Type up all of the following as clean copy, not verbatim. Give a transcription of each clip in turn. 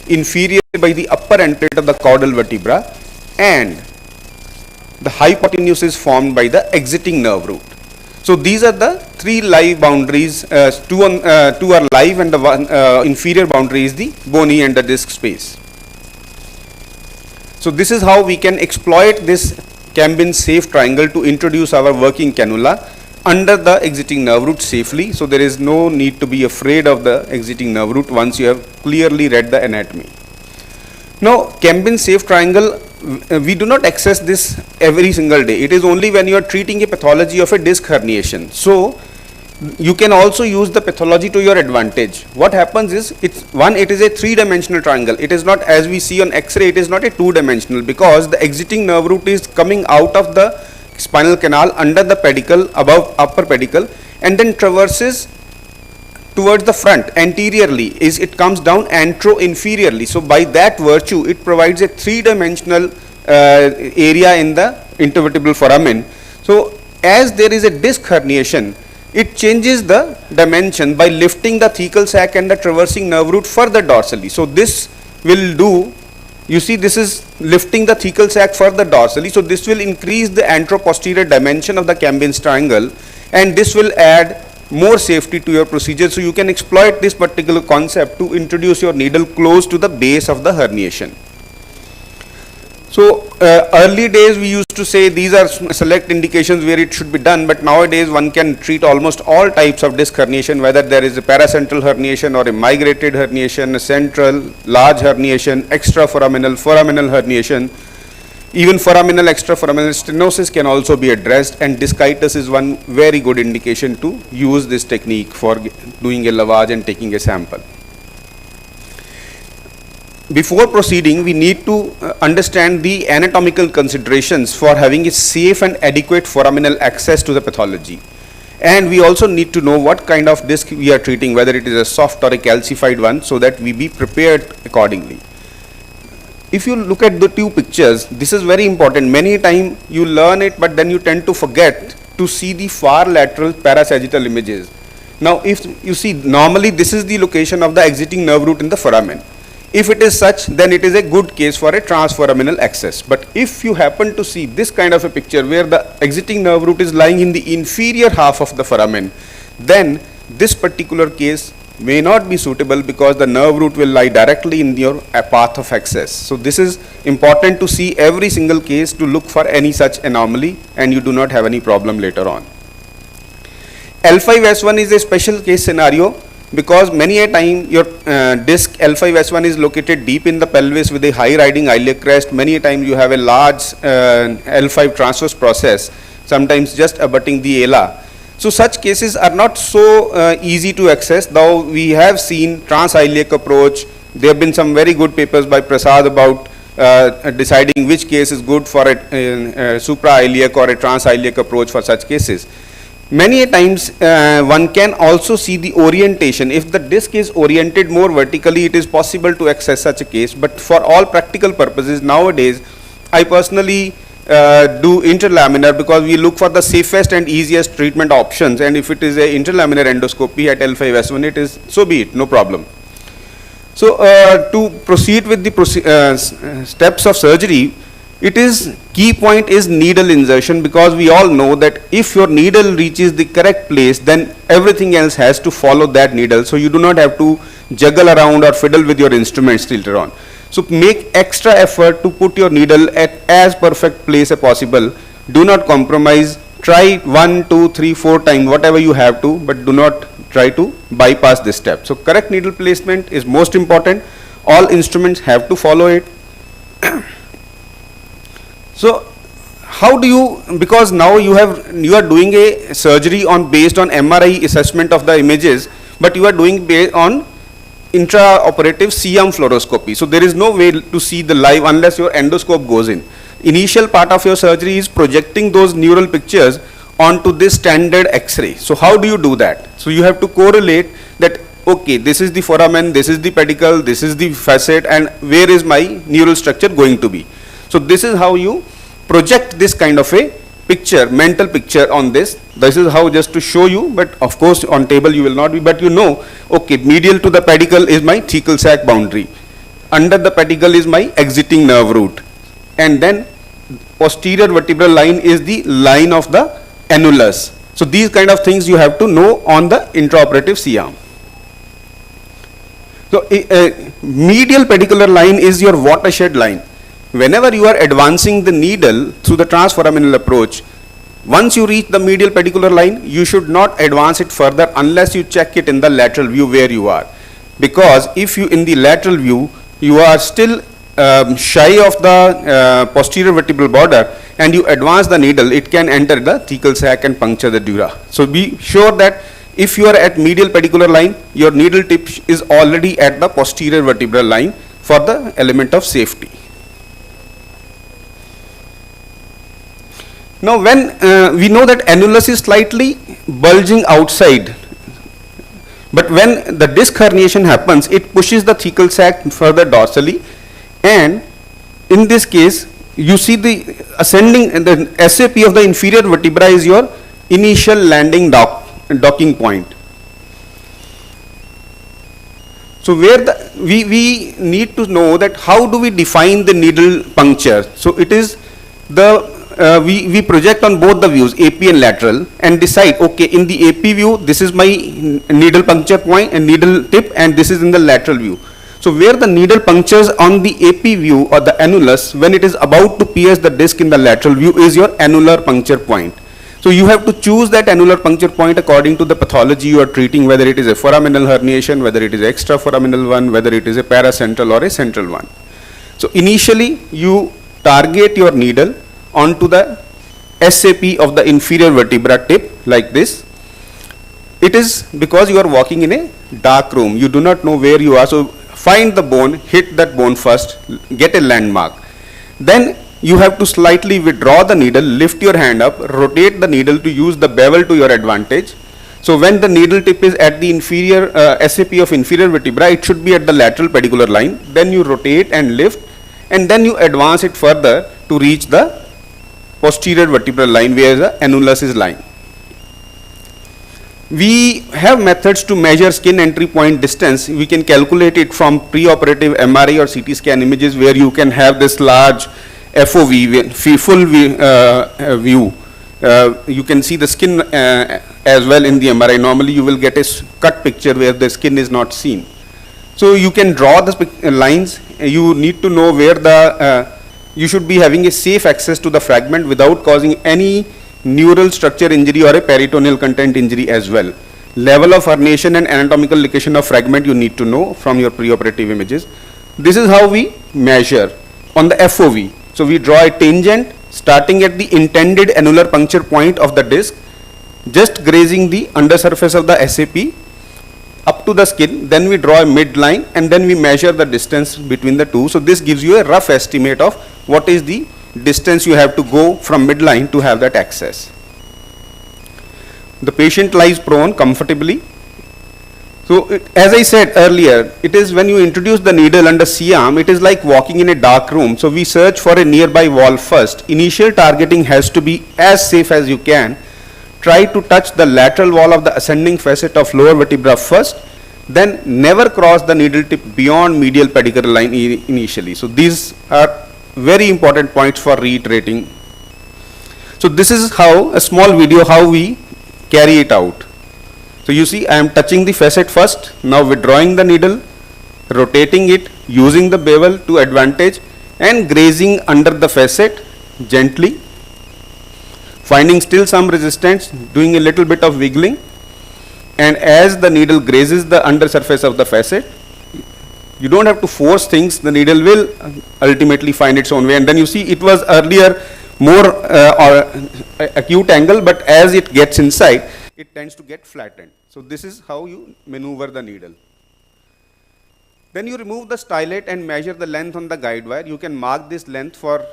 inferior by the upper end plate of the caudal vertebra, and the hypotenuse is formed by the exiting nerve root. So these are the three live boundaries. Two are live, and the one inferior boundary is the bony and the disc space. So this is how we can exploit this Cambin safe triangle to introduce our working cannula under the exiting nerve root safely. So there is no need to be afraid of the exiting nerve root once you have clearly read the anatomy. Now, Cambin safe triangle, we do not access this every single day. It is only when you are treating a pathology of a disc herniation. So you can also use the pathology to your advantage. What happens is, it is a three-dimensional triangle. It is not, as we see on X-ray, it is not a two-dimensional, because the exiting nerve root is coming out of the spinal canal under the pedicle, above upper pedicle, and then traverses towards the front anteriorly. It comes down antero-inferiorly. So by that virtue, it provides a three-dimensional area in the intervertebral foramen. So as there is a disc herniation, it changes the dimension by lifting the thecal sac and the traversing nerve root further dorsally. So this will do, you see, this is lifting the thecal sac further dorsally. So this will increase the antero-posterior dimension of the Cambin's triangle, and this will add more safety to your procedure. So you can exploit this particular concept to introduce your needle close to the base of the herniation. So early days we used to say these are select indications where it should be done, but nowadays one can treat almost all types of disc herniation, whether there is a paracentral herniation or a migrated herniation, a central, large herniation, extraforaminal, foraminal herniation. Even foraminal, extraforaminal stenosis can also be addressed, and discitis is one very good indication to use this technique for doing a lavage and taking a sample. Before proceeding, we need to understand the anatomical considerations for having a safe and adequate foraminal access to the pathology. And we also need to know what kind of disc we are treating, whether it is a soft or a calcified one, so that we be prepared accordingly. If you look at the two pictures, this is very important. Many times you learn it, but then you tend to forget to see the far lateral parasagittal images. Now, if you see, normally this is the location of the exiting nerve root in the foramen. If it is such, then it is a good case for a transforaminal access. But if you happen to see this kind of a picture where the exiting nerve root is lying in the inferior half of the foramen, then this particular case may not be suitable, because the nerve root will lie directly in your path of access. So this is important to see every single case to look for any such anomaly, and you do not have any problem later on. L5S1 is a special case scenario, because many a time your disc L5S1 is located deep in the pelvis with a high riding iliac crest. Many a time you have a large L5 transverse process, sometimes just abutting the ala. So such cases are not so easy to access, though we have seen trans-iliac approach. There have been some very good papers by Prasad about deciding which case is good for a supra-iliac or a trans-iliac approach for such cases. Many a times one can also see the orientation. If the disc is oriented more vertically, it is possible to access such a case. But for all practical purposes nowadays, I personally do interlaminar, because we look for the safest and easiest treatment options, and if it is a interlaminar endoscopy at L5S1, it is, so be it, no problem. So to proceed with the steps of surgery, it is key point is needle insertion, because we all know that if your needle reaches the correct place, then everything else has to follow that needle. So you do not have to juggle around or fiddle with your instruments later on. So make extra effort to put your needle at as perfect place as possible. Do not compromise. Try 1, 2, 3, 4 times, whatever you have to, but do not try to bypass this step. So correct needle placement is most important. All instruments have to follow it. So how do you, because now you are doing a surgery based on MRI assessment of the images, but you are doing based on intraoperative CM fluoroscopy. So there is no way to see the live unless your endoscope goes in. Initial part of your surgery is projecting those neural pictures onto this standard X-ray. So how do you do that? So you have to correlate that, okay, this is the foramen, this is the pedicle, this is the facet, and where is my neural structure going to be? So this is how you project this kind of a picture, mental picture on this. This is how, just to show you, but of course on table you will not be, but you know, okay, medial to the pedicle is my thecal sac boundary. under the pedicle is my exiting nerve root, and then posterior vertebral line is the line of the annulus. So these kind of things you have to know on the intraoperative C-arm. So medial pedicular line is your watershed line. Whenever you are advancing the needle through the transforaminal approach, once you reach the medial pedicular line, you should not advance it further unless you check it in the lateral view where you are. Because if you in the lateral view, you are still shy of the posterior vertebral border and you advance the needle, it can enter the thecal sac and puncture the dura. So be sure that if you are at medial pedicular line, your needle tip is already at the posterior vertebral line for the element of safety. Now when we know that annulus is slightly bulging outside, but when the disc herniation happens, it pushes the thecal sac further dorsally, and in this case you see the ascending, the SAP of the inferior vertebra is your initial landing docking point. So where the we need to know that how do we define the needle puncture. So it is the we project on both the views, AP and lateral, and decide, okay, in the AP view this is my needle puncture point and needle tip, and this is in the lateral view. So where the needle punctures on the AP view or the annulus when it is about to pierce the disc in the lateral view is your annular puncture point. So you have to choose that annular puncture point according to the pathology you are treating, whether it is a foraminal herniation, whether it is extraforaminal one, whether it is a paracentral or a central one. So initially you target your needle onto the SAP of the inferior vertebra tip like this. It is because you are walking in a dark room, you do not know where you are, so find the bone, hit that bone first, get a landmark. Then you have to slightly withdraw the needle, lift your hand up, rotate the needle to use the bevel to your advantage. So when the needle tip is at the inferior SAP of inferior vertebra, it should be at the lateral pedicular line. Then you rotate and lift, and then you advance it further to reach the posterior vertebral line where the annulus is lying. We have methods to measure skin entry point distance. We can calculate it from preoperative MRI or CT scan images where you can have this large FOV, full view. You can see the skin as well in the MRI. Normally you will get a cut picture where the skin is not seen. So you can draw the lines. You need to know where the you should be having a safe access to the fragment without causing any neural structure injury or a peritoneal content injury as well. Level of herniation and anatomical location of fragment you need to know from your preoperative images. This is how we measure on the FOV. So we draw a tangent starting at the intended annular puncture point of the disc, just grazing the undersurface of the SAP up to the skin. Then we draw a midline and then we measure the distance between the two. So this gives you a rough estimate of what is the distance you have to go from midline to have that access. The patient lies prone comfortably. So as I said earlier, it is when you introduce the needle under C-arm, it is like walking in a dark room. So we search for a nearby wall first. Initial targeting has to be as safe as you can. Try to touch the lateral wall of the ascending facet of lower vertebra first, then never cross the needle tip beyond medial pedicular line initially. So these are very important points for reiterating. So this is how a small video how we carry it out. So you see I am touching the facet first, now withdrawing the needle, rotating it, using the bevel to advantage and grazing under the facet gently, finding still some resistance, doing a little bit of wiggling, and as the needle grazes the undersurface of the facet, you don't have to force things, the needle will ultimately find its own way. And then you see it was earlier more acute angle, but as it gets inside, it tends to get flattened. So this is how you maneuver the needle. Then you remove the stylet and measure the length on the guide wire. You can mark this length for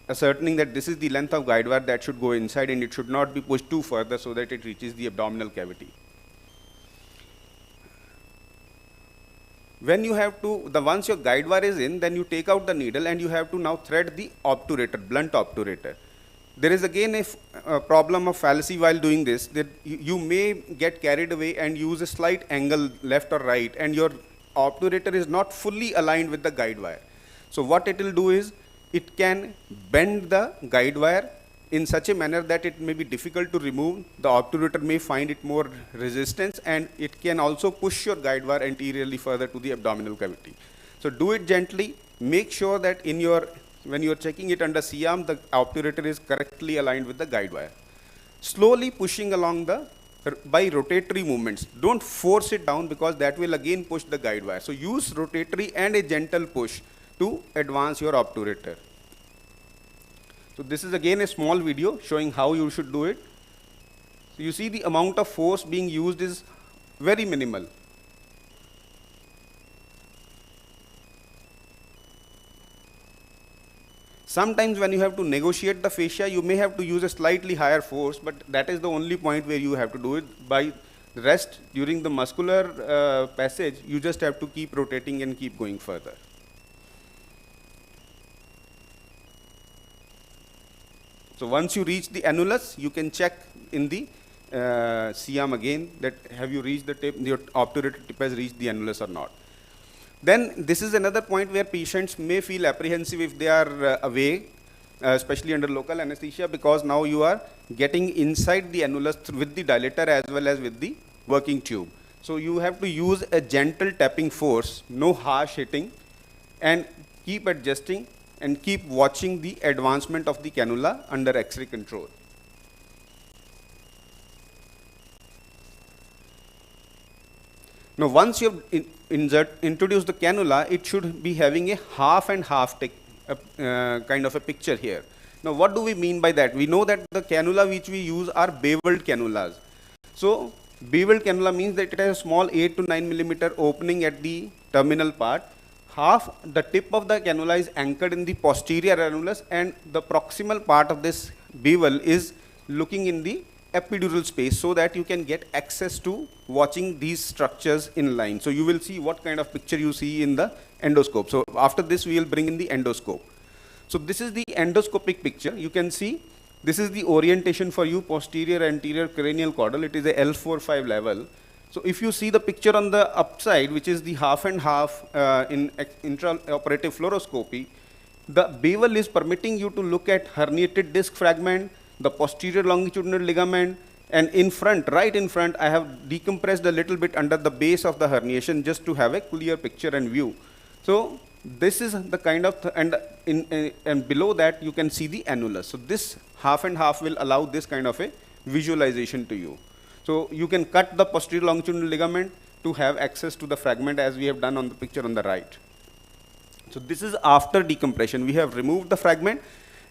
ascertaining that this is the length of guide wire that should go inside and it should not be pushed too further so that it reaches the abdominal cavity. When you have to, once your guide wire is in, then you take out the needle and you have to now thread the obturator, blunt obturator. There is again a problem of fallacy while doing this, that you may get carried away and use a slight angle left or right, and your obturator is not fully aligned with the guide wire. So what it will do is, it can bend the guide wire in such a manner that it may be difficult to remove. The obturator may find it more resistance, and it can also push your guide wire anteriorly further to the abdominal cavity. So do it gently. Make sure that when you are checking it under C-arm, the obturator is correctly aligned with the guide wire. Slowly pushing along by rotatory movements. Don't force it down, because that will again push the guide wire. So use rotatory and a gentle push to advance your obturator. So this is again a small video showing how you should do it. So you see the amount of force being used is very minimal. Sometimes when you have to negotiate the fascia, you may have to use a slightly higher force, but that is the only point where you have to do it. By the rest, during the muscular passage, you just have to keep rotating and keep going further. So once you reach the annulus, you can check in the C-arm again that have you reached the tip, your obturator tip has reached the annulus or not. Then this is another point where patients may feel apprehensive if they are awake, especially under local anesthesia, because now you are getting inside the annulus with the dilator as well as with the working tube. So you have to use a gentle tapping force, no harsh hitting, and keep adjusting and keep watching the advancement of the cannula under X-ray control. Now once you have introduced the cannula, it should be having a half and half kind of a picture here. Now what do we mean by that? We know that the cannula which we use are beveled cannulas. So beveled cannula means that it has a small 8 to 9 millimeter opening at the terminal part. Half the tip of the cannula is anchored in the posterior annulus, and the proximal part of this bevel is looking in the epidural space, so that you can get access to watching these structures in line. So you will see what kind of picture you see in the endoscope. So after this we will bring in the endoscope. So this is the endoscopic picture. You can see this is the orientation for you, posterior anterior cranial caudal. It is a L4-5 level. So if you see the picture on the upside, which is the half and half in intraoperative fluoroscopy, the bevel is permitting you to look at herniated disc fragment, the posterior longitudinal ligament, and in front, right in front, I have decompressed a little bit under the base of the herniation just to have a clear picture and view. So this is the kind of, and below that you can see the annulus. So this half and half will allow this kind of a visualization to you. So you can cut the posterior longitudinal ligament to have access to the fragment, as we have done on the picture on the right. So this is after decompression. We have removed the fragment,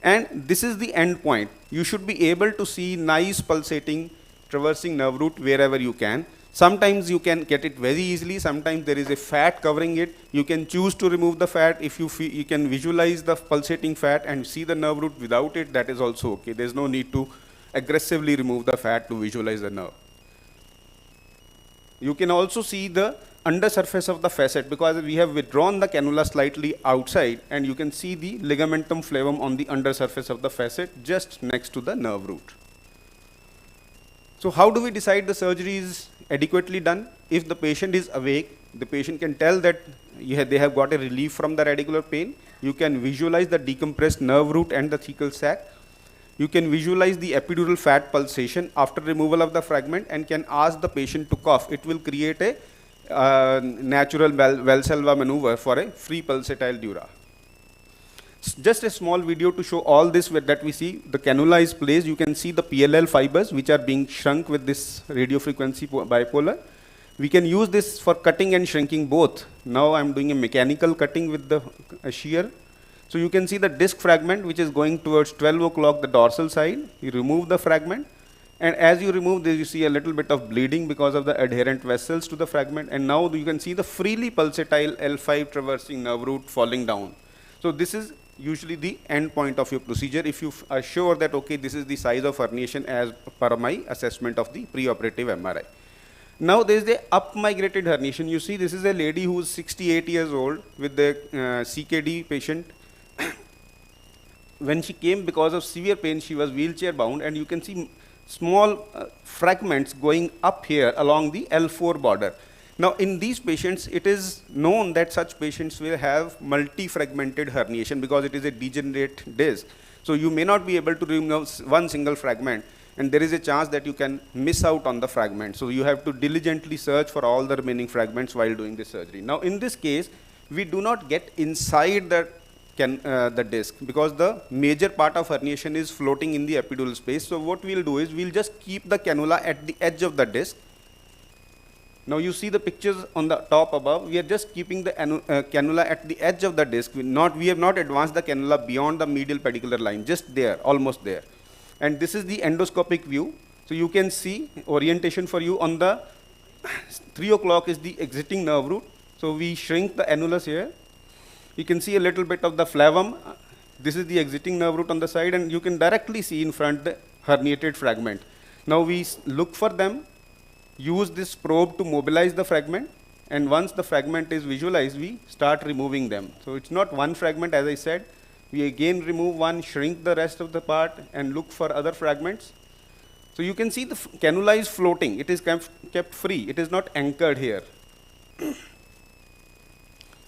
and this is the end point. You should be able to see nice pulsating, traversing nerve root wherever you can. Sometimes you can get it very easily. Sometimes there is a fat covering it. You can choose to remove the fat. If you feel, you can visualize the pulsating fat and see the nerve root without it, that is also okay. There's no need to aggressively remove the fat to visualize the nerve. You can also see the undersurface of the facet, because we have withdrawn the cannula slightly outside, and you can see the ligamentum flavum on the undersurface of the facet just next to the nerve root. So how do we decide the surgery is adequately done? If the patient is awake, the patient can tell that they have got a relief from the radicular pain. You can visualize the decompressed nerve root and the thecal sac. You can visualize the epidural fat pulsation after removal of the fragment, and can ask the patient to cough. It will create a natural Valsalva maneuver for a free pulsatile dura. Just a small video to show all this that we see. The cannula is placed. You can see the PLL fibers which are being shrunk with this radio frequency bipolar. We can use this for cutting and shrinking both. Now I'm doing a mechanical cutting with the shear. So you can see the disc fragment which is going towards 12 o'clock, the dorsal side. You remove the fragment, and as you remove this, you see a little bit of bleeding because of the adherent vessels to the fragment. And now you can see the freely pulsatile L5 traversing nerve root falling down. So this is usually the end point of your procedure, if you are sure that okay, this is the size of herniation as per my assessment of the preoperative MRI. Now there is the up migrated herniation. You see, this is a lady who is 68 years old with the CKD patient. When she came because of severe pain, she was wheelchair bound, and you can see small fragments going up here along the L4 border. Now, in these patients, it is known that such patients will have multi-fragmented herniation because it is a degenerate disc. So you may not be able to remove one single fragment, and there is a chance that you can miss out on the fragment. So you have to diligently search for all the remaining fragments while doing the surgery. Now, in this case, we do not get inside the disc because the major part of herniation is floating in the epidural space. So what we'll do is we'll just keep the cannula at the edge of the disc. Now you see the pictures on the top above. We are just keeping the cannula at the edge of the disc. We have not advanced the cannula beyond the medial pedicular line, just there, almost there. And this is the endoscopic view. So you can see orientation for you on the 3 o'clock is the exiting nerve root. So we shrink the annulus here. You can see a little bit of the flavum. This is the exiting nerve root on the side, and you can directly see in front the herniated fragment. Now we look for them, use this probe to mobilize the fragment, and once the fragment is visualized, we start removing them. So it's not one fragment, as I said. We again remove one, shrink the rest of the part, and look for other fragments. So you can see the cannula is floating. It is kept free. It is not anchored here.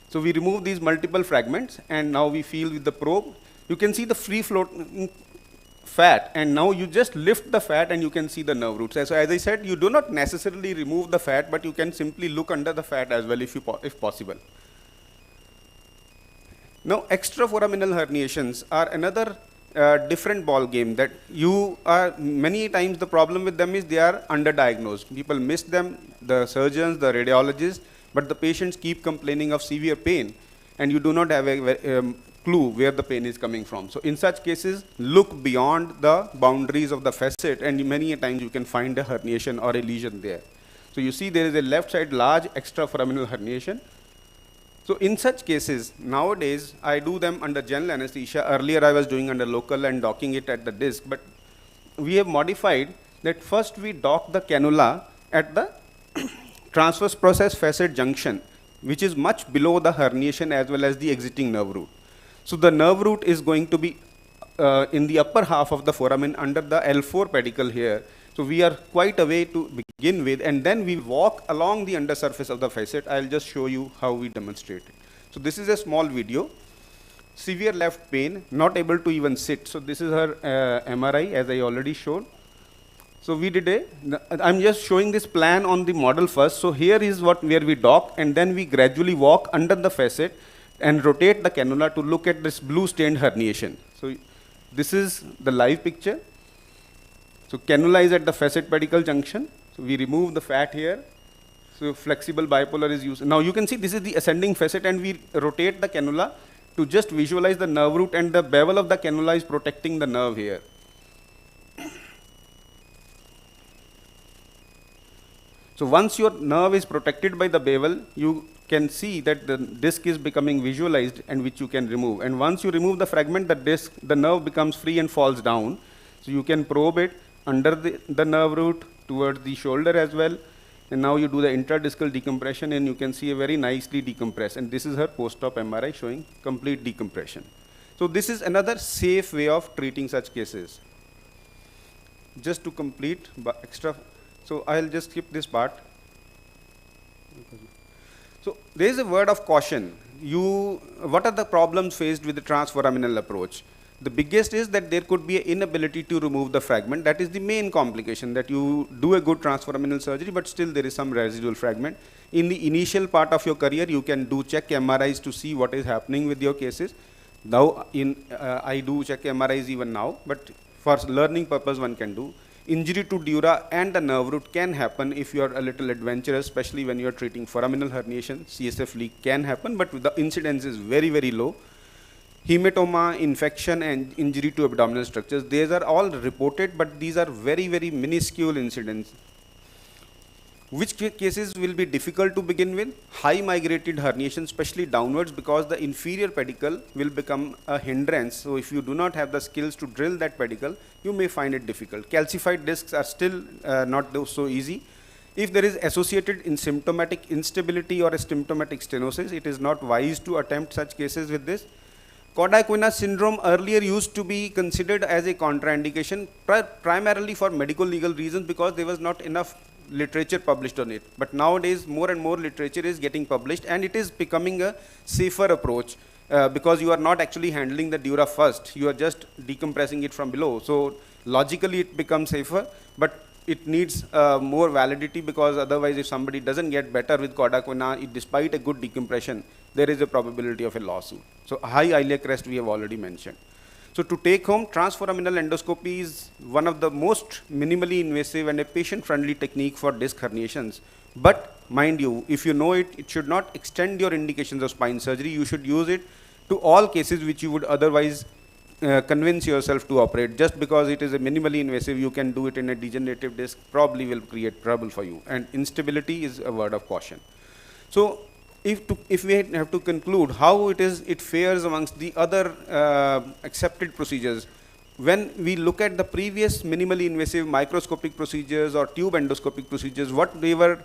So we remove these multiple fragments, and now we feel with the probe. You can see the free floating fat, and now you just lift the fat and you can see the nerve roots. So as I said, you do not necessarily remove the fat, but you can simply look under the fat as well if possible. Now, extraforaminal herniations are another different ball game that many times the problem with them is they are underdiagnosed. People miss them, the surgeons, the radiologists, but the patients keep complaining of severe pain, and you do not have a clue where the pain is coming from. So in such cases, look beyond the boundaries of the facet, and many times you can find a herniation or a lesion there. So you see there is a left side large extraforaminal herniation. So in such cases, nowadays, I do them under general anesthesia. Earlier I was doing under local and docking it at the disc, but we have modified that first we dock the cannula at the transverse process facet junction, which is much below the herniation as well as the exiting nerve root. So the nerve root is going to be in the upper half of the foramen under the L4 pedicle here. So we are quite away to begin with, and then we walk along the undersurface of the facet. I'll just show you how we demonstrate it. So this is a small video. Severe left pain, not able to even sit. So this is her MRI, as I already showed. So we did I'm just showing this plan on the model first. So here is where we dock, and then we gradually walk under the facet and rotate the cannula to look at this blue stained herniation. So this is the live picture. So cannula is at the facet pedicle junction. So we remove the fat here. So flexible bipolar is used. Now you can see this is the ascending facet, and we rotate the cannula to just visualize the nerve root, and the bevel of the cannula is protecting the nerve here. So once your nerve is protected by the bevel, you can see that the disc is becoming visualized, and which you can remove. And once you remove the fragment, the nerve becomes free and falls down. So you can probe it under the nerve root towards the shoulder as well. And now you do the intradiscal decompression, and you can see a very nicely decompressed. And this is her post-op MRI showing complete decompression. So this is another safe way of treating such cases. Just to complete extra. So I'll just skip this part. So there is a word of caution. What are the problems faced with the transforaminal approach? The biggest is that there could be an inability to remove the fragment. That is the main complication, that you do a good transforaminal surgery, but still there is some residual fragment. In the initial part of your career, you can check MRIs to see what is happening with your cases. Now, I do check MRIs even now, but for learning purpose, one can do. Injury to dura and the nerve root can happen if you are a little adventurous, especially when you are treating foraminal herniation. CSF leak can happen, but the incidence is very, very low. Hematoma, infection, and injury to abdominal structures, these are all reported, but these are very, very minuscule incidents. Which cases will be difficult to begin with? High migrated herniation, especially downwards, because the inferior pedicle will become a hindrance. So if you do not have the skills to drill that pedicle, you may find it difficult. Calcified discs are still not so easy. If there is associated in symptomatic instability or a symptomatic stenosis, it is not wise to attempt such cases with this. Cauda-Equina syndrome earlier used to be considered as a contraindication, primarily for medical legal reasons, because there was not enough literature published on it. But nowadays, more and more literature is getting published, and it is becoming a safer approach because you are not actually handling the dura first. You are just decompressing it from below. So logically, it becomes safer, but it needs more validity, because otherwise, if somebody doesn't get better with cauda despite a good decompression, there is a probability of a lawsuit. So high iliac crest we have already mentioned. So to take home, transforaminal endoscopy is one of the most minimally invasive and a patient-friendly technique for disc herniations. But mind you, if you know it, it should not extend your indications of spine surgery. You should use it to all cases which you would otherwise convince yourself to operate. Just because it is a minimally invasive, you can do it in a degenerative disc, probably will create trouble for you. And instability is a word of caution. So if we have to conclude how it fares amongst the other accepted procedures, when we look at the previous minimally invasive microscopic procedures or tube endoscopic procedures, what they were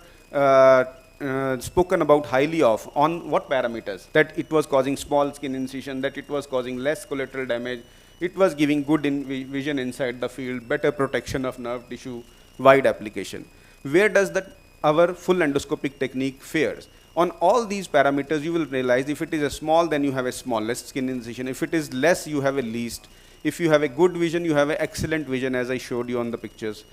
spoken about highly of, on what parameters? That it was causing small skin incision, that it was causing less collateral damage, it was giving good vision inside the field, better protection of nerve tissue, wide application. Where does our full endoscopic technique fares? On all these parameters, you will realize if it is a small, then you have a smallest skin incision. If it is less, you have a least. If you have a good vision, you have an excellent vision, as I showed you on the pictures.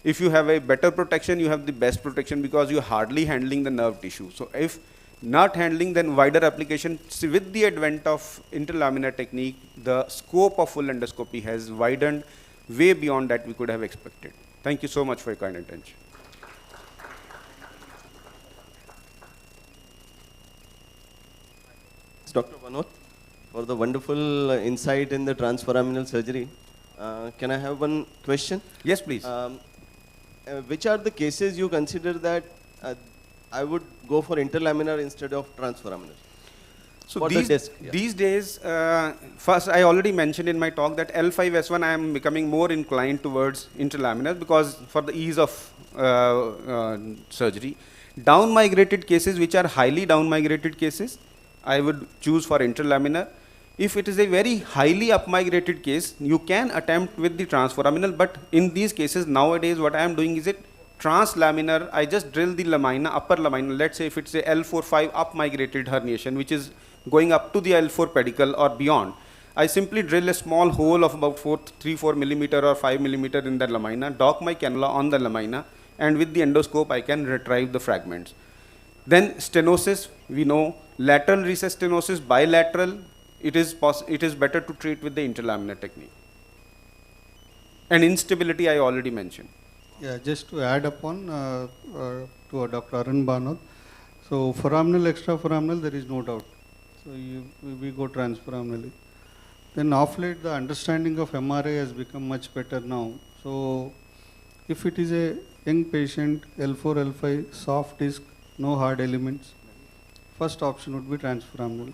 If you have a better protection, you have the best protection, because you are hardly handling the nerve tissue. So if not handling, then wider application. See, with the advent of interlaminar technique, the scope of full endoscopy has widened way beyond that we could have expected. Thank you so much for your kind attention. Dr. Manoj, for the wonderful insight in the transforaminal surgery. Can I have one question? Yes, please. Which are the cases you consider that I would go for interlaminar instead of transforaminal? So these days, first I already mentioned in my talk that L5-S1 I am becoming more inclined towards interlaminar, because for the ease of surgery. Down migrated cases, which are highly down migrated cases, I would choose for interlaminar. If it is a very highly up migrated case, you can attempt with the transforaminal, but in these cases nowadays what I am doing is translaminar. I just drill the lamina, upper lamina. Let's say if it's a L4-5 up migrated herniation, which is going up to the L4 pedicle or beyond, I simply drill a small hole of about 3-4 millimeter or 5 millimeter in the lamina, dock my cannula on the lamina, and with the endoscope I can retrieve the fragments. Then stenosis, we know lateral recess stenosis, bilateral, it is better to treat with the interlaminar technique. And instability I already mentioned. Yeah, just to add upon to Dr. Arun Bhanot. So foraminal, extraforaminal, there is no doubt. So we go transforaminally. Then of late, the understanding of MRI has become much better now. So if it is a young patient, L4, L5, soft disc, no hard elements, first option would be transforaminal.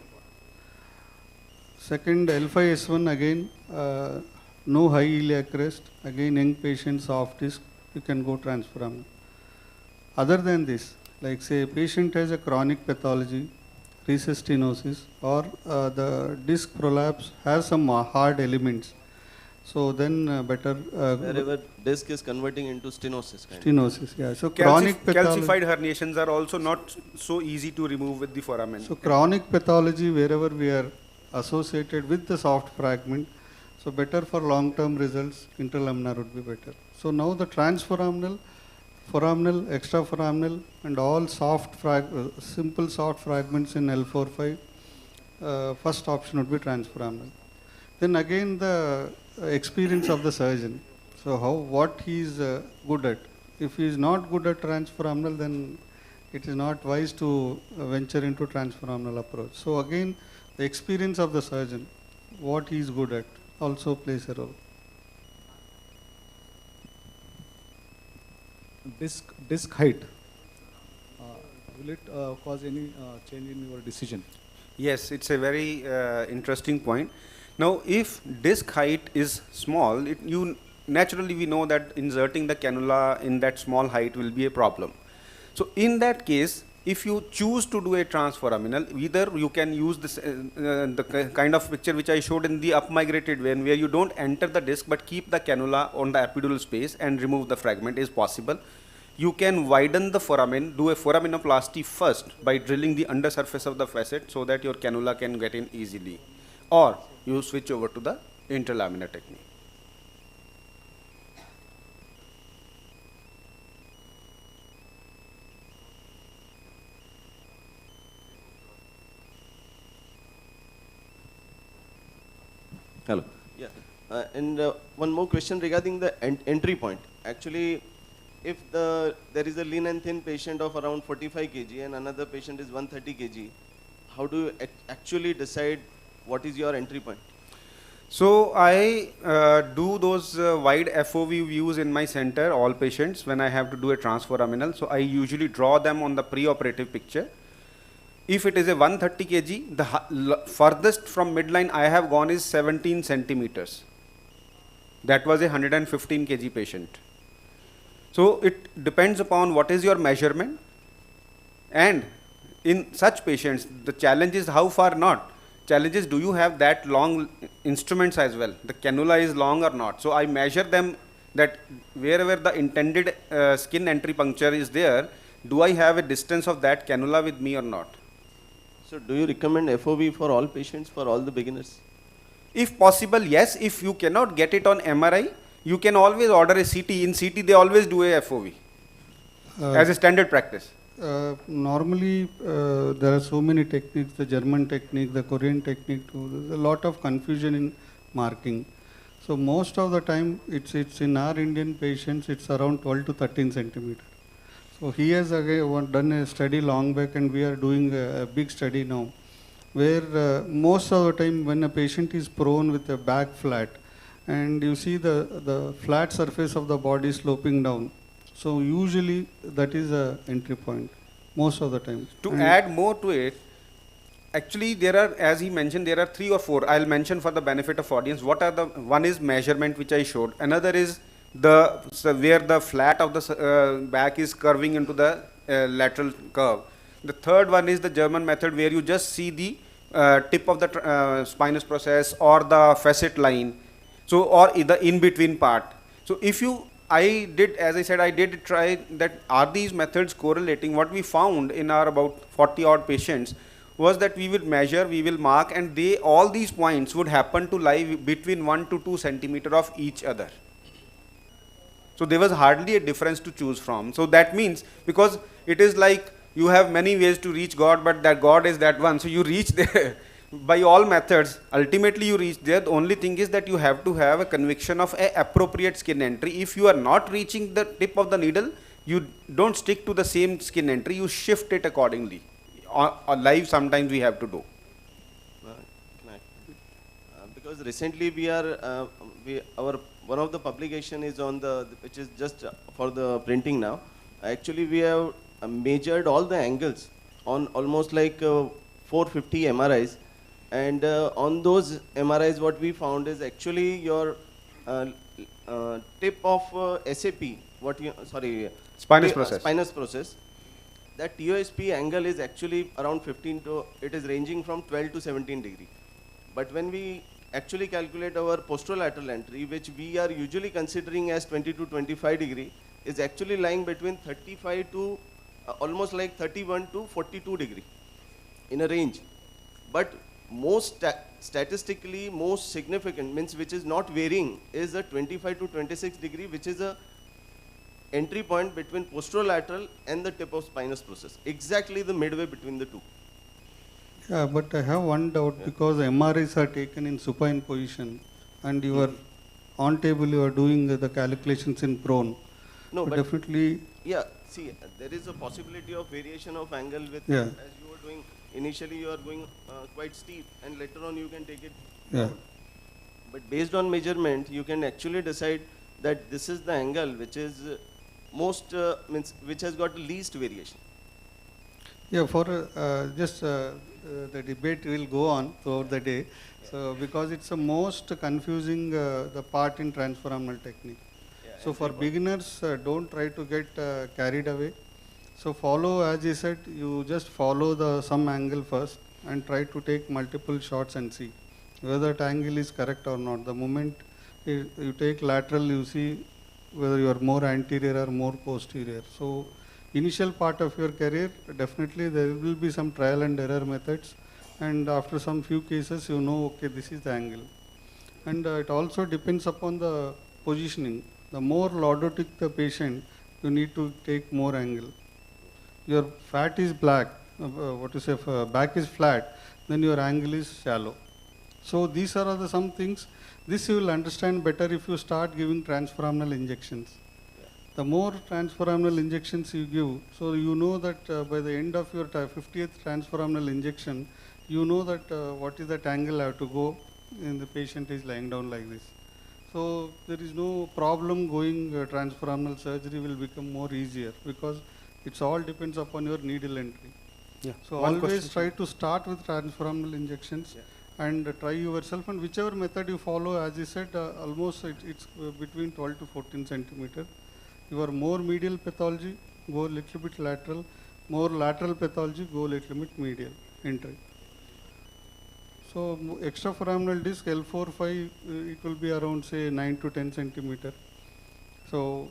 Second, L5-S1 again, no high iliac crest, again young patient, soft disc, you can go transforaminal. Other than this, like say a patient has a chronic pathology, recess stenosis, or the disc prolapse has some hard elements, so then better wherever disc is converting into stenosis. Stenosis, yeah. So chronic calcified herniations are also not so easy to remove with the foramen. So chronic pathology, wherever we are associated with the soft fragment, so better for long-term results, interlaminar would be better. So now the transforaminal, foraminal, extraforaminal, and all soft simple soft fragments in L4-5, first option would be transforaminal. Then again the experience of the surgeon. So what he is good at. If he is not good at transforaminal, then it is not wise to venture into transforaminal approach. So again, the experience of the surgeon, what he is good at, also plays a role. Disc height, will it cause any change in your decision? Yes, it's a very interesting point. Now, if disc height is small, naturally we know that inserting the cannula in that small height will be a problem. So in that case, if you choose to do a transforaminal, either you can use this, the kind of picture which I showed in the up migrated vein, where you don't enter the disc but keep the cannula on the epidural space and remove the fragment, is possible. you can widen the foramen, do a foraminoplasty first by drilling the undersurface of the facet so that your cannula can get in easily. Or you switch over to the interlaminar technique. Hello. Yeah. And one more question regarding the entry point. Actually, if there is a lean and thin patient of around 45 kg and another patient is 130 kg, how do you actually decide what is your entry point? So I do those wide FOV views in my center, all patients, when I have to do a transforaminal. So I usually draw them on the pre-operative picture. If it is a 130 kg, the furthest from midline I have gone is 17 centimeters. That was a 115 kg patient. So it depends upon what is your measurement, and in such patients the challenge is how far not. Challenge is, do you have that long instruments as well? The cannula is long or not? So I measure them, that wherever the intended skin entry puncture is there, do I have a distance of that cannula with me or not? So do you recommend FOV for all patients, for all the beginners? If possible, yes. If you cannot get it on MRI, you can always order a CT. In CT, they always do a FOV as a standard practice. Normally, there are so many techniques, the German technique, the Korean technique too. There's a lot of confusion in marking. So most of the time, it's in our Indian patients, it's around 12 to 13 centimeters. So he has again done a study long back, and we are doing a big study now, where most of the time when a patient is prone with a back flat, and you see the flat surface of the body sloping down. So usually that is a entry point, most of the time. To add more to it, actually there are, as he mentioned, there are 3 or 4. I'll mention for the benefit of audience. What are the, one is measurement, which I showed. Another is where the flat of the back is curving into the lateral curve. The third one is the German method, where you just see the tip of the spinous process or the facet line, so, or the in between part. So if you, as I said, I did try that, are these methods correlating? What we found in our about 40 odd patients was that we will measure, we will mark, and all these points would happen to lie between 1 to 2 centimeters of each other. So there was hardly a difference to choose from. So that means, because it is like you have many ways to reach God, but that God is that one. So you reach there by all methods. Ultimately you reach there. The only thing is that you have to have a conviction of an appropriate skin entry. If you are not reaching the tip of the needle, you don't stick to the same skin entry, you shift it accordingly. On live sometimes we have to do. Because recently one of the publication is on which is just for the printing now. Actually we have measured all the angles on almost like 450 MRIs, and on those MRIs what we found is actually your tip of SAP, spinous process, that TOSP angle is actually around 15 to, it is ranging from 12 to 17 degree. But when we actually calculate our posterolateral entry, which we are usually considering as 20 to 25 degree, is actually lying between 35 to almost like 31 to 42 degree in a range. But most statistically most significant, means which is not varying, is a 25 to 26 degree, which is a entry point between posterolateral and the tip of spinous process, exactly the midway between the two. Yeah, but I have one doubt, because MRIs are taken in supine position, and you are on table, you are doing the calculations in prone. No, but definitely. Yeah, see, there is a possibility of variation of angle with, yeah, as you were doing initially, you are going quite steep, and later on you can take it yeah down. But based on measurement, you can actually decide that this is the angle which is which has got the least variation. Yeah, for the debate will go on throughout the day. So because it's the most confusing the part in transforaminal technique. Yeah, so for beginners, don't try to get carried away. So follow, as you said, you just follow some angle first and try to take multiple shots and see whether that angle is correct or not. The moment you take lateral, you see whether you are more anterior or more posterior. So initial part of your career, definitely there will be some trial and error methods, and after some few cases you know, okay, this is the angle. And it also depends upon the positioning. The more lordotic the patient, you need to take more angle. Your fat is black, what you say, if back is flat, then your angle is shallow. So these are the some things. This you will understand better if you start giving transforaminal injections. The more transforaminal injections you give, so you know that by the end of your 50th transforaminal injection, you know that what is that angle I have to go, and the patient is lying down like this. So there is no problem going transforaminal surgery will become more easier because it's all depends upon your needle entry. Yeah. So One always question. try to start with transforaminal injections and try yourself, and whichever method you follow, as you said, almost it's between 12 to 14 centimeter. You are more medial pathology, go a little bit lateral. More lateral pathology, go a little bit medial entry. So extraforaminal disc L4, 5, it will be around say 9 to 10 centimeter. So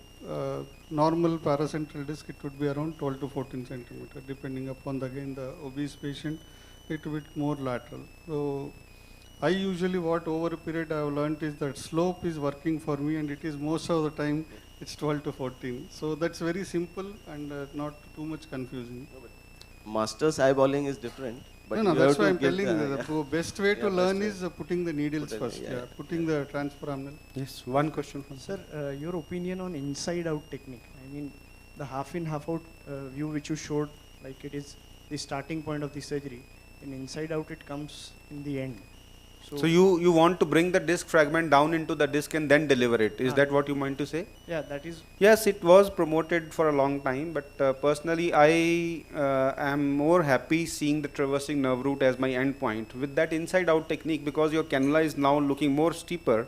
normal paracentral disc, it would be around 12 to 14 centimeter, depending upon again the obese patient, it will be more lateral. So I usually what over a period I have learned is that slope is working for me, and it is most of the time it's 12 to 14. So that's very simple and not too much confusing. Master's eyeballing is different. But No, you that's have why to I'm get telling you, the best way to Yeah, learn best is putting the needles Put it- first, yeah, putting the transforaminal. Yes, one question from Sir, your opinion on inside out technique. I mean, the half in, half out view which you showed, like it is the starting point of the surgery. In inside out, it comes in the end. So you want to bring the disc fragment down into the disc and then deliver it. Is Ah. that what you meant to say? Yeah, that is. Yes, it was promoted for a long time, but personally I am more happy seeing the traversing nerve root as my end point. With that inside out technique, because your cannula is now looking more steeper,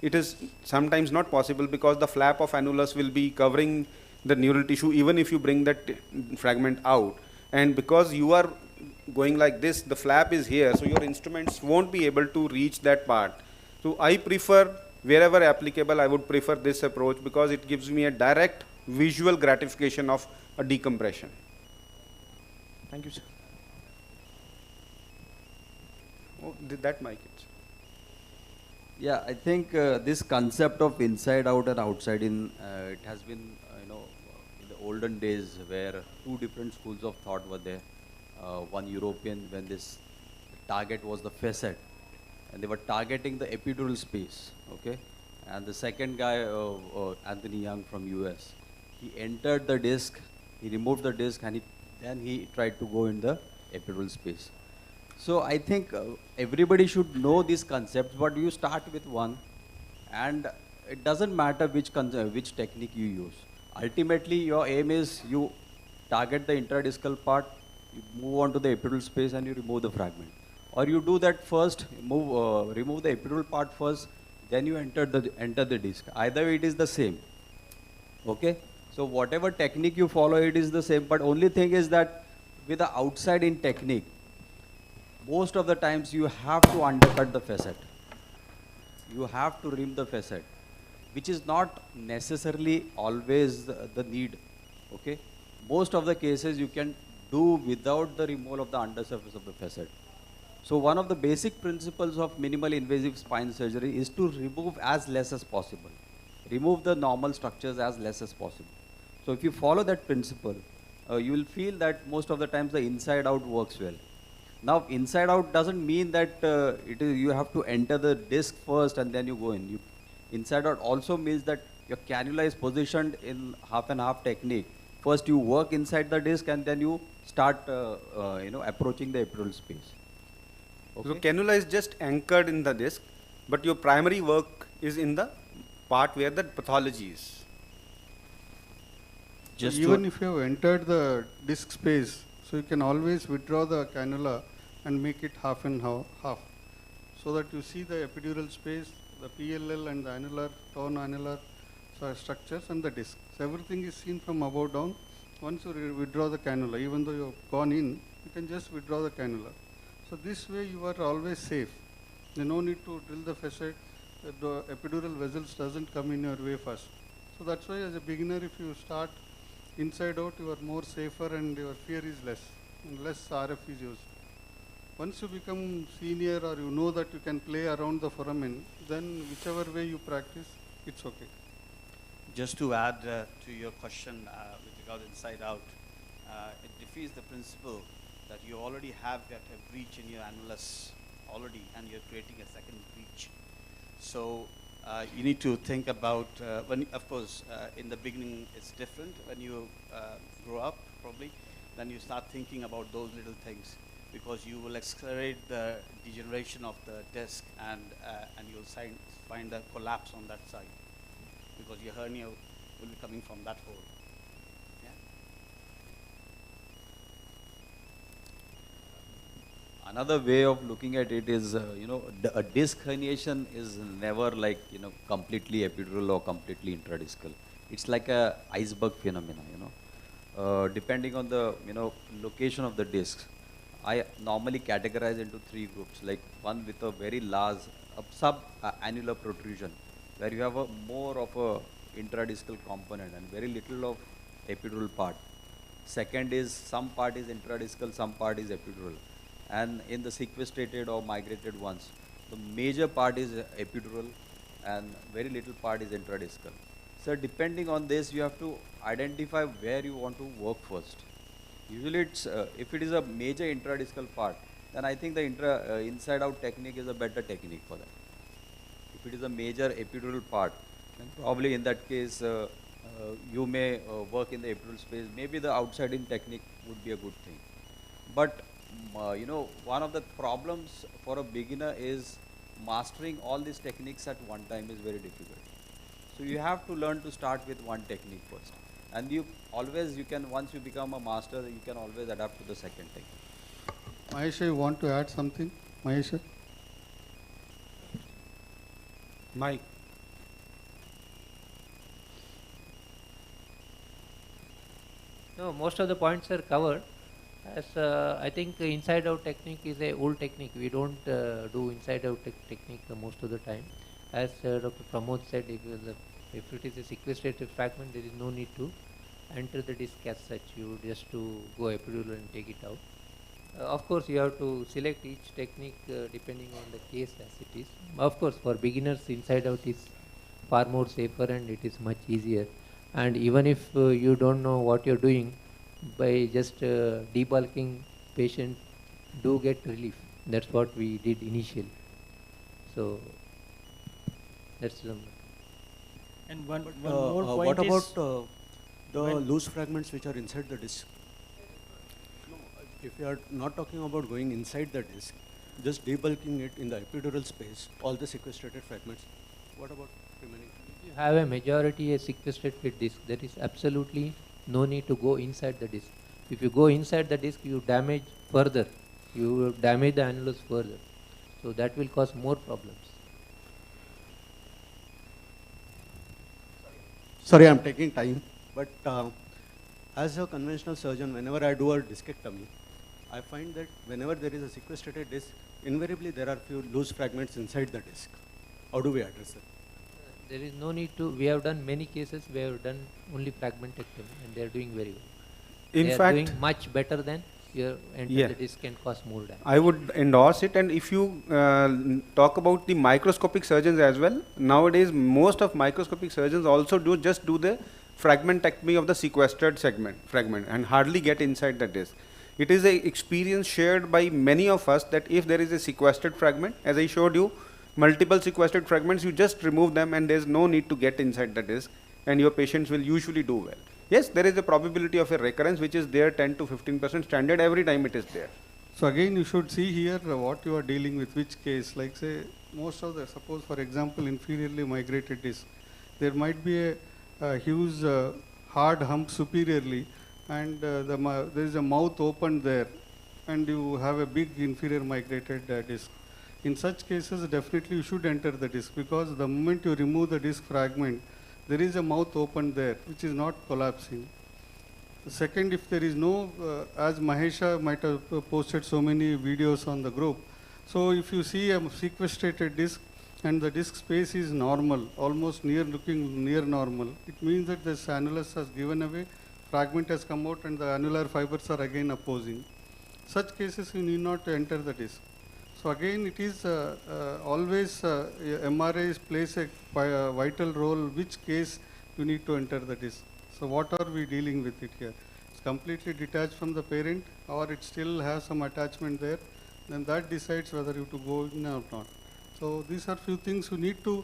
it is sometimes not possible because the flap of annulus will be covering the neural tissue even if you bring that fragment out. And because you are going like this, the flap is here, so your instruments won't be able to reach that part. So I prefer, wherever applicable, I would prefer this approach because it gives me a direct visual gratification of a decompression. Thank you, sir. Oh, did that mic it? Yeah, I think this concept of inside out and outside in, it has been, in the olden days where two different schools of thought were there. One European, when this target was the facet, and they were targeting the epidural space, okay? And the second guy, Anthony Young from US, he entered the disc, he removed the disc, and then he tried to go in the epidural space. So I think everybody should know these concepts, but you start with one, and it doesn't matter which technique you use. Ultimately, your aim is you target the intradiscal part, you move on to the epidural space, and you remove the fragment. Or you do that first, remove the epidural part first, then you enter the disc. Either it is the same. Okay? So whatever technique you follow, it is the same. But only thing is that with the outside in technique, most of the times you have to undercut the facet. You have to rim the facet, which is not necessarily always the need. Okay? Most of the cases you can do without the removal of the undersurface of the facet. So one of the basic principles of minimal invasive spine surgery is to remove as less as possible. Remove the normal structures as less as possible. So if you follow that principle, you will feel that most of the times the inside out works well. Now inside out doesn't mean that you have to enter the disc first and then you go in. Inside out also means that your cannula is positioned in half and half technique. First you work inside the disc and then you start approaching the epidural space. Okay? So cannula is just anchored in the disc, but your primary work is in the part where the pathology is. So even if you have entered the disc space, so you can always withdraw the cannula and make it half and half, so that you see the epidural space, the PLL and the annular, torn annular structures and the disc. So everything is seen from above down. Once you withdraw the cannula, even though you have gone in, you can just withdraw the cannula. So this way you are always safe. There is no need to drill the facet. The epidural vessels doesn't come in your way first. So that's why as a beginner, if you start inside out, you are more safer and your fear is less, and less RF is used. Once you become senior or you know that you can play around the foramen, then whichever way you practice, it's okay. Just to add to your question with regard inside out, it defeats the principle that you already have got a breach in your annulus already and you're creating a second breach. So you need to think about, of course, in the beginning it's different. When you grow up, probably, then you start thinking about those little things because you will accelerate the degeneration of the disc and you'll find a collapse on that side because your hernia will be coming from that hole. Yeah. Another way of looking at it is, a disc herniation is never like, completely epidural or completely intradiscal. It's like a iceberg phenomena, depending on the, location of the disc. I normally categorize into three groups, like one with a very large sub-annular protrusion, where you have a more of a intradiscal component and very little of epidural part. Second is some part is intradiscal, some part is epidural. And in the sequestrated or migrated ones, the major part is epidural and very little part is intradiscal. So depending on this, you have to identify where you want to work first. Usually it's, if it is a major intradiscal part, then I think the inside out technique is a better technique for that. If it is a major epidural part, then probably in that case, you may work in the epidural space. Maybe the outside in technique would be a good thing. But one of the problems for a beginner is mastering all these techniques at one time is very difficult. So you have to learn to start with one technique first. And once you become a master, you can always adapt to the second technique. Mahesha, you want to add something? Mahesha? Mike. No, most of the points are covered. As I think inside out technique is a old technique. We don't do inside out technique most of the time. As Dr. Pramod said, if it is a sequestrated fragment, there is no need to enter the disc as such. You just to go epidural and take it out. Of course, you have to select each technique depending on the case as it is. Of course, for beginners, inside out is far more safer and it is much easier. And even if you don't know what you're doing, by just debulking, patient do get relief. That's what we did initially. So that's the. And one more more point what is about the loose fragments which are inside the disc? No, if you are not talking about going inside the disc, just debulking it in the epidural space, all the sequestrated fragments, what about remaining? You have a majority a sequestrated disc. There is absolutely no need to go inside the disc. If you go inside the disc, you damage further. You damage the annulus further. So that will cause more problems. Sorry, I'm taking time, but as a conventional surgeon, whenever I do a discectomy, I find that whenever there is a sequestrated disc, invariably there are few loose fragments inside the disc. How do we address it? There is no need to. We have done many cases. We have done only fragmentectomy, and they are doing very well. In they fact, are doing much better than your enter Yeah. the disc can cause more damage. I would endorse it. And if you talk about the microscopic surgeons as well, nowadays most of microscopic surgeons also do the fragmentectomy of the sequestered fragment and hardly get inside the disc. It is a experience shared by many of us that if there is a sequestered fragment, as I showed you, multiple sequestered fragments, you just remove them and there is no need to get inside the disc and your patients will usually do well. Yes, there is a probability of a recurrence which is there 10 to 15% standard every time it is there. So again, you should see here what you are dealing with, which case. Like say, most of the, suppose for example, inferiorly migrated disc, there might be a huge hard hump superiorly and there is a mouth open there and you have a big inferior migrated disc. In such cases, definitely you should enter the disc because the moment you remove the disc fragment, there is a mouth open there which is not collapsing. The second, if there is no, as Mahesha might have posted so many videos on the group, so if you see a sequestrated disc and the disc space is normal, almost looking near normal, it means that this annulus has given away, fragment has come out, and the annular fibers are again opposing. Such cases you need not enter the disc. So again, it is always MRI plays a vital role which case you need to enter the disc. So what are we dealing with it here? It's completely detached from the parent, or it still has some attachment there, then that decides whether you to go in or not. So these are few things you need to,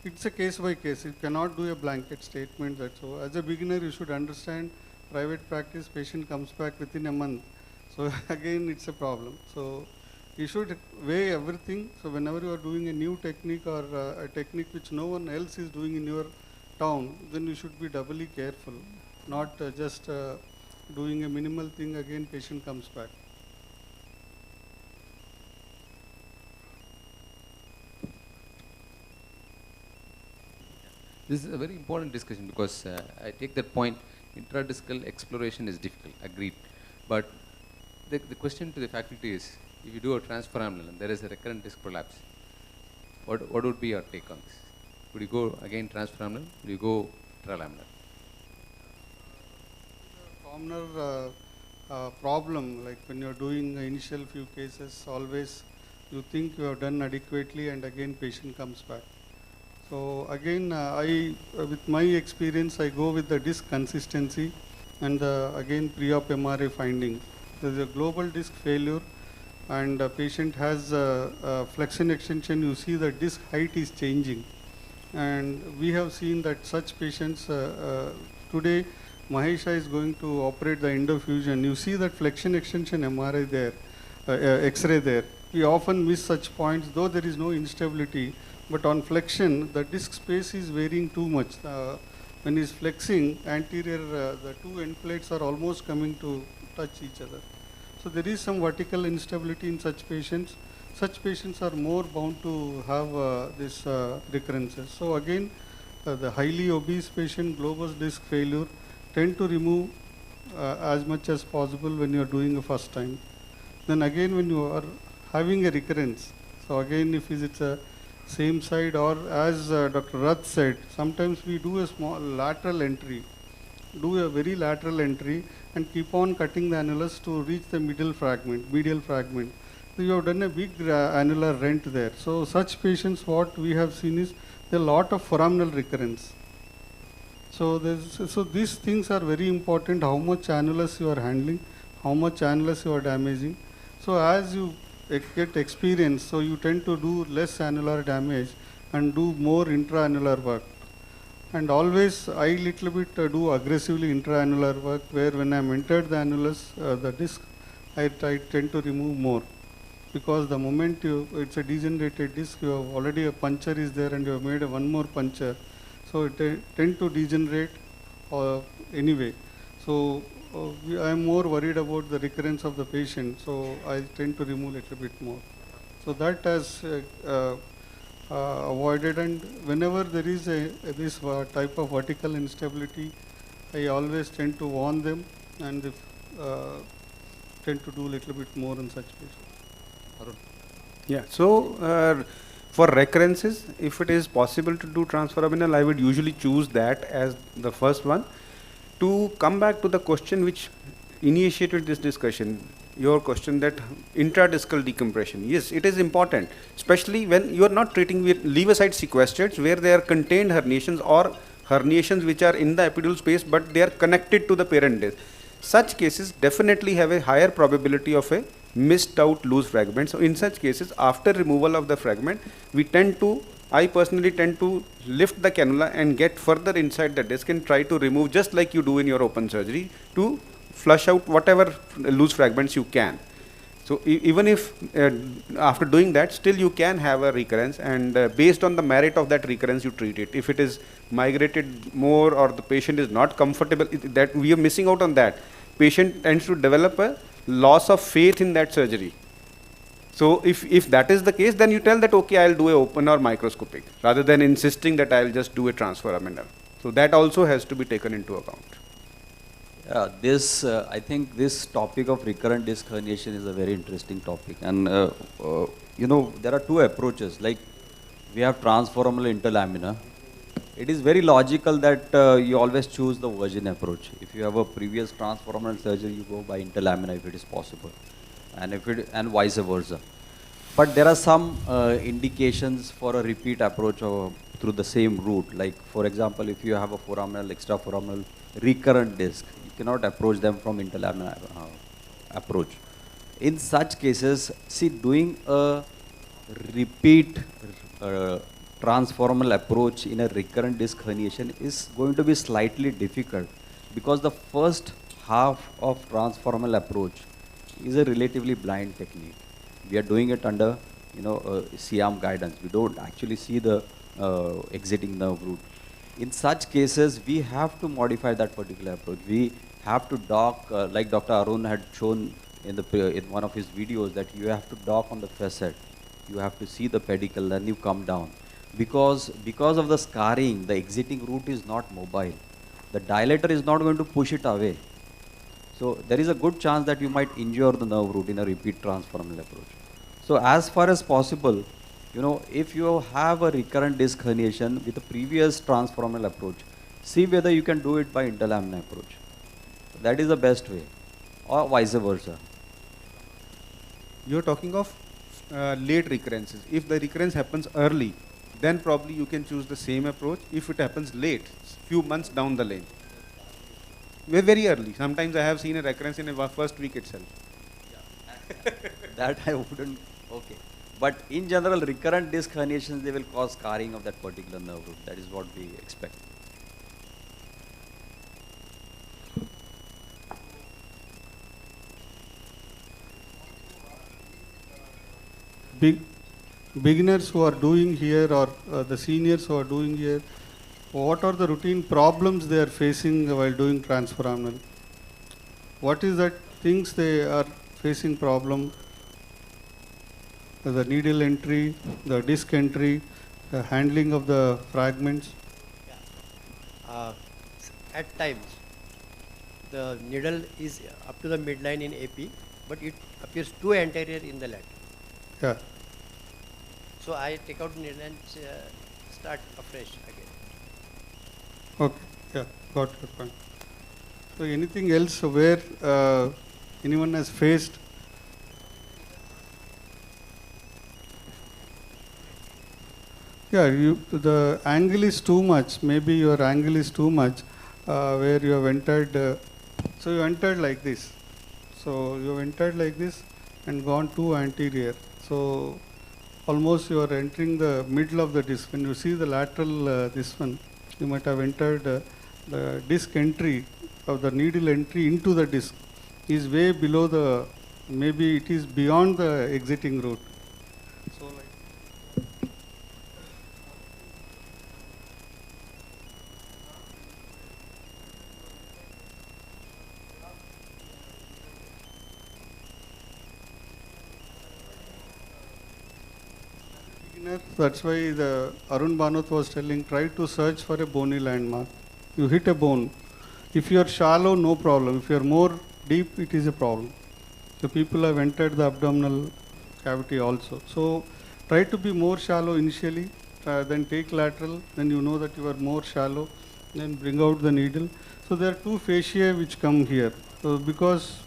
it's a case by case. You cannot do a blanket statement that so. As a beginner, you should understand private practice, patient comes back within a month. So again, it's a problem. So you should weigh everything. So whenever you are doing a new technique or a technique which no one else is doing in your town, then you should be doubly careful, not just doing a minimal thing, again patient comes back. This is a very important discussion because I take that point, intradiscal exploration is difficult, agreed. But the question to the faculty is, if you do a transforaminal and there is a recurrent disc prolapse, what would be your take on this? Would you go again transforaminal? Would you go intralaminar? Commoner problem, like when you're doing initial few cases, always you think you have done adequately and again patient comes back. So again, with my experience, I go with the disc consistency and again pre-op MRI finding. There's a global disc failure and the patient has flexion extension, you see the disc height is changing. And we have seen that such patients, today Mahesha is going to operate the endofusion. You see that flexion extension MRI there, X-ray there. We often miss such points, though there is no instability. But on flexion, the disc space is varying too much. When he's flexing, anterior, the two end plates are almost coming to touch each other. So there is some vertical instability in such patients. Such patients are more bound to have this recurrences. So again, the highly obese patient, globus disc failure, tend to remove as much as possible when you are doing a first time. Then again, when you are having a recurrence, so again, if it's a same side, or as Dr. Rath said, sometimes we do a small lateral entry, do a very lateral entry and keep on cutting the annulus to reach the medial fragment. So you have done a big annular rent there. So such patients, what we have seen is a lot of foraminal recurrence. So these things are very important, how much annulus you are handling, how much annulus you are damaging. So as you get experience, so you tend to do less annular damage and do more intra-annular work. And always I little bit do aggressively intra-annular work, where when I am entered the annulus, the disc, I tend to remove more. Because the moment it's a degenerated disc, you have already a puncture is there and you have made one more puncture. So it tend to degenerate anyway. So I am more worried about the recurrence of the patient, so I tend to remove a little bit more. So that has avoided, and whenever there is this type of vertical instability, I always tend to warn them and tend to do a little bit more in such patients. Yeah, so for recurrences, if it is possible to do transforaminal, I would usually choose that as the first one. To come back to the question which initiated this discussion, your question that intradiscal decompression, yes, it is important, especially when you are not treating with leave-aside sequestrates where there are contained herniations or herniations which are in the epidural space but they are connected to the parent disc. Such cases definitely have a higher probability of a missed out loose fragment. So in such cases, after removal of the fragment, I personally tend to lift the cannula and get further inside the disc and try to remove, just like you do in your open surgery, to flush out whatever loose fragments you can. So even if after doing that, still you can have a recurrence, and based on the merit of that recurrence, you treat it. If it is migrated more or the patient is not comfortable, that we are missing out on that. Patient tends to develop a loss of faith in that surgery. So if that is the case, then you tell that, okay, I'll do a open or microscopic, rather than insisting that I'll just do a transforaminal. So that also has to be taken into account. I think this topic of recurrent disc herniation is a very interesting topic. And, you know, there are two approaches. Like we have transforaminal interlaminar. It is very logical that you always choose the virgin approach. If you have a previous transforaminal surgery, you go by interlaminar if it is possible, and vice versa. But there are some indications for a repeat approach through the same route. Like for example, if you have a foraminal, extraforaminal recurrent disc, you cannot approach them from interlaminar approach. In such cases, see, doing a repeat transforaminal approach in a recurrent disc herniation is going to be slightly difficult, because the first half of transforaminal approach is a relatively blind technique. We are doing it under, CM guidance. We don't actually see the exiting nerve route. In such cases, we have to modify that particular approach. We have to dock, like Dr. Arun had shown in one of his videos, that you have to dock on the facet. You have to see the pedicle, then you come down. Because of the scarring, the exiting route is not mobile. The dilator is not going to push it away. So there is a good chance that you might injure the nerve root in a repeat transforaminal approach. So as far as possible, if you have a recurrent disc herniation with a previous transforaminal approach, see whether you can do it by interlaminar approach. That is the best way, or vice versa. You're talking of late recurrences. If the recurrence happens early, then probably you can choose the same approach. If it happens late, few months down the lane, very early. Sometimes I have seen a recurrence in the first week itself. Yeah. That I wouldn't, okay. But in general, recurrent disc herniations, they will cause scarring of that particular nerve root. That is what we expect. Beginners who are doing here, or the seniors who are doing here, what are the routine problems they are facing while doing transforaminal? What is that things they are facing problem? The needle entry, the disc entry, the handling of the fragments? At times, the needle is up to the midline in AP, but it appears too anterior in the lateral. Yeah. So I take out needle and start afresh again. Okay, yeah, got your point. So anything else where anyone has faced? Yeah, the angle is too much. Maybe your angle is too much, where you have entered. So you entered like this. So you have entered like this and gone too anterior. So almost you are entering the middle of the disc. When you see the lateral, this one, you might have entered the disc entry of the needle entry into the disc is way below the, maybe it is beyond the exiting route. So like, that's why the Arun Bhanot was telling, try to search for a bony landmark. You hit a bone. If you are shallow, no problem. If you are more deep, it is a problem. So people have entered the abdominal cavity also. So try to be more shallow initially, then take lateral, then you know that you are more shallow, then bring out the needle. So there are two fasciae which come here. So because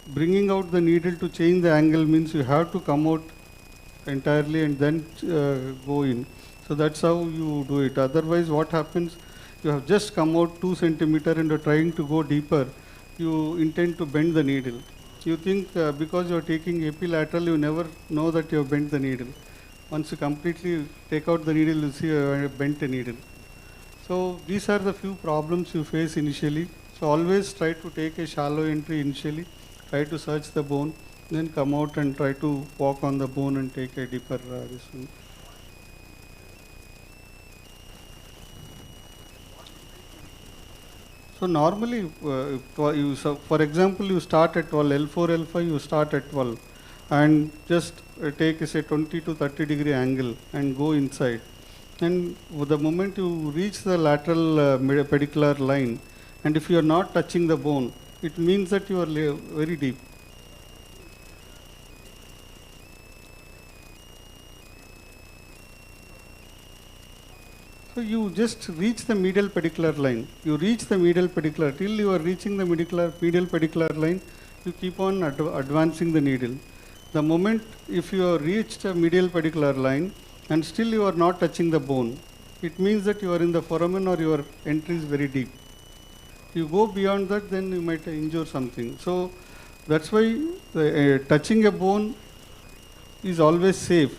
bringing out the needle to change the angle means you have to come out entirely and then go in. So that's how you do it. Otherwise what happens, you have just come out 2 centimeter and you are trying to go deeper, you intend to bend the needle. You think because you are taking epilateral, you never know that you have bent the needle. Once you completely take out the needle, you see you have bent the needle. So these are the few problems you face initially. So always try to take a shallow entry initially, try to search the bone, then come out and try to walk on the bone and take a deeper this one. So normally, for example, you start at 12, L4, L5, you start at 12 and just take say 20 to 30 degree angle and go inside. And the moment you reach the lateral pedicular line, and if you are not touching the bone, it means that you are very deep. So you just reach the medial pedicular line. You reach the medial pedicular, till you are reaching the medial pedicular line, you keep on advancing the needle. The moment if you have reached a medial pedicular line and still you are not touching the bone, it means that you are in the foramen or your entry is very deep. You go beyond that, then you might injure something. So that's why touching a bone is always safe.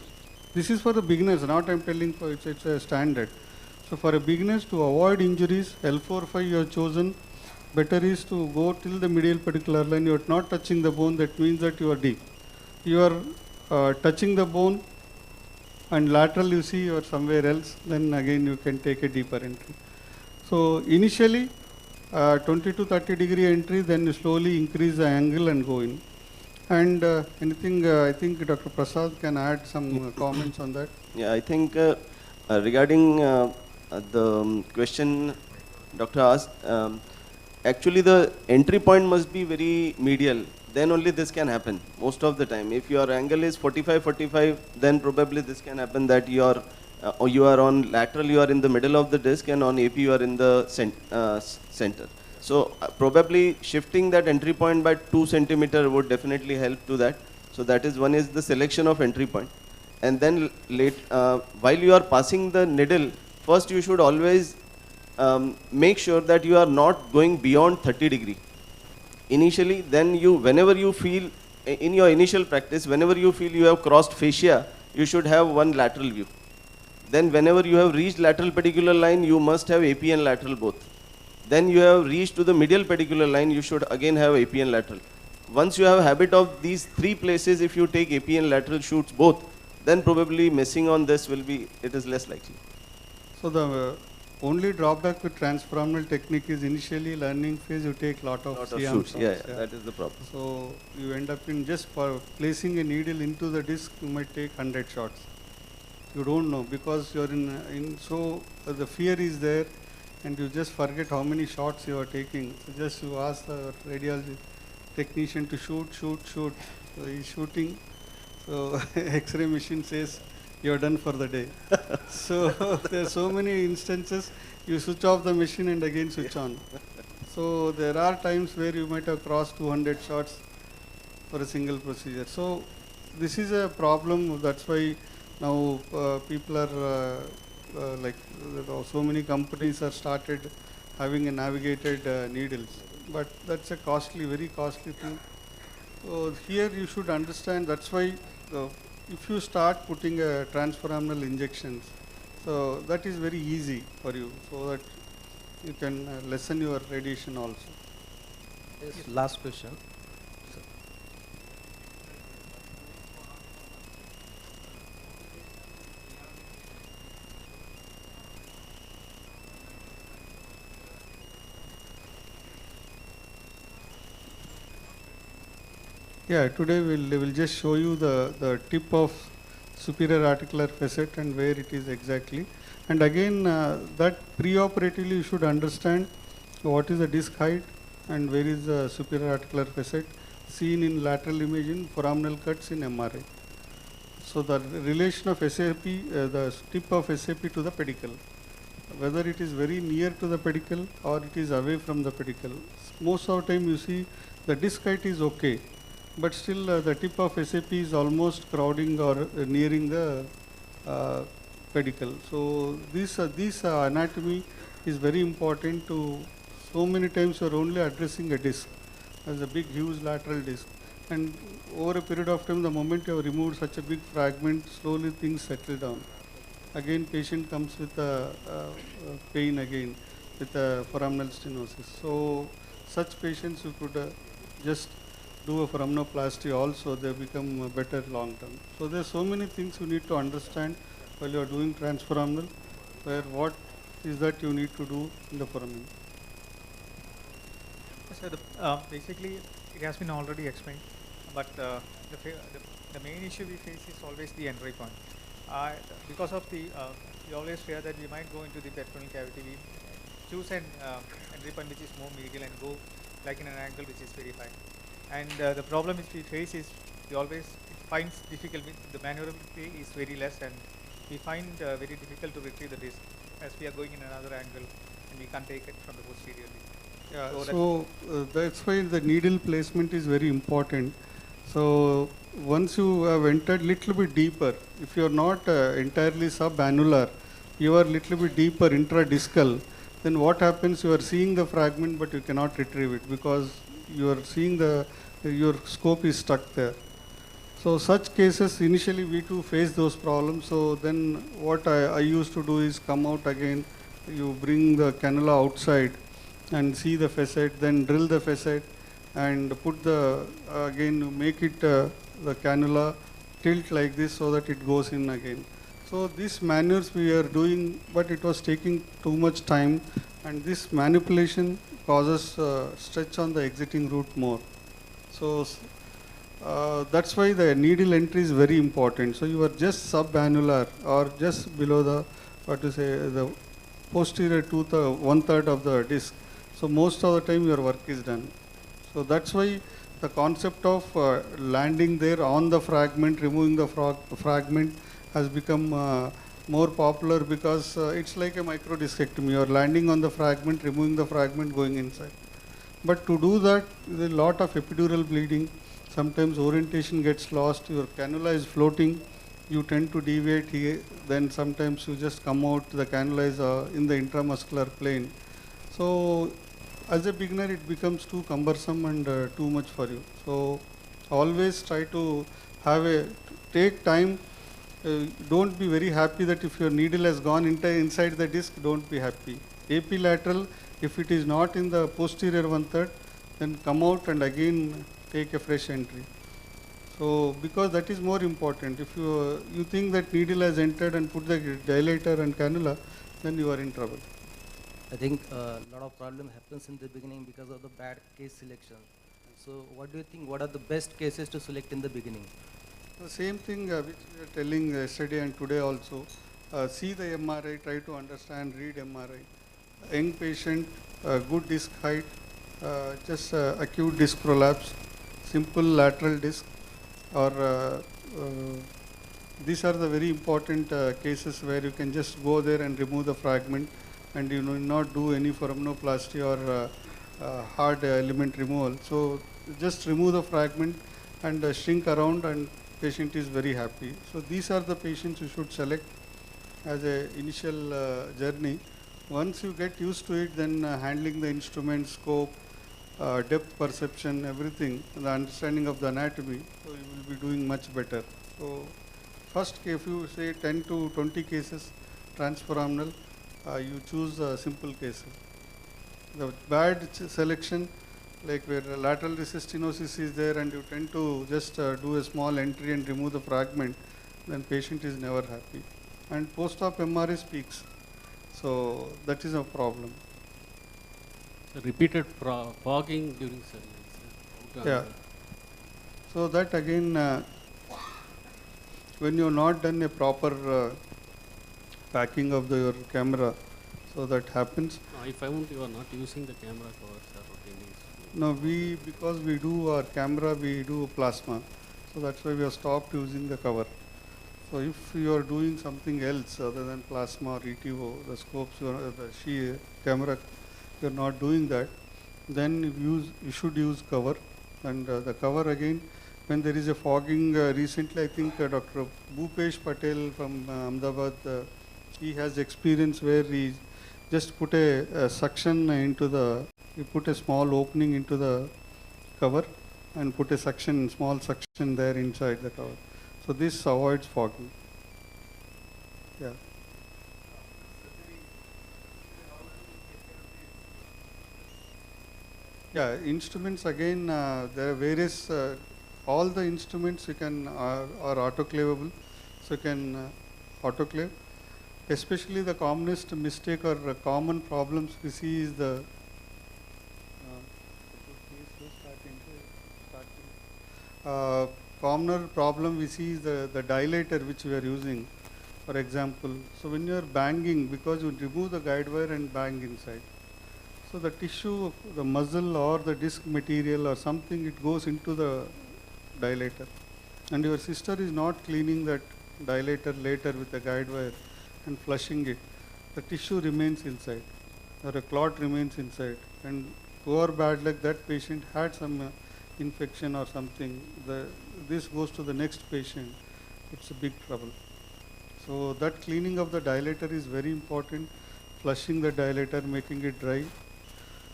This is for the beginners, not I'm telling for it's a standard. So for a beginners to avoid injuries, L4-5 you have chosen, better is to go till the medial pedicular line. You are not touching the bone, that means that you are deep. You are touching the bone and lateral you see you are somewhere else, then again you can take a deeper entry. So initially 20 to 30 degree entry, then you slowly increase the angle and go in. And anything, I think Dr. Prasad can add some comments on that. Yeah, I think regarding the question Doctor asked, actually the entry point must be very medial. Then only this can happen most of the time. If your angle is 45, then probably this can happen that you are on lateral, you are in the middle of the disc, and on AP you are in the center. So probably shifting that entry point by 2 centimeter would definitely help to that. So that is one is the selection of entry point. And then while you are passing the needle, first you should always make sure that you are not going beyond 30 degree. Initially, then whenever you feel, in your initial practice, whenever you feel you have crossed fascia, you should have one lateral view. Then whenever you have reached lateral pedicular line, you must have AP and lateral both. Then you have reached to the medial pedicular line, you should again have AP and lateral. Once you have a habit of these 3 places, if you take AP and lateral shoots both, then probably missing on this it is less likely. So the only drawback with transforaminal technique is initially learning phase you take lot of shoots. Yeah, that is the problem. So you end up in just for placing a needle into the disc, you might take 100 shots. You don't know because you're so the fear is there and you just forget how many shots you are taking. So just you ask the radiology technician to shoot. So he's shooting. So X-ray machine says you're done for the day. So there are so many instances you switch off the machine and again switch on. So there are times where you might have crossed 200 shots for a single procedure. So this is a problem. That's why now people are so many companies are started having a navigated needles. But that's a very costly thing. So here you should understand, that's why if you start putting transforaminal injections, so that is very easy for you, so that you can lessen your radiation also. Yes, last question. Yeah, today we'll just show you the tip of superior articular facet and where it is exactly. And again, that preoperatively you should understand what is the disc height and where is the superior articular facet seen in lateral image in foraminal cuts in MRI. So the relation of SAP, the tip of SAP to the pedicle, whether it is very near to the pedicle or it is away from the pedicle. Most of the time you see the disc height is okay, but still the tip of SAP is almost crowding or nearing the pedicle. So this anatomy is very important to, so many times you are only addressing a disc as a big huge lateral disc, and over a period of time the moment you have removed such a big fragment, slowly things settle down. Again patient comes with pain again with foraminal stenosis. So such patients you could just do a foraminoplasty also, they become better long term. So there are so many things you need to understand while you are doing transforaminal, where what is that you need to do in the foramen. So basically it has been already explained, but the main issue we face is always the entry point. Because of we always fear that we might go into the peritoneal cavity, we choose an entry point which is more medial and go like in an angle which is very high. And the problem which we face is it finds difficult, the maneuverability is very less, and we find very difficult to retrieve the disc. as we are going in another angle and we can't take it from the posteriorly. Yeah, So so that's why the needle placement is very important. So once you have entered little bit deeper, if you are not entirely subannular, you are little bit deeper intradiscal, then what happens, you are seeing the fragment but you cannot retrieve it because you are seeing your scope is stuck there. So such cases, initially we too face those problems. So then what I used to do is come out again, you bring the cannula outside and see the facet, then drill the facet and put the, again you make it, the cannula tilt like this so that it goes in again. So these maneuvers we are doing, but it was taking too much time, and this manipulation causes stretch on the exiting route more. So that's why the needle entry is very important. So you are just subannular or just below the, the posterior one-third of the disc. So most of the time your work is done. So that's why the concept of landing there on the fragment, removing the fragment has become more popular because it's like a microdiscectomy. You are landing on the fragment, removing the fragment, going inside. But to do that, there is a lot of epidural bleeding. Sometimes orientation gets lost, your cannula is floating, you tend to deviate here, then sometimes you just come out, the cannula is in the intramuscular plane. So as a beginner it becomes too cumbersome and too much for you. So always try to take time. Don't be very happy that if your needle has gone inside the disc, don't be happy. AP lateral, if it is not in the posterior one-third, then come out and again take a fresh entry. So because that is more important. If you think that needle has entered and put the dilator and cannula, then you are in trouble. I think a lot of problem happens in the beginning because of the bad case selection. So what do you think, what are the best cases to select in the beginning? The same thing which we are telling yesterday and today also. See the MRI, try to understand, read MRI. Young patient, good disc height, just acute disc prolapse, simple lateral disc, or these are the very important cases where you can just go there and remove the fragment and you need not do any foraminoplasty or hard element removal. So just remove the fragment and shrink around and patient is very happy. So these are the patients you should select as a initial journey. Once you get used to it, then handling the instrument, scope, depth perception, everything, the understanding of the anatomy, so you will be doing much better. So first, if you say 10 to 20 cases transforaminal, you choose simple cases. The bad selection, like where lateral recystinosis is there and you tend to just do a small entry and remove the fragment, then patient is never happy. And post-op MRI speaks. So that is a problem. So repeated fogging during surgery. Yeah. So that again, when you have not done a proper packing of your camera, so that happens. No, I found you are not using the camera covers routinely. No, because we do our camera, we do plasma. So that's why we have stopped using the cover. So if you are doing something else other than plasma or ETO, the scopes, the camera, you are not doing that, then you should use cover. And the cover again, when there is a fogging, recently I think Dr. Bhupesh Patel from Ahmedabad, he has experience where he just put a suction into he put a small opening into the cover and put a small suction there inside the cover. So this avoids fogging. Yeah. Yeah, instruments again, there are various, all the instruments you can are autoclavable, so you can autoclave. Especially the commonest mistake or common problems we see is the commoner problem we see is the dilator which we are using, for example. So when you are banging, because you remove the guide wire and bang inside, so the tissue, the muscle or the disc material or something, it goes into the dilator. And your sister is not cleaning that dilator later with the guide wire and flushing it. the tissue remains inside, or a clot remains inside, and over bad luck that patient had some infection or something, this goes to the next patient, it's a big trouble. So that cleaning of the dilator is very important, flushing the dilator, making it dry.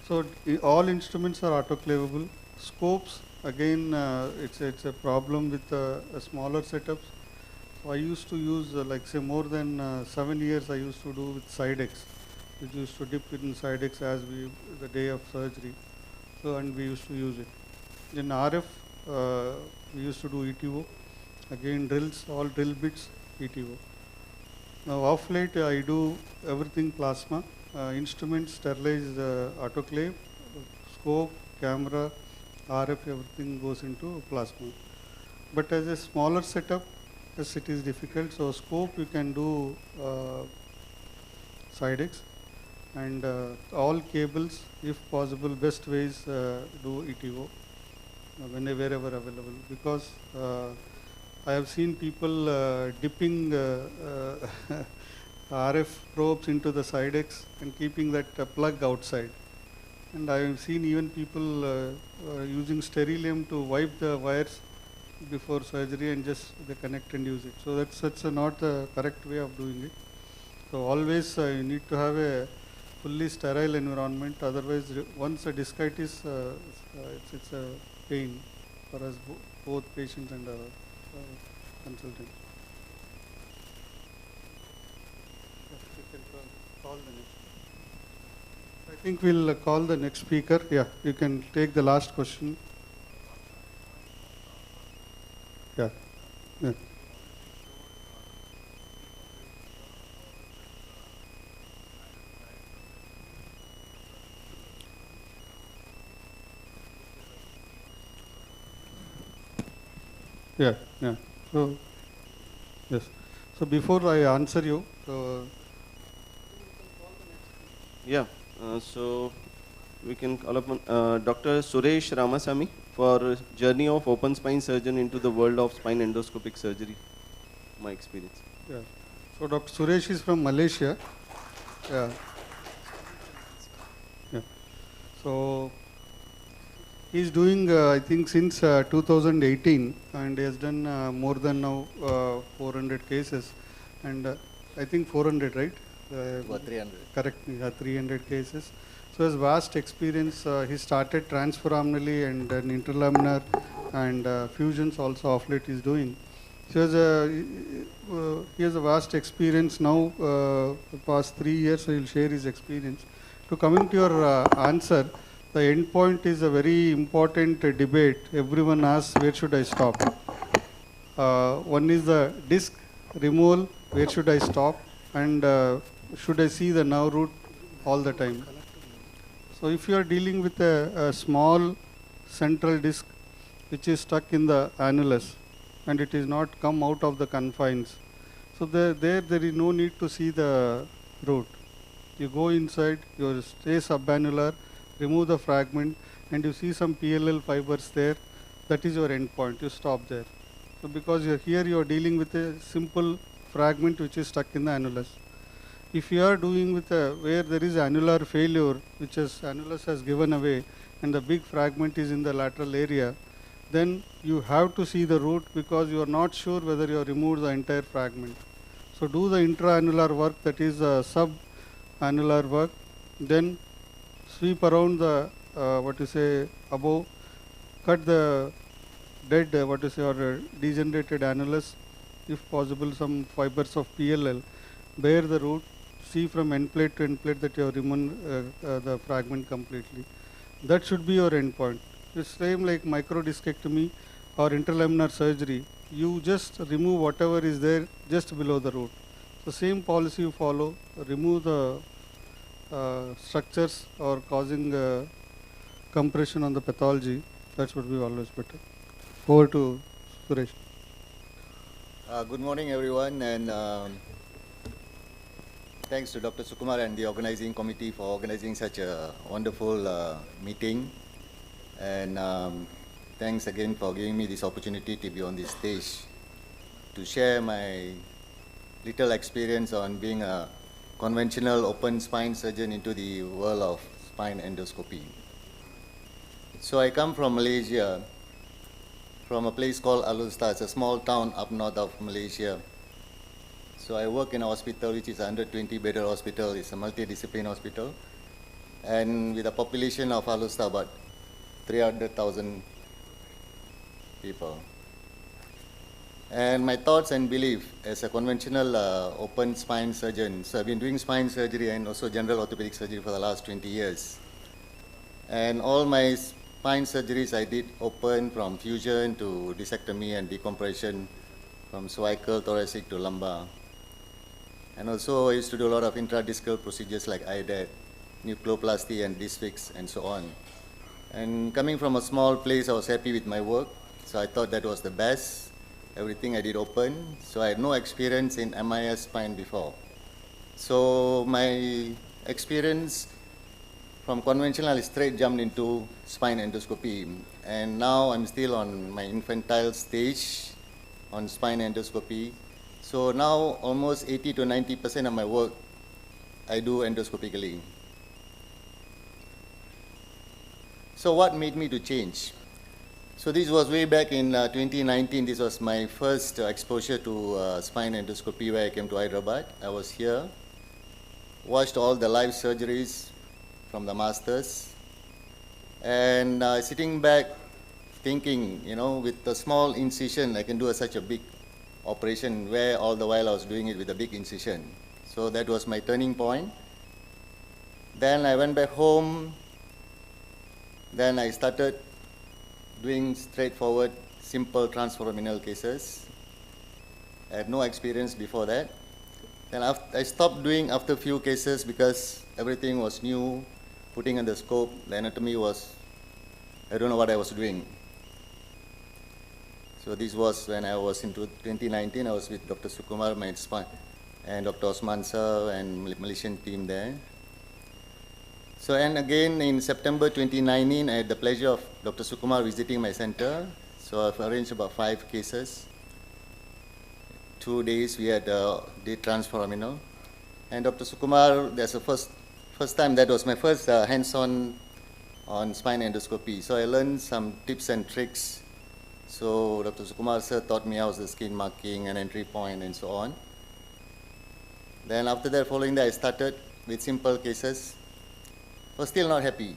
So all instruments are autoclavable. Scopes, again, it's a problem with smaller setups. So I used to use, like say more than 7 years I used to do with Sidex, which used to dip in Sidex as the day of surgery. So, and we used to use it. In RF, we used to do ETO. Again, drills, all drill bits, ETO. Now, off late, I do everything plasma. Instruments, sterilize autoclave, scope, camera, RF, everything goes into plasma. But as a smaller setup, yes, it is difficult. So, scope, you can do Sidex. And all cables, if possible, best ways do ETO wherever available, because I have seen people dipping RF probes into the Sidex and keeping that plug outside. And I have seen even people using Sterilium to wipe the wires before surgery and just they connect and use it. So that's not the correct way of doing it. So always you need to have a fully sterile environment, otherwise once a discitis, it's a pain for us, both patients and consultant. I think we'll call the next speaker. Yeah, you can take the last question. Yeah. Yeah. Yeah, yeah. So, yes. So before I answer you, yeah. So we can call upon Dr. Suresh Ramasamy for journey of open spine surgeon into the world of spine endoscopic surgery. My experience. Yeah. So Dr. Suresh is from Malaysia. Yeah. Yeah. So he is doing, I think, since 2018, and he has done more than now 400 cases, and I think 400, right? About 300. Correct, yeah, 300 cases. So his vast experience, he started transforaminally and then interlaminar and fusions also of late is doing. So he has a vast experience now, the past 3 years, so he will share his experience. To coming to your answer, the end point is a very important debate. Everyone asks, where should I stop? One is the disc removal, where should I stop? And should I see the nerve root all the time? So if you are dealing with a small central disc which is stuck in the annulus and it is not come out of the confines, so there is no need to see the root. You go inside, you stay subannular, remove the fragment, and you see some PLL fibers there, that is your end point, you stop there. So because here you are dealing with a simple fragment which is stuck in the annulus. If you are doing with where there is annular failure, which is annulus has given away, and the big fragment is in the lateral area, then you have to see the root because you are not sure whether you have removed the entire fragment. So do the intra-annular work, that is sub-annular work, then sweep around the above, cut the dead or degenerated annulus, if possible some fibers of PLL, bear the root, see from end plate to end plate that you have removed the fragment completely. That should be your end point. It's same like microdiscectomy or interlaminar surgery. You just remove whatever is there just below the root. So same policy you follow, remove the structures or causing compression on the pathology. That should be always better. Over to Suresh. Good morning, everyone, and thanks to Dr. Sukumar and the organizing committee for organizing such a wonderful meeting. And thanks again for giving me this opportunity to be on this stage to share my little experience on being a conventional open spine surgeon into the world of spine endoscopy. So I come from Malaysia, from a place called Alustar. It's a small town up north of Malaysia. So I work in a hospital which is a 120-bedded hospital. It's a multidiscipline hospital. And with a population of Alustar, about 300,000 people. And my thoughts and belief as a conventional open spine surgeon, so I've been doing spine surgery and also general orthopedic surgery for the last 20 years. And all my spine surgeries I did open, from fusion to discectomy and decompression, from cervical, thoracic to lumbar. And also I used to do a lot of intradiscal procedures like HYDERABAD, nucleoplasty and disc fix and so on. And coming from a small place, I was happy with my work, so I thought that was the best. Everything I did open, so I had no experience in MIS spine before. So my experience from conventional, I straight jumped into spine endoscopy, and now I'm still on my infantile stage on spine endoscopy. So now almost 80 to 90% of my work I do endoscopically. So what made me to change? So this was way back in 2019. This was my first exposure to spine endoscopy, where I came to Hyderabad. I was here, watched all the live surgeries from the masters, and sitting back thinking, you know, with a small incision, I can do such a big operation, where all the while I was doing it with a big incision. So that was my turning point. Then I went back home. Then I started doing straightforward, simple transforaminal cases. I had no experience before that. Then I stopped doing after a few cases because everything was new, putting on the scope, the anatomy was, I don't know what I was doing. So this was when I was in 2019, I was with Dr. Sukumar, my spine, and Dr. Osman Sir and Malaysian team there. So, and again in September 2019, I had the pleasure of Dr. Sukumar visiting my center. So I've arranged about 5 cases. 2 days we had did transforaminal. And Dr. Sukumar, that's the first time, that was my first hands-on on spine endoscopy. So I learned some tips and tricks. So Dr. Sukumar sir taught me how the skin marking and entry point and so on. Then after that, following that, I started with simple cases. Was still not happy.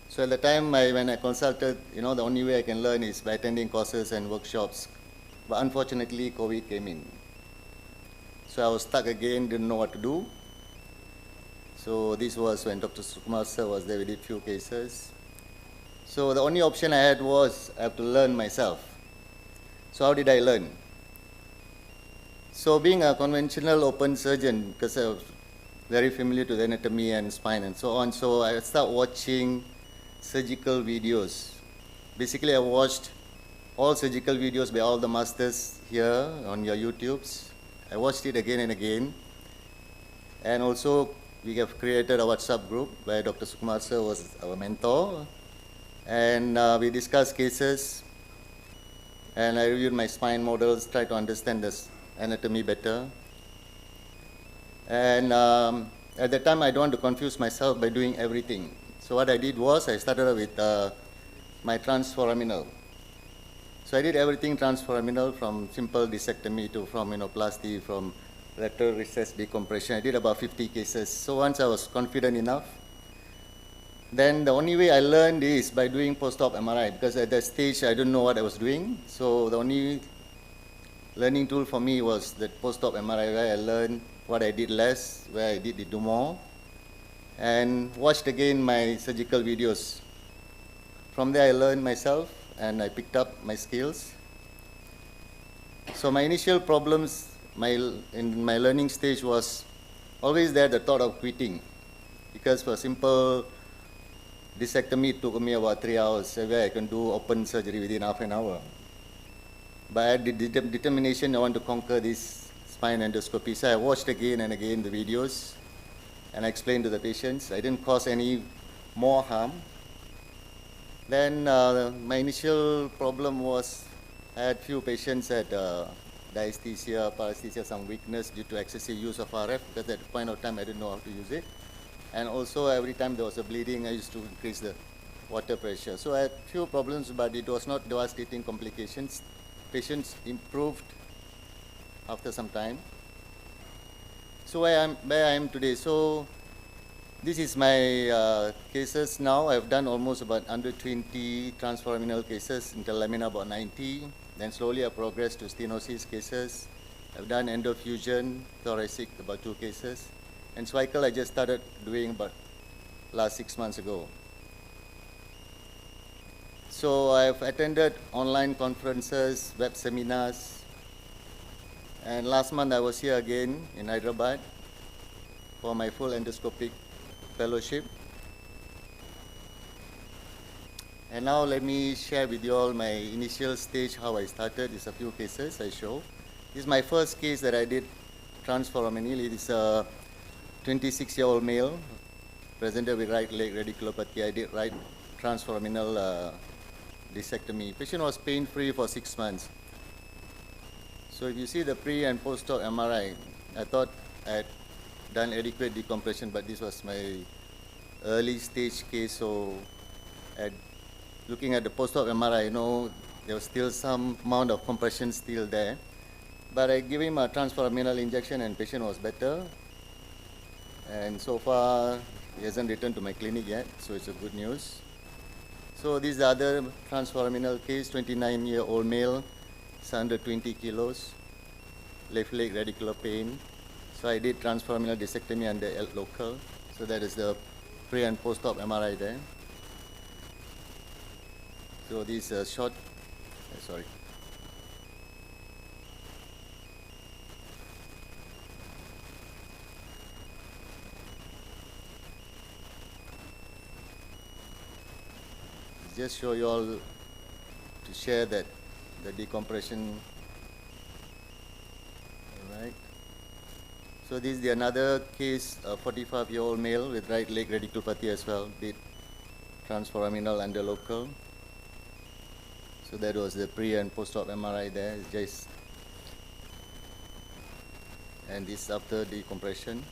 So at the time when I consulted, you know, the only way I can learn is by attending courses and workshops. But unfortunately, COVID came in. So I was stuck again, didn't know what to do. So this was when Dr. Sukumar sir was there, we did few cases. So the only option I had was I have to learn myself. So how did I learn? So being a conventional open surgeon, because I was very familiar to the anatomy and spine and so on. So I started watching surgical videos. Basically, I watched all surgical videos by all the masters here on your YouTubes. I watched it again and again. And also, we have created a WhatsApp group where Dr. Sukumar sir was our mentor. And we discussed cases. And I reviewed my spine models, tried to understand this anatomy better. And at that time, I don't want to confuse myself by doing everything. So what I did was I started with my transforaminal. So I did everything transforaminal, from simple discectomy to foraminoplasty, from lateral recess decompression. I did about 50 cases. So once I was confident enough, then the only way I learned is by doing post-op MRI, because at that stage I didn't know what I was doing. So the only learning tool for me was that post-op MRI, where I learned what I did less, where I did do more, and watched again my surgical videos. From there I learned myself and I picked up my skills. So my initial problems in my learning stage was always there the thought of quitting, because for simple discectomy it took me about 3 hours, where I can do open surgery within half an hour. But I had the determination I want to conquer this spine endoscopy. So I watched again and again the videos and I explained to the patients. I didn't cause any more harm. Then my initial problem was I had few patients had dysesthesia, paresthesia, some weakness due to excessive use of RF, because at the point of time I didn't know how to use it. And also every time there was a bleeding, I used to increase the water pressure. So I had few problems, but it was not devastating complications. Patients improved after some time. So where I am today. So this is my cases now. I've done almost about under 20 transforaminal cases, interlamina about 90. Then slowly I progressed to stenosis cases. I've done endofusion, thoracic, about 2 cases. And cervical I just started doing about last 6 months ago. So I've attended online conferences, web seminars, and last month I was here again in Hyderabad for my full endoscopic fellowship. And now let me share with you all my initial stage, how I started. There's a few cases I show. This is my first case that I did transforaminal. It is a 26-year-old male, presented with right leg radiculopathy. I did right transforaminal discectomy. Patient was pain-free for 6 months. So if you see the pre and post-op MRI, I thought I had done adequate decompression, but this was my early stage case. So looking at the post-op MRI, I know there was still some amount of compression still there. But I gave him a transforaminal injection and patient was better. And so far, he hasn't returned to my clinic yet, so it's a good news. So this is the other transforaminal case, 29-year-old male, it's under 20 kilos, left leg radicular pain. So I did transforaminal discectomy under L local. So that is the pre and post-op MRI there. So this short, sorry. Just show you all to share that the decompression. All right. So this is another case, a 45-year-old male with right leg radiculopathy as well, did transforaminal under local. So that was the pre and post-op MRI there. It's just, and this after decompression.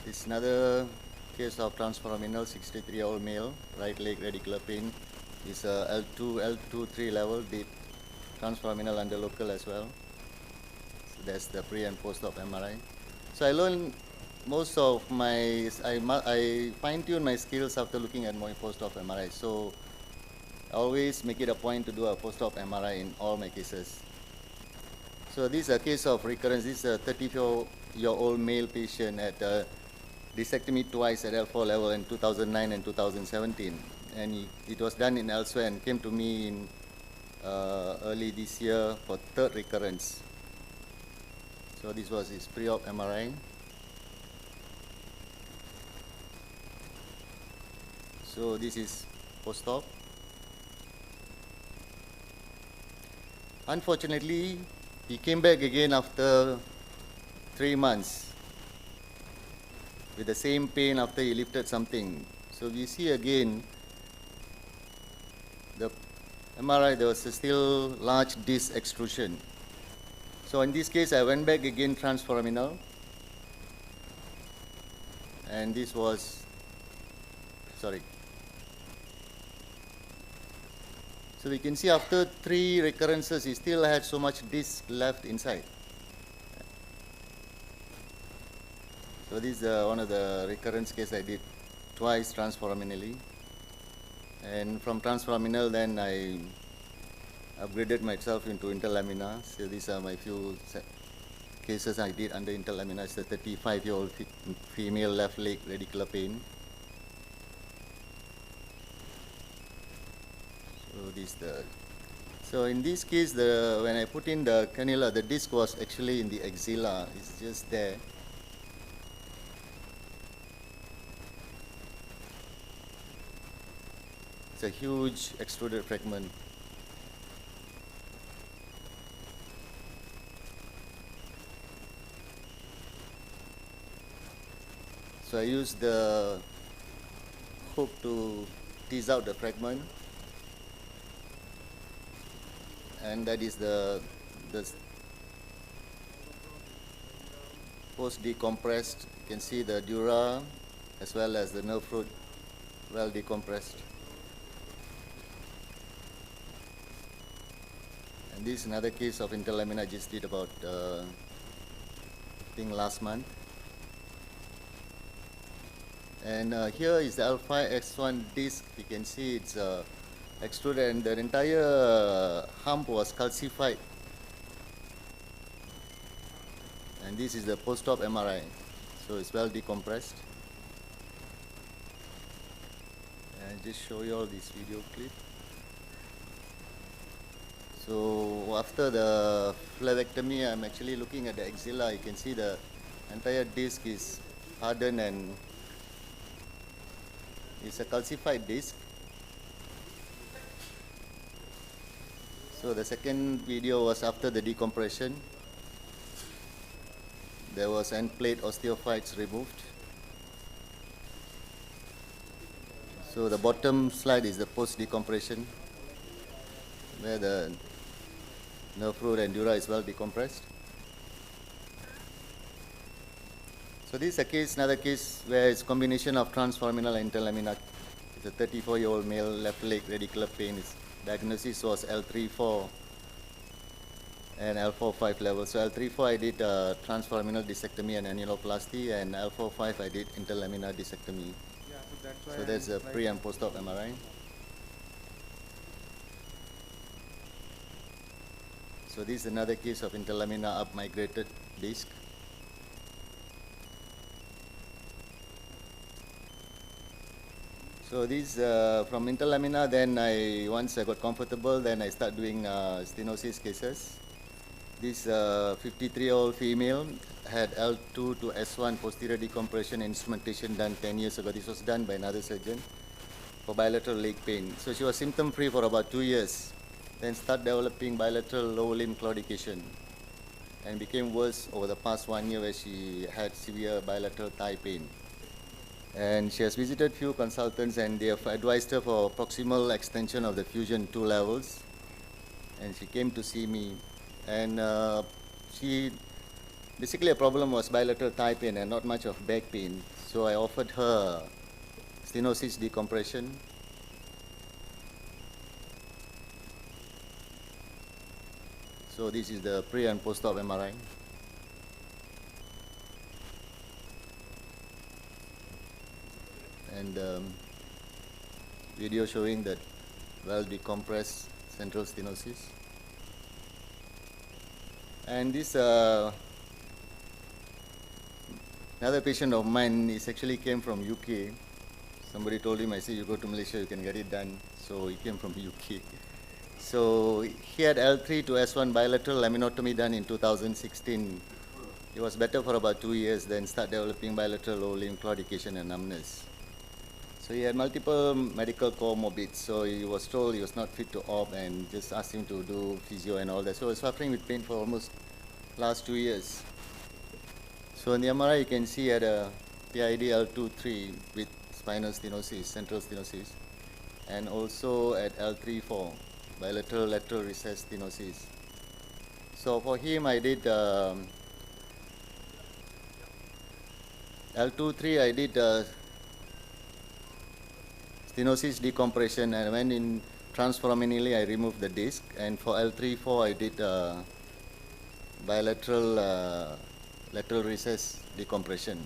This is another case of transforaminal, 63-year-old male, right leg radicular pain. Is L2, L2, 3 level, did transforaminal under local as well. So that's the pre and post-op MRI. So I learned most of my, I fine-tune my skills after looking at my post-op MRI. So I always make it a point to do a post-op MRI in all my cases. So this is a case of recurrence. This is a 34-year-old male patient at discectomy twice at L4 level in 2009 and 2017. And it was done in elsewhere and came to me in early this year for third recurrence. So this was his pre-op MRI. So this is post-op. Unfortunately, he came back again after 3 months with the same pain after he lifted something. So we see again the MRI, there was still large disc extrusion. So in this case, I went back again transforaminal. And this was, sorry. So we can see after 3 recurrences, he still had so much disc left inside. So this is one of the recurrence case I did twice transforaminally. And from transforaminal, then I upgraded myself into interlamina. So these are my few cases I did under interlamina. It's a 35-year-old female left leg radicular pain. So in this case, when I put in the cannula, the disc was actually in the axilla. It's just there. It's a huge extruded fragment. So I used the hook to tease out the fragment. And that is the post decompressed. You can see the dura as well as the nerve root well decompressed. And this is another case of interlamina I just did about I think last month. And here is the alpha X1 disc. You can see it's extruded and the entire hump was calcified. And this is the post-op MRI. So it's well decompressed. And just show you all this video clip. So after the flavectomy, I'm actually looking at the axilla. You can see the entire disc is hardened and it's a calcified disc. So the second video was after the decompression. There was end plate osteophytes removed. So the bottom slide is the post decompression, where the nerve root and dura is well decompressed. So this is a case, another case where it's combination of transforaminal and interlaminar. It's a 34-year-old male, left leg radicular pain. His diagnosis was L3-4 and L4-5 level. So L3-4 I did transforaminal discectomy and annuloplasty, and L4-5 I did interlaminar discectomy. Yeah, so that's why So there's a pre and post-op MRI. So this is another case of interlaminar up migrated disc. So this from interlaminar, then once I got comfortable, then I start doing stenosis cases. This 53-year-old female had L2 to S1 posterior decompression instrumentation done 10 years ago. This was done by another surgeon for bilateral leg pain. So she was symptom-free for about 2 years. Then start developing bilateral lower limb claudication and became worse over the past 1 year, where she had severe bilateral thigh pain. And she has visited few consultants and they have advised her for proximal extension of the fusion 2 levels. And she came to see me, and she basically, a problem was bilateral thigh pain and not much of back pain. So I offered her stenosis decompression. So this is the pre and post-op MRI. And video showing that well decompressed central stenosis. And this another patient of mine is actually came from UK. Somebody told him, I said, you go to Malaysia, you can get it done. So he came from UK. So he had L3 to S1 bilateral laminotomy done in 2016. He was better for about 2 years, then start developing bilateral lower limb claudication and numbness. So he had multiple medical comorbids, so he was told he was not fit to op and just asked him to do physio and all that. So he was suffering with pain for almost last 2 years. So in the MRI you can see he had a PID L2-3 with spinal stenosis, central stenosis, and also at L3-4, bilateral lateral recessed stenosis. So for him I did L2-3 I did stenosis decompression, and when in transforaminally I removed the disc, and for L3-4 I did bilateral lateral recess decompression.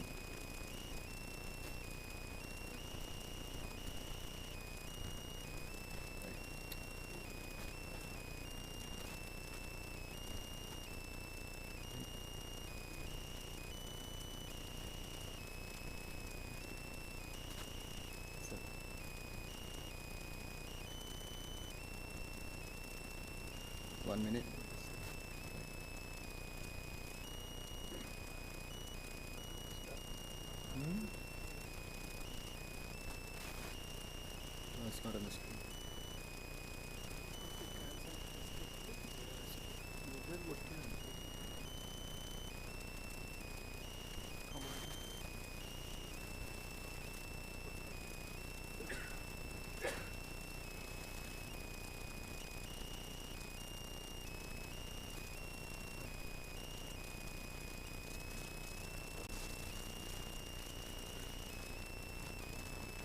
One minute. No, it's not on the screen.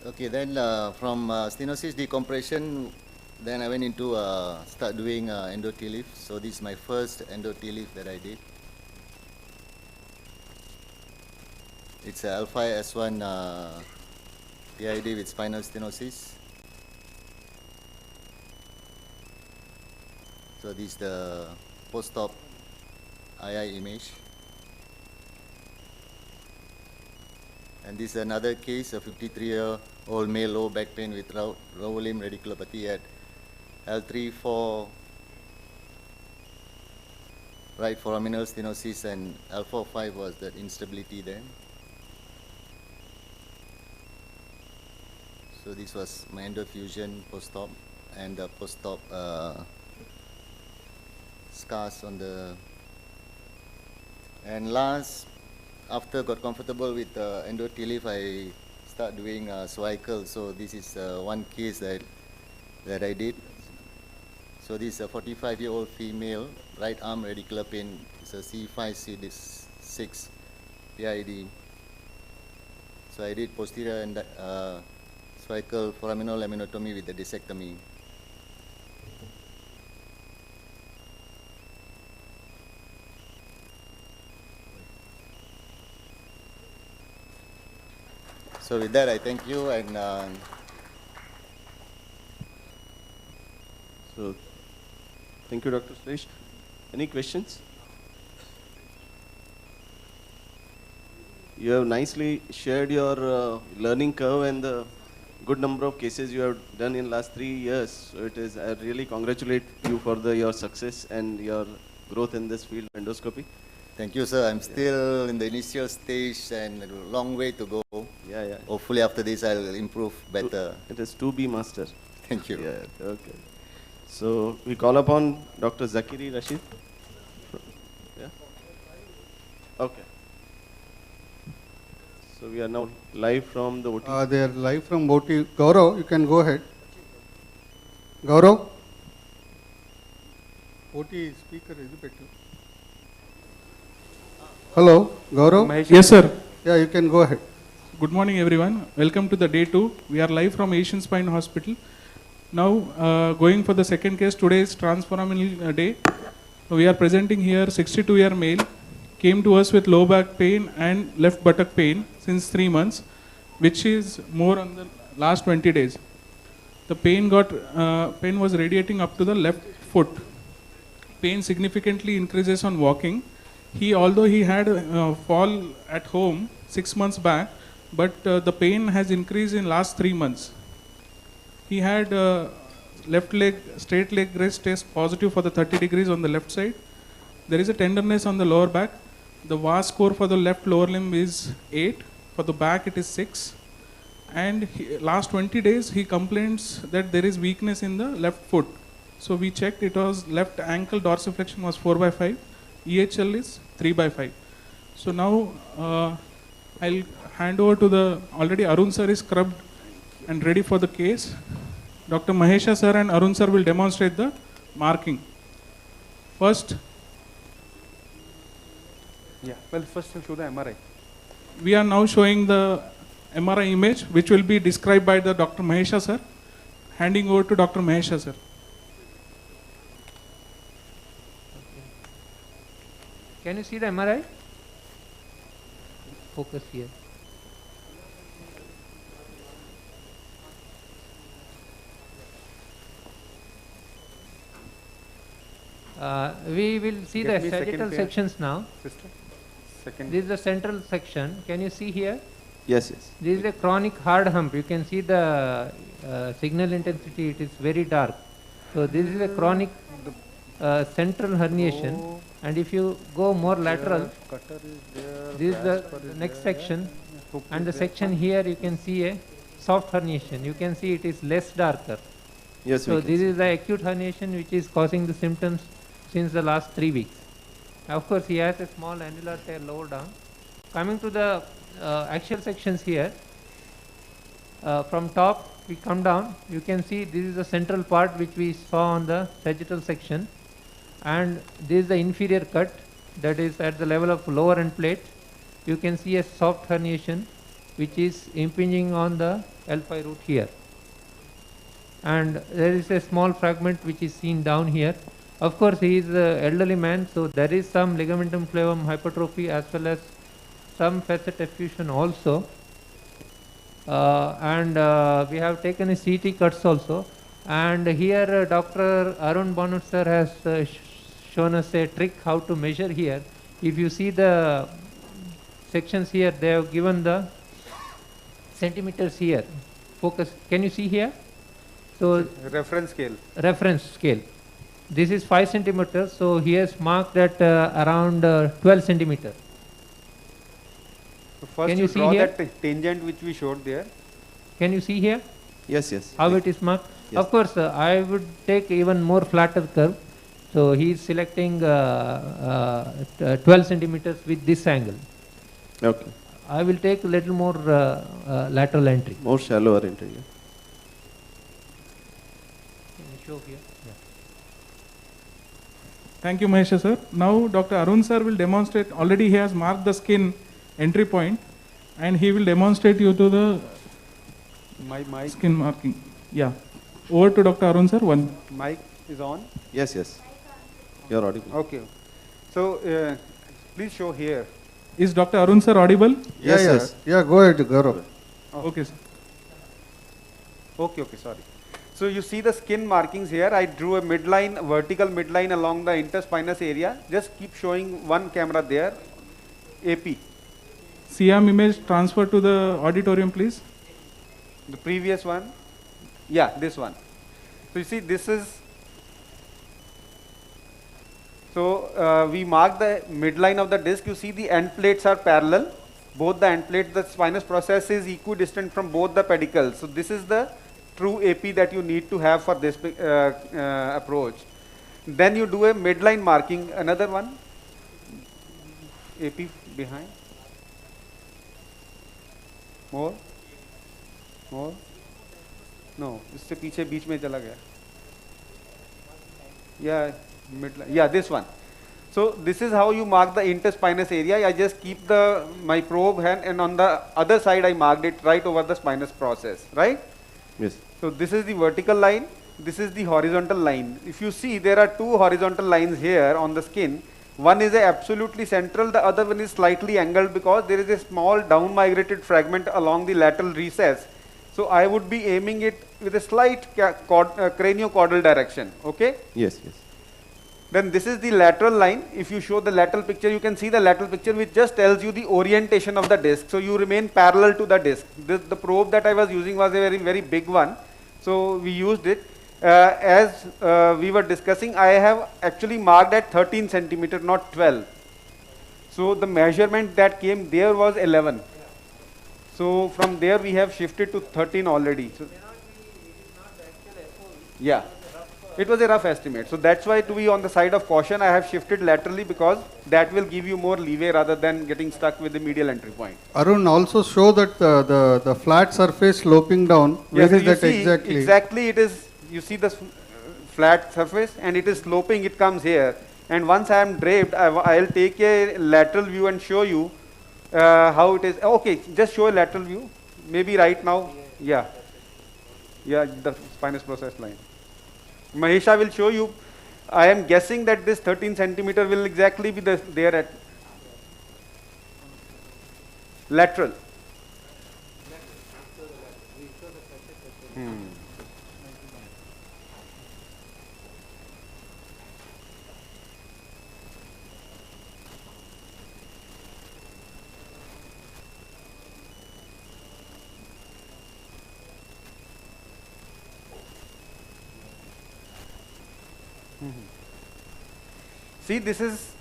Okay, then from stenosis decompression, then I went into start doing endotelif. So this is my first endotelif that I did. It's a alpha S1 PID with spinal stenosis. So this is the post-op II image. And this is another case, a 53-year-old male low back pain with lower limb radiculopathy at L3, 4, right foraminal stenosis, and alpha 5 was that instability there. So this was my endofusion post-op and the post-op scars on the, and last, after got comfortable with endotelif, I start doing cervical. So this is one case that I did. So this is a 45-year-old female, right arm radicular pain. It's a C5, C6 PID. So I did posterior and cervical foraminal laminotomy with the discectomy. So with that, I thank you, and so thank you, Dr. Suresh. Any questions? You have nicely shared your learning curve and the good number of cases you have done in last 3 years. So it is, I really congratulate you for your success and your growth in this field of endoscopy. thank you, sir. I'm still in the initial stage and a long way to go. Yeah. Hopefully after this I'll improve better. It is to be master. Thank you. Yeah, okay. So we call upon Dr. Zakiri Rashid. Yeah. Okay. So we are now live from the OT. They are live from OT. Gaurav, you can go ahead. Gaurav? OT speaker is better. Hello, Gaurav? Yes, sir. Yeah, you can go ahead. Good morning, everyone. Welcome to the day 2. We are live from Asian Spine Hospital. Now, going for the second case, today is transforaminal day. We are presenting here 62-year male, came to us with low back pain and left buttock pain since 3 months, which is more on the last 20 days. The pain was radiating up to the left foot. Pain significantly increases on walking. Although he had a fall at home 6 months back, but the pain has increased in last 3 months. He had left leg, straight leg raise test positive for the 30 degrees on the left side. There is a tenderness on the lower back. The VAS score for the left lower limb is 8. For the back it is 6. And last 20 days he complains that there is weakness in the left foot. So we checked, it was left ankle dorsiflexion was 4/5. EHL is 3/5. So now I'll hand over to already Arun sir is scrubbed and ready for the case. Dr. Mahesha sir and Arun sir will demonstrate the marking. First I'll show the MRI. We are now showing the MRI image, which will be described by the Dr. Mahesha sir. Handing over to Dr. Mahesha sir. Can you see the MRI? Focus here. We will see the sagittal sections now. This is the central section. Can you see here? Yes. This is a chronic hard hump. You can see the signal intensity. It is very dark. So this is a chronic central herniation. And if you go more lateral, this is the next section. And the section here you can see a soft herniation. You can see it is less darker. Yes. So this is the acute herniation which is causing the symptoms since the last 3 weeks. Of course, he has a small annular tear lower down. Coming to the axial sections here, from top we come down, you can see this is the central part which we saw on the sagittal section, and this is the inferior cut that is at the level of lower end plate. You can see a soft herniation which is impinging on the L5 root here. And there is a small fragment which is seen down here. Of course, he is an elderly man, so there is some ligamentum flavum hypertrophy as well as some facet effusion also. We have taken a CT cuts also. And here Dr. Arun Bonut sir has shown us a trick how to measure here. If you see the sections here, they have given the centimeters here. Focus, can you see here? So reference scale. Reference scale. This is 5 centimeters, so he has marked at around 12 centimeters. So first Can you you see draw here? that tangent which we showed there. Can you see here? Yes, yes. How it is marked? Yes. Of course, I would take even more flatter curve. So he is selecting 12 centimeters with this angle. Okay. I will take a little more lateral entry. More shallower entry. Yeah. Can you show here? Yeah. Thank you, Mahesh sir. Now Dr. Arun sir will demonstrate, already he has marked the skin entry point and he will demonstrate you to the My skin marking. Yeah. Over to Dr. Arun sir. One. mic is on. Yes, yes. You're audible. Okay. So please show here. Is Dr. Arun sir audible? Yes, yes. Yeah, go ahead, Gaurav. Okay, sir. Okay, sorry. So you see the skin markings here. I drew a midline, vertical midline along the interspinous area. Just keep showing one camera there. AP. Siam image transfer to the auditorium, please. The previous one. Yeah, this one. So you see this is. So we mark the midline of the disc. You see the end plates are parallel. Both the end plates, the spinous process is equidistant from both the pedicles. So this is the true AP that you need to have for this approach. Then you do a midline marking, another one. AP behind. More. No, इससे पीछे बीच में चला गया. Yeah, midline. Yeah, this one. So this is how you mark the interspinous area. I just keep my probe hand, and on the other side I marked it right over the spinous process, right? Yes. So this is the vertical line, this is the horizontal line. If you see, there are two horizontal lines here on the skin. One is absolutely central, the other one is slightly angled because there is a small down migrated fragment along the lateral recess. So I would be aiming it with a slight craniocaudal direction, okay? Yes, yes. Then this is the lateral line. If you show the lateral picture, you can see the lateral picture which just tells you the orientation of the disc. So you remain parallel to the disc. The probe that I was using was a very, very big one. So we used it. As we were discussing, I have actually marked at 13 centimeter, not 12. So the measurement that came there was 11. So from there we have shifted to 13 already. So yeah. It was a rough estimate. So that's why, to be on the side of caution, I have shifted laterally because that will give you more leeway rather than getting stuck with the medial entry point. Arun, also show that the flat surface sloping down. Where Yes, is you that see exactly? Exactly, it is, you see the flat surface and it is sloping, it comes here. And once I am draped, I'll take a lateral view and show you how it is. Okay, just show a lateral view. Maybe right now. Yeah. Yeah, the spinous process line. Mahesha will show you. I am guessing that this 13 centimeter will exactly be there at lateral. See, this is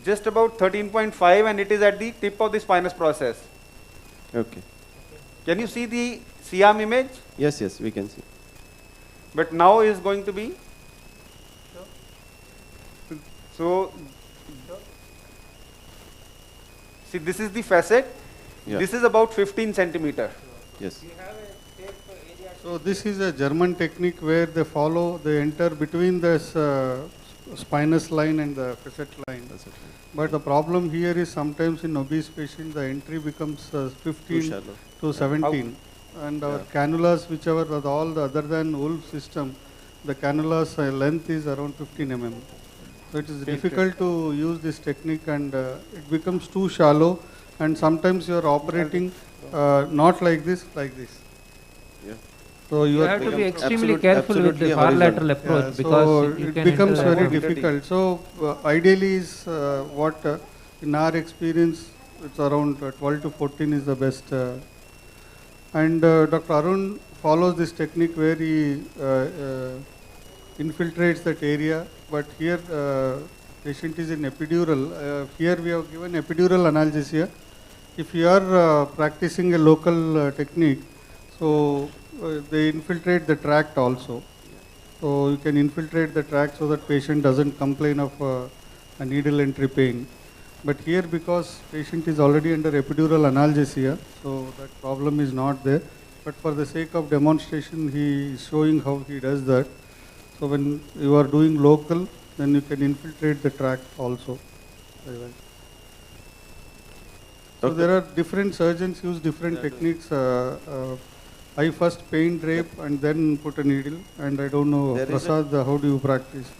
just about 13.5 and it is at the tip of the spinous process. Okay. Can you see the Siam image? Yes, yes, we can see. But now is going to be. So, see, this is the facet. Yeah. This is about 15 centimeter. Yes. So this is a German technique where they enter between this spinous line and the facet line. But the problem here is sometimes in obese patients the entry becomes 15 to 17. and our cannulas, whichever are all the other than Wolf system, the cannula's length is around 15 mm. So it is difficult to use this technique, and it becomes too shallow, and sometimes you are operating not like this, like this. Yeah. So You have to be extremely careful with the far lateral approach, because it becomes very difficult. So ideally is what in our experience it's around 12 to 14 is the best. And Dr. Arun follows this technique where he infiltrates that area, but here patient is in epidural. Here we have given epidural analgesia. If you are practicing a local technique, so they infiltrate the tract also. So you can infiltrate the tract so that patient doesn't complain of a needle entry pain. But here, because patient is already under epidural analgesia, so that problem is not there. But for the sake of demonstration, he is showing how he does that. So when you are doing local, then you can infiltrate the tract also. So there are different surgeons use different techniques. I first pain drape and then put a needle, and I don't know, Prasad, how do you practice?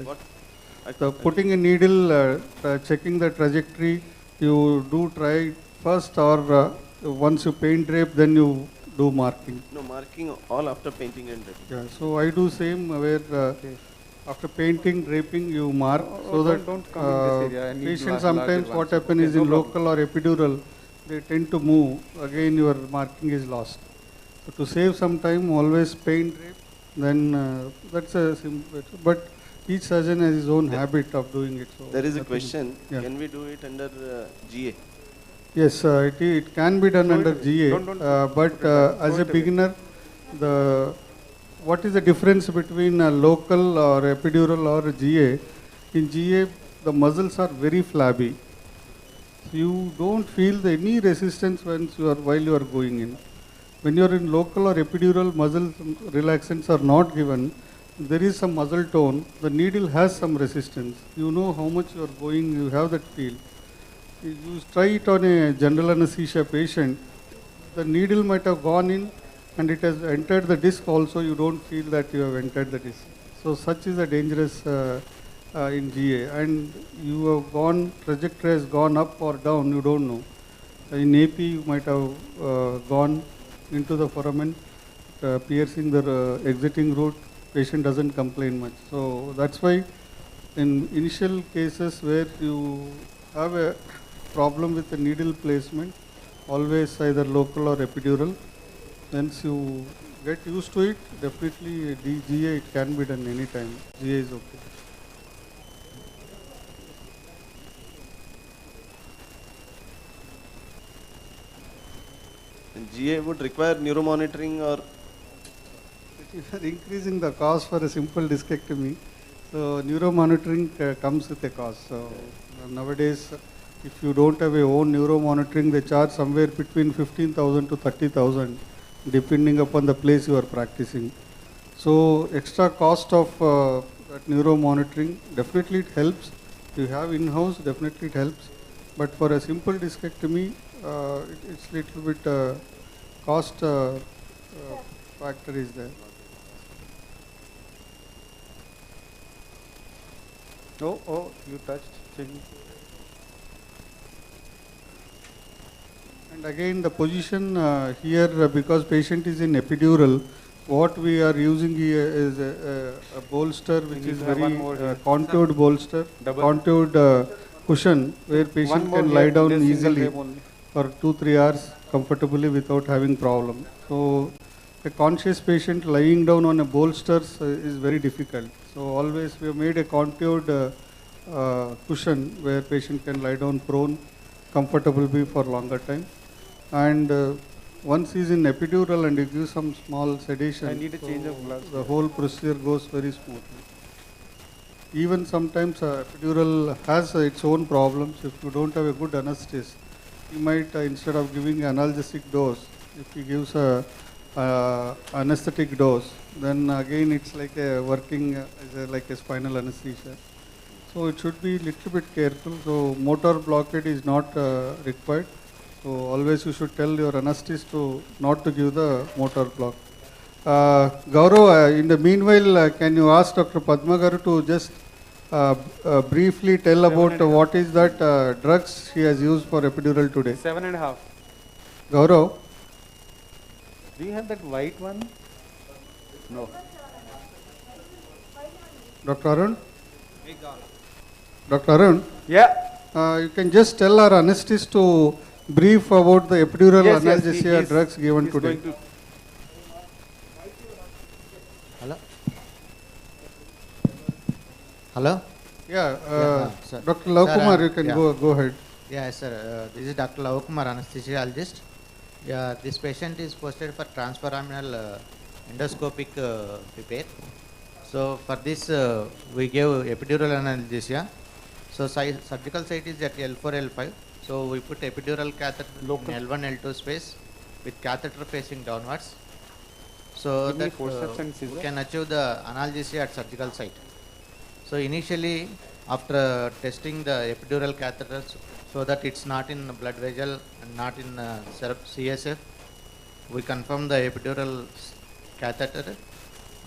So putting a needle, checking the trajectory, you do try first, or once you paint drape, then you do marking? No, marking all after painting and draping. Yeah, so I do same where after painting, draping, you mark so that patients sometimes what happens is in local or epidural, they tend to move. Again, your marking is lost. So to save some time, always paint drape. Then that's a simple. But each surgeon has his own habit of doing it. So there is a question. Can we do it under GA? Yes, it can be done under GA, but as a beginner, what is the difference between a local or epidural or GA? In GA, the muscles are very flabby. You don't feel any resistance while you are going in. When you are in local or epidural, muscle relaxants are not given. There is some muscle tone. The needle has some resistance. You know how much you are going. You have that feel. You try it on a general anesthesia patient, the needle might have gone in and it has entered the disc also, you don't feel that you have entered the disc. So such is a dangerous in GA, and you have gone, trajectory has gone up or down, you don't know. In AP you might have gone into the foramen, piercing the exiting route, patient doesn't complain much. So that's why in initial cases where you have a problem with the needle placement, always either local or epidural. Once you get used to it, definitely GA it can be done anytime. GA is okay. And GA would require neuromonitoring, or? If you are increasing the cost for a simple discectomy, so neuromonitoring comes with a cost. So nowadays, if you don't have your own neuromonitoring, they charge somewhere between 15,000 to 30,000, depending upon the place you are practicing. So extra cost of that neuromonitoring, definitely it helps. If you have in-house, definitely it helps. But for a simple discectomy, it's little bit cost factor is there. Oh, you touched. And again, the position here, because patient is in epidural, what we are using here is a bolster, which is very contoured bolster, contoured cushion, where patient can lie down easily for 2-3 hours comfortably without having problem. So a conscious patient lying down on a bolster is very difficult. So always we have made a contoured cushion where patient can lie down prone comfortably for longer time. And once he is in epidural and you give some small sedation, I need a change of glass. The whole procedure goes very smoothly. Even sometimes epidural has its own problems. If you don't have a good anesthetist, you might instead of giving analgesic dose, if he gives a anesthetic dose, then again it's like a working as like a spinal anesthesia. So it should be little bit careful. So motor blockade is not required. So always you should tell your anesthetist to not to give the motor block. Gaurav, in the meanwhile, can you ask Dr. Padma Garu to just briefly tell about what is that drugs he has used for epidural today? 7.5. Gaurav? Do you have that white one? No. Dr. Arun? Dr. Arun? Yeah. You can just tell our anesthetist to brief about the epidural analgesia drugs given today. Hello? Hello? Yeah, sir. Dr. Lavkumar, Sir, you can go ahead. Yeah, sir. This is Dr. Lavkumar, anesthesiologist. Yeah, this patient is posted for transforaminal endoscopic repair. So for this, we gave epidural analgesia. So surgical site is at L4, L5. So we put epidural catheter in L1, L2 space with catheter facing downwards. So that we can achieve the analgesia at surgical site. So initially, after testing the epidural catheters, so that it's not in blood vessel and not in CSF, we confirm the epidural catheter.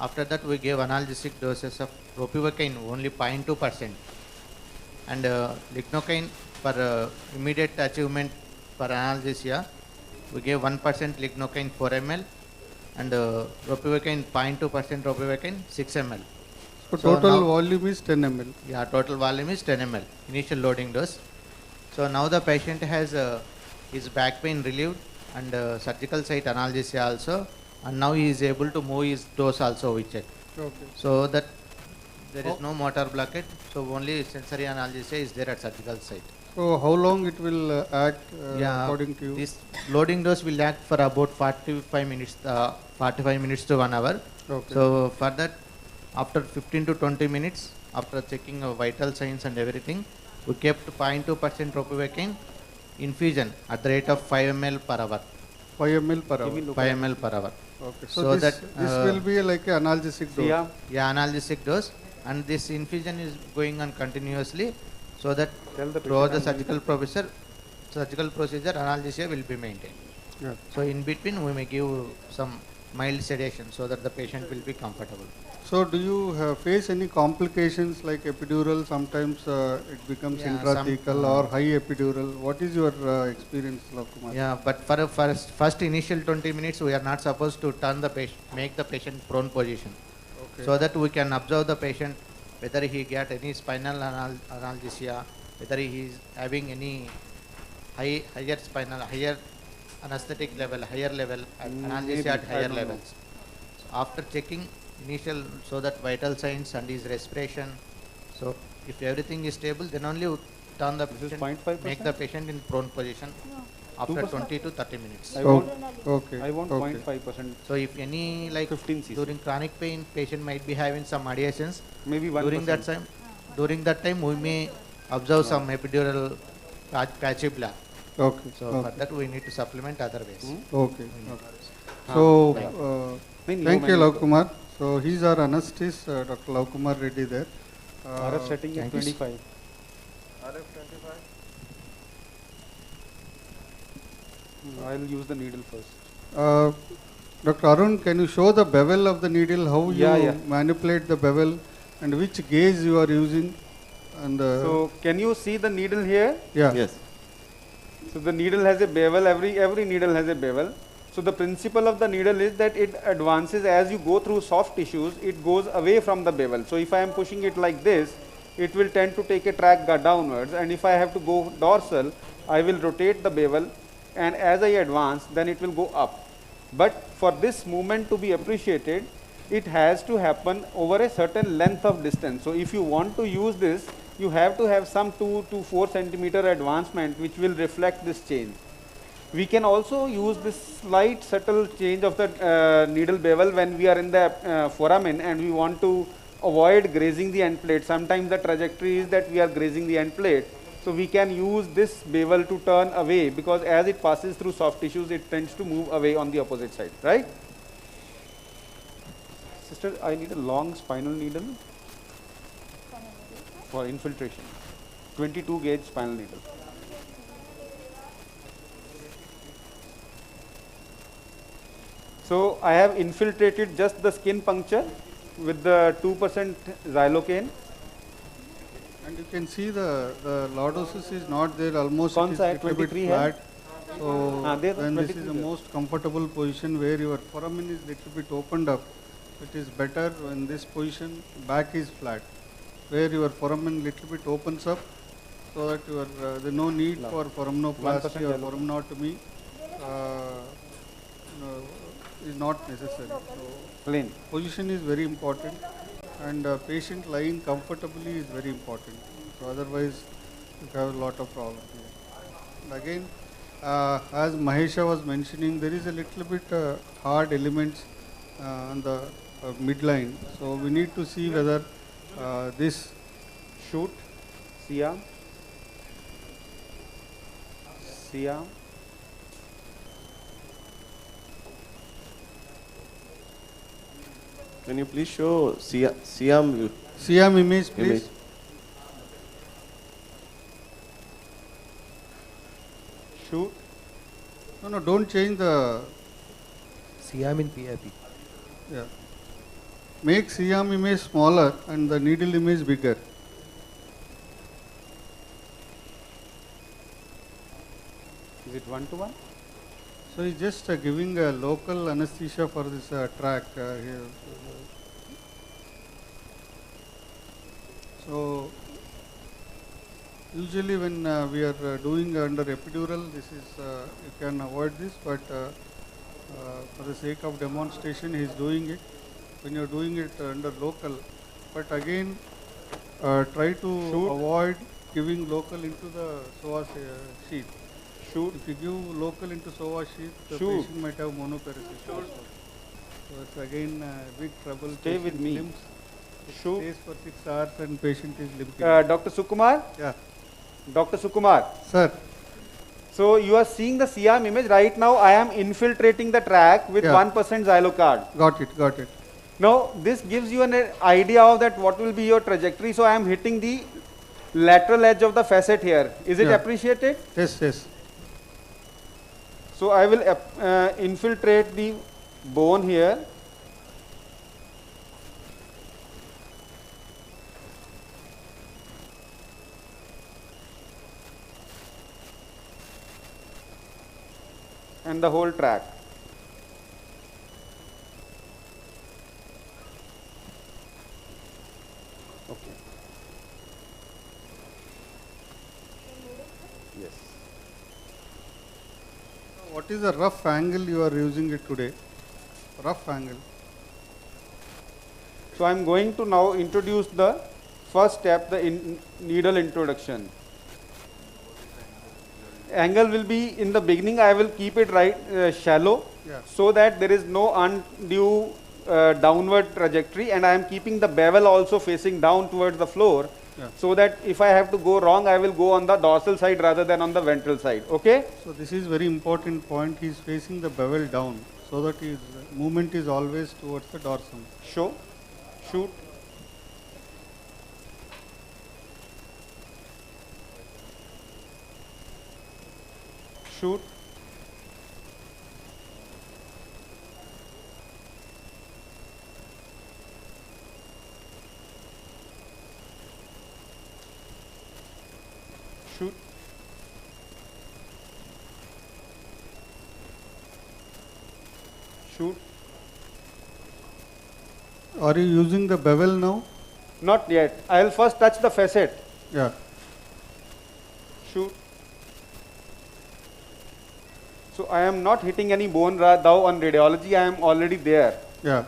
After that, we gave analgesic doses of ropivacaine only 0.2% and lignocaine for immediate achievement for analgesia. We gave 1% lignocaine 4 ml and ropivacaine 0.2% ropivacaine 6 ml. So total volume is 10 ml. Yeah, total volume is 10 ml, initial loading dose. So now the patient has his back pain relieved and surgical site analgesia also, and now he is able to move his toes also, we check. Okay. So that there is no motor blockade, so only sensory analgesia is there at surgical site. So how long it will act according to you? This loading dose will act for about 45 minutes to 1 hour. Okay. So for that, after 15 to 20 minutes, after checking vital signs and everything, we kept 0.2% ropivacaine infusion at the rate of 5 ml per hour. 5 ml per hour. 5 ml per hour. Okay. So this will be like an analgesic dose. Yeah, analgesic dose, and this infusion is going on continuously, so that throughout the surgical procedure, analgesia will be maintained. Yeah. So in between, we may give some mild sedation so that the patient will be comfortable. So do you face any complications like epidural? Sometimes it becomes intrathecal or high epidural. What is your experience, Lavkumar? Yeah, but for first initial 20 minutes, we are not supposed to turn the patient, make the patient prone position. Okay. So that we can observe the patient, whether he get any spinal analgesia, whether he is having any higher anesthetic level, higher level, analgesia at higher levels. So after checking initial, so that vital signs and his respiration, so if everything is stable, then only turn the patient, make the patient in prone position after 20 to 30 minutes. I want 0.5%. So if any, like 15 cc. during chronic pain, patient might be having some herniations. Maybe 1%. During that time, we may observe some epidural patchy block. Okay. So for that, we need to supplement other ways. Okay. So thank you, Lavkumar. So he's our anesthetist, Dr. Lavkumar Reddy there. RF setting is 25. RF 25. I'll use the needle first. Dr. Arun, can you show the bevel of the needle, how you manipulate the bevel and which gauge you are using? And so can you see the needle here? Yeah. Yes. So the needle has a bevel, every needle has a bevel. So the principle of the needle is that it advances as you go through soft tissues, it goes away from the bevel. So if I am pushing it like this, it will tend to take a track downwards, and if I have to go dorsal, I will rotate the bevel, and as I advance, then it will go up. But for this movement to be appreciated, it has to happen over a certain length of distance. So if you want to use this, you have to have some 2 to 4 centimeter advancement which will reflect this change. We can also use this slight subtle change of the needle bevel when we are in the foramen and we want to avoid grazing the end plate. Sometimes the trajectory is that we are grazing the end plate. So we can use this bevel to turn away, because as it passes through soft tissues, it tends to move away on the opposite side, right? Sister, I need a long spinal needle for infiltration. 22 gauge spinal needle. So I have infiltrated just the skin puncture with the 2% xylocaine. And you can see the lordosis is not there, almost कौन it is सा है? little bit 23 है? flat. So हाँ, दे दो, then this 23 is the दे दो. most comfortable position where your foramen is little bit opened up. It is better when this position back is flat, where your foramen little bit opens up, so that your there no need for foraminoplasty or foraminotomy is not necessary. So position is very important, and patient lying comfortably is very important. So otherwise you have a lot of problems here. And again, as Mahesha was mentioning, there is a little bit hard elements on the midline. So we need to see whether this shoot, Siam, Can you please show Siam view? Siam image, please. Shoot. No, don't change the Siam in PIP. Yeah. Make Siam image smaller and the needle image bigger. Is it 1:1? So he's just giving a local anesthesia for this track here. So usually when we are doing under epidural, this is you can avoid this, but for the sake of demonstration, he is doing it. When you are doing it under local, but again try to avoid giving local into the psoas sheath. Shoot. If you give local into psoas sheath, the patient might have monoparesis. So it's again big trouble. Stay with me. Shoot. Stays for 6 hours and patient is limping. Dr. Sukumar? Yeah. Dr. Sukumar. Sir. So you are seeing the Siam image. Right now I am infiltrating the track with 1% xylocard. Got it. Now this gives you an idea of that what will be your trajectory. So I am hitting the lateral edge of the facet here. Is it appreciated? Yes. So I will infiltrate the bone here. And the whole track. Okay. Yes. What is the rough angle you are using it today? Rough angle. So I am going to now introduce the first step, the needle introduction. Angle will be in the beginning, I will keep it right shallow, so that there is no undue downward trajectory, and I am keeping the bevel also facing down towards the floor, so that if I have to go wrong, I will go on the dorsal side rather than on the ventral side. Okay? So this is very important point. He is facing the bevel down, so that his movement is always towards the dorsum. Shoot. Shoot. Shoot. Shoot. Are you using the bevel now? Not yet. I will first touch the facet. Yeah. Shoot. So I am not hitting any bone now on radiology, I am already there. Yeah.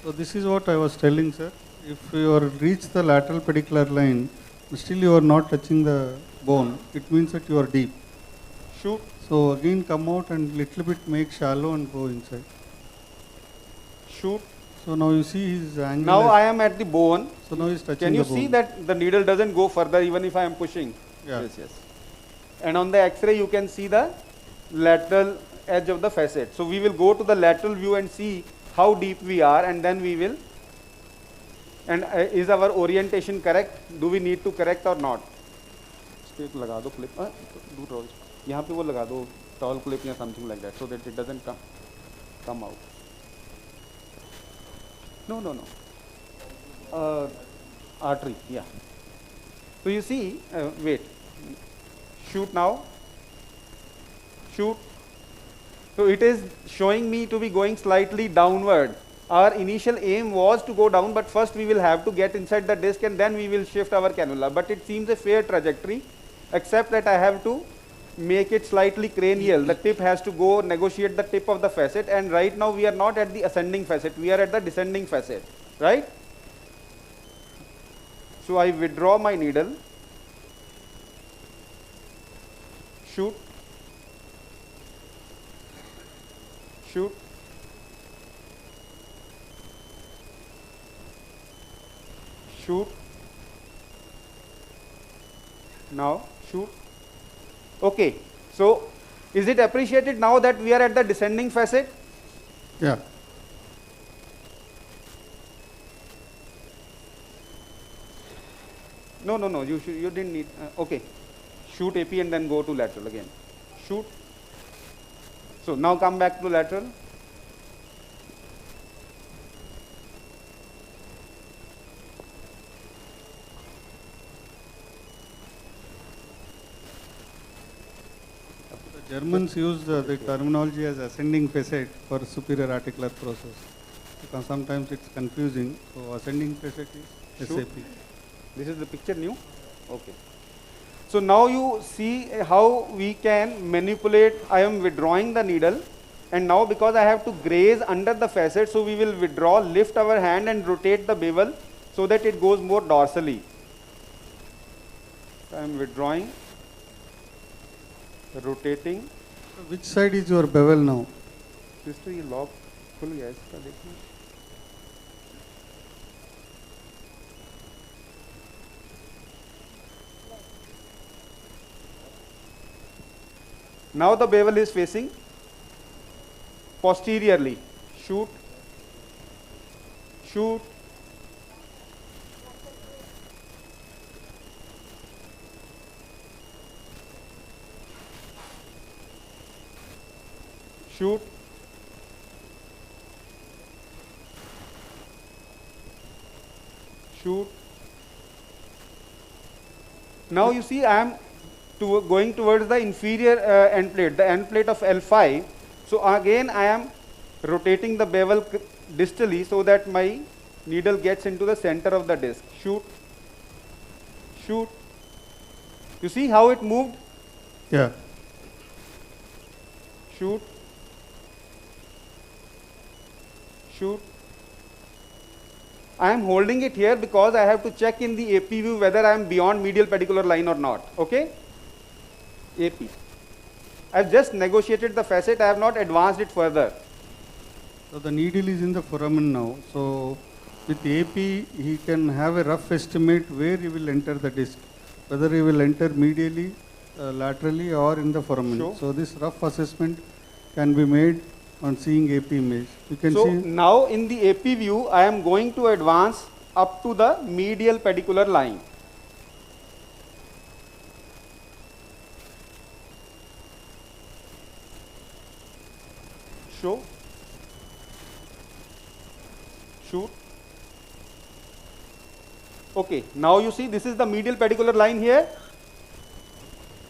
So this is what I was telling, sir. If you are reach the lateral pedicular line, still you are not touching the bone, it means that you are deep. Shoot. So again come out and little bit make shallow and go inside. Shoot. So now you see his angle. Now I am at the bone. So now he is touching Can you the bone. see that the needle doesn't go further even if I am pushing? Yeah. Yes. And on the X-ray you can see the lateral edge of the facet. So we will go to the lateral view and see how deep we are, and then we will. And is our orientation correct? Do we need to correct or not? Stick लगा दो clip. Do roll. यहाँ पे वो लगा दो towel clip या something like that, so that it doesn't come. come out. No. Artery, yeah. So you see, wait, shoot now, shoot. So it is showing me to be going slightly downward. Our initial aim was to go down, but first we will have to get inside the disc and then we will shift our cannula. But it seems a fair trajectory, except that I have to make it slightly cranial. The tip has to go negotiate the tip of the facet, and right now we are not at the ascending facet, we are at the descending facet, right? So I withdraw my needle, shoot, shoot, shoot, now shoot. Okay, so is it appreciated now that we are at the descending facet? Yeah. No, you didn't need, okay. Shoot AP and then go to lateral again. Shoot. So now come back to lateral. The Germans use the terminology as ascending facet for superior articular process, because sometimes it's confusing. So ascending facet is Shoot. SAP. This is the picture new? Okay. So now you see how we can manipulate. I am withdrawing the needle, and now because I have to graze under the facet, so we will withdraw, lift our hand and rotate the bevel so that it goes more dorsally. So I am withdrawing, rotating. So which side is your bevel now? Sister, ये lock खुल गया इसका देखिए. Now the bevel is facing posteriorly. Shoot, shoot, shoot, shoot. Now you see I am going towards the inferior end plate, the end plate of L5. So again I am rotating the bevel distally so that my needle gets into the center of the disc. Shoot, shoot. You see how it moved? Yeah. Shoot, shoot. I am holding it here because I have to check in the AP view whether I am beyond medial pedicular line or not. Okay? AP. I have just negotiated the facet, I have not advanced it further. So the needle is in the foramen now. So with AP, he can have a rough estimate where he will enter the disc, whether he will enter medially, laterally, or in the foramen. Sure. So this rough assessment can be made on seeing AP image. You can So see now in the AP view, I am going to advance up to the medial pedicular line. Show, shoot. Okay, now you see this is the medial pedicular line here.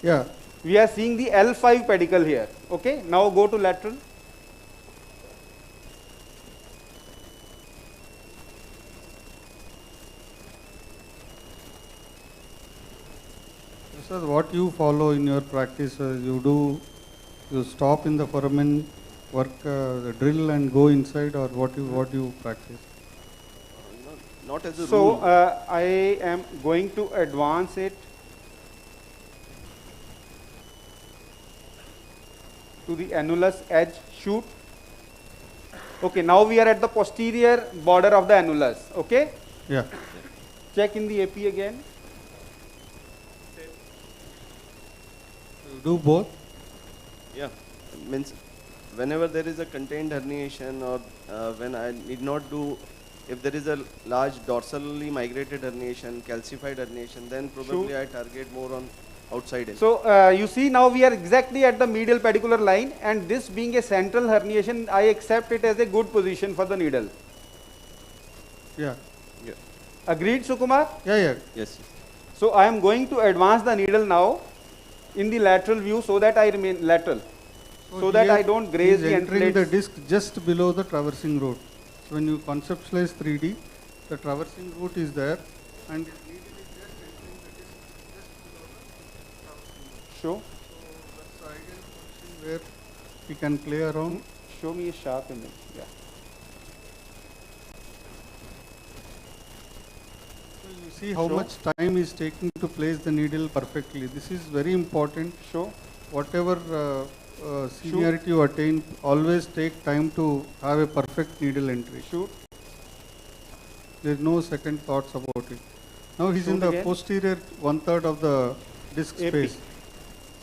Yeah. We are seeing the L5 pedicle here. Okay, now go to lateral. This is what you follow in your practice. You stop in the foramen, work the drill and go inside, or what you practice? Not as a So rule. I am going to advance it to the annulus edge. Shoot. Okay, now we are at the posterior border of the annulus. Okay. Yeah. Check in the AP again. You do both? Yeah, means whenever there is a contained herniation, or when I need not do, if there is a large dorsally migrated herniation, calcified herniation, then probably Sure. I target more on outside in. So you see now we are exactly at the medial pedicular line, and this being a central herniation, I accept it as a good position for the needle. Yeah. Yeah. Agreed, Sukumar? Yeah, yeah. Yes. So I am going to advance the needle now in the lateral view so that I remain lateral. So that here I don't graze he is the entering end the plates. disc just below the traversing root. So when you conceptualize 3D, the traversing root is there, and the needle is just entering the disc just below the traversing root. Sure. So that's the ideal position where he can play around. Show me a sharp image. Yeah. So you see how much time is taking to place the needle perfectly. This is very important. Sure. Whatever seniority you attain, always take time to have a perfect needle entry. Shoot. There is no second thoughts about it. Now he's in Shoot the again. posterior 1/3 of the disc AP. space.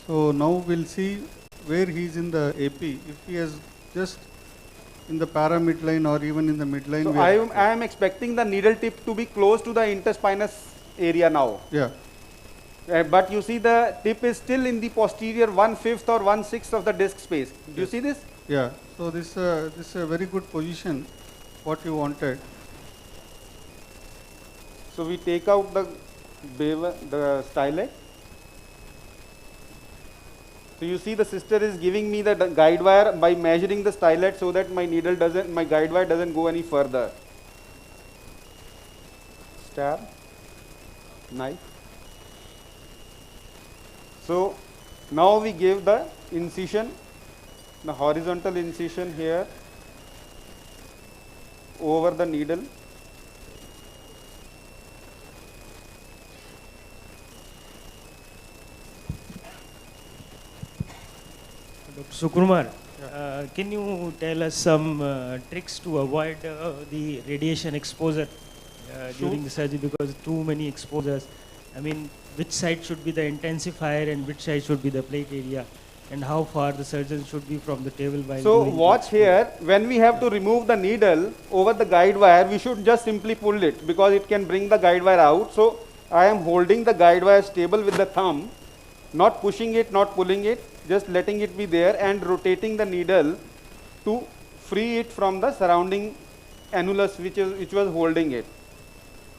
So now we'll see where he's in the AP. If he is just in the para midline or even in the midline. So I am expecting the needle tip to be close to the interspinous area now. Yeah. But you see the tip is still in the posterior 1/5 or 1/6 of the disc space. Do you see this? Yeah. So this is a very good position, what you wanted. So we take out the bevel, the stylet. So you see the sister is giving me the guide wire by measuring the stylet so that my needle doesn't, my guide wire doesn't go any further. Stab, knife. So now we give the incision, the horizontal incision here over the needle. Dr. Sukumar, can you tell us some tricks to avoid the radiation exposure during the surgery, because too many exposures? I mean, which side should be the intensifier and which side should be the plate area, and how far the surgeon should be from the table while So doing watch here, when we have to remove the needle over the guide wire, we should just simply pull it because it can bring the guide wire out. So I am holding the guide wire stable with the thumb, not pushing it, not pulling it, just letting it be there and rotating the needle to free it from the surrounding annulus which was holding it.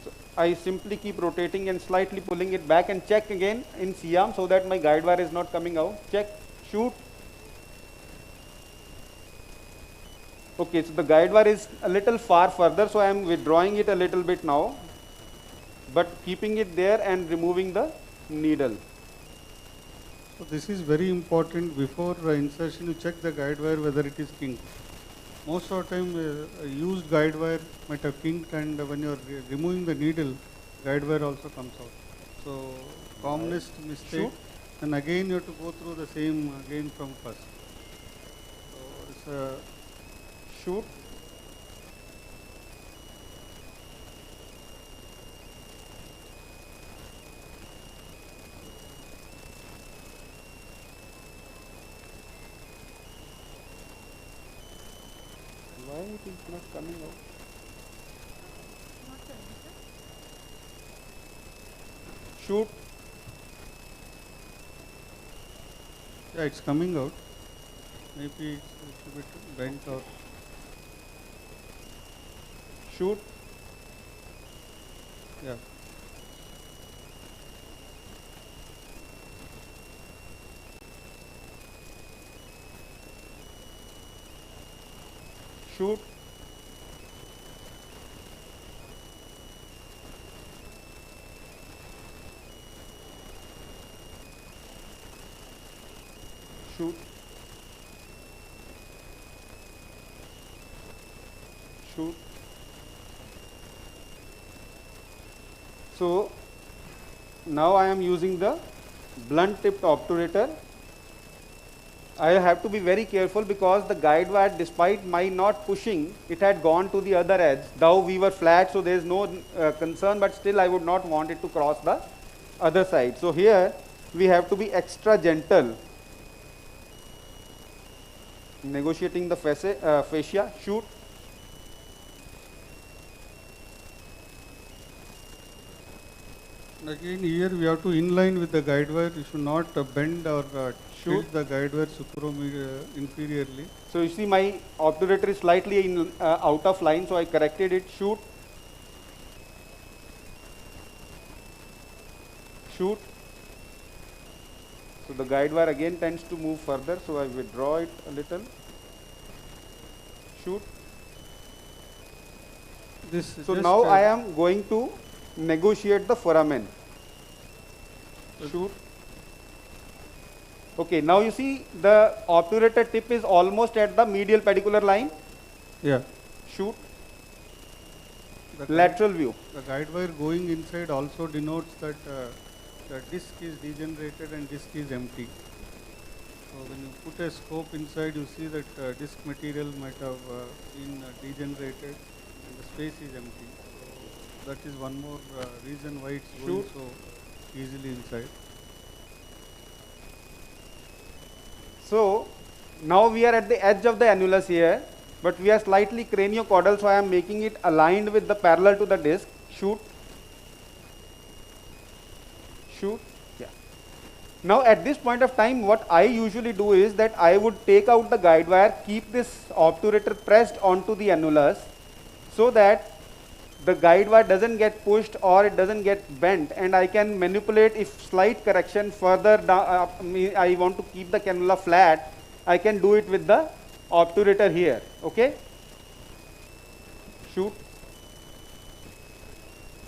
So I simply keep rotating and slightly pulling it back and check again in C-arm so that my guide wire is not coming out. Check, shoot. Okay, so the guide wire is a little far further, so I am withdrawing it a little bit now, but keeping it there and removing the needle. So this is very important. Before insertion, you check the guide wire whether it is kinked. Most of the time, a used guide wire might have kinked, and when you are removing the needle, guide wire also comes out. So commonest mistake, and again you have to go through the same again from first. So it's a shoot. Why it is not coming out? Shoot. Yeah, it's coming out. Maybe it's a little bit bent or. Shoot. Yeah. Shoot. Shoot. Shoot. So now I am using the blunt tipped obturator. I have to be very careful because the guide wire, despite my not pushing, it had gone to the other edge. Though we were flat, so there is no concern, but still I would not want it to cross the other side. So here we have to be extra gentle. Negotiating the fascia, shoot. Again, here we have to inline with the guide wire. You should not bend or tilt the guide wire inferiorly. So you see my obturator is slightly out of line, so I corrected it. Shoot. Shoot. So the guide wire again tends to move further, so I withdraw it a little. Shoot. So now I am going to negotiate the foramen. Shoot. Okay, now you see the obturator tip is almost at the medial pedicular line. Yeah. Shoot. The Lateral view. The guide wire going inside also denotes that the disc is degenerated and disc is empty. So when you put a scope inside, you see that disc material might have been degenerated and the space is empty. So that is one more reason why it's going so easily inside. So now we are at the edge of the annulus here, but we are slightly craniocaudal, so I am making it aligned with the parallel to the disc. Shoot. Shoot. Yeah. Now at this point of time, what I usually do is that I would take out the guide wire, keep this obturator pressed onto the annulus so that the guide wire doesn't get pushed or it doesn't get bent, and I can manipulate if slight correction further down, I want to keep the cannula flat, I can do it with the obturator here. Okay. Shoot.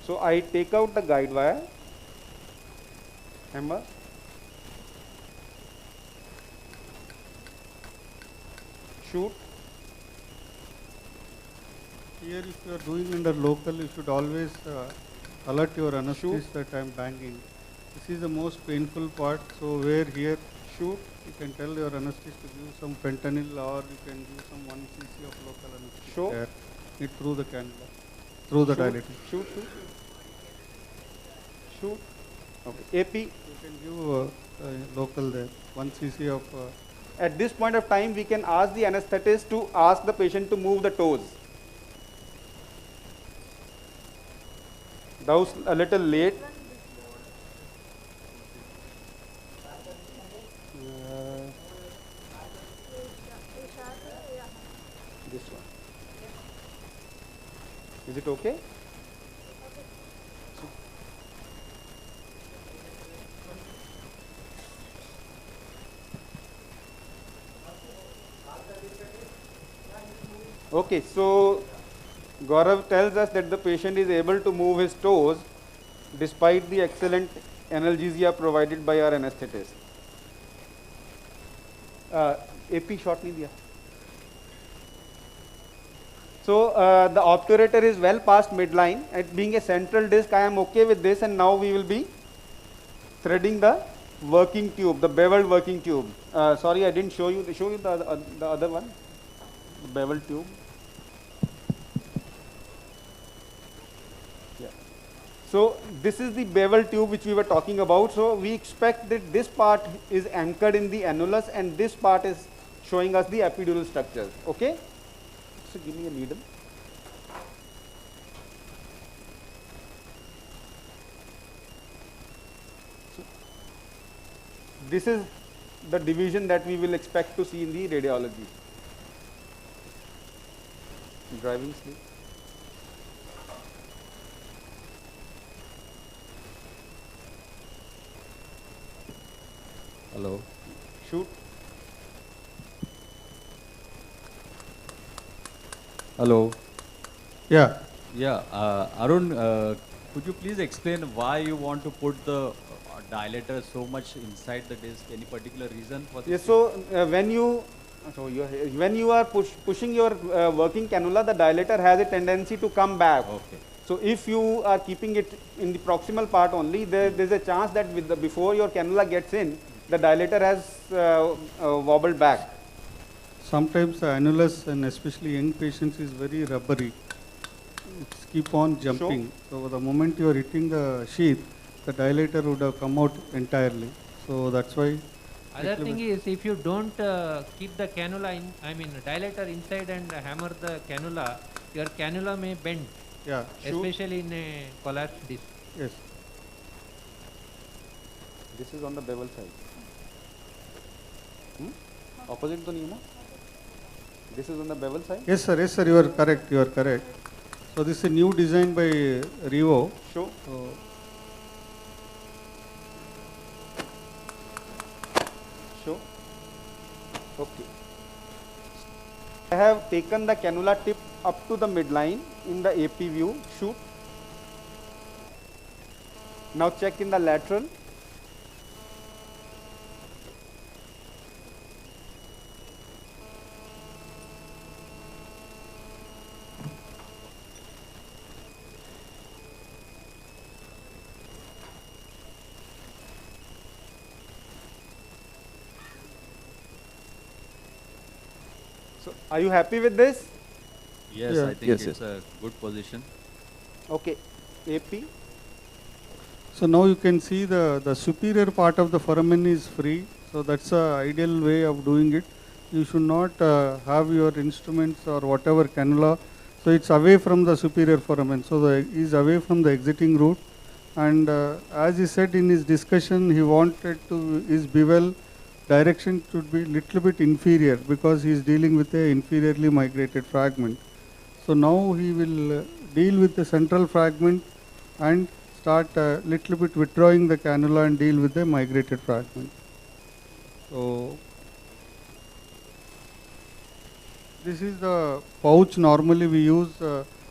So I take out the guide wire, hammer, shoot. Here if you are doing under local, you should always alert your anesthetist that I am banging. This is the most painful part, so where here shoot, you can tell your anesthetist to give some fentanyl or you can give some 1 cc of local anesthetic Show. there, it through the cannula, through the dilator. Shoot, shoot. Shoot. Okay. AP. You can give local there, 1 cc of... At this point of time, we can ask the anesthetist to ask the patient to move the toes. That was a little late. This one. Is it okay? Okay, so Gaurav tells us that the patient is able to move his toes despite the excellent analgesia provided by our anesthetist. AP shot nahi diya. So the obturator is well past midline. At being a central disc, I am okay with this, and now we will be threading the working tube, the beveled working tube. Sorry, I didn't show you. Show you the other one, the beveled tube. So this is the bevel tube which we were talking about. So we expect that this part is anchored in the annulus and this part is showing us the epidural structures. Okay. So give me a needle. So this is the division that we will expect to see in the radiology. Driving sleep. Hello. Shoot. Hello. Yeah. Yeah. Arun, could you please explain why you want to put the dilator so much inside the disc? Any particular reason for this? Yes. So when you are pushing your working cannula, the dilator has a tendency to come back. Okay. So if you are keeping it in the proximal part only, there is a chance that before your cannula gets in, the dilator has wobbled back. Sometimes the annulus, and especially young patients, is very rubbery. It's keep on jumping. So the moment you are hitting the sheath, the dilator would have come out entirely. So that's why. Other thing is, if you don't keep the cannula in, dilator inside and hammer the cannula, your cannula may bend. Yeah. Especially in a collapsed disc. Yes. This is on the bevel side. Opposite to Nima? This is on the bevel side? Yes, sir, you are correct, you are correct. So this is a new design by Revo. Show. Show. Okay. I have taken the cannula tip up to the midline in the AP view. Shoot. Now check in the lateral. So, are you happy with this? Yes, Yeah. I think it's a good position. Okay. AP. So now you can see the superior part of the foramen is free. So that's the ideal way of doing it. You should not have your instruments or whatever cannula. So it's away from the superior foramen. So is away from the exiting route. And as he said in his discussion, he wanted his bevel direction should be little bit inferior because he is dealing with a inferiorly migrated fragment. So now he will deal with the central fragment and start little bit withdrawing the cannula and deal with the migrated fragment. So this is the pouch normally we use.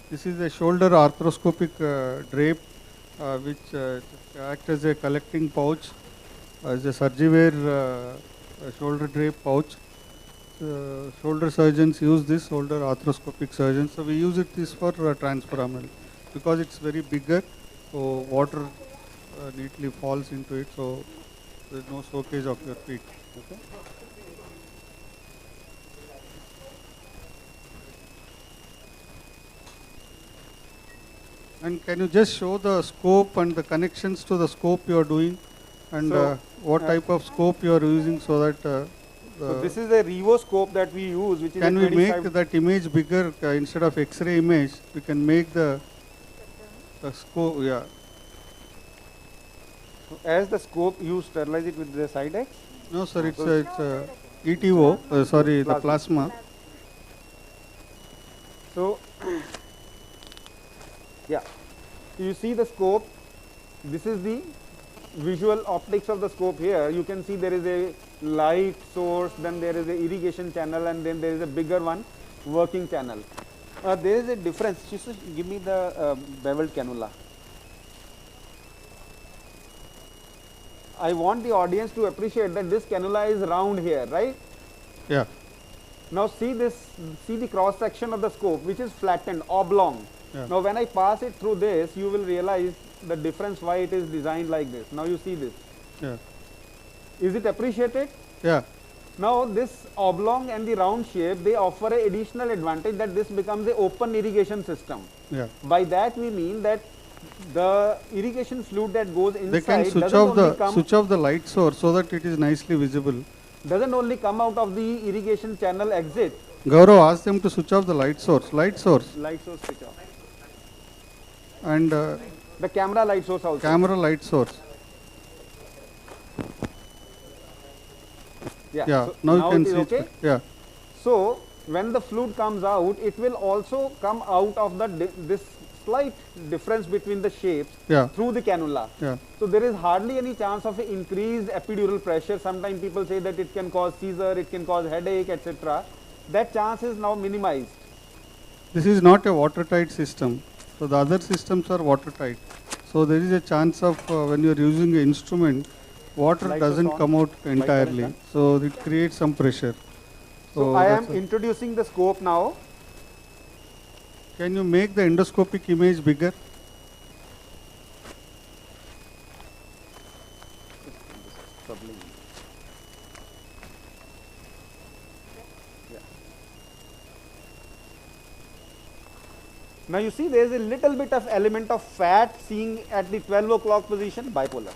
This is a shoulder arthroscopic drape which acts as a collecting pouch, as a Sergery shoulder drape pouch. Shoulder surgeons use this, shoulder arthroscopic surgeons. So we use this for transforaminal because it's very bigger. So water neatly falls into it. So there is no soakage of your feet. Okay. And can you just show the scope and the connections to the scope you are doing, and So, what type of scope you are using, so that so this is a Revo scope that we use, which is can a we 25. make that image bigger instead of X-ray image? We can make the scope. Yeah. So as the scope, you sterilize it with the side X? No, sir. It's ETO. Sorry, the plasma. So, yeah, you see the scope. This is the visual optics of the scope here. You can see there is a light source, then there is a irrigation channel, and then there is a bigger one, working channel. There is a difference. Just give me the beveled cannula. I want the audience to appreciate that this cannula is round here, right? Yeah. Now see this, see the cross section of the scope, which is flattened, oblong. Yeah. Now when I pass it through this, you will realize the difference why it is designed like this. Now you see this. Yeah. Is it appreciated? Yeah. Now this oblong and the round shape, they offer an additional advantage that this becomes an open irrigation system. Yeah. By that we mean that the irrigation fluid that goes inside They can switch off the light source so that it is nicely visible. Doesn't only come out of the irrigation channel exit. Gaurav, ask them to switch off the light source. Light source. Light source switch off. And the camera light source also. Camera light source. Yeah. Yeah. So Now you can it is see. okay? Yeah. So when the fluid comes out, it will also come out of the this slight difference between the shapes through the cannula. Yeah. So there is hardly any chance of increased epidural pressure. Sometimes people say that it can cause seizure, it can cause headache, etc. That chance is now minimized. This is not a watertight system. So the other systems are watertight. So there is a chance of when you are using an instrument, water Light doesn't is on. come out Light entirely. is on. So it creates some pressure. So I am introducing the scope now. Can you make the endoscopic image bigger? Now you see there is a little bit of element of fat seen at the 12 o'clock position, bipolar.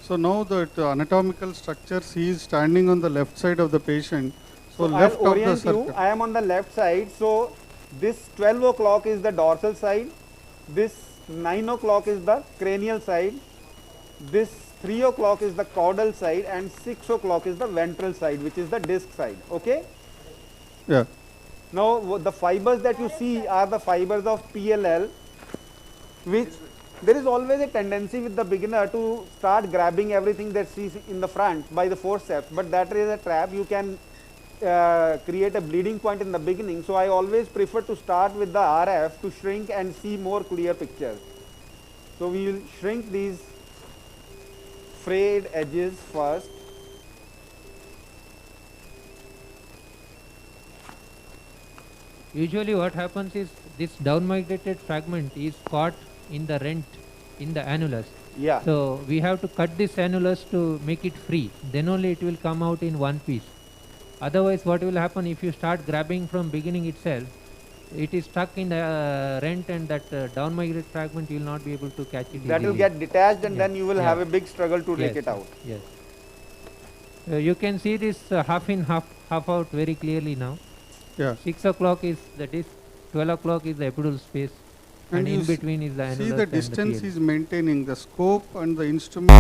So now the anatomical structures, he is standing on the left side of the patient. So So left I'll of the orient you, circle. I am on the left side, so this 12 o'clock is the dorsal side, this 9 o'clock is the cranial side, this 3 o'clock is the caudal side and 6 o'clock is the ventral side, which is the disc side. Okay? Yeah. Now the fibers that you see are the fibers of PLL, which there is always a tendency with the beginner to start grabbing everything that sees in the front by the forceps, but that is a trap. You can create a bleeding point in the beginning. So I always prefer to start with the RF to shrink and see more clear pictures. So we will shrink these frayed edges first. Usually what happens is this down migrated fragment is caught in the rent in the annulus. Yeah. So we have to cut this annulus to make it free. Then only it will come out in one piece. Otherwise what will happen if you start grabbing from beginning itself, it is stuck in the rent, and that down migrate fragment you will not be able to catch it. That will get detached, and then you will have a big struggle to take it out. Yes. You can see this half in, half out very clearly now. Yeah. 6 o'clock is the disc, 12 o'clock is the epidural space, and in between is the annulus. See, the and distance the is maintaining, the scope and the instrument.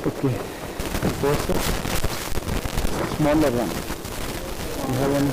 Okay. First, smaller one. You have one.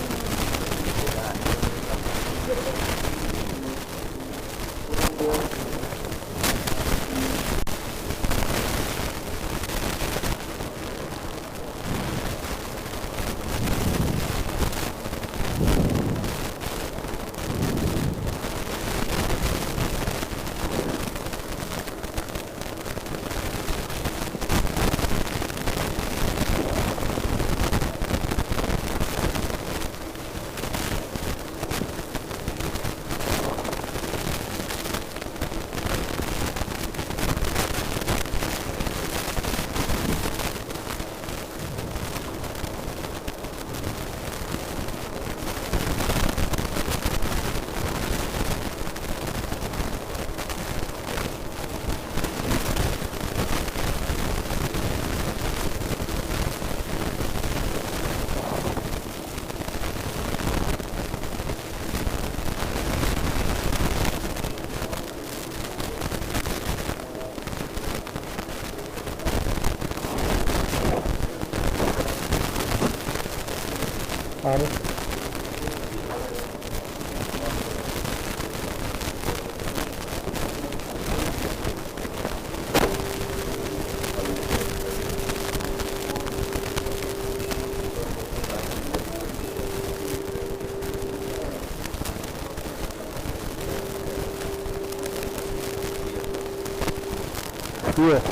Here.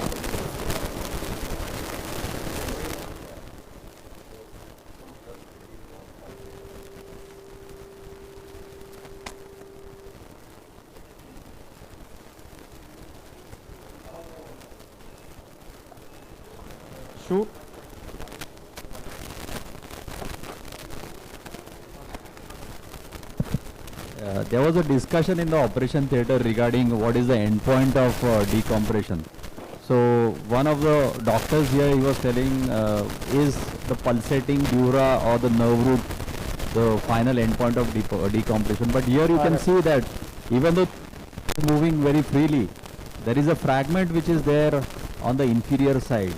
Shoot. There was a discussion in the operation theatre regarding what is the endpoint of decompression. So one of the doctors here, he was telling, is the pulsating dura or the nerve root the final endpoint of decompression. But here you can see that even though it's moving very freely, there is a fragment which is there on the inferior side.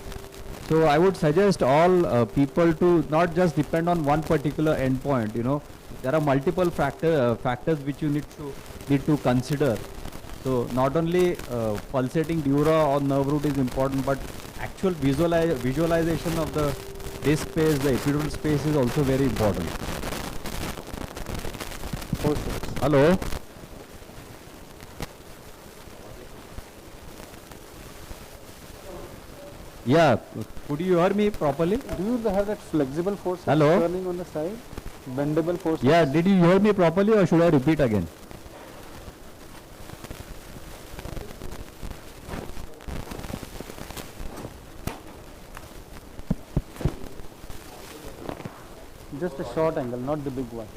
So I would suggest all people to not just depend on one particular endpoint. You know, there are multiple factors which you need to consider. So not only pulsating dura or nerve root is important, but actual visualization of the disc space, the epidural space is also very important. Hello. Yeah, could you hear me properly? Do you have that flexible force Hello? turning on the side? Bendable force? Yeah, did you hear me properly or should I repeat again? Just a short angle, not the big one.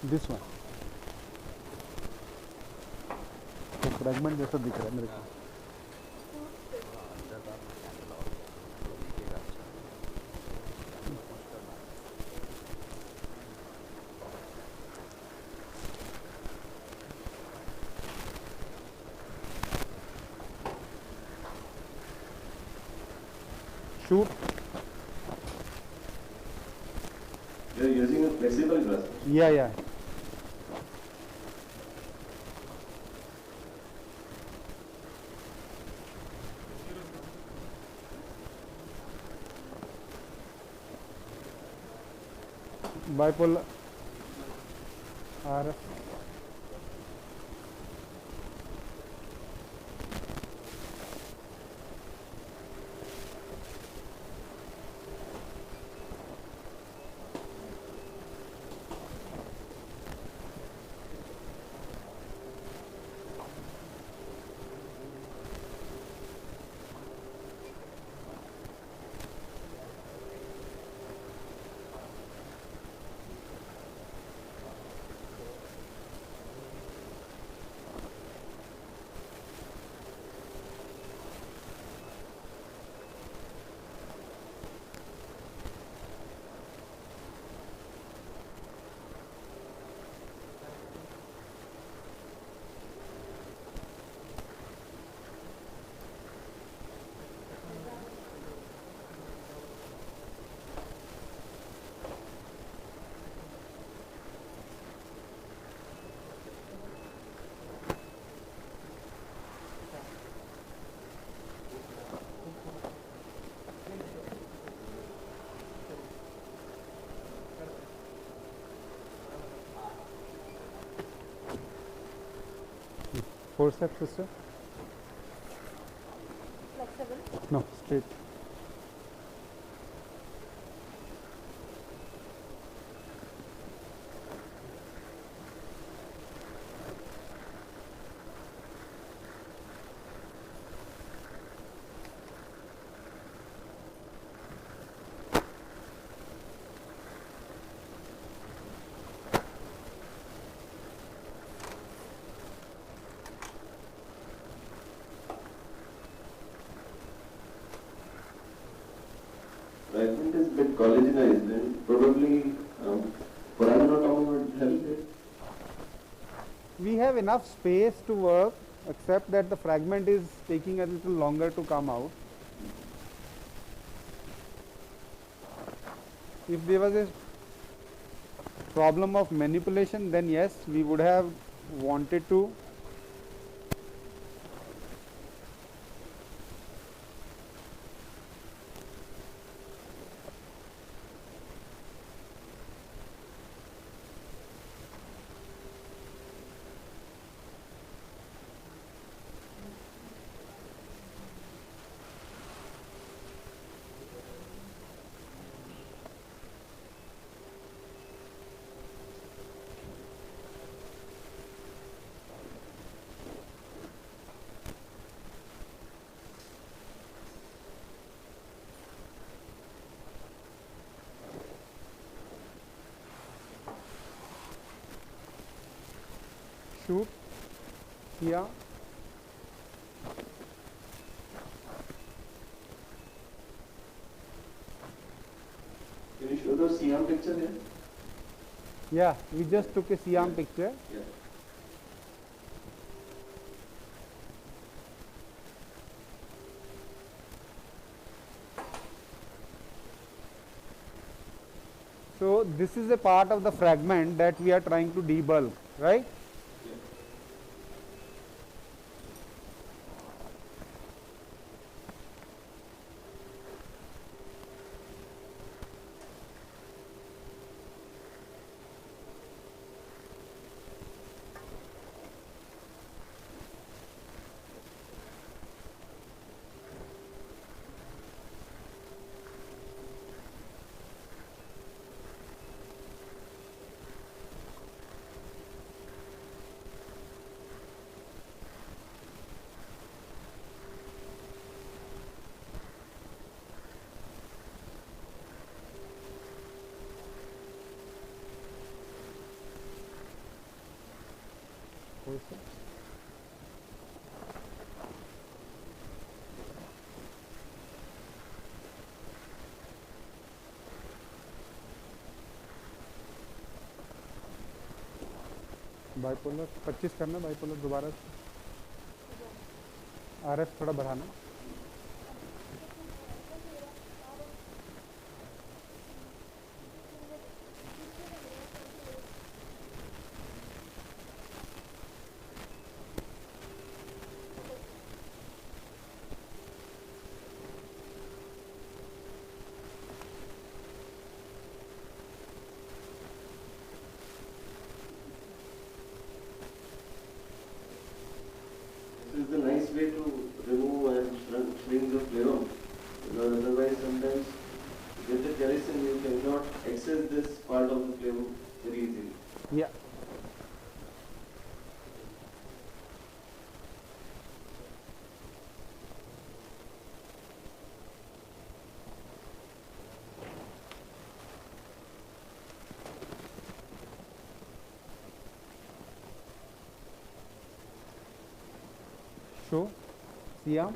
This one. तो fragment जैसा दिख रहा है मेरे को. Shoot. You're using a flexible grasp. Yeah. Bipolar RF. Forceps sister? Flexible? No, straight. Fragment is a bit collagenized, and probably foraminal would help it. We have enough space to work, except that the fragment is taking a little longer to come out. If there was a problem of manipulation, then yes, we would have wanted to. Shoot. Yeah. Can you show the CM picture here? Yeah, we just took a CM picture. Yeah. So this is a part of the fragment that we are trying to debulk, right? Bipolar 25 करना, bipolar दोबारा RF थोड़ा बढ़ाना. This is the nice way to remove and shrink the pleroma, because otherwise sometimes with the garrison you cannot access this part of the pleroma very easily. Yeah. Show, Siam.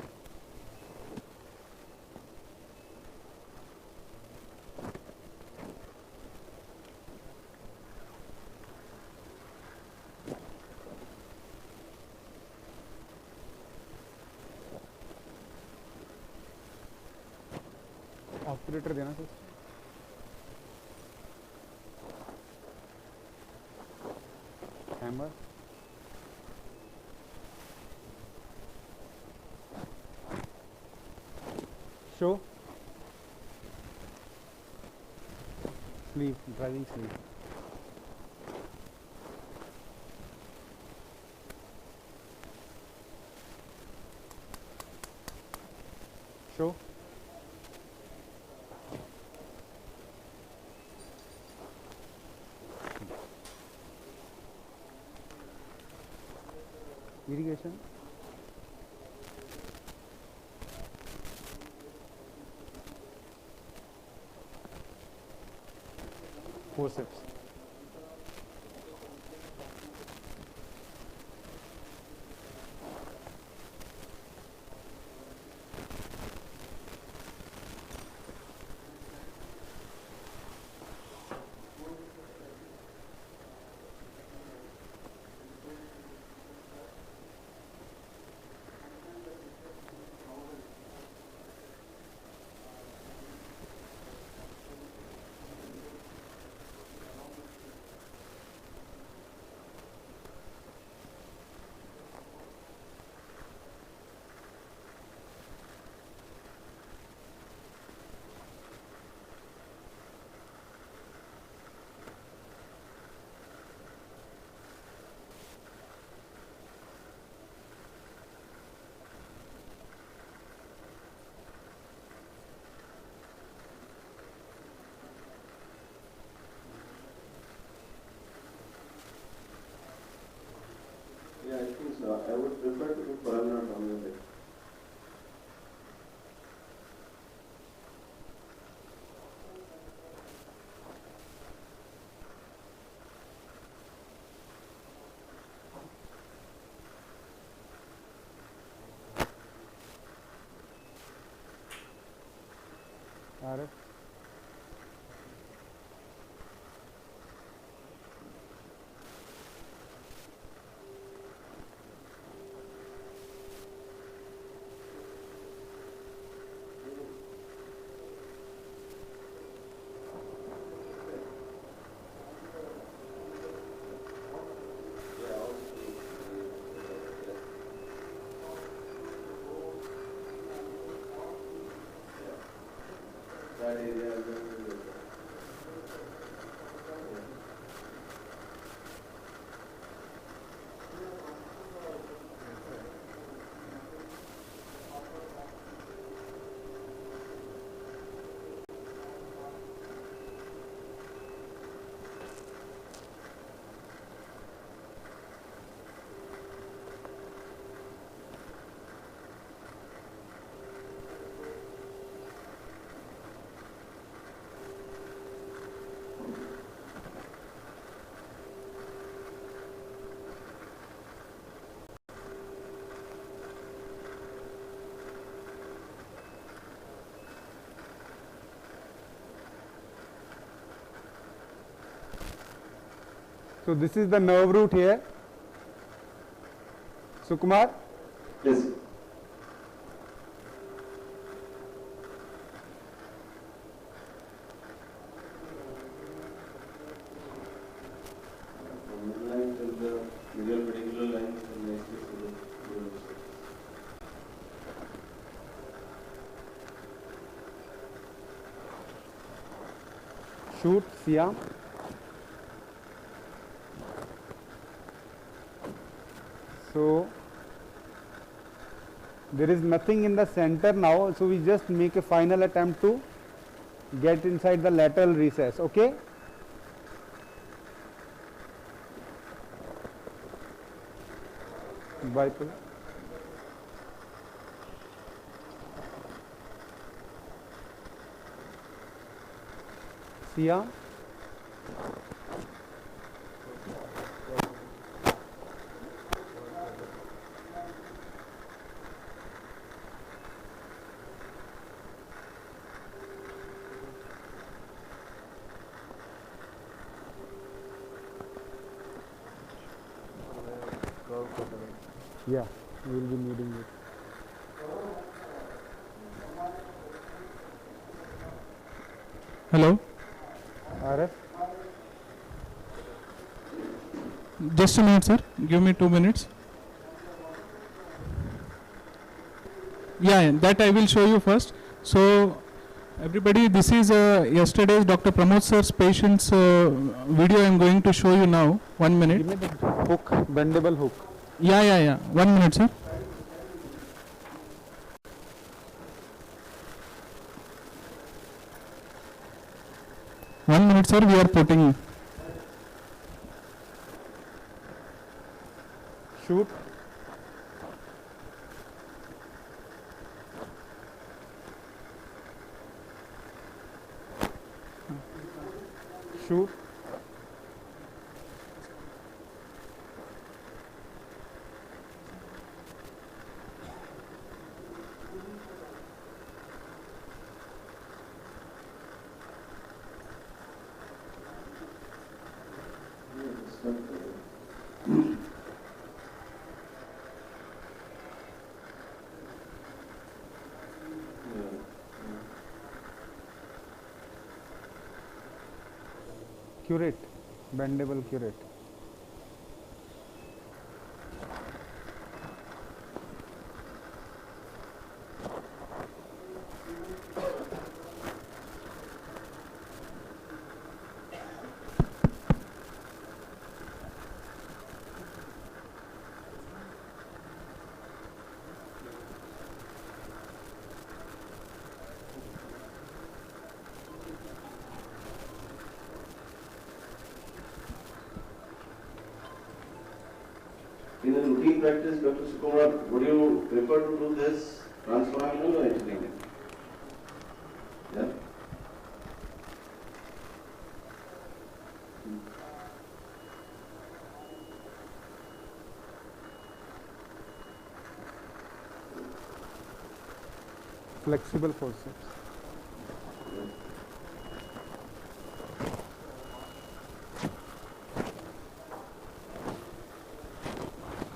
Operator देना sir. Hammer. Show. Sleeve, driving sleeve. Show. Irrigation. Forceps. Yeah, I think so. I would prefer to do Foraminal dominant. RF. That area is So this is the nerve root here. Sukumar? Yes. From midline till the medial pedicular line and next is to the medial. Shoot, Siam. So there is nothing in the center now, so we just make a final attempt to get inside the lateral recess. Okay? Bipolar. Siam. Yeah, we will be needing it. Hello? RF? Just a minute, sir. Give me 2 minutes. Yeah, that I will show you first. So, everybody, this is yesterday's Dr. Pramod sir's patient's video I am going to show you now. 1 minute. Give me the hook, bendable hook. Yeah. 1 minute, sir. minute, sir. We are putting. Shoot. Shoot. Curate, bendable curate. In a routine practice, Dr. Sukumar, would you prefer to do this transforaminal or integrated? Yeah? Flexible forceps.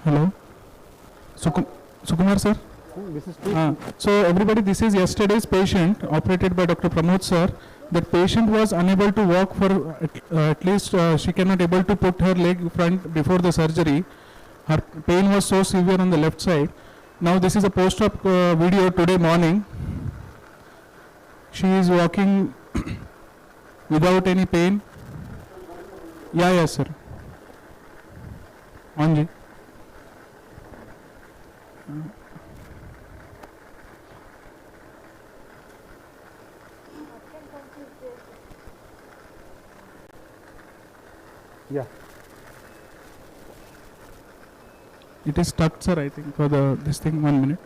Hello. Sukumar, sir. This is too So everybody, this is yesterday's patient operated by Dr. Pramod sir. That patient was unable to walk for at least she cannot able to put her leg front before the surgery. Her pain was so severe on the left side. Now this is a post-op video today morning. She is walking without any pain. Yeah, yes, sir. Anji. Yeah. It is stuck, sir, I think, for this thing. 1 minute.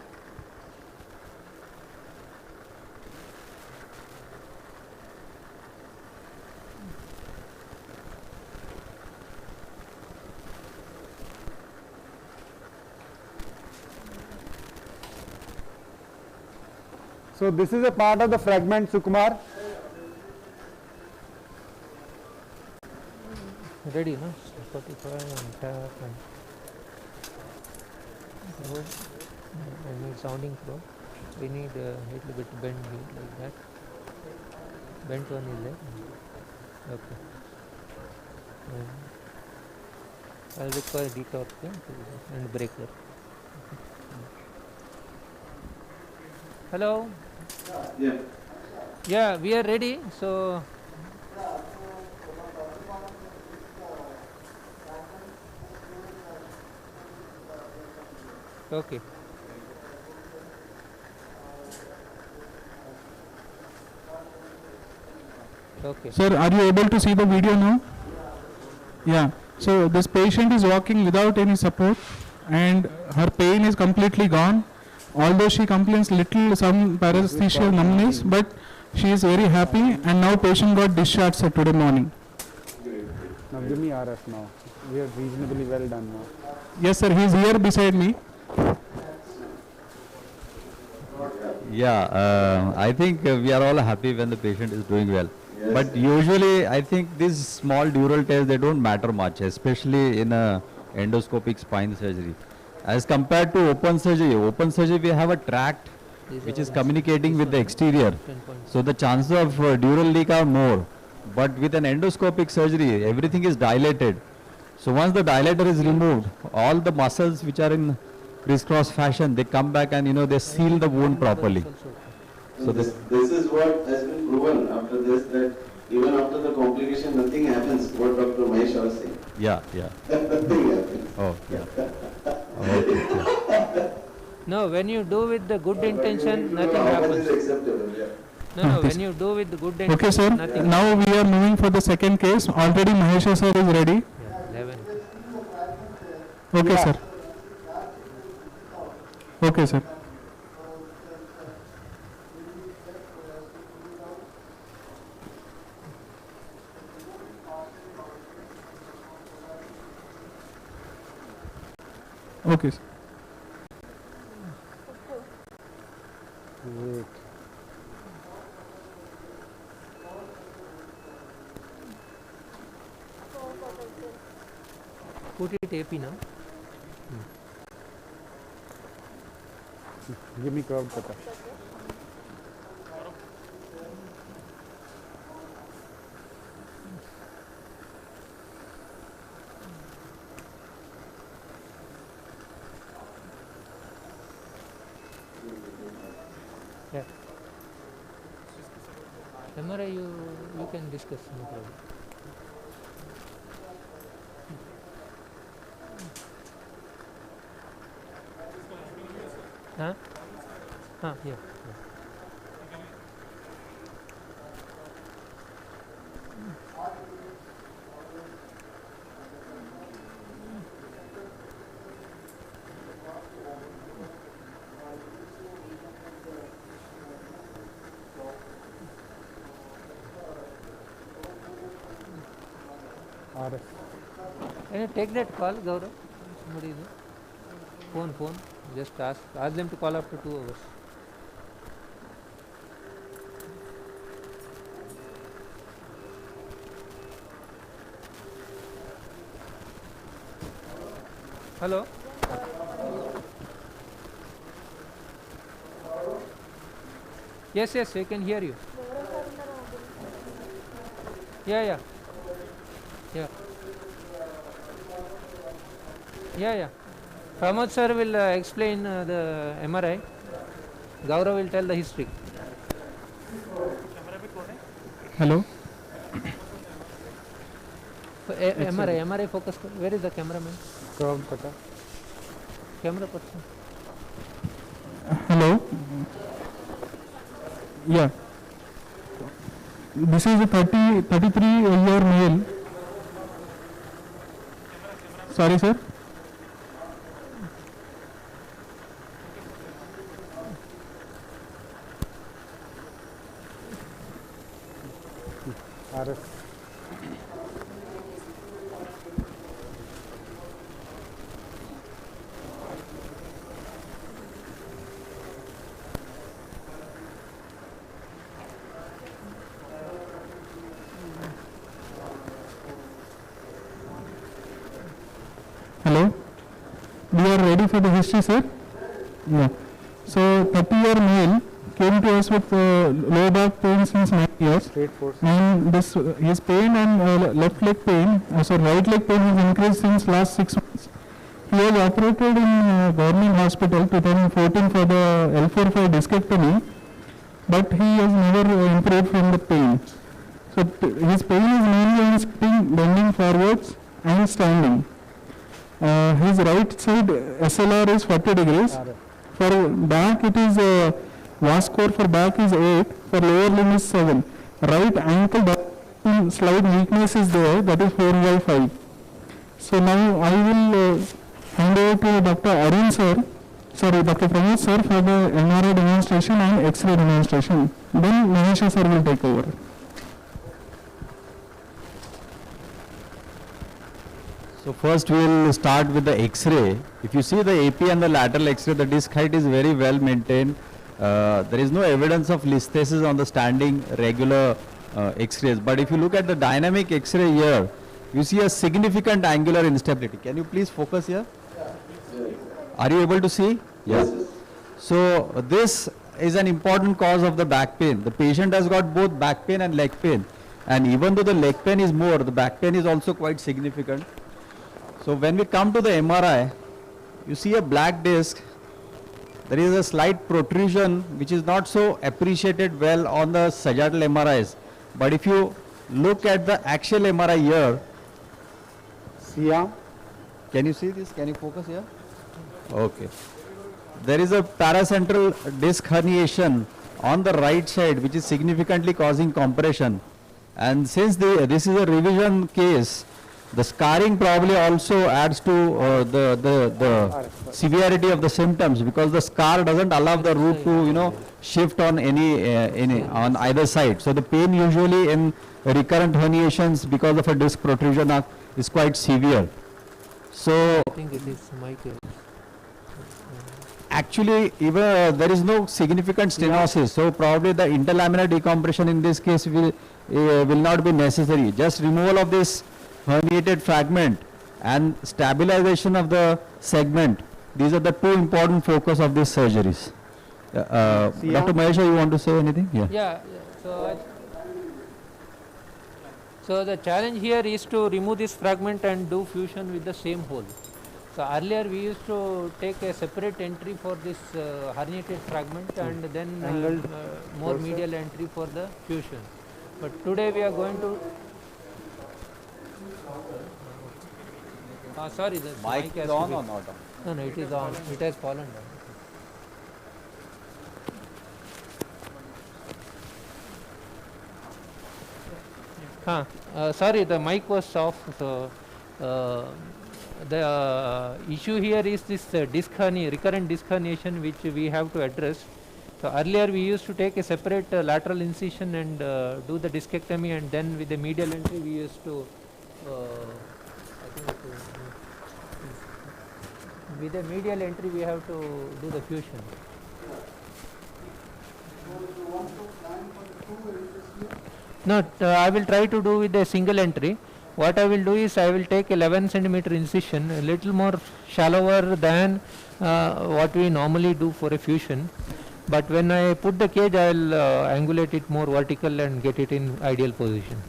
So this is a part of the fragment, Sukumar. Ready, no? 45 and tap and roll. I need sounding throat. We need a little bit bend here like that. Bent one is there. Okay. I'll require detorque and breaker. Hello? Yeah. Yeah, we are ready. So, okay. Okay. Sir, are you able to see the video now? Yeah. So this patient is walking without any support and her pain is completely gone. Although she complains little some paresthesial numbness, but she is very happy, and now patient got discharged today morning. Now give me RF now. We are reasonably well done now. Yes, sir. He is here beside me. Yeah, I think we are all happy when the patient is doing well. Yes. But usually, I think these small dural tears, they don't matter much, especially in a endoscopic spine surgery. As compared to open surgery we have a tract which is communicating with the exterior. So the chances of dural leak are more. But with an endoscopic surgery, everything is dilated. So once the dilator is removed, all the muscles which are in crisscross fashion, they come back and they seal the wound properly. So this is what has been proven after this, that even after the complication nothing happens, what Dr. Mahesh was saying. Yeah. Nothing happens. Oh, yeah. No, when you do with the good intention, nothing How much happens. is acceptable, yeah. No, Okay, when you do with good dentist, okay, sir. nothing. Now we are moving for the second case. Already Mahesh sir is ready. Yeah, 11. Okay, sir. Okay, sir. Okay, sir. Great. Put it AP now. Give me curved cutter. Yeah. MRI you can discuss, no problem. Huh? Yeah. RS. Can you take that call, Gaurav? Somebody is there? Phone. Just ask them to call after 2 hours. Hello? Yes, we can hear you. Yeah. Pramod sir will explain the MRI. Gaurav will tell the history. Hello. MRI focus. Where is the cameraman? Curved cutter. Camera person. Hello. Yeah. This is a 33-year male. Sorry, sir. RS. Hello. We are ready for the history, sir. Yeah. So 30-year male came to us with low back pain since 9 years. And this his pain and left leg pain, right leg pain has increased since last 6 months. He was operated in government hospital 2014 for the L4-5 discectomy, but he has never improved from the pain. So his pain is mainly on sitting, bending forwards and standing. His right side SLR is 40 degrees. For back it is VAS score for back is 8, for lower limb is 7. Right ankle slight weakness is there, that is 4/5. So now I will hand over to Dr. Dr. Pramod sir for the MRI demonstration and X-ray demonstration. Then Mahesh sir will take over. So first we will start with the X-ray. If you see the AP and the lateral X-ray, the disc height is very well maintained. There is no evidence of listhesis on the standing regular X-rays. But if you look at the dynamic X-ray here, you see a significant angular instability. Can you please focus here? Are you able to see? Yes. So this is an important cause of the back pain. The patient has got both back pain and leg pain. And even though the leg pain is more, the back pain is also quite significant. So when we come to the MRI, you see a black disc. There is a slight protrusion which is not so appreciated well on the sagittal MRIs. But if you look at the axial MRI here, can you see this? Can you focus here? Okay. There is a paracentral disc herniation on the right side, which is significantly causing compression. And since this is a revision case, the scarring probably also adds to the severity of the symptoms, because the scar doesn't allow the root to shift on any on either side. So the pain usually in recurrent herniations because of a disc protrusion is quite severe. So I think it is mic. actually even there is no significant stenosis, so probably the interlaminar decompression in this case will not be necessary. Just removal of this herniated fragment and stabilization of the segment, these are the two important focus of these surgeries. Dr. Mahesha, you want to say anything? Yeah. So the challenge here is to remove this fragment and do fusion with the same hole. So earlier we used to take a separate entry for this herniated fragment and then more medial entry for the fusion. But today we are going to sorry, the mic is on or not on? No, it is on. It has fallen down. Sorry, the mic was off. So the issue here is this recurrent disc herniation, which we have to address. So earlier we used to take a separate lateral incision and do the discectomy, and then with the medial entry we used to with the medial entry we have to do the fusion. No, I will try to do with a single entry. What I will do is I will take 11 centimeter incision, a little more shallower than what we normally do for a fusion. But when I put the cage, I will angulate it more vertical and get it in ideal position.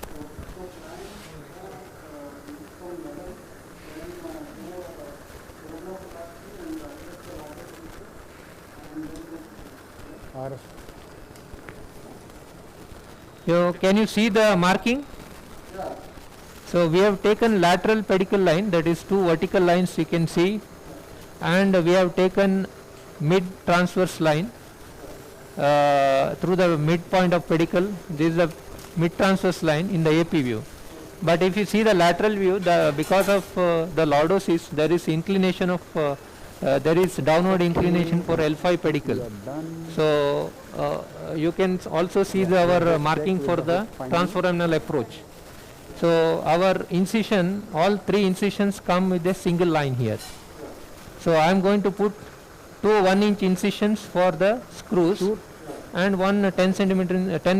Can you see the marking? So we have taken lateral pedicle line, that is two vertical lines you can see, and we have taken mid transverse line through the midpoint of pedicle. This is the mid transverse line in the AP view. But if you see the lateral view, because of the lordosis, there is inclination of there is downward inclination for L5 pedicle. So you can also see our marking for the transforaminal approach. So our incision, all three incisions come with a single line here. So I am going to put two 1-inch incisions for the screws and one 10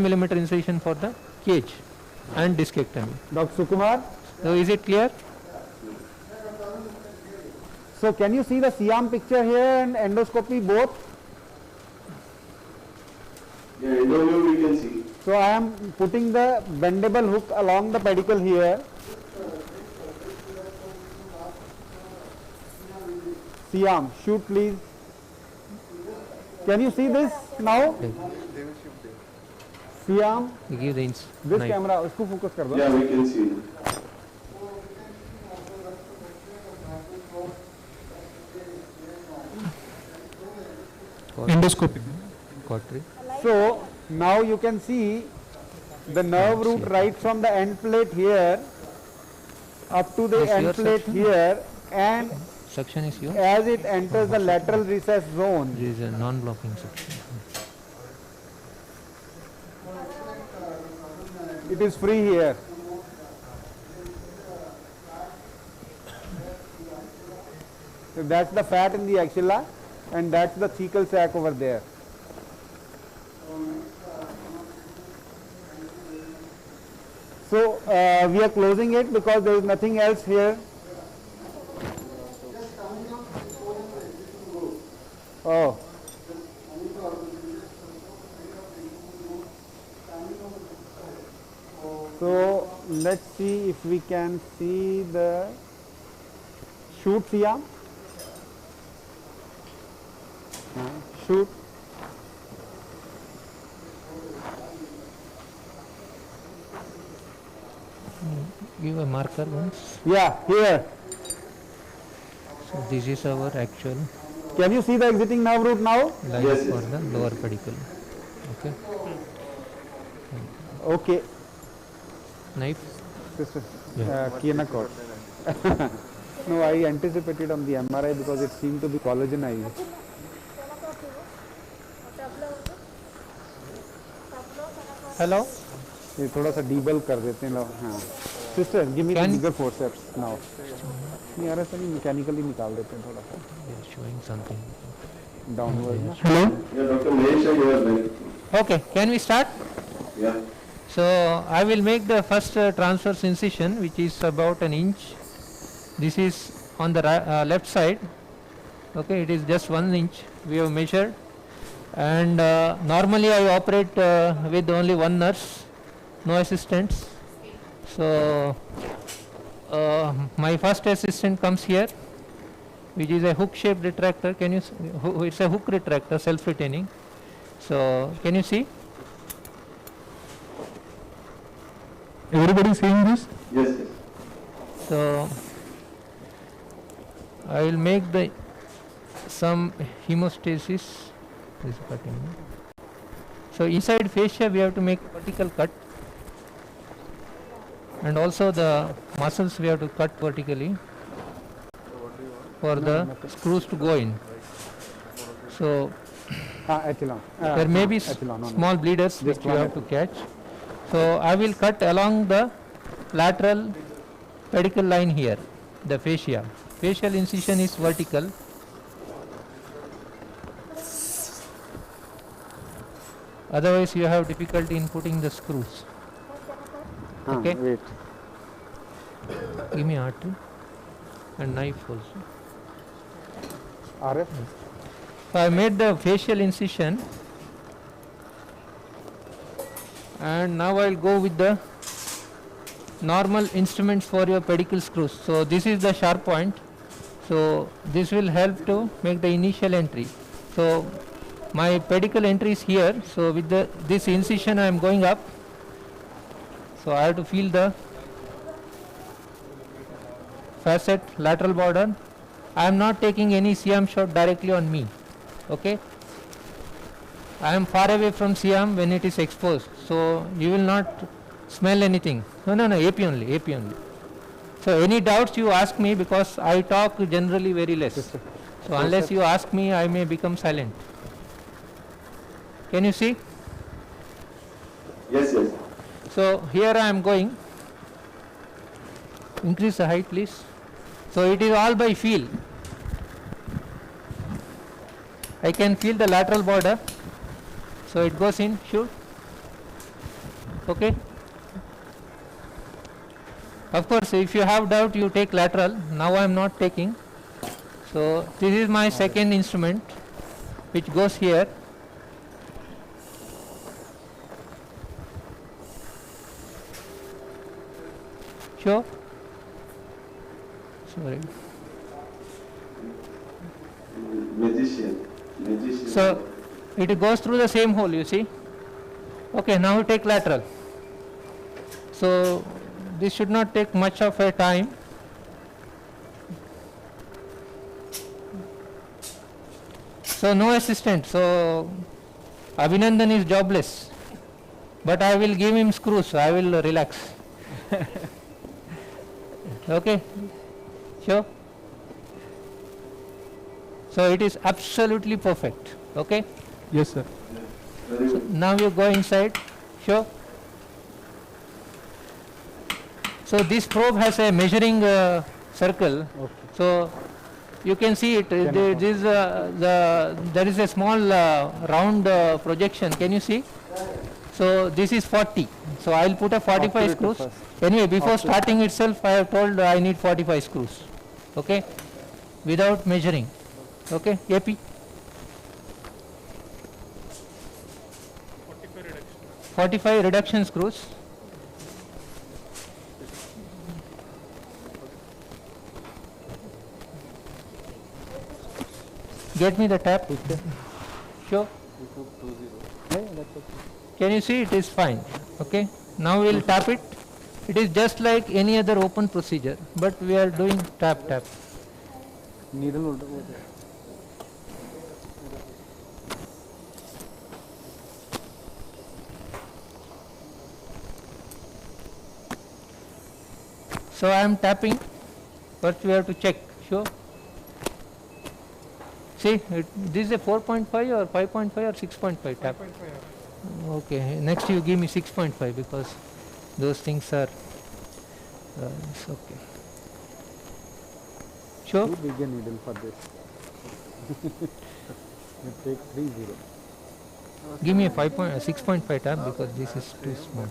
millimeter incision for the cage and discectomy. Dr. Sukumar? So is it clear? So can you see the Siam picture here and endoscopy both? Yeah, endoview we can see. So I am putting the bendable hook along the pedicle here. Siam, shoot please. Can you see this now? Siam, give the this camera, usko focus kar do. Yeah, we can see. Endoscopic. So now you can see the nerve root right from the end plate here up to the end plate here, and section is yours? As it enters the lateral recess zone. This is a non-blocking section. It is free here. So that's the fat in the axilla, and that's the thecal sac over there. So we are closing it because there is nothing else here. Oh. So let's see if we can see the shoot Siam. Shoot. Give a marker once. Yeah, here. So this is our actual. Can you see the exiting nerve root now? Line for the lower pedicle. Okay. Okay. Knife. Sister, Yeah. Kiana cord. No, I anticipated on the MRI because it seemed to be collagenized. Hello. ये थोड़ा सा डीबल्क कर देते हैं लोग. हाँ. Sister, give me the bigger forceps now. नहीं यार ऐसा नहीं मैकेनिकली निकाल देते हैं थोड़ा सा. Showing something. Downward. Hello. Yeah, Dr. Mahesh, you are right. Okay, can we start? Yeah. So I will make the first transverse incision, which is about an inch. This is on the left side. Okay, it is just 1 inch we have measured, and normally I operate with only one nurse, no assistants. So my first assistant comes here, which is a hook-shaped retractor. Can you? It's a hook retractor, self-retaining. So can you see? Everybody seeing this? Yes, yes. So I will make the some hemostasis. This cutting. So inside fascia we have to make vertical cut, and also the muscles we have to cut vertically for the screws to go in. So there may be small bleeders which you have to catch. So I will cut along the lateral pedicle line here, the fascia. Facial incision is vertical. Otherwise you have difficulty in putting the screws. Okay. Wait. Give me R2 and knife also. RF. So I made the facial incision, and now I will go with the normal instruments for your pedicle screws. So this is the sharp point. So this will help to make the initial entry. So my pedicle entry is here. So with this incision I am going up. So I have to feel the facet lateral border. I am not taking any CM shot directly on me. Okay. I am far away from CM when it is exposed. So you will not smell anything. No, AP only. So any doubts you ask me, because I talk generally very less. So unless you ask me, I may become silent. Can you see? Yes, yes. So here I am going. Increase the height, please. So it is all by feel. I can feel the lateral border. So it goes in, shoot. Okay. Of course, if you have doubt, you take lateral. Now I am not taking. So this is my second instrument, which goes here. Sure. Sorry. Magician. So it goes through the same hole, you see. Okay, now you take lateral. So this should not take much of a time. So no assistant. So Abhinandan is jobless, but I will give him screws. So I will relax. Okay, sure. So it is absolutely perfect. Okay. Yes, sir. So now you go inside. Sure. So this probe has a measuring circle. Okay. So you can see it. There is a small round projection. Can you see? So this is 40. So I will put a 45 screws. Anyway, before starting itself, I have told I need 45 screws. Okay, without measuring. Okay, AP. 45 reduction screws. Get me the tap. Sure. Can you see? It is fine. Okay. Now we will tap it. It is just like any other open procedure, but we are doing tap. Needle over there. So I am tapping. First we have to check. Show. See, this is a 4.5 or 5.5 or 6.5 tap. 5.5. Okay. Next you give me 6.5 because those things are. It's okay. Show. Too big a needle for this. You take 3-0. Give me a 6.5 tap because this is too small.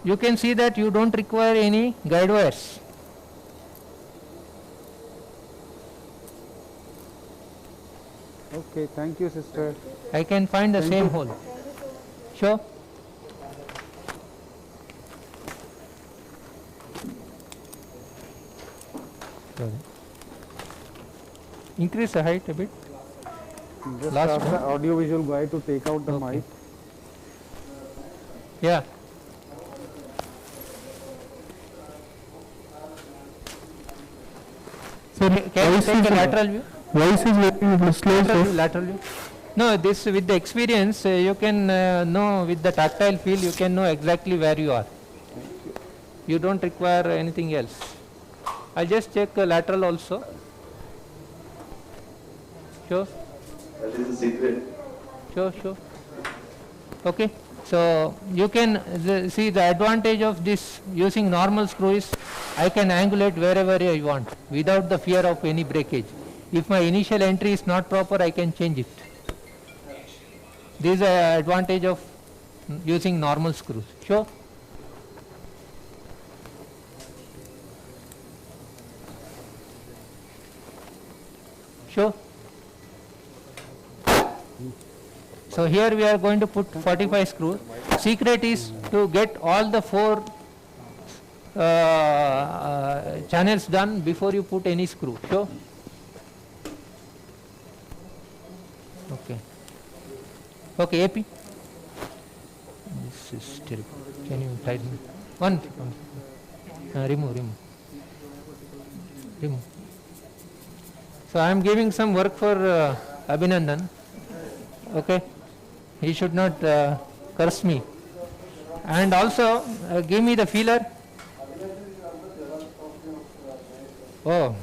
You can see that you don't require any guide wires. Okay, thank you, sister. I can find the same hole. Sure. Increase the height a bit. Just Last ask one. the audiovisual guy to take out the mic. Yeah. So can you take a lateral view? Voice is very slow. Lateral view. No, this with the experience you can know with the tactile feel you can know exactly where you are. You don't require anything else. I'll just check lateral also. Sure. That is a secret. Sure. Okay. So you can see the advantage of this using normal screw is I can angulate wherever I want without the fear of any breakage. If my initial entry is not proper, I can change it. This is the advantage of using normal screws. Sure. Sure. So here we are going to put 45 screws. Secret is to get all the 4 channels done before you put any screw. Sure. Okay. Okay, AP. This is terrible. Can you tighten? One. Remove. So I am giving some work for Abhinandan. Okay. He should not curse me. And also give me the feeler. Oh.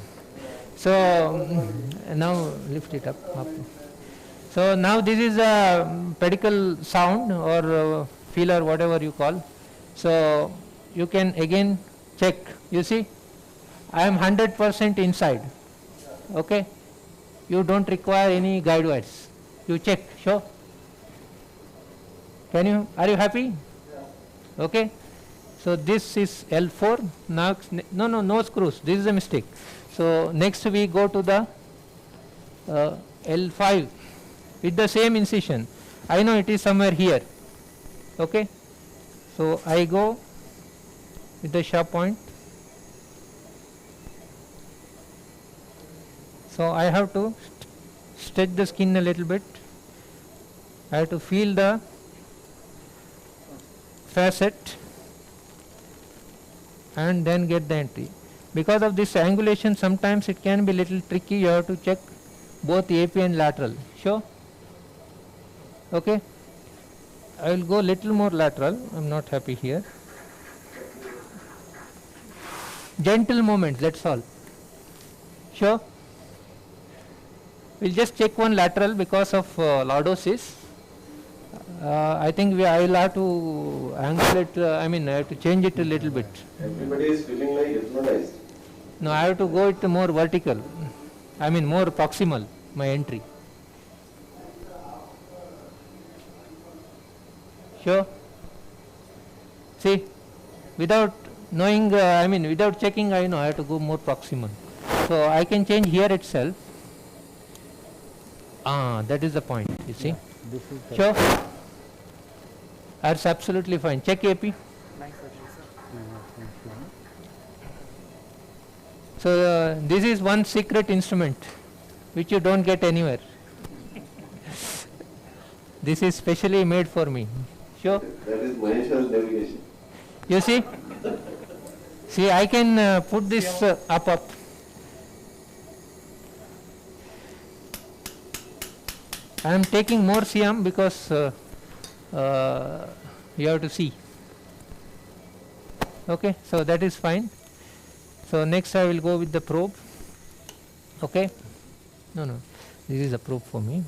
So now lift it up. So now this is a pedicle sound or feeler, whatever you call. So you can again check. You see, I am 100% inside. Okay. You don't require any guide wires. You check. Sure. Are you happy? Okay. So this is L4. Now no screws. This is a mistake. So next we go to the L5 with the same incision. I know it is somewhere here. Okay. So I go with the sharp point. So I have to stretch the skin a little bit. I have to feel the facet and then get the entry. Because of this angulation, sometimes it can be little tricky. You have to check both AP and lateral. Sure. Okay. I will go little more lateral. I am not happy here. Gentle movements, that's all. Sure. We'll just check one lateral because of lordosis. I think I will have to angulate, I have to change it a little bit. Everybody is feeling like hypnotized. No, I have to go it more vertical. More proximal, my entry. Sure. See, without knowing, without checking, I know I have to go more proximal. So I can change here itself. That is the point, you see. Sure. That's absolutely fine. Check AP. So this is one secret instrument which you don't get anywhere. This is specially made for me. Sure. That is Mahesh's navigation. You see? See, I can put this up. I am taking more Siam because you have to see. Okay, so that is fine. So next I will go with the probe. Okay, no, this is a probe for me.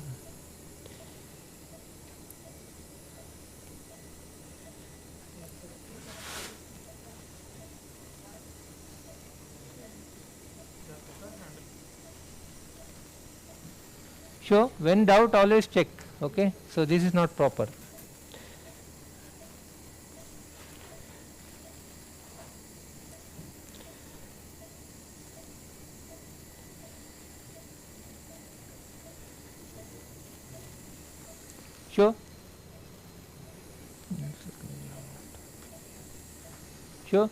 Sure, when doubt always check. Okay, so this is not proper. Sure. Sure.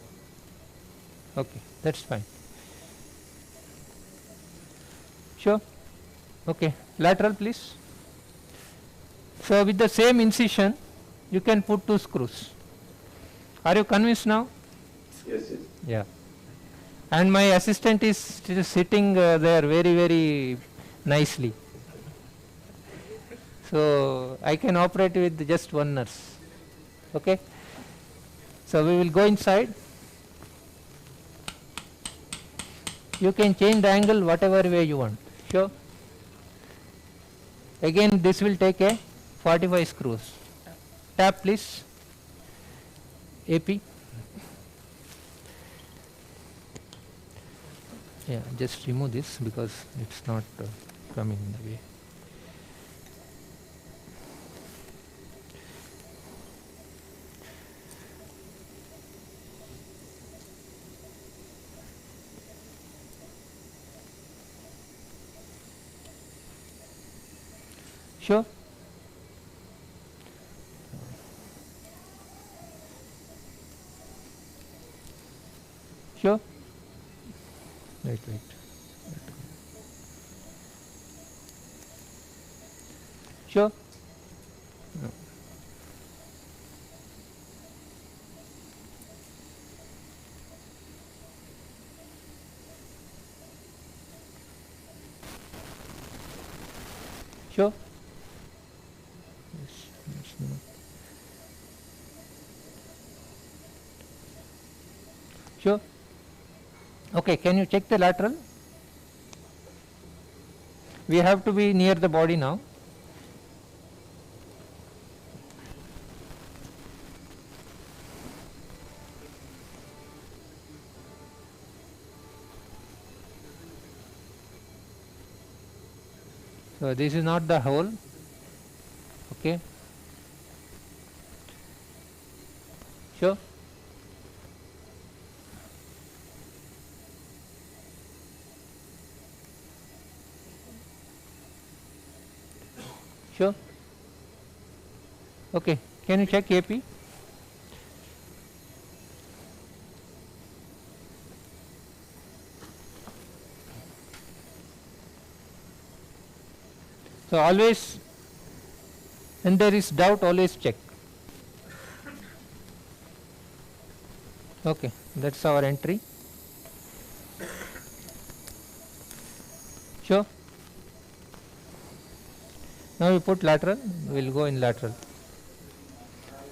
Okay, that's fine. Sure. Okay, lateral please. So with the same incision, you can put 2 screws. Are you convinced now? Yes, yes. Yeah. And my assistant is still sitting there very nicely. So I can operate with just 1 nurse. Okay. So we will go inside. You can change the angle whatever way you want. Sure. Again this will take a 45 screws. Tap please. AP. Yeah, just remove this because it's not coming in the way. Sure. Sure. Wait. Sure. No. Sure. Yes, no. Sure. Okay, can you check the lateral? We have to be near the body now. So this is not the hole. Okay. Sure. Sure. Okay. Can you check AP? So always, when there is doubt, always check. Okay, that's our entry. Sure. Now we put lateral, we will go in lateral.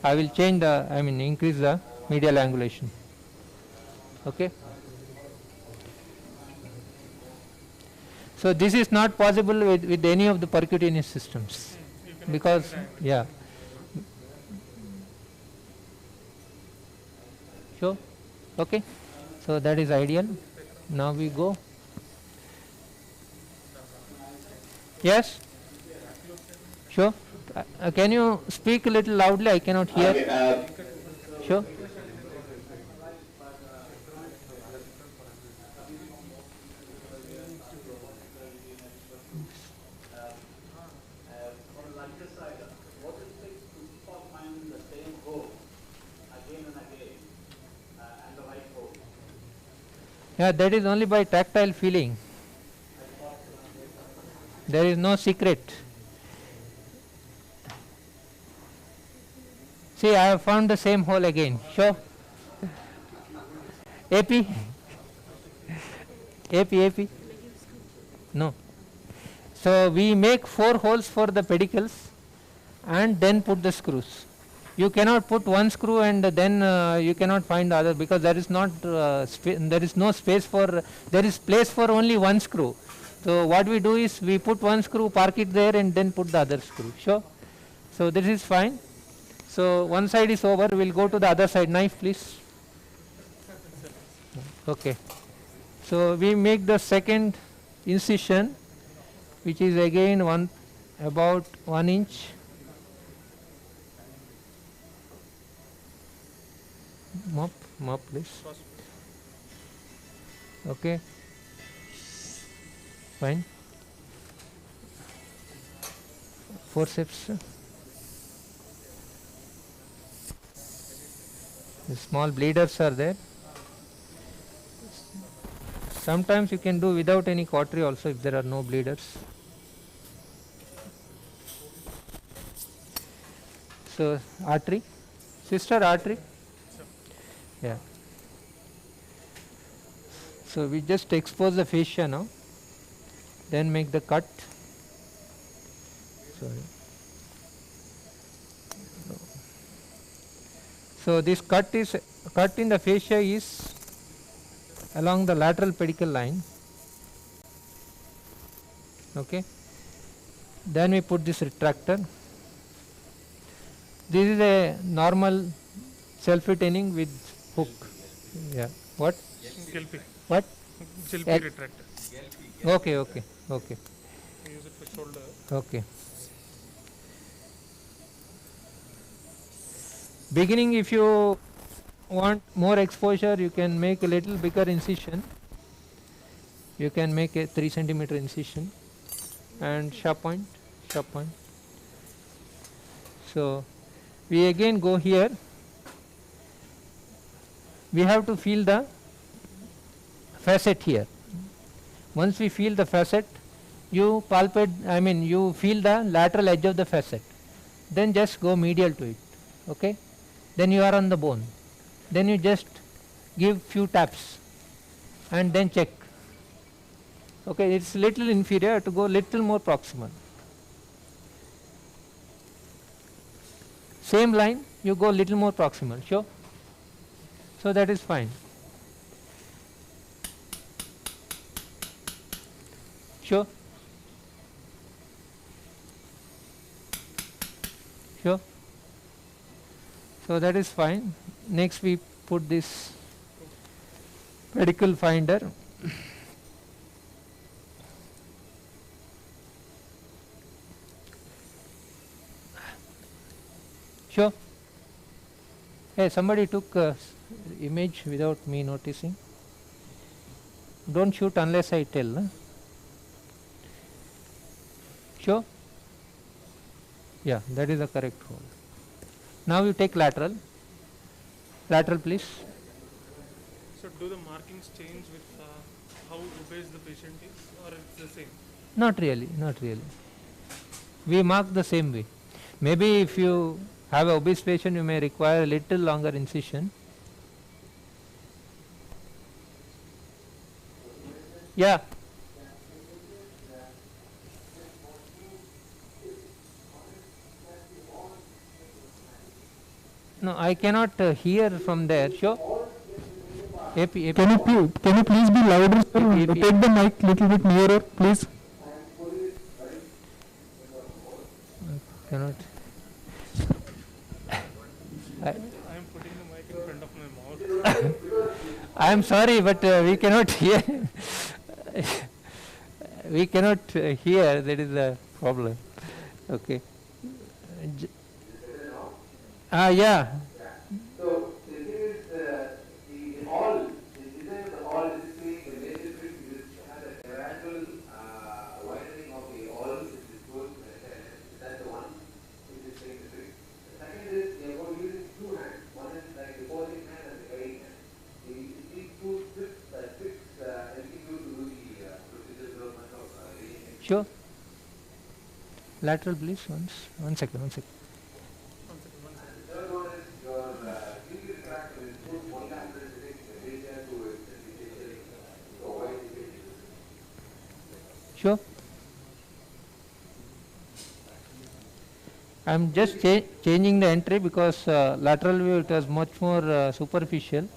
I will change the, increase the medial angulation. Okay. So this is not possible with any of the percutaneous systems because, yeah. Sure. Okay. So that is ideal. Now we go. Yes. Sure. Can you speak a little loudly? I cannot hear. Sure. Yeah, that is only by tactile feeling. There is no secret. See, I have found the same hole again. Sure. AP? AP? No. So we make 4 holes for the pedicles and then put the screws. You cannot put one screw and then you cannot find the other, because there is not there is no space for, there is place for only one screw. So what we do is we put one screw, park it there, and then put the other screw. Sure. So this is fine. So one side is over. We'll go to the other side. Knife, please. Okay. So we make the second incision, which is again about 1 inch. Mop please. Okay. Fine. Forceps. The small bleeders are there. Sometimes you can do without any cautery also if there are no bleeders. So artery, sister, artery. Yeah. So we just expose the fascia now, then make the cut. Sorry. So this cut in the fascia is along the lateral pedicle line. Okay. Then we put this retractor. This is a normal self-retaining with hook. Yeah. What? Gelpi. What? Gelpi retractor. Okay. We use it for shoulder. Okay. Beginning, if you want more exposure, you can make a little bigger incision. You can make a 3 centimeter incision and sharp point. So we again go here. We have to feel the facet here. Once we feel the facet, you palpate, you feel the lateral edge of the facet. Then just go medial to it. Okay. Then you are on the bone. Then you just give few taps and then check. Okay, it's little inferior, to go little more proximal. Same line, you go little more proximal. Sure. So that is fine. Sure. So that is fine. Next we put this pedicle finder. Sure. Hey, somebody took image without me noticing. Don't shoot unless I tell. Huh? Sure. Yeah, that is the correct hole. Now you take lateral. Lateral, please. So do the markings change with how obese the patient is, or it's the same? Not really. We mark the same way. Maybe if you have an obese patient, you may require a little longer incision. Yeah. No, I cannot hear from there. Sure. AP. Can you please be louder, sir? Take the mic little bit nearer, please. Cannot. I am putting the mic in front of my mouth. I am sorry, but we cannot hear. We cannot hear. That is the problem. Okay. Yeah. So this is the hall. This is the hall. This is the major trick. This has a gradual widening of the hall. This is towards the left. That's the one which is saying the trick. The second is we are going to use two hands. One is like the opposing hand and the guiding hand. These two tricks helping you to do the procedure development of radiation. Sure. Lateral, please. One second. Sure. I'm just changing the entry because lateral view it was much more superficial,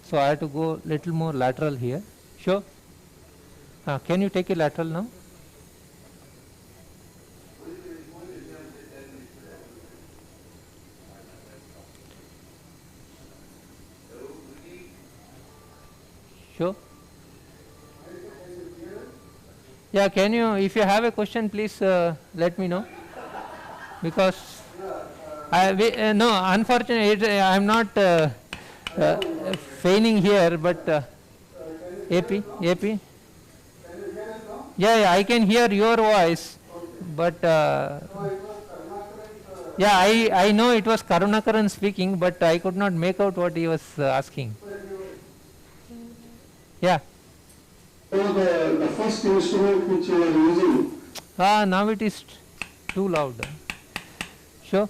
so I have to go little more lateral here. Sure. Can you take a lateral now? Sure. Yeah, can you, if you have a question, please let me know, because no, unfortunately, I'm not feigning here, but AP. Yeah, I can hear your voice, but yeah, I know it was Karunakaran speaking, but I could not make out what he was asking. Yeah. So the first instrument which you are using. Now it is too loud. Sure.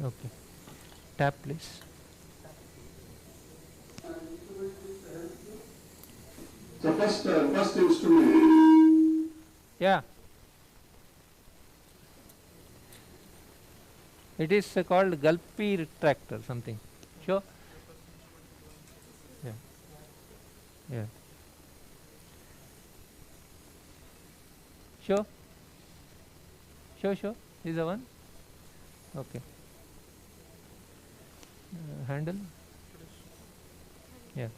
Okay. Tap please. The first instrument. Yeah. It is called Gulpy retractor something. Sure. Yeah. Sure. This is the one. Okay. Handle. Yeah.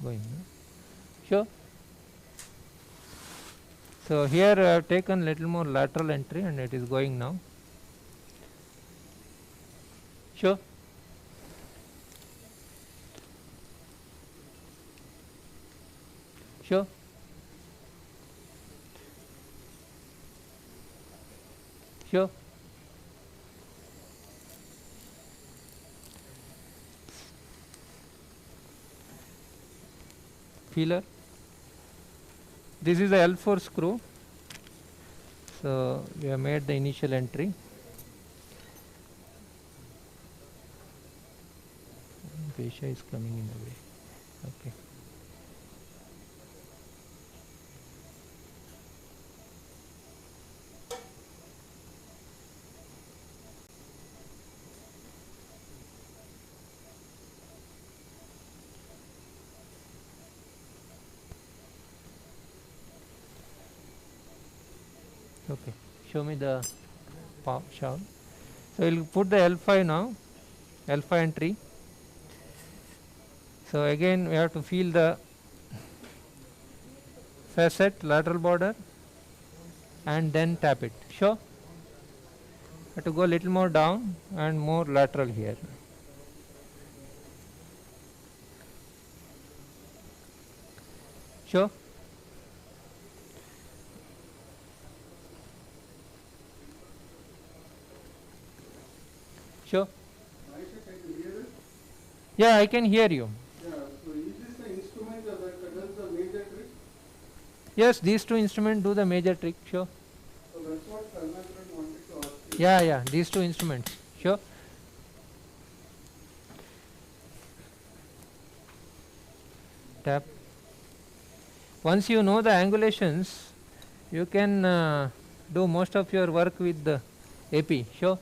Going. Sure. So here I have taken little more lateral entry and it is going now. Sure. Sure. Feeler. This is the L4 screw. So we have made the initial entry. Fascia is coming in the way. Okay. Okay, show me the shaft. So we'll put the L5 now, L5 entry. So again we have to feel the facet, lateral border, and then tap it. Sure. Have to go a little more down and more lateral here. Sure. Sure. Yeah, I can hear you. Yeah, so is this the instrument that does the major trick? Yes, these two instruments do the major trick, sure. So that's what Karnakaran wanted to ask you. Yeah, these two instruments, sure. Tap. Once you know the angulations, you can do most of your work with the AP, sure.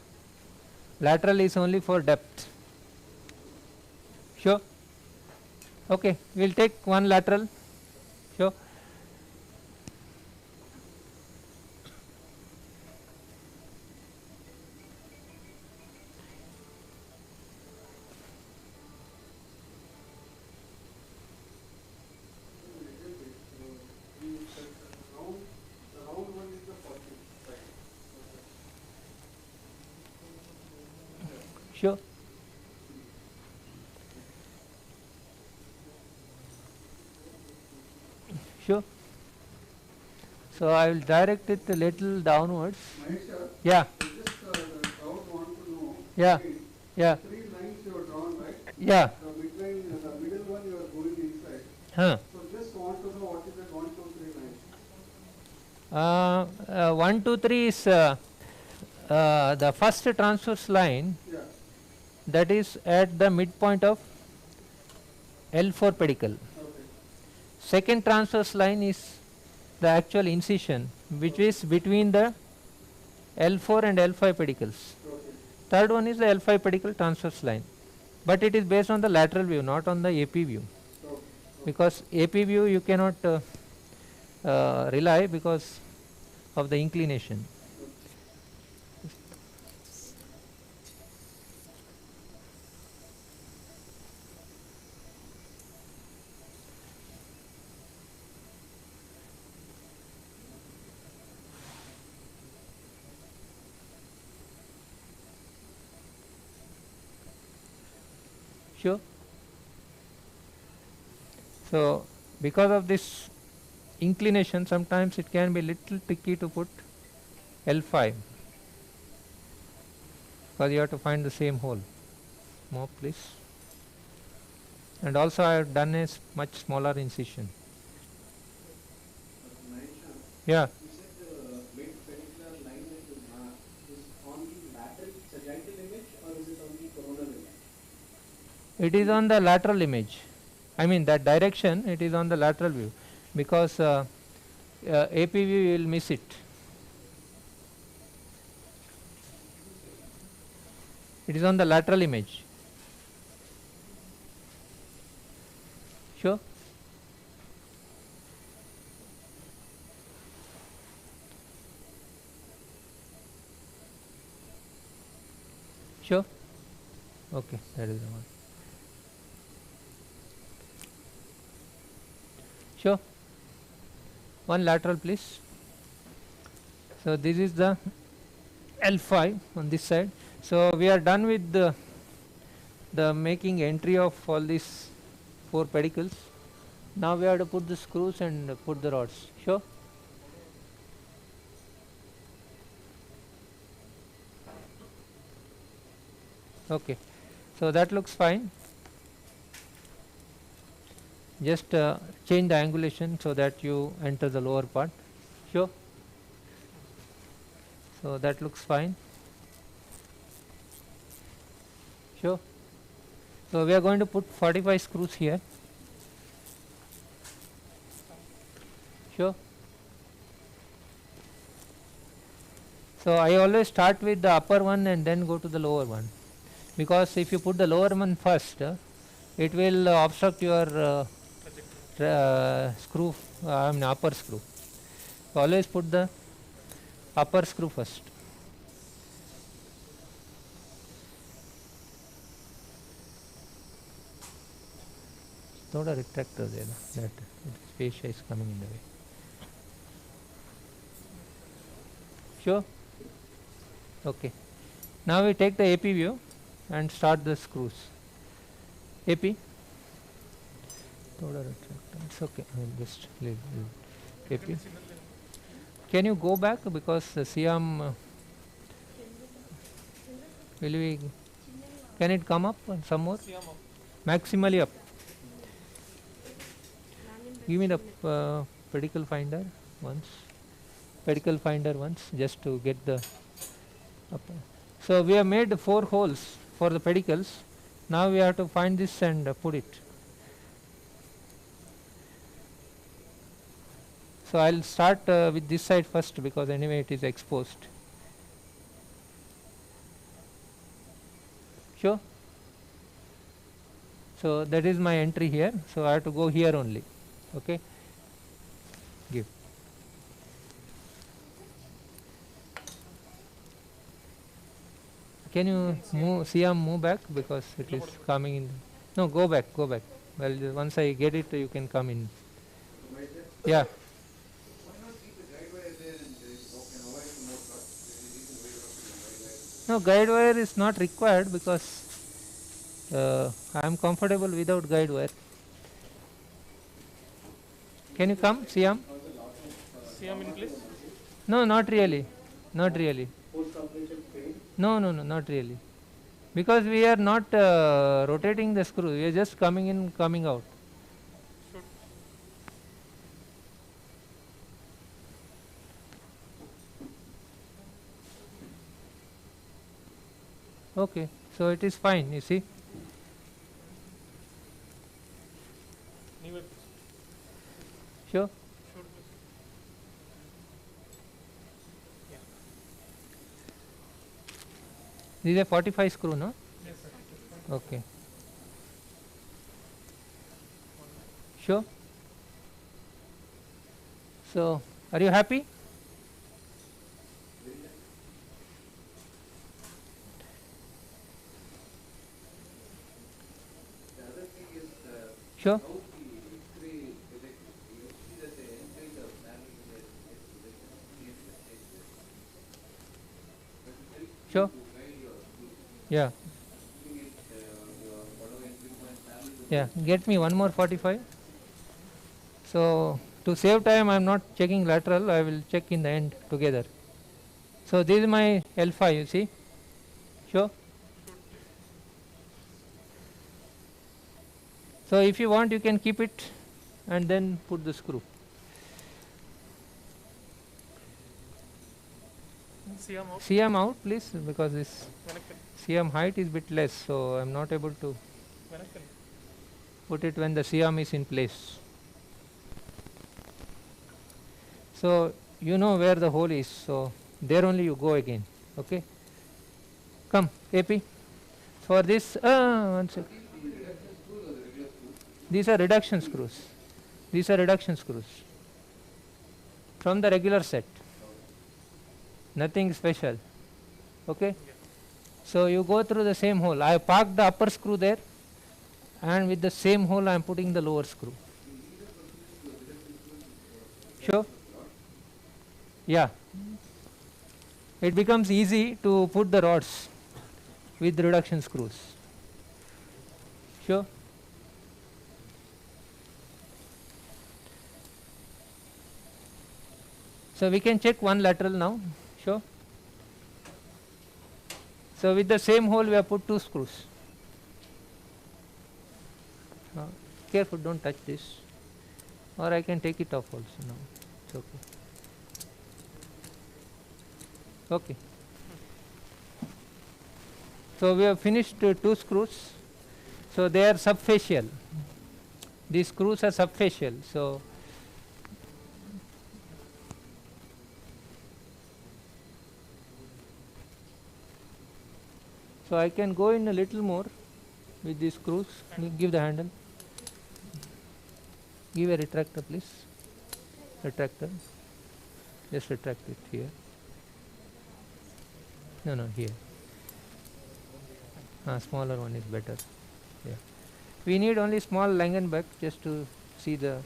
Lateral is only for depth. Sure. Okay, we'll take one lateral. Sure. Sure. Sure. So I will direct it a little downwards. Yeah. Yeah. Yeah. 3 lines you have drawn, right? Yeah. The midline, the middle one you are going inside. Huh. So just want to know what is that 1, 2, 3 lines. 1, 2, 3 is the first transverse line. Yeah. That is at the midpoint of L4 pedicle. Okay. second transverse line is the actual incision, which is between the L4 and L5 pedicles. Third one is the L5 pedicle transverse line, but it is based on the lateral view, not on the AP view, because AP view you cannot rely because of the inclination. Sure. So because of this inclination, sometimes it can be little tricky to put L5, because you have to find the same hole. More please. And also I have done a much smaller incision. Yeah. It is on the lateral image. I mean that direction, it is on the lateral view, because AP view you will miss it. It is on the lateral image. Sure. Sure. Okay, that is the one. Sure. One lateral please. So this is the L5 on this side. So we are done with the making entry of all these 4 pedicles. Now we have to put the screws and put the rods. Sure. Okay. So that looks fine. Just change the angulation so that you enter the lower part. Sure. So that looks fine. Sure. So we are going to put 45 screws here. Sure. So I always start with the upper one and then go to the lower one, because if you put the lower one first, it will obstruct your screw, I mean upper screw. So always put the upper screw first. थोड़ा retract कर देना, that fascia is coming in the way. Sure. Okay. Now we take the AP view and start the screws. AP. थोड़ा retract. It's okay. I will just leave AP. Can you go back, because Siam will we? Can it come up some more? Maximally up. Give me the pedicle finder once. Pedicle finder once, just to get the upper. So we have made 4 holes for the pedicles. Now we have to find this and put it. So I will start with this side first, because anyway it is exposed. Sure. So that is my entry here. So I have to go here only. Okay. Give. Can you move, Siam, move back, because it is coming in. No, go back, go back. Well, once I get it, you can come in. Yeah. No, guide wire is not required, because I am comfortable without guide wire. Can you come, Siam? Siam in place? No, not really. Not really. No, not really. Because we are not rotating the screw, we are just coming in, coming out. Okay, so it is fine, you see. Sure. This is a 45 screw, no? Yes, sir. Okay. Sure. So, are you happy? The other thing is Sure. how the X-ray detected. You see that the inside of family gets detected in the stage. But it helps Sure. you to guide your screw. Yeah. Keeping it your whatever equipment family. Yeah. Get me one more 45. So, to save time, I am not checking lateral. I will check in the end together. So, this is my L5. You see. Sure. So, if you want, you can keep it and then put the screw. CM out. CM out, please, because this CM height is bit less, so I am not able to put it when the CM is in place. So, you know where the hole is, so there only you go again. Okay. Come, AP. For this, one second. These are reduction screws. These are reduction screws from the regular set. Nothing special. Okay. So you go through the same hole. I have parked the upper screw there, and with the same hole I am putting the lower screw. Sure. Yeah. It becomes easy to put the rods with reduction screws. Sure. So we can check one lateral now. Sure. So with the same hole we have put 2 screws. Careful, don't touch this, or I can take it off also now. It's okay. Okay. So we have finished 2 screws. So they are subfacial. These screws are subfacial. So I can go in a little more with these screws. Give the handle. Give a retractor, please. Retractor. Just retract it here. No, here. Smaller one is better. Yeah. We need only small Langenbeck just to see the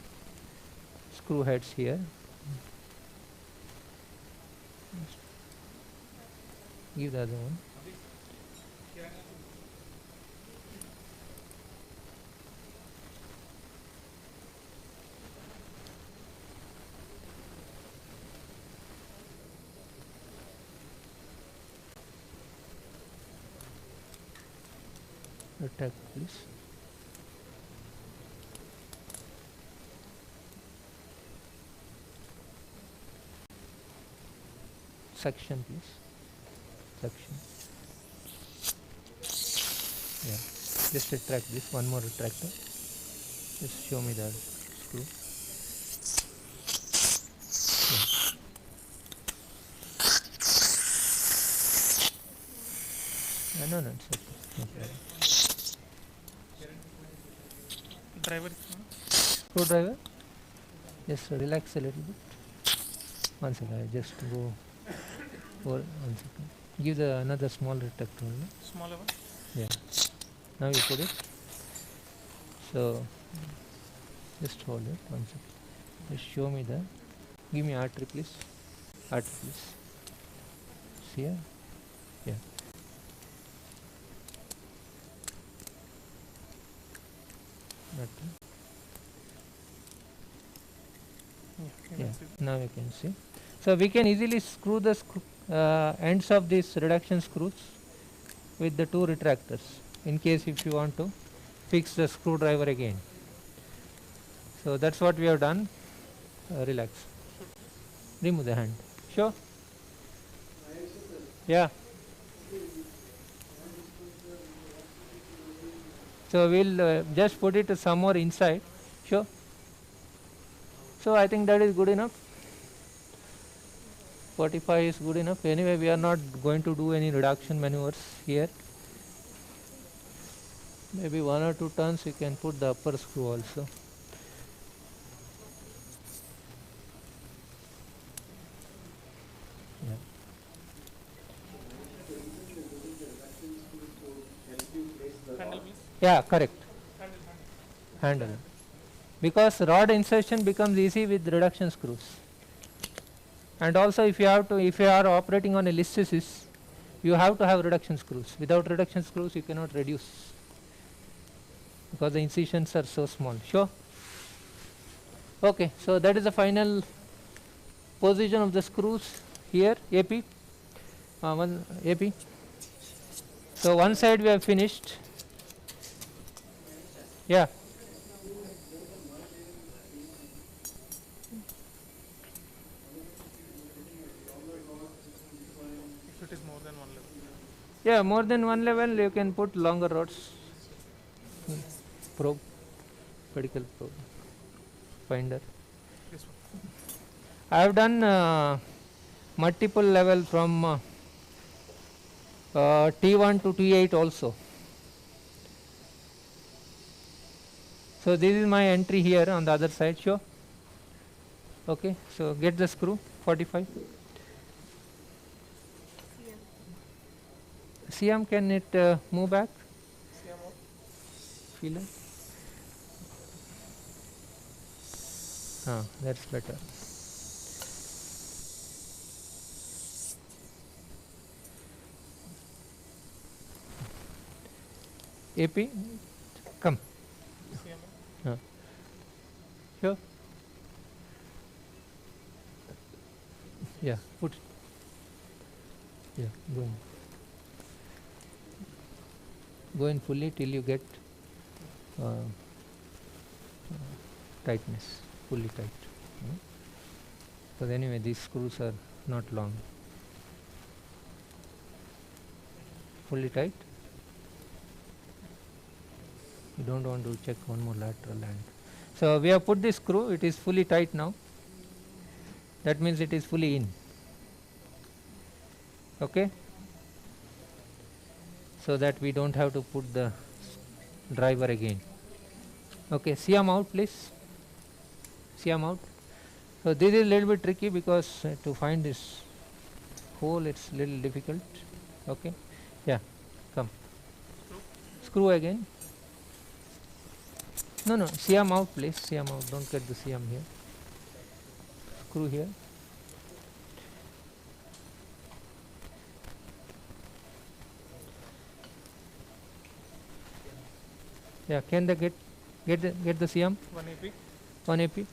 screw heads here. Give the other one. Retract, please. Section, please. Section. Yeah. Just retract this. One more retractor. Just show me the screw. Yeah. No, it's okay. No problem. Driver. Screwdriver. Just relax a little bit. One second. I just go over. 1 second. Give the another small retractor. No? Smaller one. Yeah. Now you put it. So just hold it. 1 second. Just show me the. Give me artery, please. Artery, please. See here? Yeah. Artery. Yeah. Now you can see. So we can easily screw the ends of these reduction screws with the 2 retractors in case if you want to fix the screwdriver again. So that's what we have done. Relax. Remove the hand. Sure. Yeah. So we'll just put it some more inside. Sure. So I think that is good enough. 45 is good enough. Anyway, we are not going to do any reduction maneuvers here. Maybe 1 or 2 turns we can put the upper screw also. Yeah. Yeah, correct. Handle. Because rod insertion becomes easy with reduction screws. And also if you are operating on a listhesis, you have to have reduction screws. Without reduction screws you cannot reduce, because the incisions are so small. Sure? Okay, so that is the final position of the screws here, AP. One AP. So one side we have finished. Yeah. If it is more than one level. Yeah, more than one level you can put longer rods. Probe, pedicle probe, finder. This one. I have done multiple level from T1 to T8 also. So this is my entry here on the other side. Sure. Okay, so get the screw 45. CM, can it move back? Feeler. That's better. AP, come. Sure. Yeah, put. Yeah, go in. Go in fully till you get tightness, fully tight. Because anyway these screws are not long. Fully tight. You don't want to check one more lateral end. So we have put this screw, it is fully tight now. That means it is fully in. Okay? So that we don't have to put the driver again. Okay, see them out please. See them out. So this is a little bit tricky because to find this hole it's little difficult. Okay, yeah, come. Screw again. No, see them out please. See them out. Don't get the CM here. Screw here. Yeah, can they get the CM? 1 AP. 1 AP.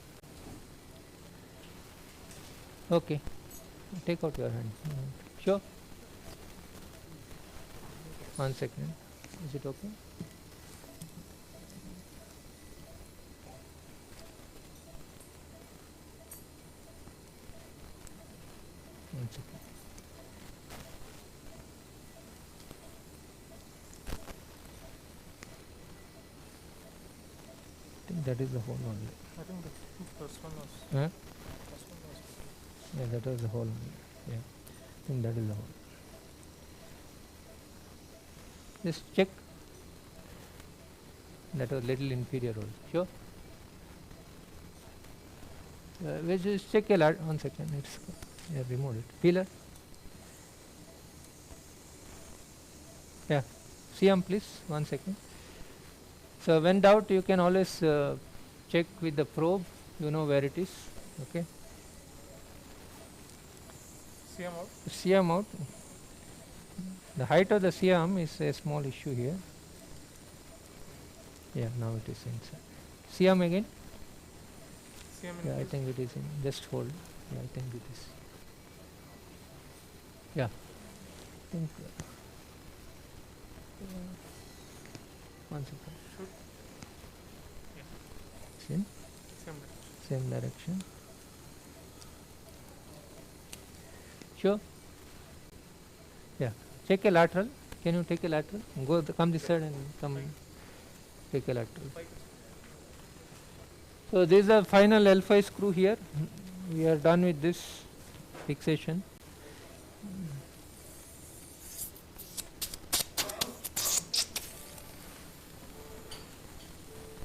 Okay. Take out your hand. Sure. 1 second. Is it okay? One second. I think that is the whole only. I think the first one was. Huh? First one was. Yeah, that was the whole only. Yeah, I think that is the whole. Just check. That was little inferior also. Sure. We'll just check a lot. 1 second. It's remove it. Feeler. Yeah. CM please. 1 second. So when doubt, you can always check with the probe. You know where it is. Okay. CM out. CM out. The height of the CM is a small issue here. Yeah, now it is inside. CM again. CM Yeah, I think it is in. Just hold. Yeah, I think it is. Yeah. I think. 1 second. Same. Same direction. Sure. Yeah. Check a lateral. Can you take a lateral? Go come this side and come and take a lateral. So this is the final L5 screw here. We are done with this fixation.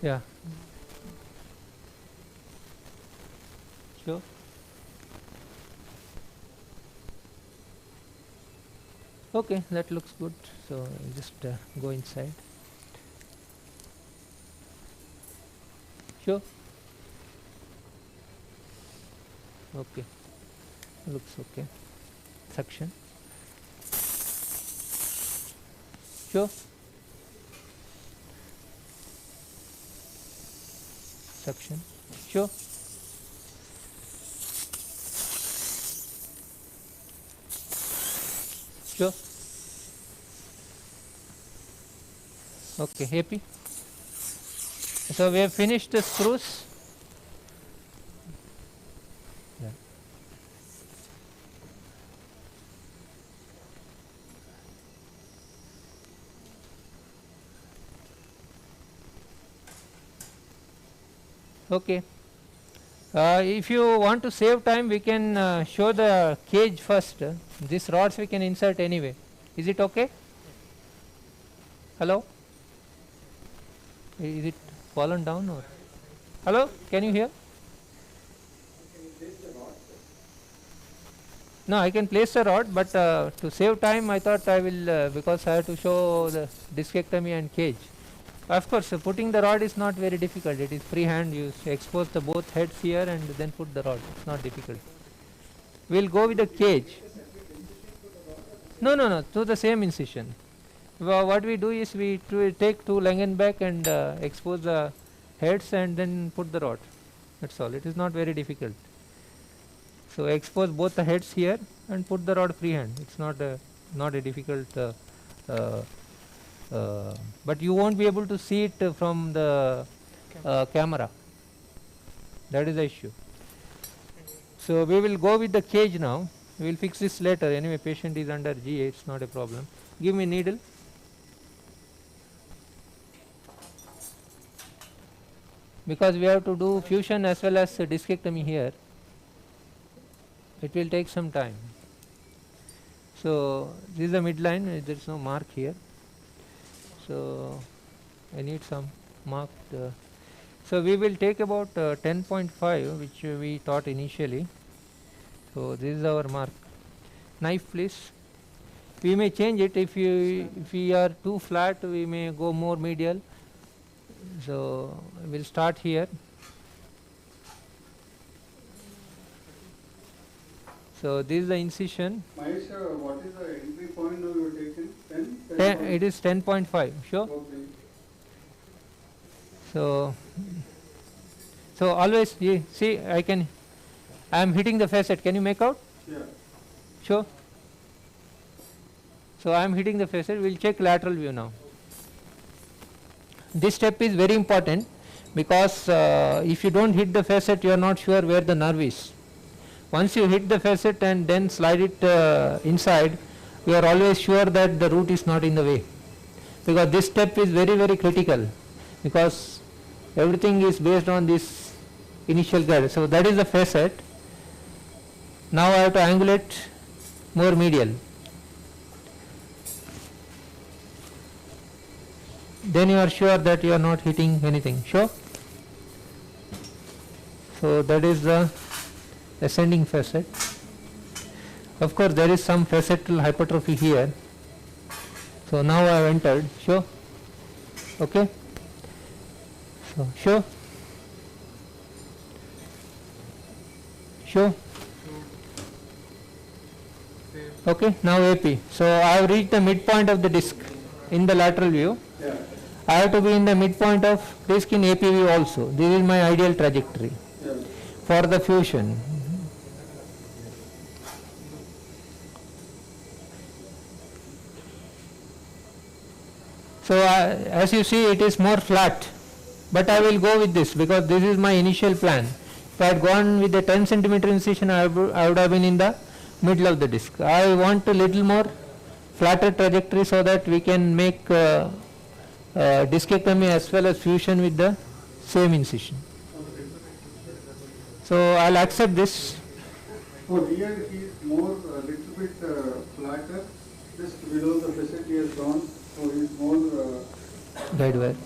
Yeah. Sure. Okay, that looks good. So I'll just go inside. Sure. Okay. Looks okay. Suction. Sure. Suction. Sure. Sure. Okay, happy? So we have finished the screws. Yeah. Okay. If you want to save time, we can show the cage first. These rods we can insert anyway. Is it okay? Hello? Is it fallen down or? Hello? Can you hear? No, I can place the rod, but to save time, I thought I will, because I have to show the discectomy and cage. Of course, putting the rod is not very difficult. It is freehand. You expose the both heads here and then put the rod. It's not difficult. We'll go with the cage. No, to the same incision. Well, what we do is we take two Langenbeck and expose the heads and then put the rod. That's all. It is not very difficult. So expose both the heads here and put the rod freehand. It's not a difficult. But you won't be able to see it from the camera. That is the issue. So we will go with the cage now. We will fix this later. Anyway, patient is under GA. It's not a problem. Give me needle. Because we have to do fusion as well as discectomy here. It will take some time. So this is the midline. There is no mark here. So I need some marked. So we will take about 10.5, which we taught initially. So this is our mark. Knife, please. We may change it if we are too flat. We may go more medial. So we'll start here. So this is the incision. Mahesh, what is the entry point now you are taking? 10? It is 10.5. Sure. Okay. So always see, I am hitting the facet. Can you make out? Yeah. Sure. So I am hitting the facet. We'll check lateral view now. This step is very important because if you don't hit the facet, you are not sure where the nerve is. Once you hit the facet and then slide it inside, you are always sure that the root is not in the way. Because this step is very, very critical because everything is based on this initial guide. So that is the facet. Now I have to angulate more medial. Then you are sure that you are not hitting anything. Sure? So that is the ascending facet. Of course there is some facetal hypertrophy here. So now I have entered. Sure? Okay? So sure? Sure? Okay, now AP. So I have reached the midpoint of the disc in the lateral view. Yeah. I have to be in the midpoint of disc in AP view also. This is my ideal trajectory for the fusion. So as you see, it is more flat, but I will go with this because this is my initial plan. If I had gone with the 10 centimeter incision, I would have been in the middle of the disc. I want a little more flatter trajectory so that we can make discectomy as well as fusion with the same incision. So I'll accept this. So here he is more little bit flatter, just below the facet he has gone, so he is more Guide wire.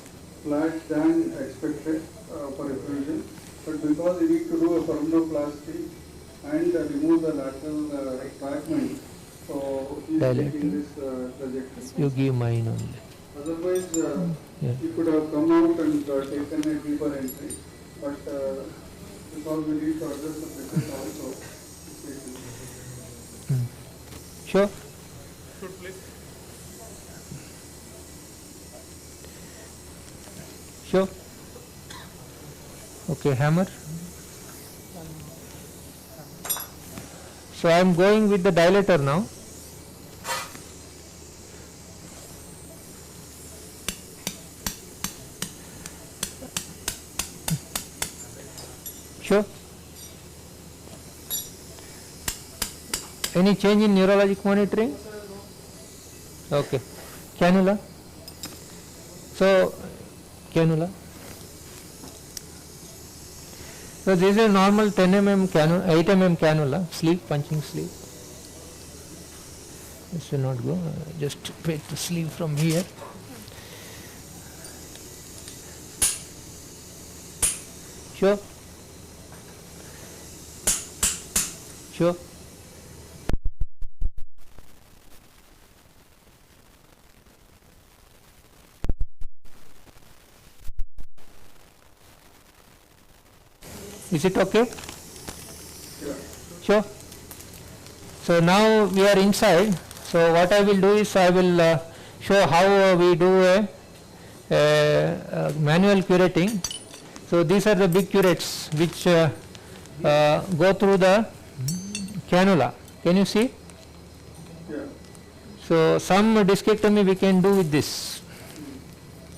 flat than expected for effusion. But because you need to do a femoroplasty and remove the lateral fragment, so he is Dilator. taking this trajectory. You give mine only. Otherwise, Yeah. he could have come out and taken a deeper entry, but because we need to address the facet also. Sure. Should please. Sure. Okay, hammer. So I am going with the dilator now. Sure. Any change in neurologic monitoring? Okay. Cannula. So, cannula. So this is a normal 10 mm cannula, 8 mm cannula, sleeve, punching sleeve. This will not go, just take the sleeve from here. Sure. Sure. Is it okay? Sure. So now we are inside. So what I will do is I will show how we do a manual curating. So these are the big curates which go through the cannula. Can you see? Yeah. So some discectomy we can do with this.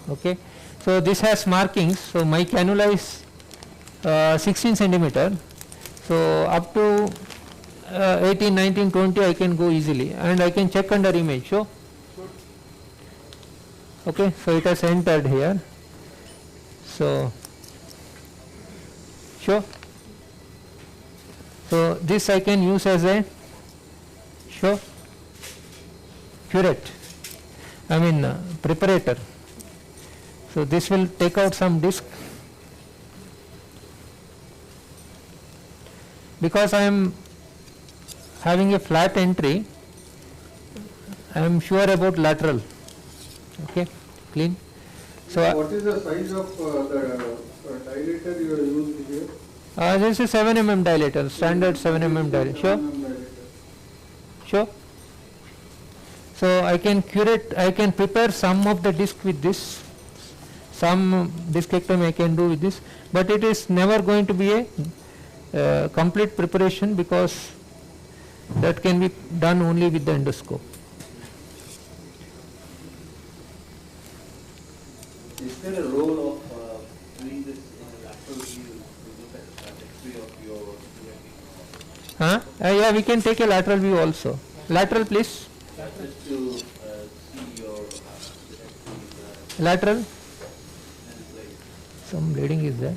Okay. So this has markings. So my cannula is 16 centimeter. So up to 18, 19, 20 I can go easily, and I can check under image. Sure. Okay. So it has entered here. So sure. So this I can use as a sure curate. I mean preparator. So this will take out some disc. Because I am having a flat entry, I am sure about lateral. Okay, clean. So what is the size of the dilator you are using here? this is 7 mm dilator, standard 7 mm dilator. Sure. Sure. So I can curate, I can prepare some of the disc with this. Some discectomy I can do with this, but it is never going to be a complete preparation because that can be done only with the endoscope. Is there a role of doing this in a lateral view to look at the trajectory of your Huh? Yeah, we can take a lateral view also. Lateral, please. just to see your Lateral. Some bleeding is there.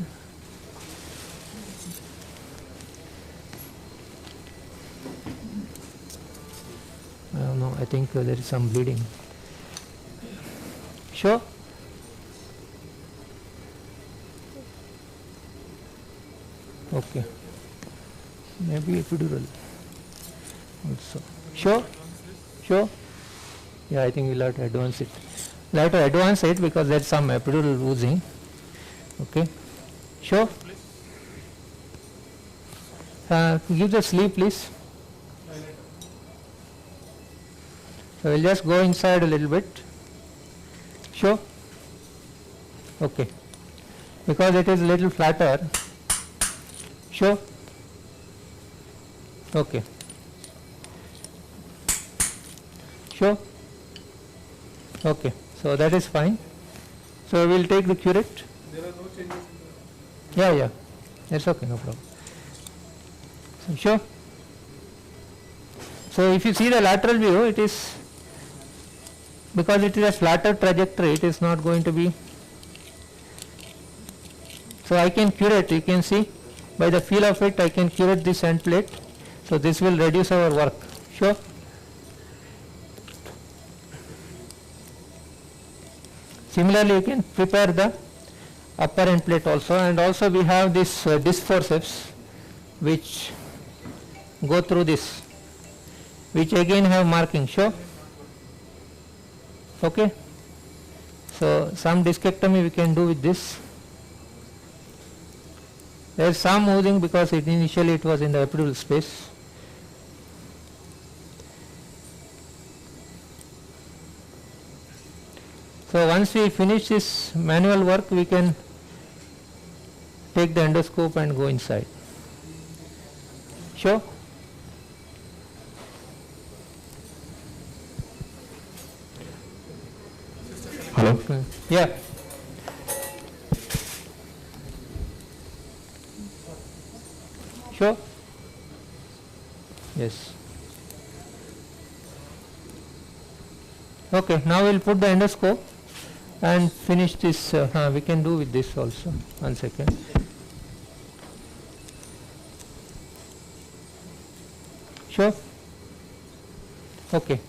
No, I think there is some bleeding. Sure. Okay. Maybe epidural also. Sure. Sure. Yeah, I think we'll have to advance it. We'll have to advance it because there's some epidural oozing. Okay. Sure. Give the sleeve, please. So we'll just go inside a little bit. Sure. Okay. Because it is a little flatter. Sure. Okay. Sure. Okay. So that is fine. So we'll take the curate. There are no changes in the... Yeah, yeah. That's okay, no problem. So, sure. So if you see the lateral view, it is, because it is a flatter trajectory, it is not going to be. So I can curate, you can see by the feel of it I can curate this end plate. So this will reduce our work. Sure. Similarly, you can prepare the upper end plate also, and also we have this disc forceps which go through this, which again have marking. Sure. Okay. So some discectomy we can do with this. There is some moving because initially it was in the epidural space. So once we finish this manual work, we can take the endoscope and go inside. Sure? Hello? Yeah. Sure? Yes. Okay, now we'll put the endoscope and finish this. We can do with this also. 1 second. Sure? Okay.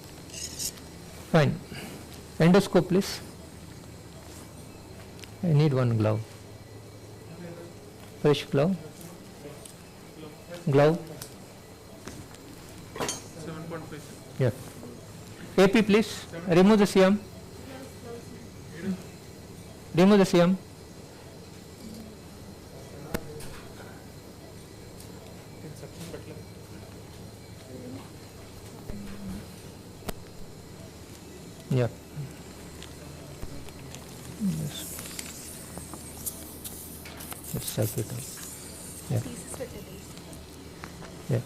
Fine. Endoscope, please. I need one glove. Fresh glove. Glove. 7.5. Yeah. AP, please. Remove the CM. Remove the CM. Yeah. Yes. Let's suck it up. Yeah. Yeah.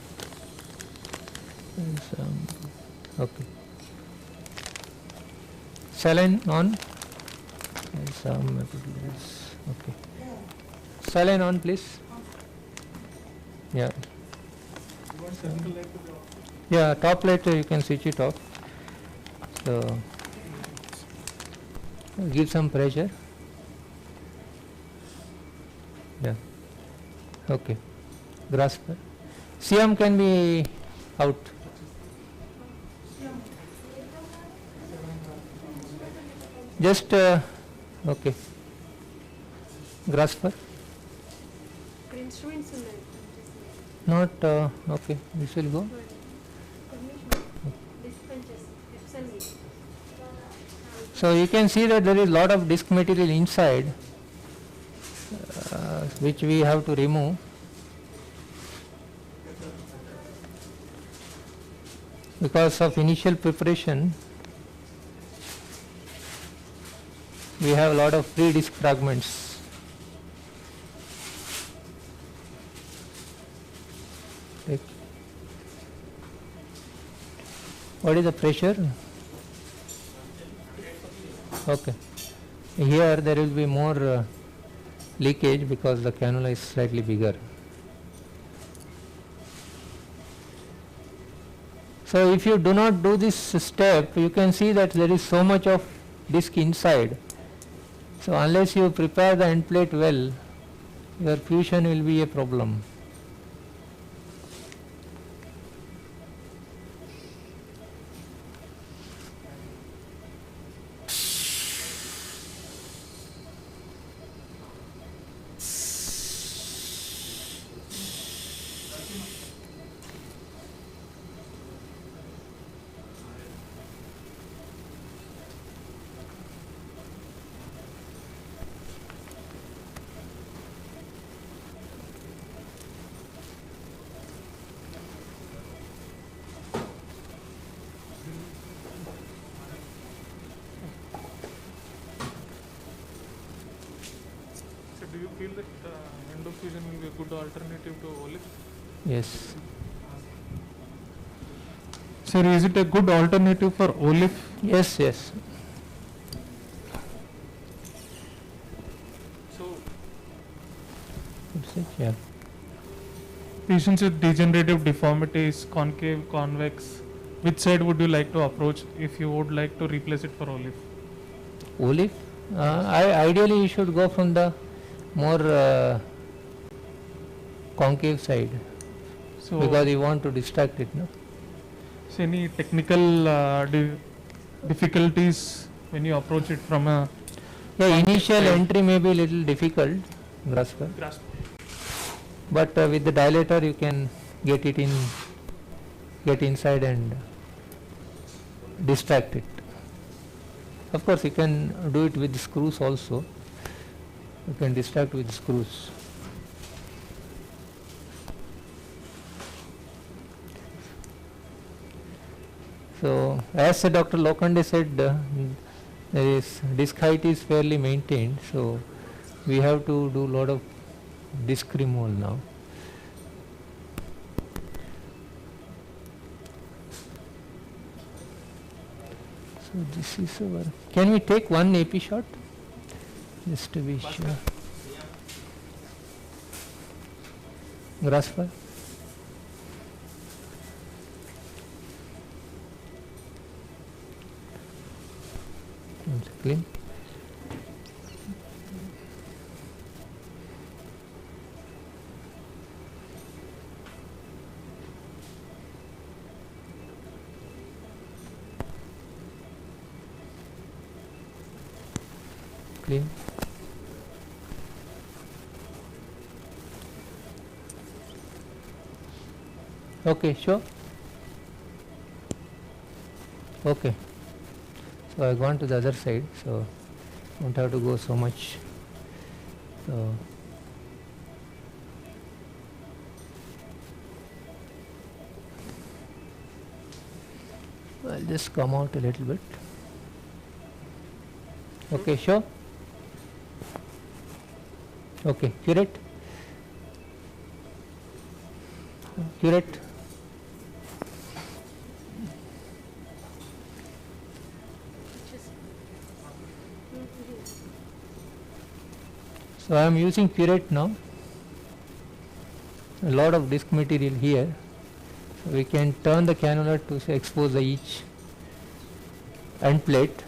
Okay. Saline on. And some materials. Okay. Saline on, please. Yeah. Yeah, top light you can switch it off. So give some pressure. Yeah. Okay. Grasp. CM can be out. Just okay. Grasper. Not okay. This will go. So you can see that there is lot of disc material inside, which we have to remove. Because of initial preparation, we have a lot of free disc fragments. Take. What is the pressure? Okay. Here there will be more leakage because the cannula is slightly bigger. So if you do not do this step, you can see that there is so much of disc inside. So unless you prepare the end plate well, your fusion will be a problem. Do you feel that endofusion will be a good alternative to OLIF? Yes. Sir, is it a good alternative for OLIF? Yes, yes. So, yeah. patients with degenerative deformities, concave, convex, which side would you like to approach if you would like to replace it for OLIF? OLIF? Ideally you should go from the more concave side, So because you want to distract it, no? So any technical difficulties when you approach it from a Initial entry may be little difficult, grasper. But with the dilator you can get inside and distract it. Of course you can do it with screws also. You can distract with screws. So as Dr. Lokande said, disc height is fairly maintained, so we have to do lot of disc removal now. So this is our. Can we take one AP shot? Just to be sure. Grasper. Clean. Clean. Okay, sure. Okay. So I gone to the other side, so don't have to go so much. So I'll just come out a little bit. Okay, sure. Okay, curate. Curate. So I am using curate now. A lot of disc material here. So we can turn the cannula to expose each end plate.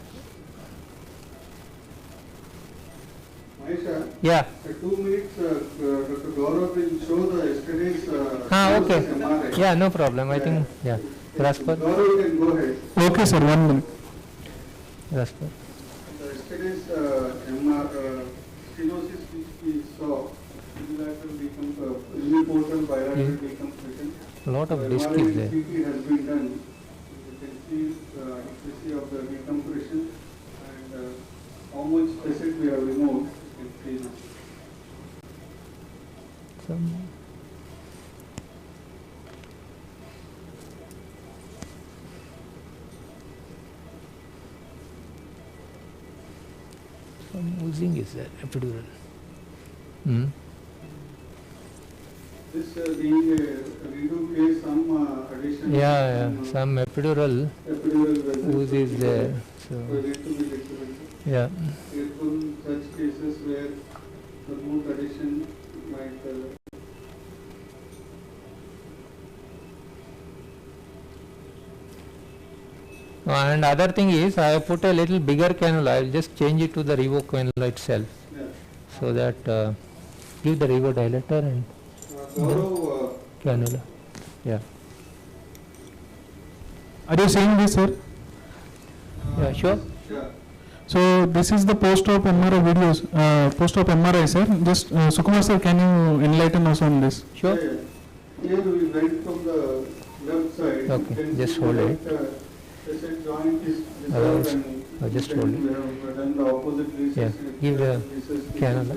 Mahisha, Yeah. 2 minutes, Dr. Gaurav will show the yesterday's Okay. MRI. Yeah, no problem. I think, yeah. Grasper. Gaurav can go ahead. Okay, sir, 1 minute. Grasper. The yesterday's stenosis which we saw, uniportal bilateral decompression. A lot of The disc MRI is there. CT has been done. You can see adequacy of the decompression and how much facet we have removed. You can see now. Some oozing is there, epidural. This being a redo case, some addition. Yeah, some epidural ooze is there. So, We need to be careful. yeah. Careful such cases where the root addition might. And other thing is, I have put a little bigger cannula. I will just change it to the Revo cannula itself, so that give the Revo dilator and cannula. Yeah. Are you seeing this, sir? Yeah, sure. So this is the post-op MRI videos, post-op MRI, sir. Just Sukumar sir, can you enlighten us on this? Sure. Here we went from the left side. Okay, just hold it. Facet joint is reserved and just hold it. we have done the opposite Yeah, give the cannula.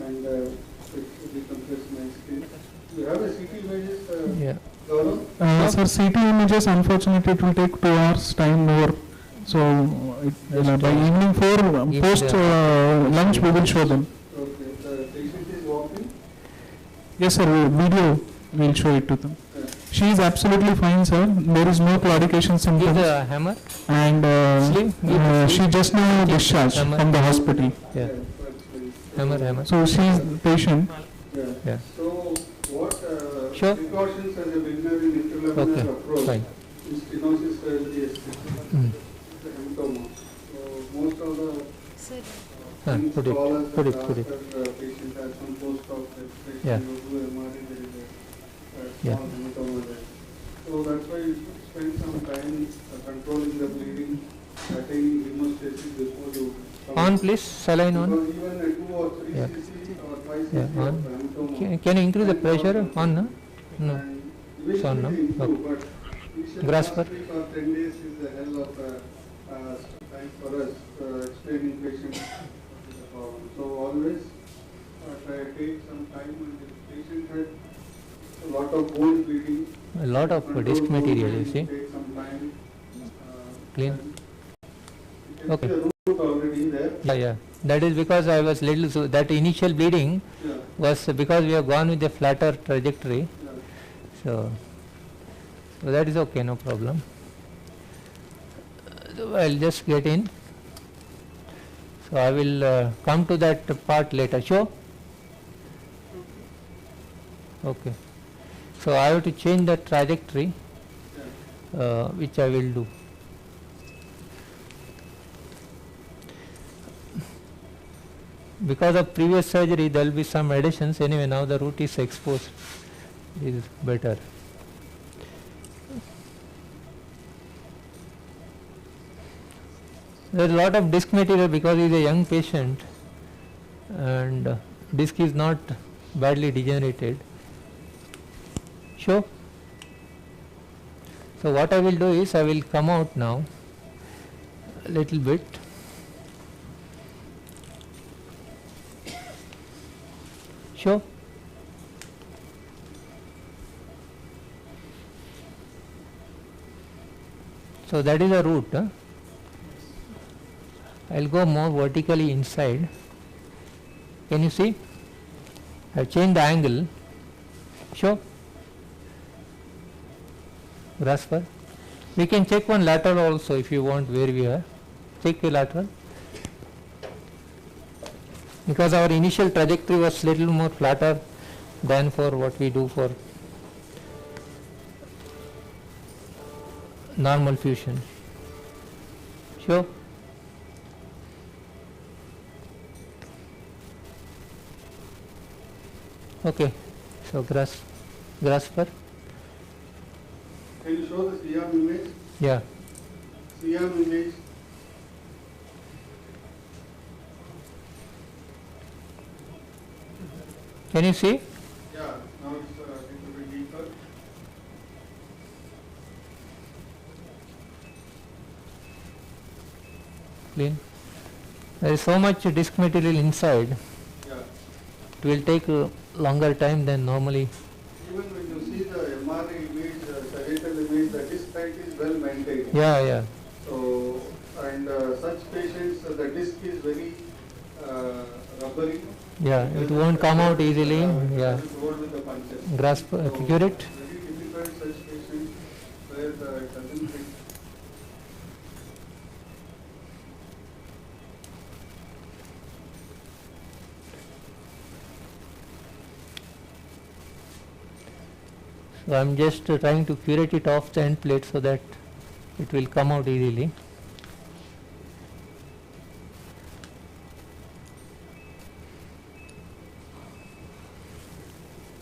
And decompress nicely. You have a CT images? Yeah. Gaurav? Sir, CT images, unfortunately, it will take 2 hours time more. So by evening 4, post lunch, we will show them. Okay, the patient is walking? Yes, sir, video, we will show it to them. She is absolutely fine, sir. There is no claudication symptoms. Give the hammer. And she just now discharged from the hospital. Yeah. Hammer. So she is the patient. Yeah. So what Sure. precautions as a beginner in interlaminar approach? Fine. In stenosis surgery, hematoma. So most of the Then put it, call us put and it, put it. ask us, patient has some post-op registration, Yeah. you do MRI, there is a Yeah. small hematoma there. So that's why you should spend some time controlling the bleeding, attaining hemostasis before you come. On please, saline on. Because even a 2 or 3 Yeah. cc or 5 cc Yeah, of on. hematoma Can you increase the pressure on? No? No. and It's on now. eventually improve, Okay. but initial Grasper. first week or 10 days is the hell of a time for us explaining patient what is the problem. So always try to take some time, and if patient has a lot of bone bleeding, A lot of control disc bone material, you bleeding, see. take some time. Clean. You can Okay. see the root already there. Yeah, yeah. That is because I was little, so that initial bleeding Yeah. was because we have gone with a flatter trajectory. Yeah. So that is okay, no problem. So I'll just get in. So I will come to that part later. Show? Okay. So I have to change the trajectory, which I will do. Because of previous surgery, there will be some additions. Anyway, now the root is exposed. It is better. There is a lot of disc material because he is a young patient and disc is not badly degenerated. Sure. So what I will do is I will come out now a little bit. Sure. So that is a root. I'll go more vertically inside. Can you see? I've changed the angle. Sure. Grasper. We can check one lateral also if you want where we are. Check the lateral. Because our initial trajectory was little more flatter than for what we do for normal fusion. Sure. Okay. So grasper. Can you show the CM image? Yeah. CM image. Can you see? Yeah, now it's a little bit deeper. Clean. There is so much disc material inside. Yeah. It will take a longer time than normally. Even when you see the MRI image, sagittal image, the disc height is well maintained. Yeah, yeah. So, and such patients, the disc is very rubbery. Yeah, it won't come out easily. Yeah. Rolled with the punches. Grasp, So, accurate. very difficult such patients where it doesn't fit. So I am just trying to curate it off the end plate so that it will come out easily.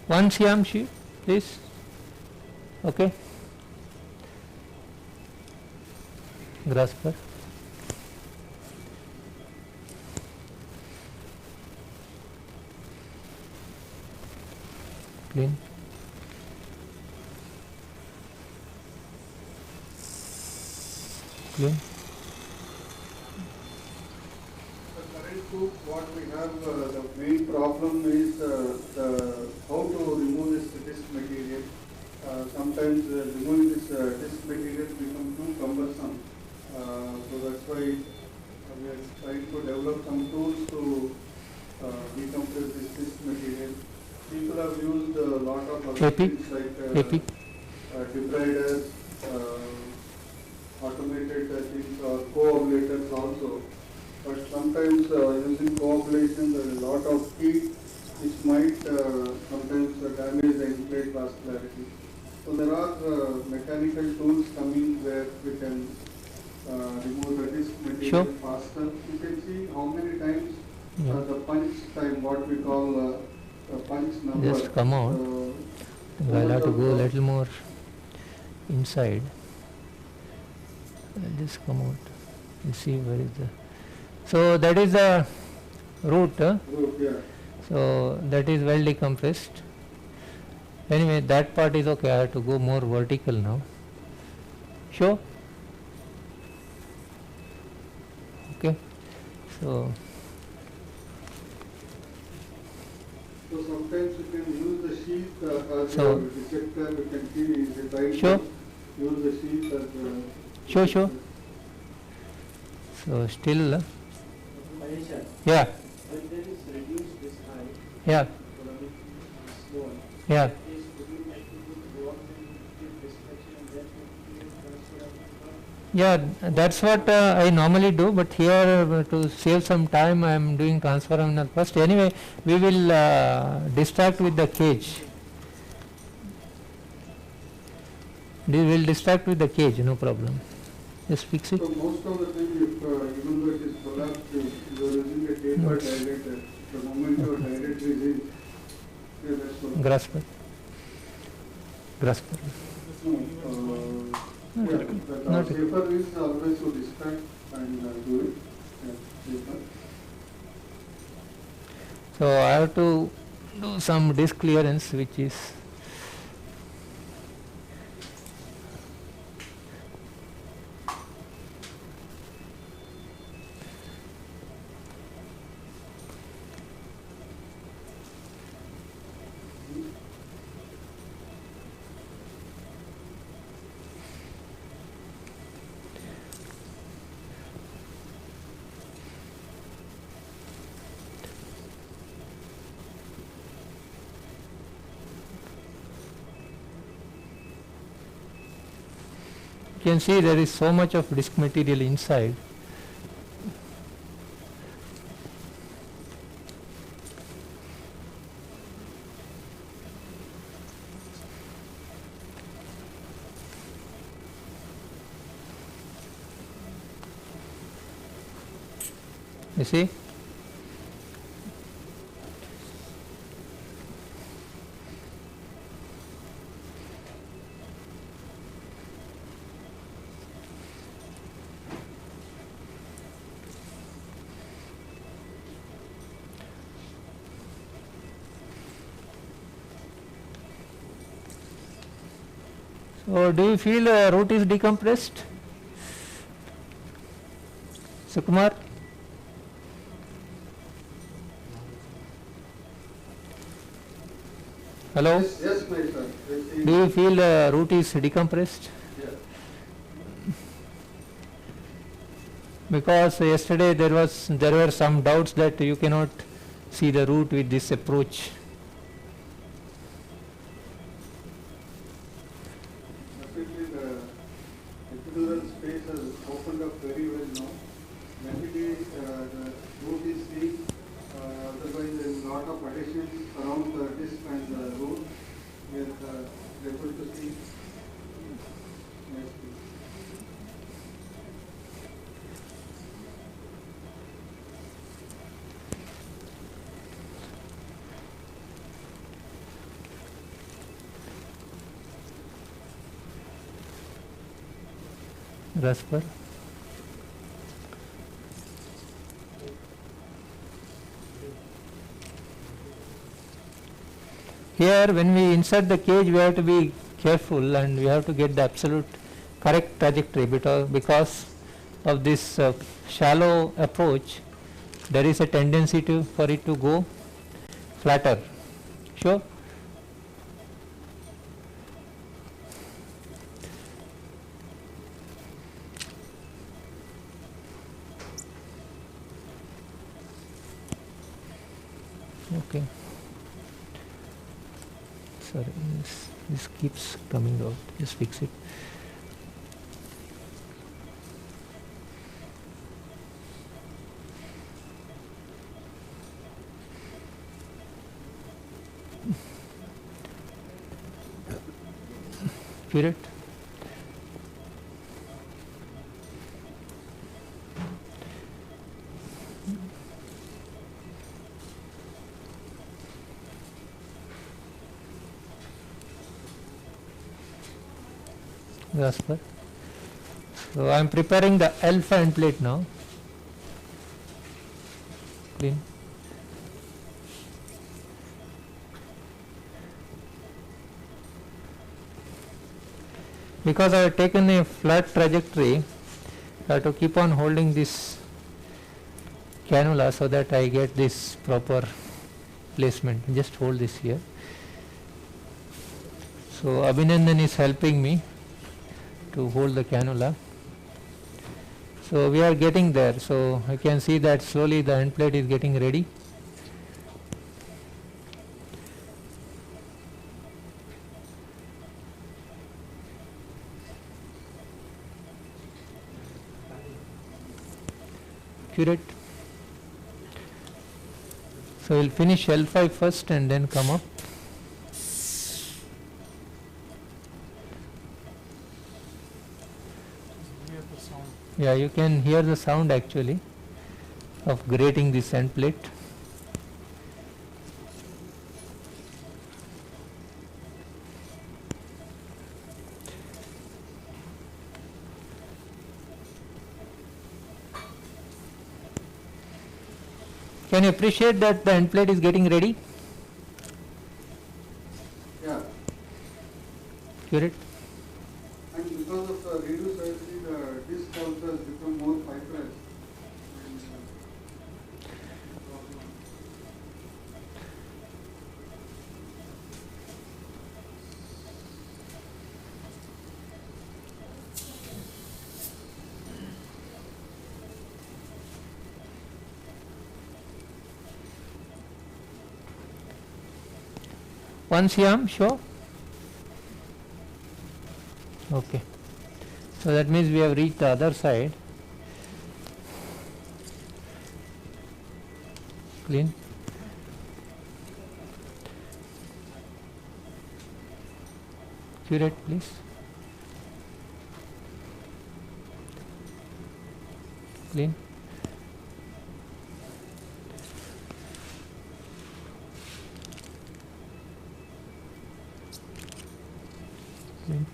One CM sheet, please. Okay. Grasper. Clean. Clean. The current group, what we have, the main problem is how to remove this disc material. Sometimes removing this disc material becomes too cumbersome. So that's why we are trying to develop some tools to decompress this disc material. People have used a lot of other things like debriders, automated things or coagulators also. But sometimes using coagulation there is a lot of heat which might sometimes damage the in-plate vascularity. So there are mechanical tools coming where we can remove the disc material faster. You can see how many times time, what we call punch number. Just come out. I'll have to go a little more inside. I'll just come out and see where is the. So that is the root. Root, yeah. So that is well decompressed. Anyway, that part is okay. I have to go more vertical now. Sure. Okay. So sometimes you can use the sheath as So- a detector. You can see is it right. Sure. Use the sheath as a. Sure. So still, Manisha, yeah, when there is reduced this height, yeah, foramen is small. yeah. Is would you like to put rods and give dissection and then put it transfer? Yeah, that's what I normally do, but here to save some time I am doing transforaminal first. Anyway, we will distract with the cage. We will distract with the cage, no problem. Just fix it. So most of the time, if even though it is collapsed, you are using a taper Notes. dilator. The moment your dilator is in, yeah, that's all. Grasper. Yeah, but Not safer is always to distract and do it. Yeah, safer. So I have to do some disc clearance, which is you can see there is so much of disc material inside. You see? So do you feel root is decompressed? Sukumar? Hello? Yes, my son. Do you feel root is decompressed? Yeah. Because yesterday there were some doubts that you cannot see the root with this approach. Definitely the epidural space has opened up very well now. Definitely the root is seen. Otherwise there is a lot of adhesions around the disc and the root. We are able to see. nicely. Rasper. Here when we insert the cage we have to be careful and we have to get the absolute correct trajectory because of this shallow approach there is a tendency for it to go flatter. Sure? Okay. Sorry, this keeps coming out. Just fix it. Feel it? Jasper. So I am preparing the alpha end plate now. Clean. Because I have taken a flat trajectory, I have to keep on holding this cannula so that I get this proper placement. Just hold this here. So Abhinandan is helping me to hold the cannula. So we are getting there. So I can see that slowly the end plate is getting ready. Curate. So we'll finish L5 first and then come up. Yeah, you can hear the sound actually of grating this end plate. Can you appreciate that the end plate is getting ready? Yeah. Curate. And because of reduced surgery, the disc also has become more fibrous. One cm, sure. Okay. So that means we have reached the other side. Clean. Curate, please. Clean. Clean.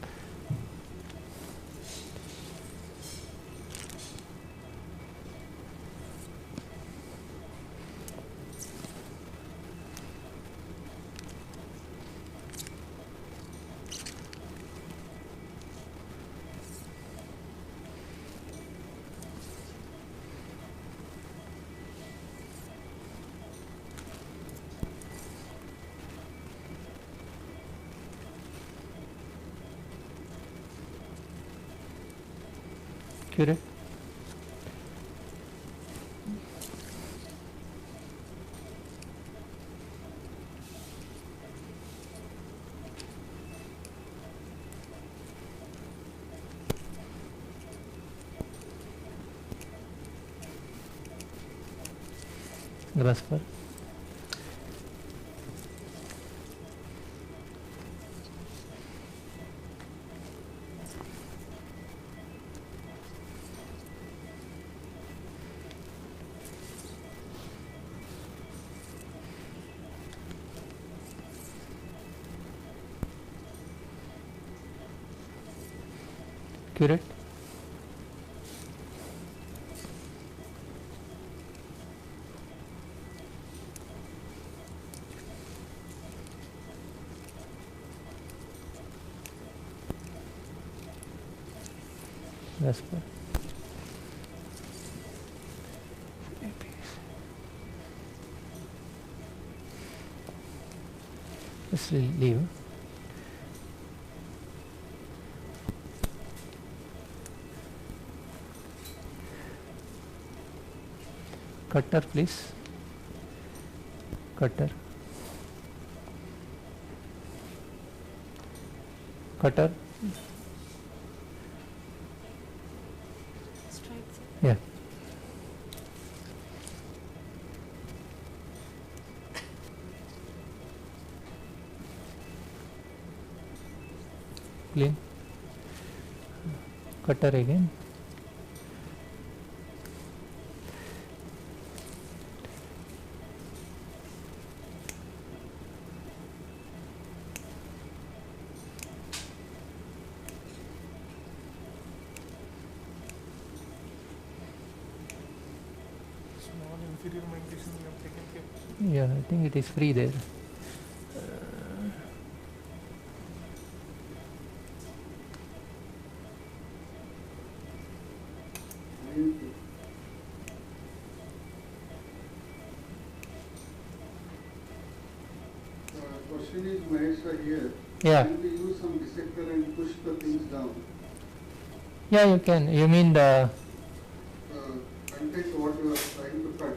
Curate. Grasper. Curate. Jasper. Just leave. Cutter, please. Cutter. Cutter. Yeah. Clean. Cutter again. on inferior migrations we have taken care. Yeah, I think it is free there. Question is, Mahesh, here. Yeah. Can we use some dissector and push the things down? Yeah, you can. You mean the Content what you are trying to cut.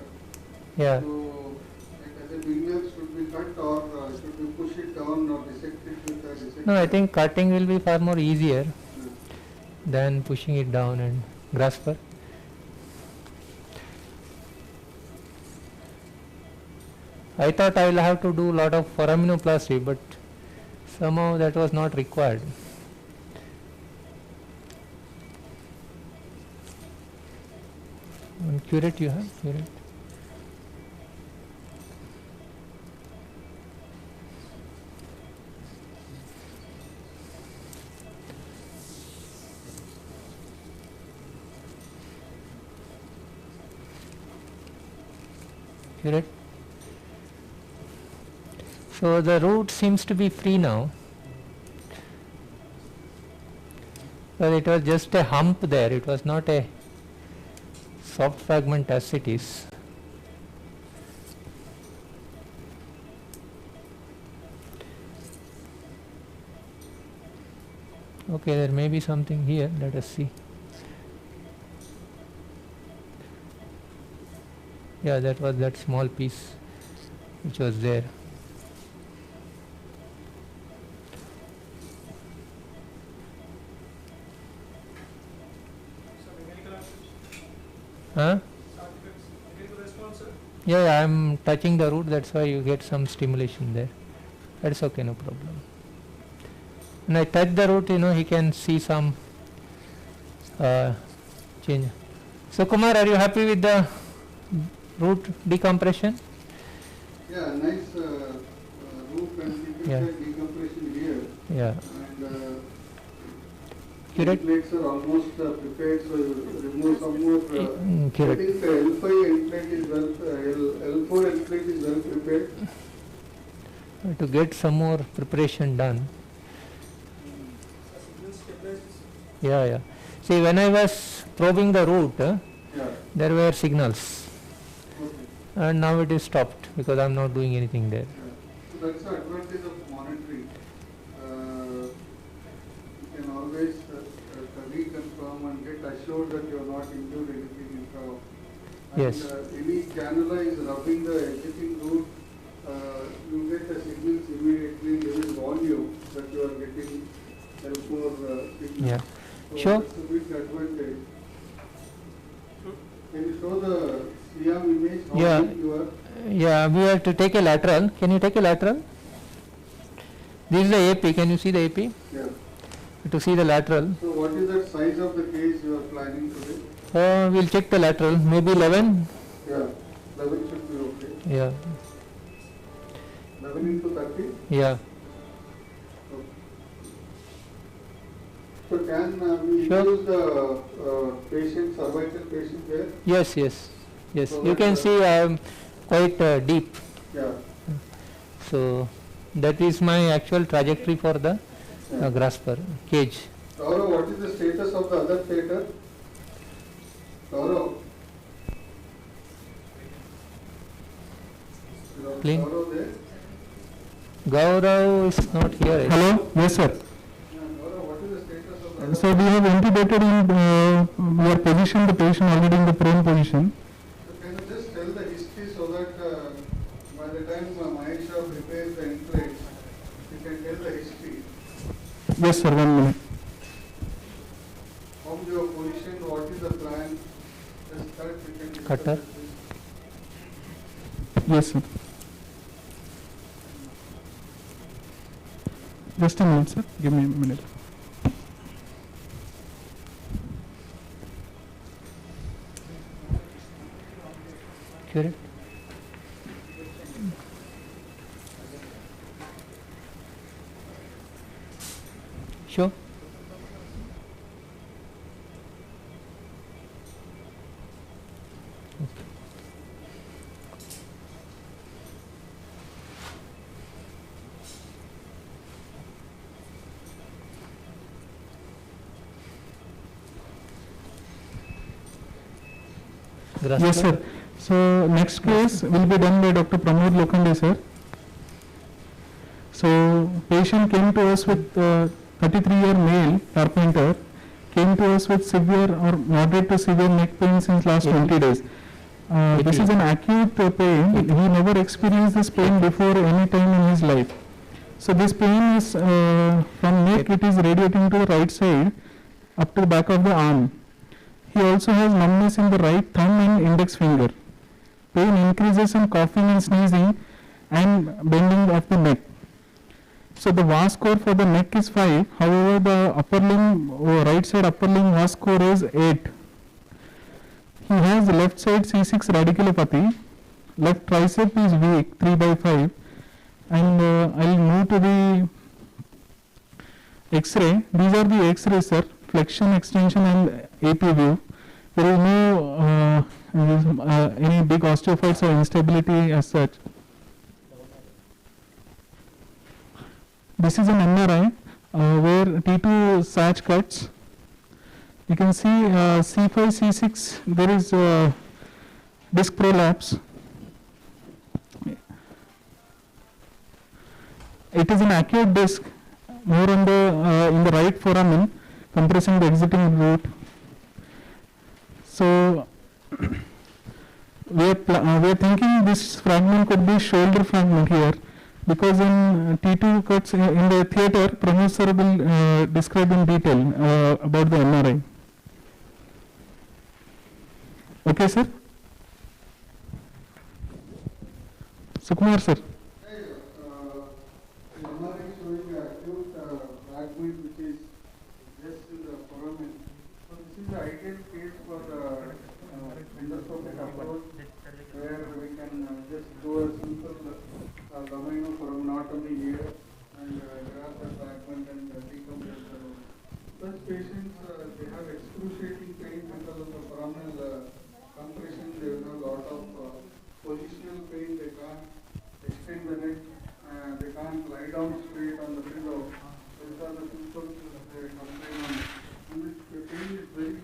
Yeah. So, like as a beginner, should we cut or should we push it down or dissect it with a dissector? No, I think cutting will be far more easier than pushing it down and grasper. I thought I will have to do a lot of foraminoplasty, but somehow that was not required. And curate you have? Curate. Curate. So the root seems to be free now. Well, it was just a hump there, it was not a soft fragment as it is. Okay, there may be something here, let us see. Yeah, that was that small piece which was there. Huh? Yeah, I am touching the root, that's why you get some stimulation there. That's okay, no problem. When I touch the root, he can see some change. So Kumar, are you happy with the root decompression? Yeah, nice root and decompression here. Yeah. And curate. plates are almost prepared, so you remove some more. Curate. I think the L5 end plate is well, L4 end plate is well prepared. To get some more preparation done. Yeah. See, when I was probing the root, there were signals. And now it is stopped because I am not doing anything there. So that's the advantage of monitoring. You can always reconfirm and get assured that you are not injured anything intra. Yes. Any cannula is rubbing the existing root, you get the signals immediately. They will warn you that you are getting L4 signals. Yeah. So Sure. that's a big advantage. Can you show the CM image? How big you are? Yeah, we have to take a lateral. Can you take a lateral? This is the AP. Can you see the AP? Yeah. To see the lateral. So what is the size of the case you are planning today? We'll check the lateral. Maybe 11. Yeah, 11 should be okay. Yeah. 11 into 30? Yeah. So can we use the patient, cervical patient there? Yes. So You can see I am quite deep. Yeah. So that is my actual trajectory for the grasper cage. Gaurav, what is the status of the other theatre? Gaurav? Clean. Gaurav there? Gaurav is not here. Hello? Yes, sir. Gaurav, what is the status of the So we have intubated in, we have positioned the patient already in the prone position. Can you just tell the history so that by the time Mahesh prepares the insights, you can tell the history. Yes, sir, 1 minute. From your position, what is the plan? Just start, we can discuss Cutter. this. Yes, sir. Just a minute, sir. Give me a minute. Curate. Sure. Yes, sir. So next case will be done by Dr. Pramod Lokhande, sir. So patient came to us with 33-year male carpenter, came to us with severe or moderate to severe neck pain since last 20 days. This is an acute pain. He never experienced this pain before any time in his life. So this pain is from neck, it is radiating to the right side up to the back of the arm. He also has numbness in the right thumb and index finger. Pain increases in coughing and sneezing and bending of the neck. So the VAS score for the neck is 5. However, the upper limb, right side upper limb VAS score is 8. He has left side C6 radiculopathy. Left tricep is weak, 3/5. And I'll move to the X-ray. These are the X-rays, sir. Flexion, extension, and AP view. There is no any big osteophytes or instability as such. This is an MRI where T2 Sach cuts. You can see C5, C6, there is disc prolapse. It is an acute disc, more on the in the right foramen, compressing the exiting root. So we are thinking this fragment could be shoulder fragment here, because in T2 cuts in the theatre, Pramod sir will describe in detail about the MRI. Okay, sir. Sukumar sir. MRI showing acute fragment which is just in the foramen. So this is the ideal case for endoscopic approach, where we can just do a simple laminoforaminotomy here and grab the fragment and decompress the root. Such patients, they have excruciating pain because of the foraminal compression. They will have a lot of positional pain. They can't extend the neck. They can't lie down straight on the pillow. These are the symptoms they complain on. And this pain is very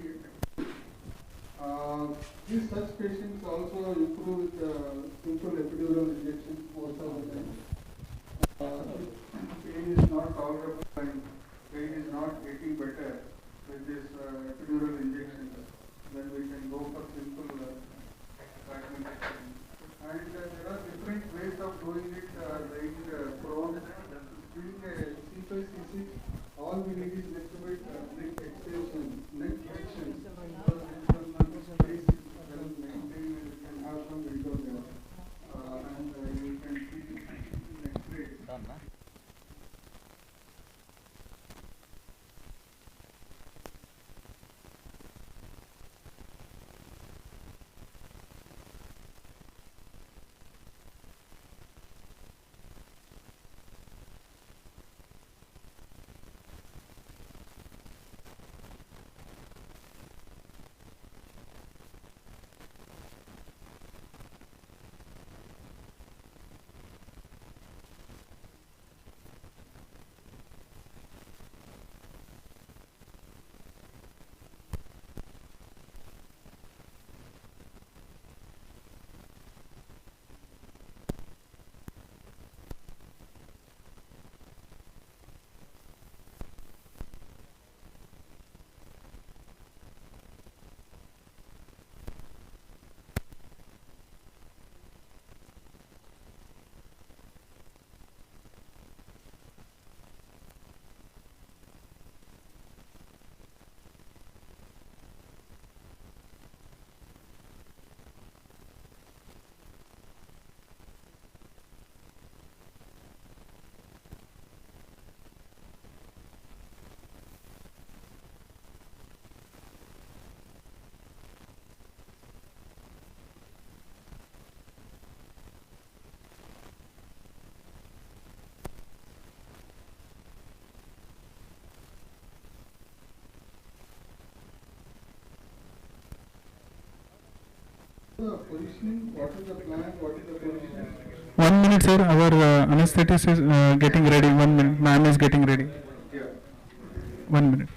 these such patients also improve with simple epidural injections most of the time. Pain is not tolerable and pain is not getting better with this epidural injections. Then we can go for simple fragmentation. And there are different ways of doing it, like prone, doing a C5, C6, all we need is little bit neck extension, neck flexion. Maintain, you can have some window there, and you can treat it in X-ray. The positioning, what is the plan, what is the position? 1 minute, sir. Our anesthetist is getting ready. 1 minute. Ma'am is getting ready. Yeah. 1 minute.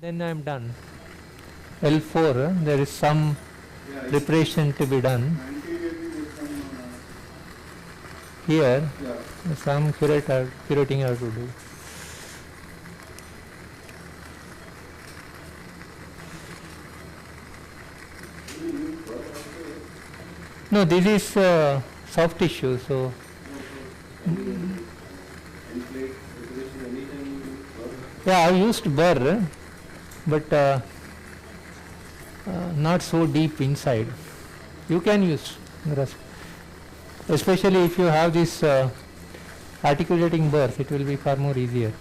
then I am done. L4, there is some preparation to be done. Here, some curating I have to do. No, this is soft tissue, so yeah, I used burr, but not so deep inside. You can use rust, especially if you have this articulating burrs, it will be far more easier.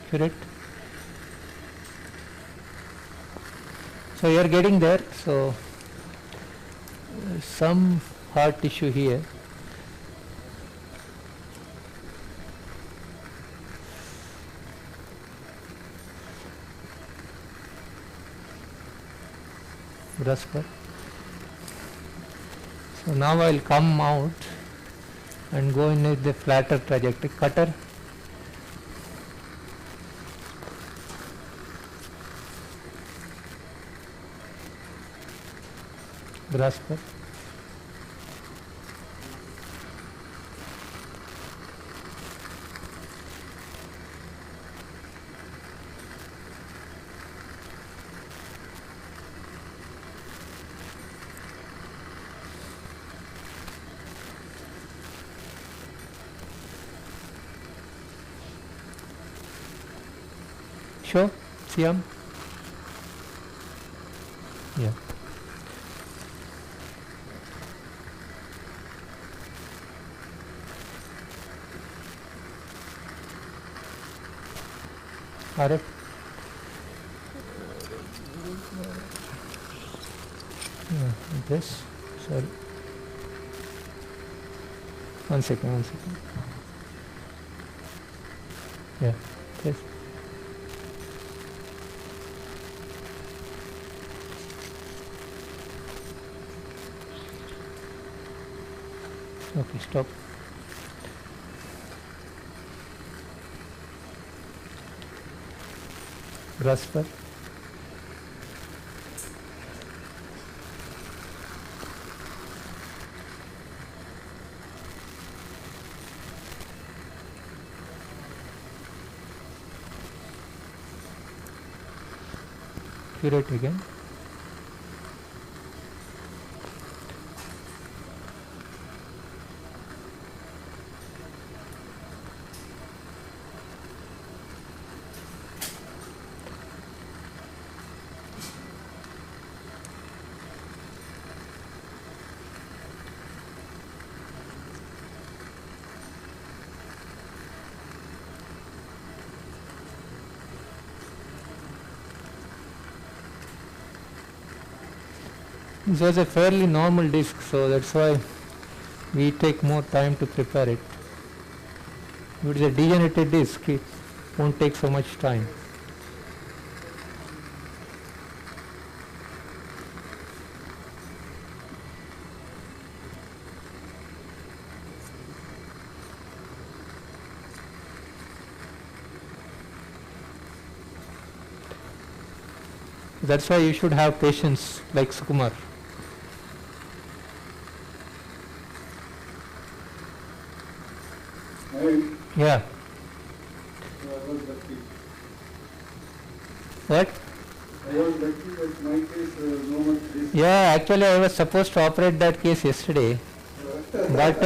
Correct. So you are getting there. So some hard tissue here. Grasper. So now I will come out and go in with the flatter trajectory. Cutter. Grasper. Sure, Siam. Yeah. RF. This, sorry. One second. Yeah, yes. Okay, stop. Grasper. Curate again. This was a fairly normal disc, so that's why we take more time to prepare it. If it is a degenerated disc, it won't take so much time. That's why you should have patience like Sukumar. Yeah. What? I was lucky that my case no much risk. Yeah, actually I was supposed to operate that case yesterday. But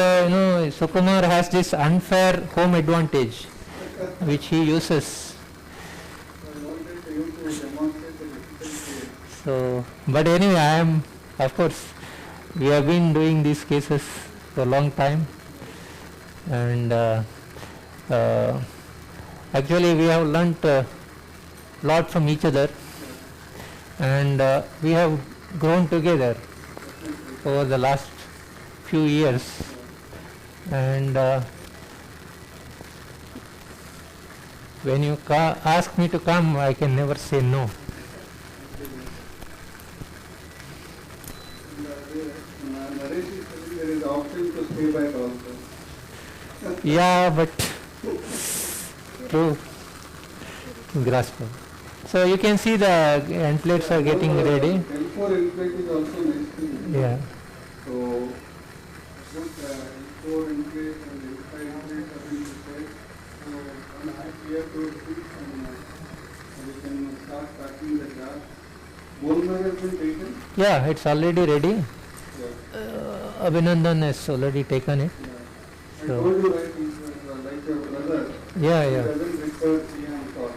Sukumar has this unfair home advantage which he uses. So, but anyway, of course, we have been doing these cases for a long time, and actually we have learnt a lot from each other, and we have grown together over the last few years, and when you ask me to come, I can never say no. narration there is option to stay back also. Yeah, but true. Grasp. So you can see the end plates are getting ready. L4 end plate is also nice. Yeah. So L4 end plate and L5 end plate are being prepared. So once we clear those things and we can start packing the jar. Bone marrow has been taken? Yeah, it's already ready. Yeah. Abhinandan has already taken it. I told you, right, he's like your brother. Yeah, He yeah. doesn't require CM for.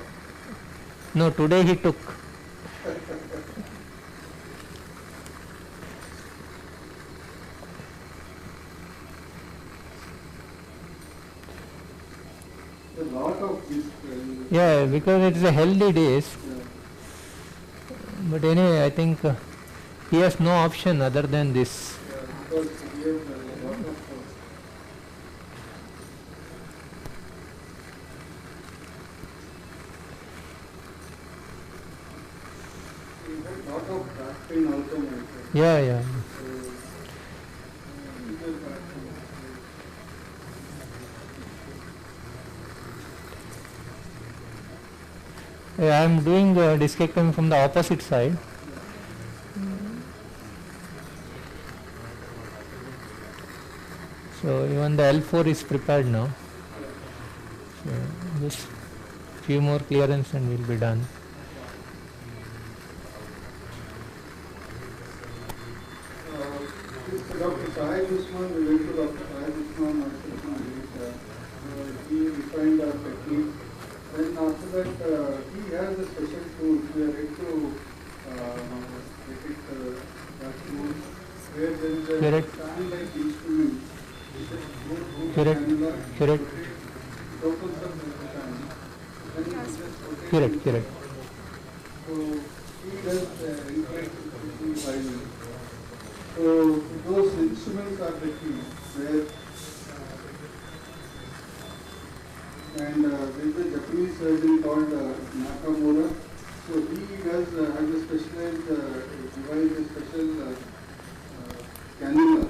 No, today he took. A lot of this. Yeah, because it's a healthy days. But anyway, I think he has no option other than this. Because we have a lot of. We have lot of back pain also, my friend. Yeah, yeah. I am doing discectomy from the opposite side. So even the L4 is prepared now. So just few more clearance and we'll be done. Dr. Sahaj Usman, we went to Dr. Sahaj Usman, he refined our technique. Then after that, he has a special tool. We are ready to get it that tool where there is a Correct. fan-like instrument. Correct. Correct. It opens up the fan. Then you just rotate Correct. it. Correct. So he does inflate 55 minutes. So those instruments are the key where and there is a Japanese surgeon called Nakamura. So he does has a specialized device, a special cannula.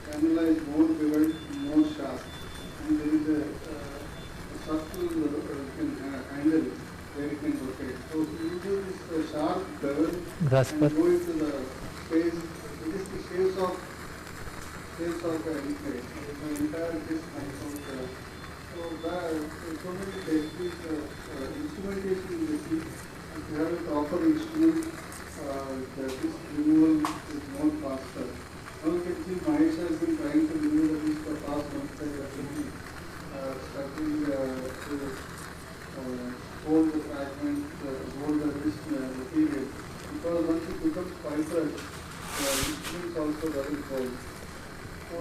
Cannula is more beveled, more sharp, and there is a subtle handle where it can rotate. So he uses this sharp bevel Grasper. and go into the space. It is the space of inflate. The entire disc comes out. So many techniques, instrumentation is the key. If you have a proper instrument, the disc removal is more faster. Now you can see Mahesh has been trying to remove the disc for past months and struggling to hold the fragment, hold the disc material. Because once it becomes fibrous, the instruments also doesn't hold. So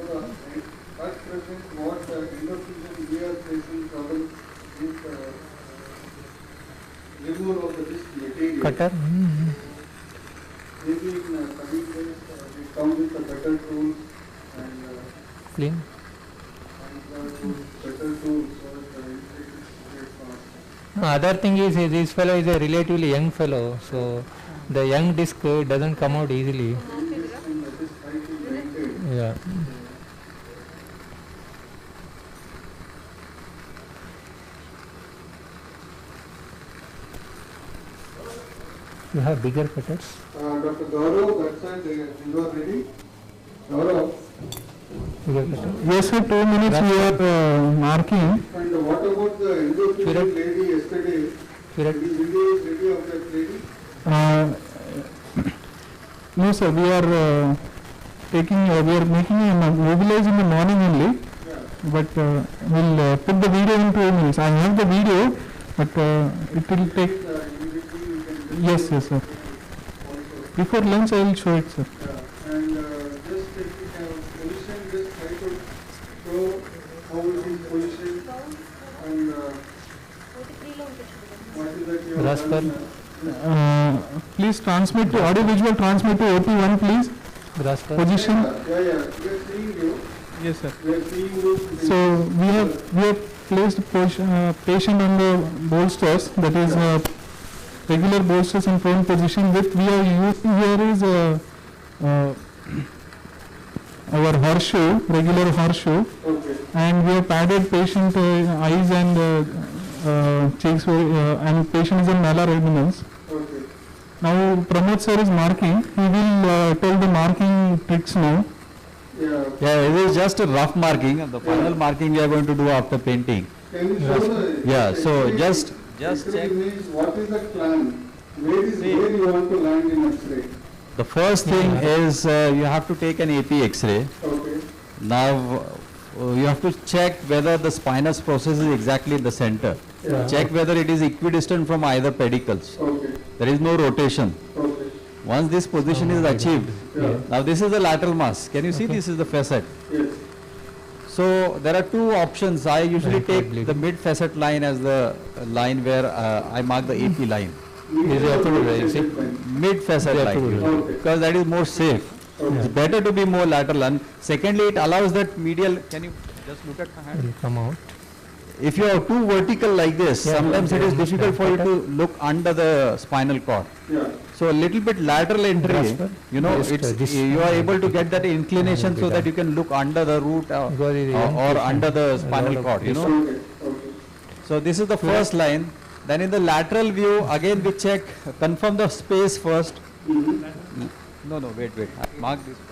at present, what endoscopic we are facing trouble is removal of the disc material. Cutter. Maybe in coming days, we come with a better tools and Clean. better tools so that the inflate is very fast. No, other thing is this fellow is a relatively young fellow, so the young disc doesn't come out easily. Yeah. You have bigger cutters? Dr. Gaurav, that side, you are ready? Gaurav? Bigger cutter. Yes, sir, 2 minutes we are marking. And what about the endoscopic lady yesterday? Correct. Any video is ready of that lady? No, sir, we are we are making a mobilize in the morning only. Yeah. But we'll put the video in 2 minutes. I have the video, but it will take. Yes, yes, sir. Before lunch, I will show it, sir. Yeah. And just if you have position, just try to show how it is positioned and what is that you have done. Please transmit to audio visual, transmit to OP1, please. Position. Yeah, we are seeing you. Yes, sir. We are seeing you. So we have placed patient on the bolsters, that is regular bolsters in prone position. With we are using here is our horseshoe, regular horseshoe, and we have padded patient eyes and cheeks, and patient is in malar eminence. Now Pramod sir is marking. He will tell the marking tricks now. Yeah, it is just a rough marking. The final marking we are going to do after painting. Can you show the Yeah, so X-ray? just X-ray check. means what is the plan? Where you want to land in X-ray? The first thing is you have to take an AP X-ray. Okay. Now you have to check whether the spinous process is exactly in the center. Yeah. Check whether it is equidistant from either pedicles. Okay. There is no rotation. Okay. Once this position is achieved, now this is the lateral mass. Can you see this is the facet? Yes. So there are two options. I usually take the mid facet line as the line where I mark the AP line. Mid facet line, because that is more safe. It's better to be more lateral. And secondly, it allows that medial. Can you just look at my hand? Will come out. If you are too vertical like this, sometimes it is difficult for you to look under the spinal cord. So a little bit lateral entry, you know, you are able to get that inclination so that you can look under the root or under the spinal cord, you know. So this is the first line. Then in the lateral view, again we check, confirm the space first. No, wait. I mark this first.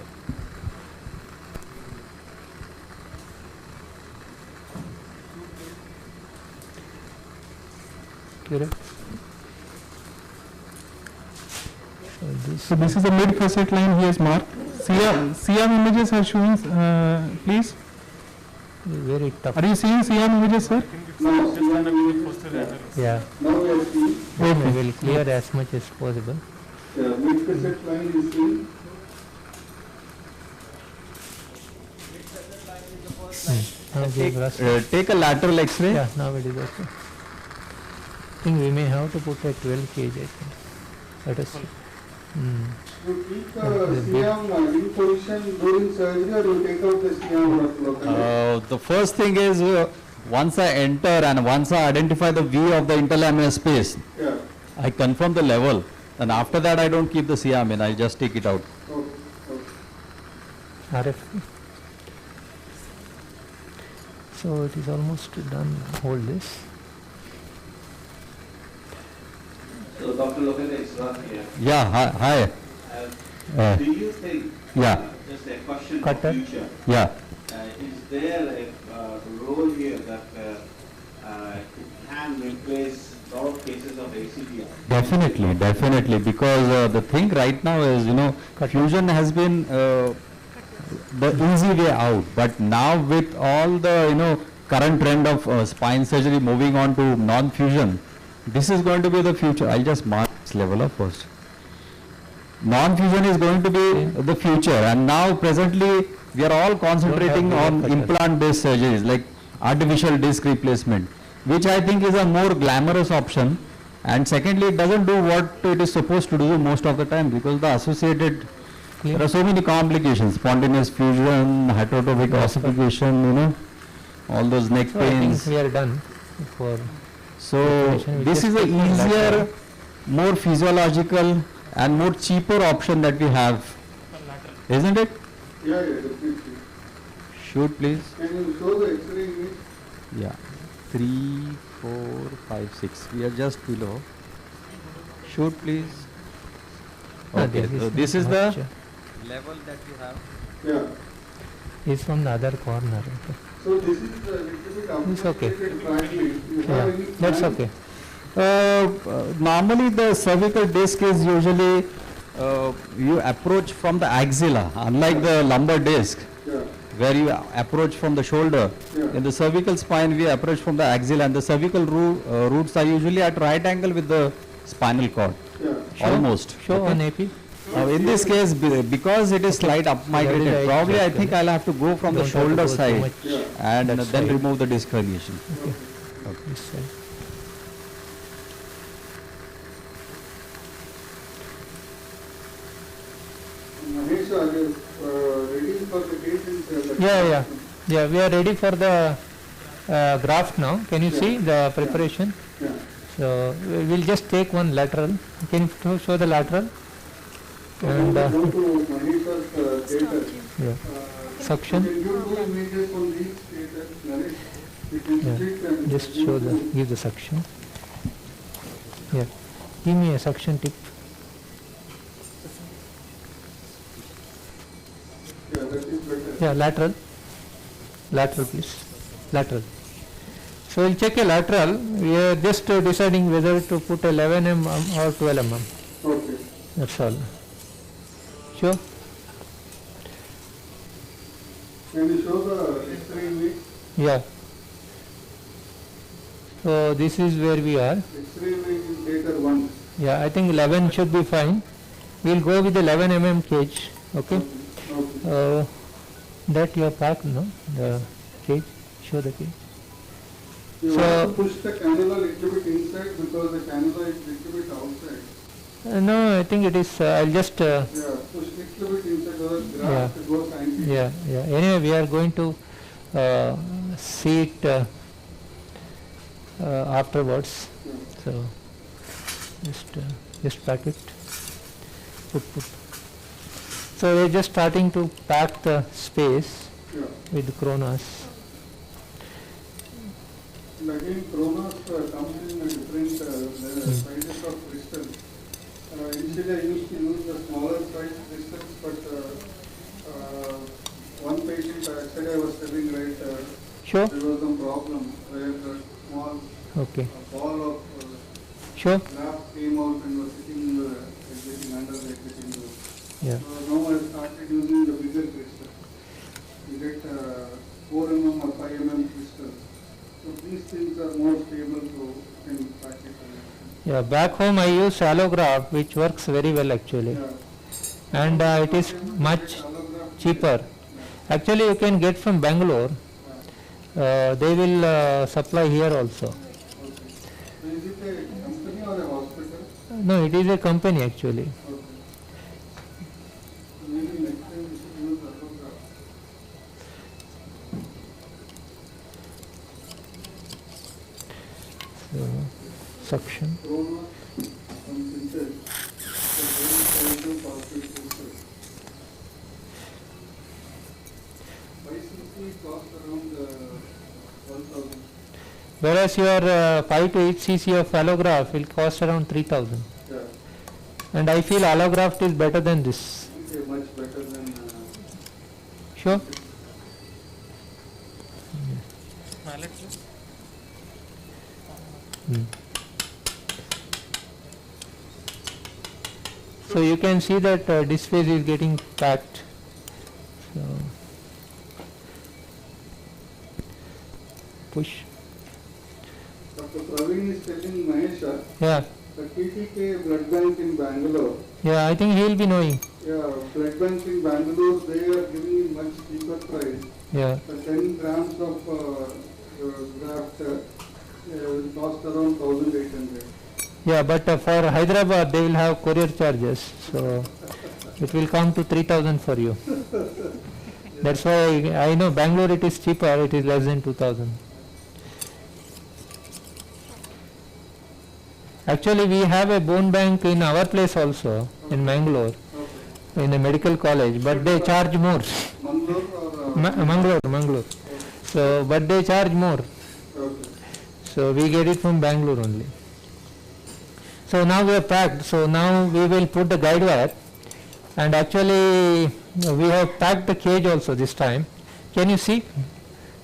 So this is the mid facet line he has marked. CM images are showing, please. Very tough. Are you seeing CM images, sir? Yeah. We will clear as much as possible. Mid facet line is seen. Take a lateral X-ray. Yeah, now it is okay. I think we may have to put a 12 kg, I think. Let us see. You keep the CM in position during surgery, or you take out the CM locally? The first thing is once I enter and once I identify the V of the interlaminar space, I confirm the level, and after that I don't keep the CM in, I just take it out. RF. So it is almost done. Hold this. So Dr. Lokanda is not here. Yeah, hi. Do you think, just a question for future, is there a role here that it can replace a lot of cases of ACDR? Definitely, because the thing right now is, you know, fusion has been the easy way out, but now with all the, you know, current trend of spine surgery moving on to non-fusion, this is going to be the future. I'll just mark this level up first. Non-fusion is going to be the future, and now presently we are all concentrating on implant-based surgeries like artificial disc replacement, which I think is a more glamorous option, and secondly it doesn't do what it is supposed to do most of the time, because the associated, there are so many complications, spontaneous fusion, heterotopic ossification, you know, all those neck pains. I think we are done for. So this is a easier, more physiological and more cheaper option that we have, isn't it? Yeah, definitely. Shoot, please. Can you show the X-ray image? Yeah, 3, 4, 5, 6. We are just below. Shoot, please. Okay, so this is the level that we have. Yeah. It's from the other corner. Okay. So this is a little bit It's okay. fragment. You have Yeah, any that's plan? okay. Normally the cervical disc is usually you approach from the axilla, unlike the lumbar disc where you approach from the shoulder. In the cervical spine we approach from the axilla, and the cervical roots are usually at right angle with the spinal cord, almost. Show on AP. In this case, because it is slight up migrated, probably I think I'll have to go from the shoulder side and then remove the disc herniation. This side. Mahesh, are you ready for the patient? Yeah, we are ready for the graft now. Can you see the preparation? So we will just take one lateral. Can you show the lateral? when we go to monitor data, Yeah. Suction. you can do images on these data, Naresh. You can split and Just show the, give the suction. Yeah. Give me a suction tip. Yeah, that is better. Yeah, lateral. Lateral, please. Lateral. So we'll check a lateral. We are just deciding whether to put 11 mm or 12 mm. Okay. That's all. Sure. Can you show the X-ray image? Yeah. So this is where we are. X-ray image is later 1. Yeah, I think 11 should be fine. We'll go with 11 mm cage. Okay. That you have packed, no? The cage. Show the cage. You So- want to push the cannula a little bit inside because the cannula is a little bit outside. No, I think it is. I'll just. Yeah, push a little bit inside so that graft goes anti. Yeah, yeah. Anyway, we are going to see it afterwards. So just pack it. Put. So we're just starting to pack the space with Kronos. And again, Kronos comes in a different sizes of crystal. Initially, I used to use the smaller size crystals, but one patient yesterday I was telling, right, Sure. there was some problem where the small Okay. ball of Sure. graft came out and was sitting in the existing under the existing room. Yeah. So now I started using the bigger crystal. You get 4 mm or 5 mm crystals. So these things are more stable, so you can practice. Yeah, back home I use allograft, which works very well actually, and it is much cheaper. Actually, you can get from Bangalore. They will supply here also. Is it a company or a hospital? No, it is a company actually. Maybe next time we should use allograft. So, suction. Kronos comes inside. So very powerful phosphate crystal. YCC costs around 1,000. Whereas your 5 to 8 cc of allograft will cost around 3,000. Yeah. And I feel allograft is better than this. Okay, much better than. Sure. So you can see that this phase is getting packed. So push. Dr. Praveen is telling Mahesha, Yeah. the TTK blood bank in Bangalore. Yeah, I think he will be knowing. Yeah, blood bank in Bangalore, they are giving it much cheaper price. Yeah. The 10 grams of graft will cost around 1,800. Yeah, but for Hyderabad they will have courier charges, so it will come to 3,000 for you. That's why I know Bangalore it is cheaper, it is less than 2,000. Actually, we have a bone bank in our place also, in Mangalore, in a medical college, but they charge more. Mangalore. So, but they charge more. So, we get it from Bangalore only. So, now we are packed. So, now we will put the guide wire, and actually we have packed the cage also this time. Can you see?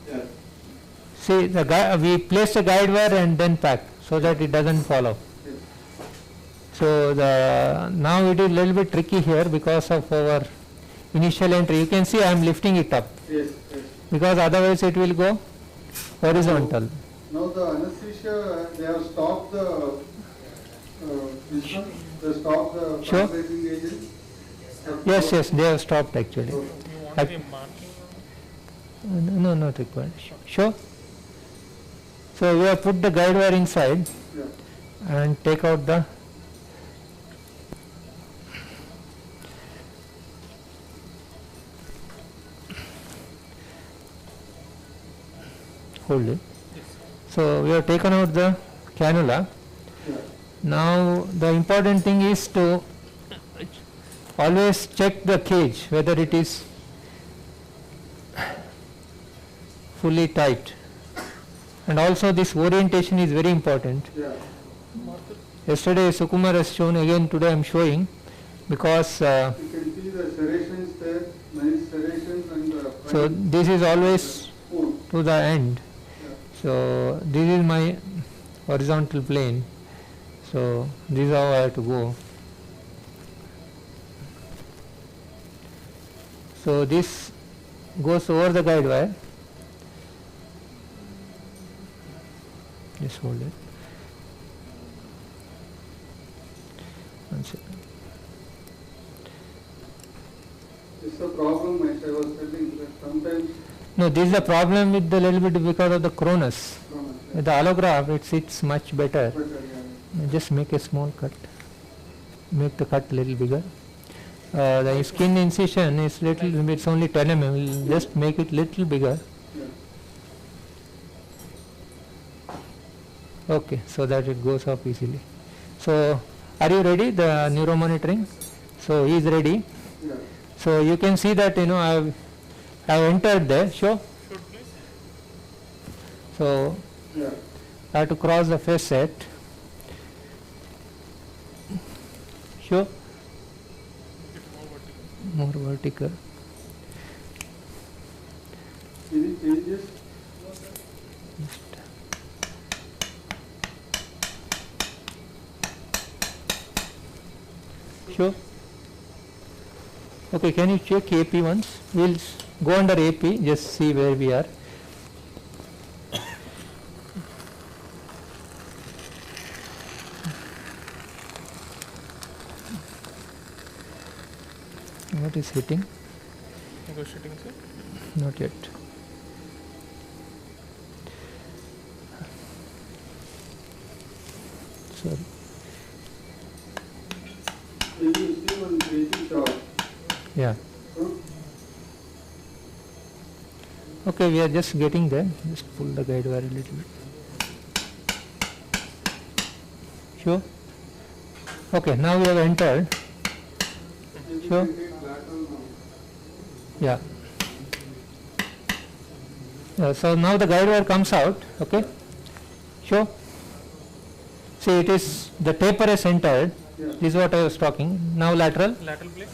Yeah. See, we place the guide wire and then pack so that it doesn't fall off. So now it is a little bit tricky here because of our initial entry. You can see I am lifting it up. Yes, yes. Because otherwise it will go horizontal. Now the anesthesia, they have stopped the this one, they stopped the Sure. compressing agent. Yes, they have stopped actually. No, not required. Sure. So we have put the guide wire inside and take out the hold it. So we have taken out the cannula. Now the important thing is to always check the cage whether it is fully tight, and also this orientation is very important. Yeah. Yesterday Sukumar has shown, again today I am showing, because You can see the serrations there, nice serrations and so this is always to the end. So this is my horizontal plane. So this is how I have to go. So this goes over the guide wire. Just hold it. One second. it's a problem I was telling that sometimes No, this is the problem with the little bit because of the Cronus. yeah. With the allograft, it sits much better. Better, yeah. Just make a small cut. Make the cut a little bigger. The skin incision is little. It's only 10 mm. Just make it little bigger. Okay, so that it goes off easily. So, are you ready? The neuromonitoring. So he is ready. Yeah. So you can see that I've entered there. Show. So Yeah. I have to cross the facet. Show. More vertical. Any changes? Sure. Okay, can you check AP once? We'll go under AP, just see where we are. What is hitting? Negotiating, sir? Not yet. Sorry. Maybe you see one crazy shot. Yeah. Huh? Okay, we are just getting there. Just pull the guide wire a little bit. Sure? Okay, now we have entered. Sure? Yeah. So now the guide wire comes out. Okay? Sure? See, it is, the taper is entered. Yeah. This is what I was talking. Now lateral. Lateral plate.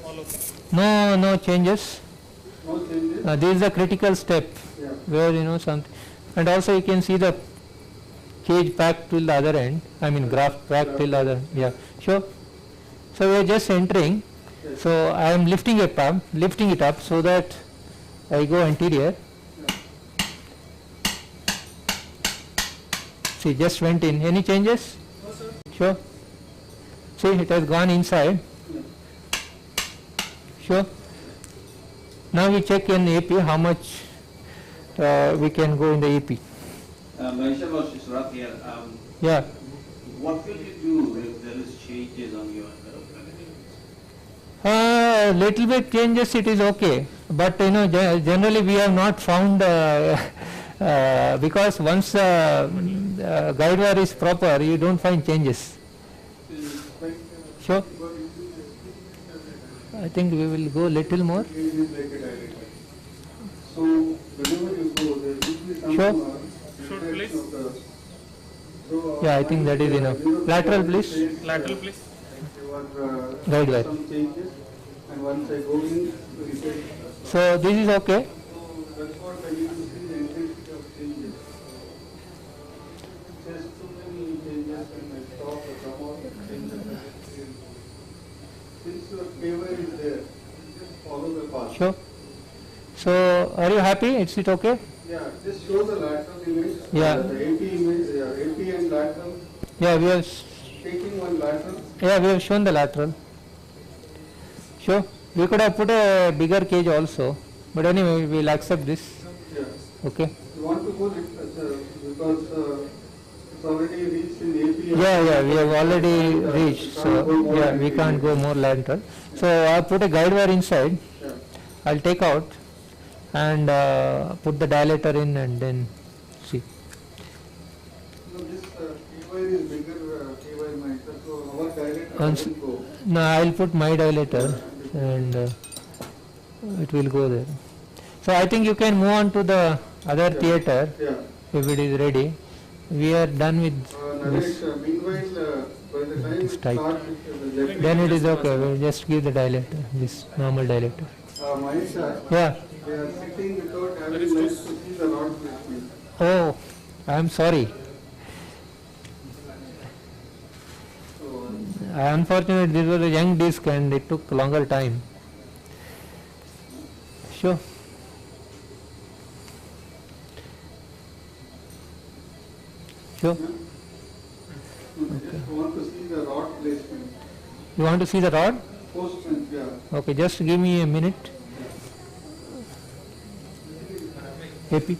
All okay. No changes. No changes? This is a critical step Yeah. where something, and also you can see the cage packed till the other end. I mean graft packed till the other. Yeah, sure. So we are just entering. So I am lifting it up so that I go anterior. See, just went in. Any changes? No, sir. Sure. See, it has gone inside. Sure. Now we check in AP how much we can go in the AP. Mahisha was Shishrat here. Yeah. What will you do if there is changes on your Little bit changes, it is okay, but generally we have not found because once guide wire is proper, you don't find changes. Sure. I think we will go little more. So whenever you go, there will be some Sure. reflection of the. So, Yeah, I think that is enough. Lateral, please. Lateral, please. Guide wire. Some changes, and once I go in, reset. So this is okay. So that's what I need to see the intensity of changes. There's too many changes when I stop or come out, changes. Since the favor is there, just follow the path. Sure. So are you happy? Is it okay? Yeah, just show the lateral image. Yeah. The AP image, AP and lateral. Yeah, we have. Taking one lateral. Yeah, we have shown the lateral. Sure. We could have put a bigger cage also, but anyway, we'll accept this. Yeah. Okay. You want to go because it's already reached in AP. Yeah, we have already reached. So yeah, we can't go more lateral. So I'll put a guide wire inside. Yeah. I'll take out and put the dilator in and then see. this TY is bigger TY miter, so our dilator doesn't go. No, I'll put my dilator and it will go there. So I think you can move on to the other theatre if it is ready. We are done with this. Meanwhile, by the time it Type. starts with the left Then it is okay. We'll just give the dilator, this normal dilator. Mahisha, Yeah. they are sitting without having legs to see the rod placement. Oh, I am sorry. Unfortunately, this was a young disc and it took longer time. Sure. Sure. Okay. Just want to see the rod placement. You want to see the rod? Postment, yeah. Okay, just give me a minute. AP.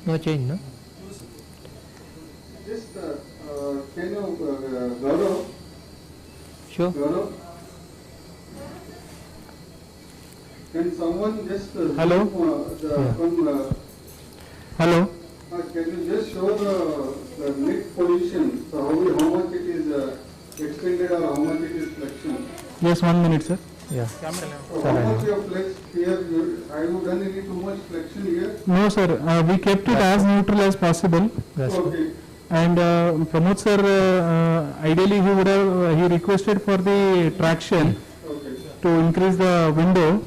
No change, no? Just can you, Gaurav? Sure. Gaurav? Can someone just Hello? Hello? Can you just show the neck position, so how much it is extended or how much it is flexion? Yes, 1 minute, sir. Yeah. So how much you have flexed here? Have you done any too much flexion here? No, sir. We kept it as neutral as possible. Okay. And Pramod sir, ideally he would have he requested for the traction to increase the window,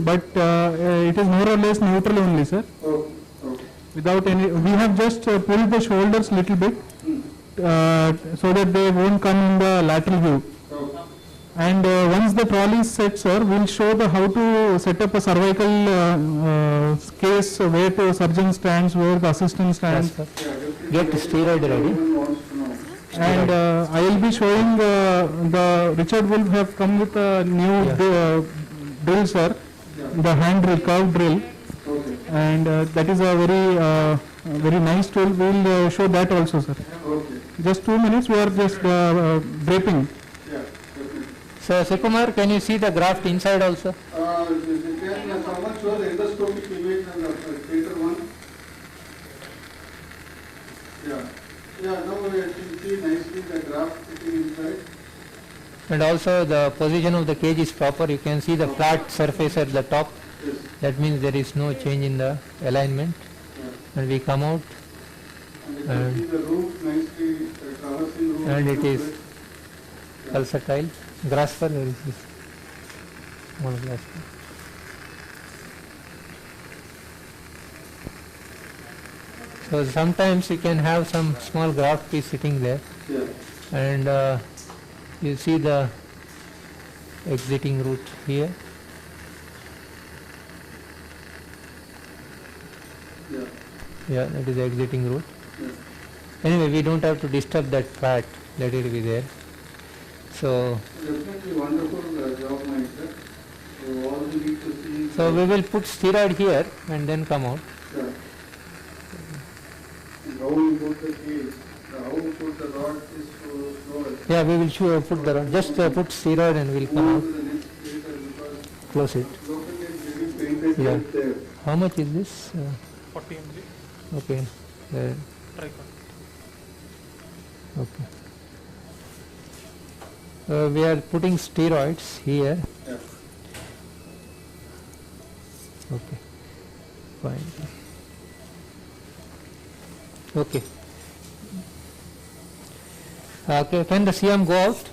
but it is more or less neutral only, sir. Without any, we have just pulled the shoulders little bit so that they won't come in the lateral view. And once the trolley is set, sir, we'll show the how to set up a cervical case, where the surgeon stands, where the assistant stands. Get steroid ready. And I will be showing the Richard will have come with a new drill, sir, the hand drill, curve drill, and that is a very nice tool. We will show that also, sir. Just 2 minutes. We are just draping. So Sukumar, can you see the graft inside also? Can someone show the endoscopic image and the theater one? Yeah, now we can see nicely the graft sitting inside. And also the position of the cage is proper. You can see the flat surface at the top. That means there is no change in the alignment. And we come out. And see the roof nicely, traversing roof. And it is pulsatile. Grasper, where is this? One grasper. So sometimes you can have some small graft piece sitting there, and you see the exiting route here. Yeah, that is the exiting route. Anyway, we don't have to disturb that part, let it be there. So, definitely wonderful job, my sir. So all we need to see. So we will put steroid here and then come out. And how we put the cage, how we put the rod is to show us. Yeah, we will put the rod. Just put steroid and we'll come out. Close it. Yeah. How much is this? 40 mg. Okay. Okay. We are putting steroids here. Okay. Fine. Okay. Okay. Can the CM go out?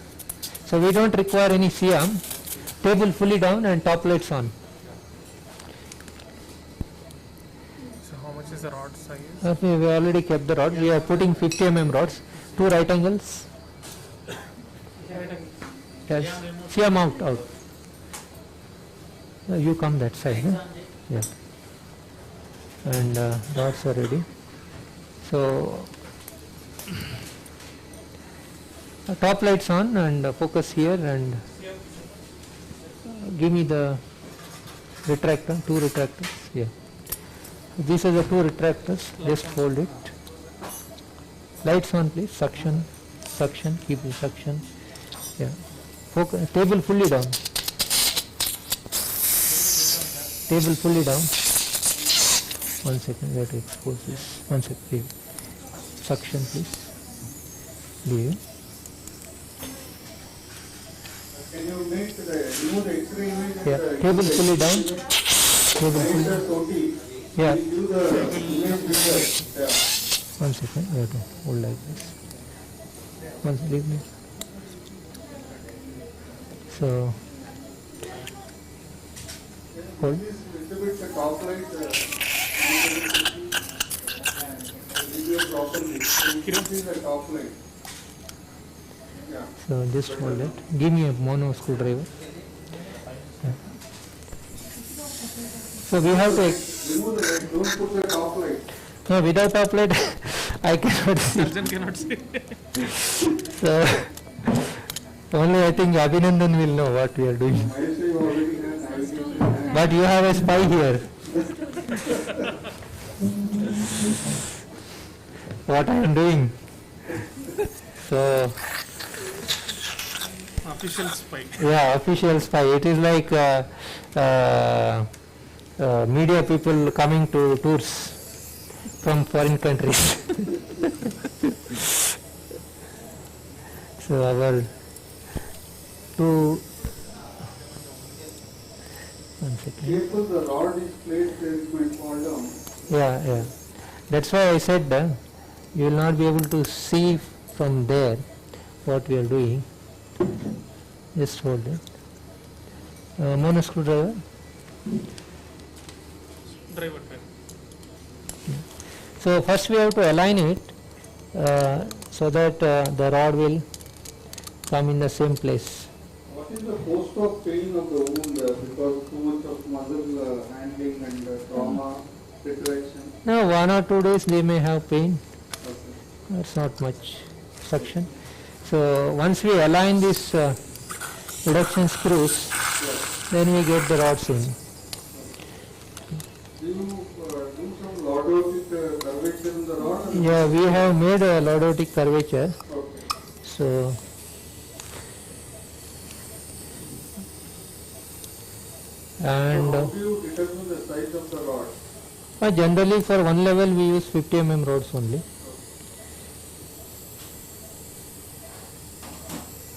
So we don't require any CM. Table fully down and top lights on. So how much is the rod size? Okay, we already kept the rod. We are putting 50 mm rods. 2 right angles. Yes. CM out. You come that side. Yeah. And rods are ready. So top lights on and focus here and give me the retractor, 2 retractors. Yeah. These are the 2 retractors. Just hold it. Lights on, please. Suction. suction, keep the suction. Yeah. Focus, table fully down. Table fully down. 1 second, we have to expose this. 1 second, leave. Suction please. Leave. Can you make remove the X-ray image? Yeah, table fully down. Table fully. Yeah. 1 second, we have to hold like this. Once leave me. So hold. So just hold it. Give me a mono screwdriver. Yeah. So we have to. Don't put the top light. No, without top light, I cannot see. Surgeon cannot see. So only I think Abhinandan will know what we are doing. But you have a spy here. What I am doing. So Official spy. yeah, official spy. It is like media people coming to tours from foreign countries. So our two. 1 second. Careful, the rod is placed there, it might fall down. Yeah, yeah. That's why I said you will not be able to see from there what we are doing. Just hold it. Mono screwdriver. Driver pen. So first we have to align it so that the rod will come in the same place. What is the post-op pain of the wound because too much of muscle handling and trauma, retraction? Now 1 or 2 days they may have pain. Okay. That's not much suction. So once we align these reduction screws, then we get the rods in. Do you do some lordotic curvature in the rod? Yeah, we have made a lordotic curvature. Okay. So and how do you determine the size of the rod? Generally for one level we use 50 mm rods only.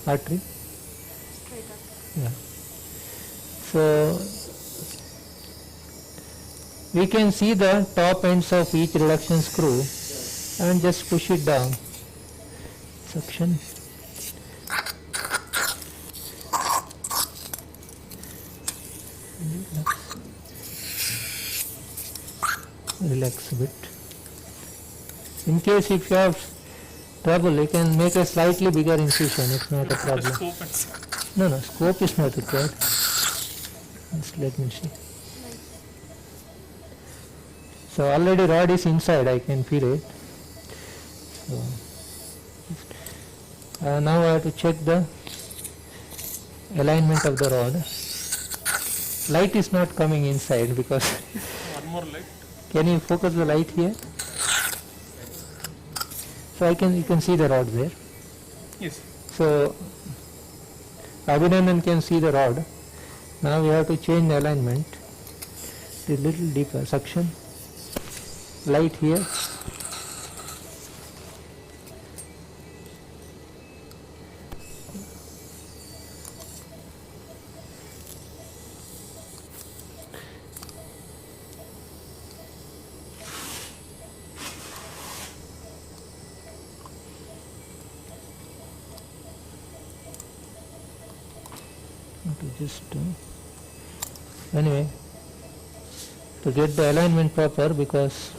Artery. Yeah. So we can see the top ends of each reduction screw and just push it down. Suction. Relax a bit. In case if you have trouble, you can make a slightly bigger incision. It's not a problem. No, scope is not required. Just let me see. So already rod is inside. I can feel it. So now I have to check the alignment of the rod. Light is not coming inside because. One more light. Can you focus the light here? So you can see the rod there. Yes. So Abhinandan can see the rod. Now we have to change the alignment. A little deeper suction. Light here. Just anyway, to get the alignment proper, because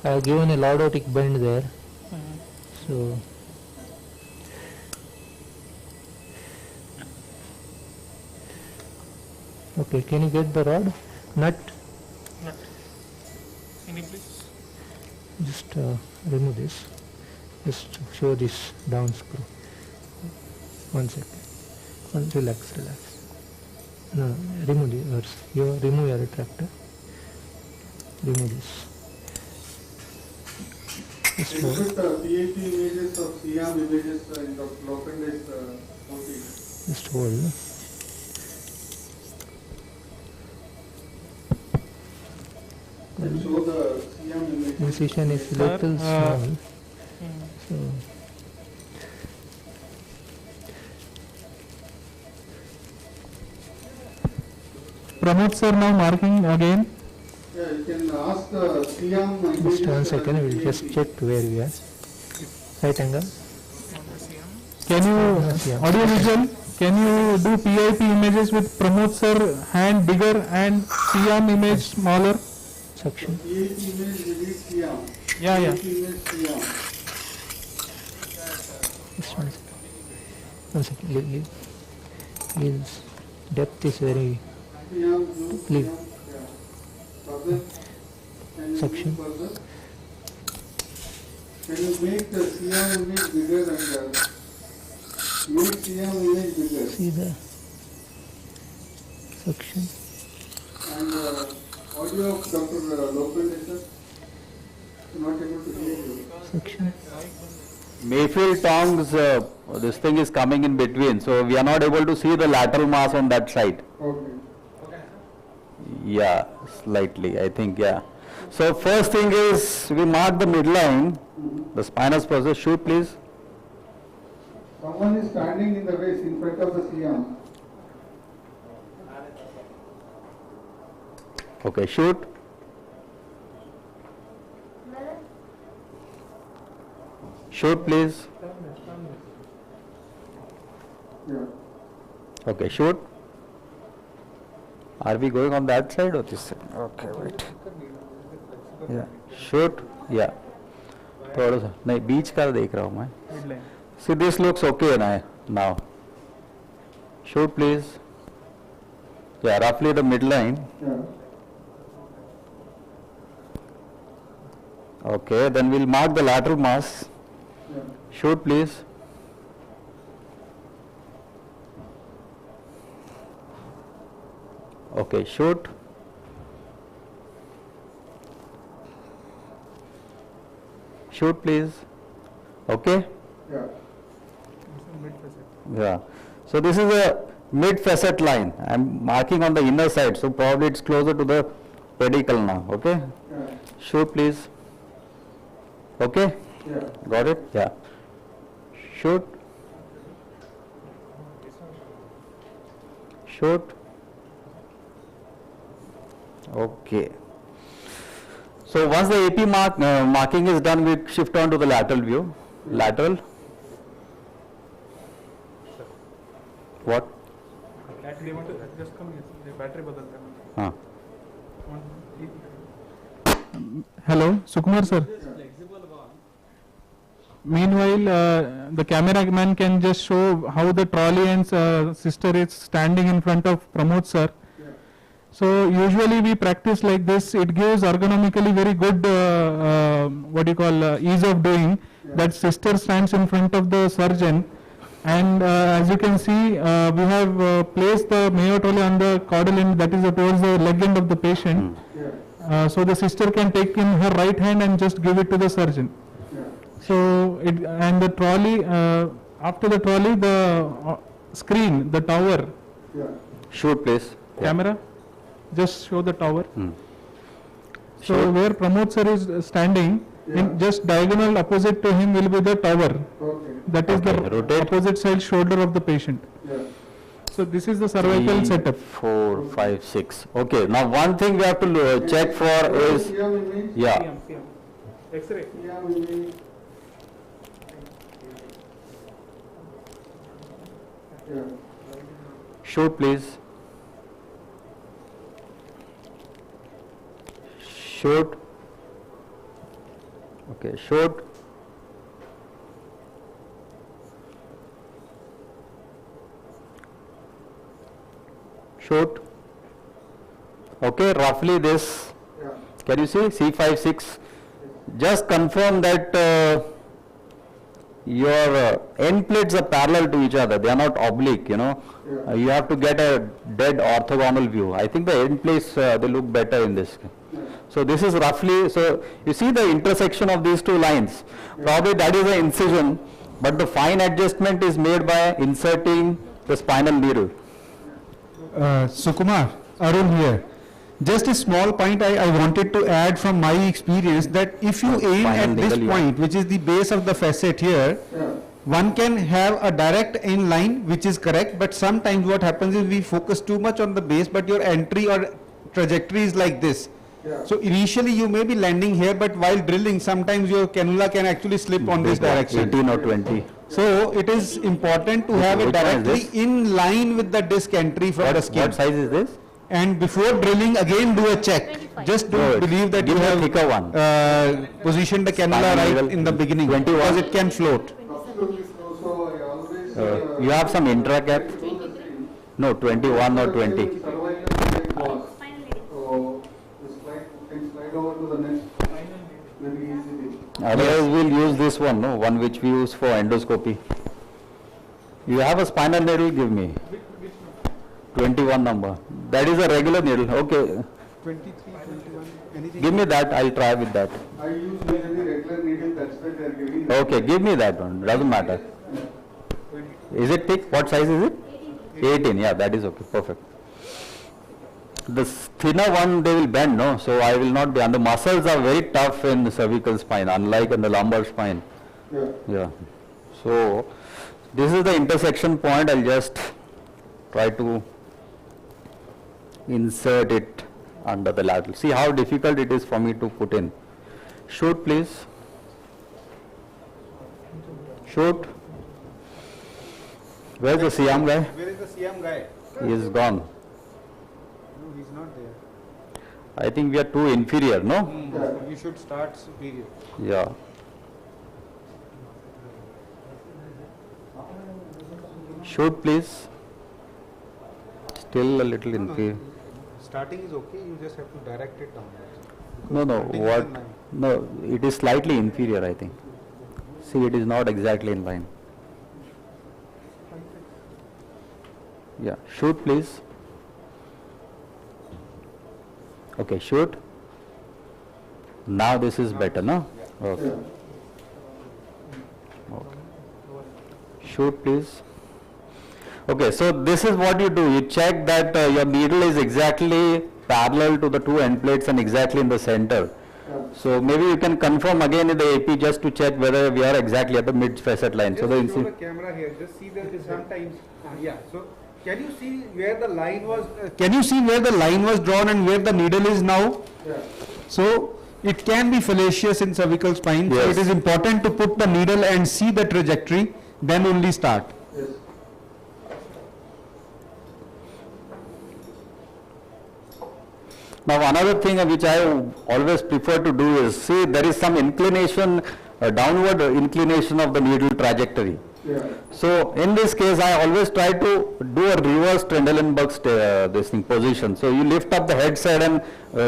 I have given a lordotic bend there. So okay, can you get the rod? Nut? Can you please? Just remove this. Just show this down screw. 1 second. Relax. No, remove yours. Remove your retractor. Remove this. Can you put PAP images of CM images in the localized OT? Just hold. Show the CM image. Incision is little small. So Pramod sir now marking again. Yeah, you can ask the CM images. just 1 second, we will just check where we are. Right angle. Can you, audio visual, can you do PIP images with Pramod sir hand bigger and CM image smaller? Suction. PAP image with CM. Yeah, yeah. PAP image CM. Just 1 second. 1 second. Leave. His depth is very. Leave. Suction. Can you make the CM image bigger and make CM image bigger? See the suction. And audio of Dr. Lopez, not able to hear you. Suction. Mayfield tongs, this thing is coming in between, so we are not able to see the lateral mass on that side. Okay. Yeah, slightly, I think, yeah. So first thing is, we mark the midline, the spinous process. Shoot, please. Someone is standing in the waist in front of the CM. Okay, shoot. Shoot, please. Yeah. Okay, shoot. Are we going on that side or this side? Okay, wait. Yeah, shoot. Yeah. थोड़ा सा नहीं बीच का देख रहा हूँ मैं. See, this looks okay now. Shoot, please. Yeah, roughly the midline. Yeah. Okay, then we'll mark the lateral mass. Yeah. Shoot, please. Okay, shoot. Shoot, please. Okay? Yeah. Yeah. So this is a mid-facet line. I'm marking on the inner side, so probably it's closer to the pedicle now. Okay? Yeah. Shoot, please. Okay? Yeah. Got it? Yeah. Shoot. Shoot. Okay. So once the AP marking is done, we shift on to the lateral view. Lateral. What? They want to just come here. The battery badal Huh. Hello, Sukumar sir. Meanwhile, the cameraman can just show how the trolley and sister is standing in front of Pramod sir. So usually we practice like this. It gives ergonomically very good ease of doing. That sister stands in front of the surgeon, and as you can see, we have placed the Mayo trolley on the caudal end, that is towards the leg end of the patient. So the sister can take in her right hand and just give it to the surgeon. So and the trolley, after the trolley, the screen, the tower. Shoot, please. Camera, just show the tower. So where Pramod sir is standing, in just diagonal opposite to him will be the tower. That is the opposite side shoulder of the patient. So this is the cervical 3, setup. 4, 5, 6. Okay. Now one thing we have to check for is X-ray. Shoot, please. Shoot. Okay, shoot. Shoot. Okay, roughly this. Can you see? C5, 6. Just confirm that your end plates are parallel to each other. They are not oblique, you know. You have to get a dead orthogonal view. I think the end plates, they look better in this. So this is roughly, so you see the intersection of these two lines. Probably that is an incision, but the fine adjustment is made by inserting the spinal needle. Sukumar, Arun here. Just a small point I wanted to add from my experience, that if you aim at this point, which is the base of the facet here, one can have a direct in line, which is correct, but sometimes what happens is we focus too much on the base, but your entry or trajectory is like this. So initially you may be landing here, but while drilling, sometimes your cannula can actually slip on this direction. 18 or 20. So it is important to have it directly in line with the disc entry from the skin. What size is this? And before drilling, again do a check. Just don't believe that you have thicker one. Positioned the cannula right in the beginning, because it can float. You have some intra-cap? No, 21 or 20. Otherwise we'll use this one, no? One which we use for endoscopy. You have a spinal needle, give me. 21 number. That is a regular needle, okay. 23, 21, anything? Give me that, I'll try with that. I use usually regular needle, that's why they are giving. Okay, give me that one, doesn't matter. Is it thick? What size is it? 18, yeah, that is okay, perfect. The thinner one they will bend, no? So I will not be, and the muscles are very tough in the cervical spine, unlike in the lumbar spine. Yeah. So this is the intersection point. I'll just try to insert it under the lateral. See how difficult it is for me to put in. Shoot, please. Shoot. Where's the Siam guy? Where is the Siam guy? He is gone. No, he's not there. I think we are too inferior, no? You should start superior. Yeah. Shoot, please. Still a little inferior. Starting is okay, you just have to direct it downwards. No, no, what? No, it is slightly inferior, I think. See, it is not exactly in line. Yeah, shoot, please. Okay, shoot. Now this is better, no? Okay. Okay. Shoot, please. Okay, so this is what you do. You check that your needle is exactly parallel to the two end plates and exactly in the center. So maybe you can confirm again in the AP just to check whether we are exactly at the mid facet line. Just So the show the camera here. Just see that sometimes. Yeah. So can you see where the line was? Can you see where the line was drawn and where the needle is now? Yeah. So it can be fallacious in cervical spine. So Yes. it is important to put the needle and see the trajectory, then only start. Yes. Now another thing which I always prefer to do is, see there is some inclination, downward inclination of the needle trajectory. Yeah. So in this case I always try to do a reverse Trendelenburg this thing position. So you lift up the head side and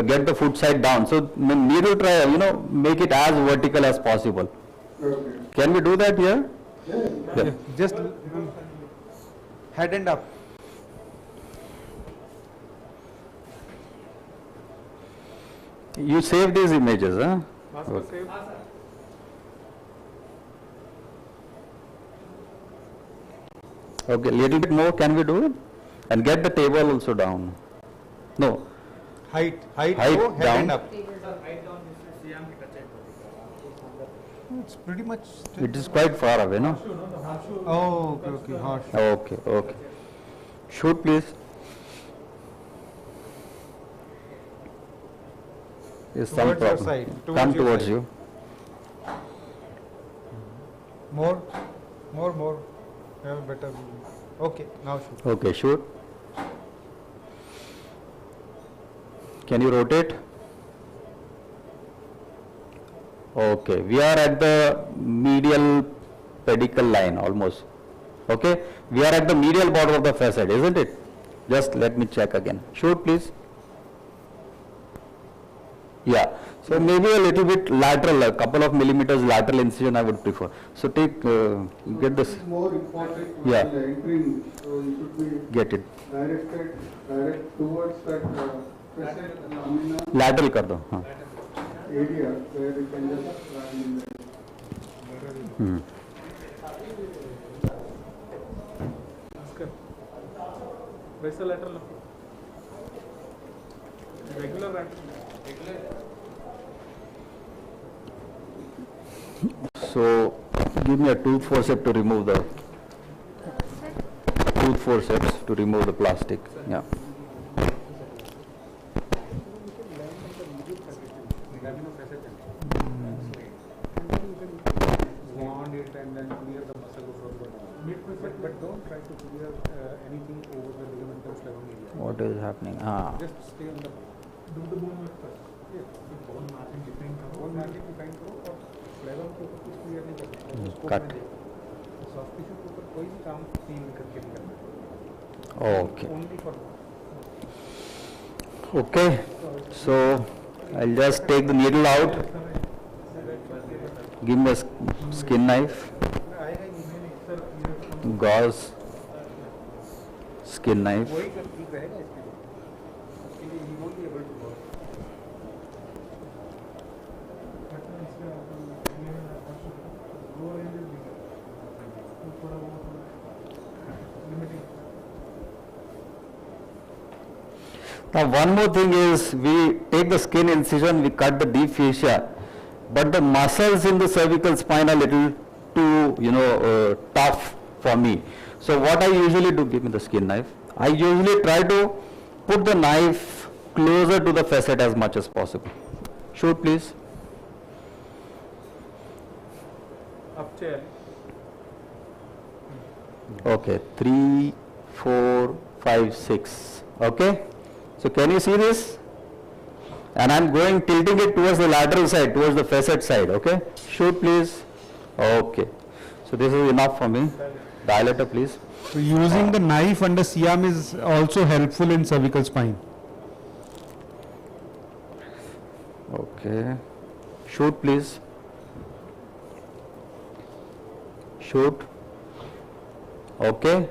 get the foot side down. So the needle make it as vertical as possible. Okay. Can we do that here? Yeah. Just head and up. You save these images, huh? Okay. Okay, little bit more, can we do it? And get the table also down. No. Height Height go, head down. and up. It's pretty much. It is quite far away, no? Oh, okay, okay, harsh. Okay, okay. Shoot, please. Is some Towards your problem. side, Come towards your towards side. you. More. Have a better view. Okay, now shoot. Okay, shoot. Can you rotate? Okay, we are at the medial pedicle line almost. Okay, we are at the medial border of the facet, isn't it? Just let me check again. Shoot, please. Yeah, so maybe a little bit lateral, a couple of millimeters lateral incision I would prefer. So take, get this. This is more important Yeah. while entering, so you should be Get it. direct towards that lateral कर दो हाँ area where you can just run in the वैसा lateral regular So give me a tooth forceps to remove the plastic. Yeah. Bond it and then clear the muscle from the bone. But don't try to clear anything over the ligamental phlegm area. What is happening? Ah. Just stay on the do the bone work first. Yes, bone marking define करो. Bone marking define करो और phlegm के ऊपर कुछ clear नहीं करना. Cut. Soft tissue के ऊपर कोई भी काम फील करके नहीं करना. Okay. Only for Okay. So I'll just take the needle out. Give me a skin knife. Gauze skin knife. Now one more thing is we take the skin incision, we cut the deep fascia, but the muscles in the cervical spine are little too tough for me. So what I usually do, give me the skin knife, I usually try to put the knife closer to the facet as much as possible. Shoot please. Up chair. Okay, 3, 4, 5, 6. Okay. So can you see this? And I'm tilting it towards the lateral side, towards the facet side. Okay. Shoot please. Okay. So this is enough for me. Dilator please. So using the knife under C-arm is also helpful in cervical spine. Okay. Shoot please. Shoot. Okay.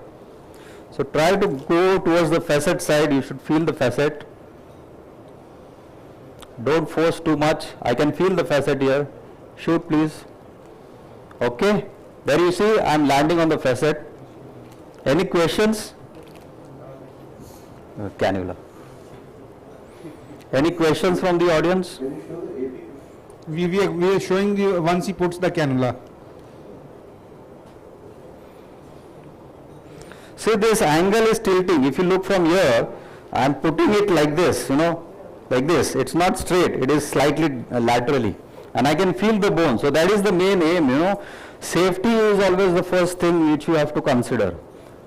So try to go towards the facet side. You should feel the facet. Don't force too much. I can feel the facet here. Shoot please. Okay. There you see I am landing on the facet. Any questions? Cannula. Any questions from the audience? We are showing you once he puts the cannula. See, this angle is tilting. If you look from here, I am putting it like this, like this. It's not straight, it is slightly laterally. And I can feel the bone. So that is the main aim, Safety is always the first thing which you have to consider.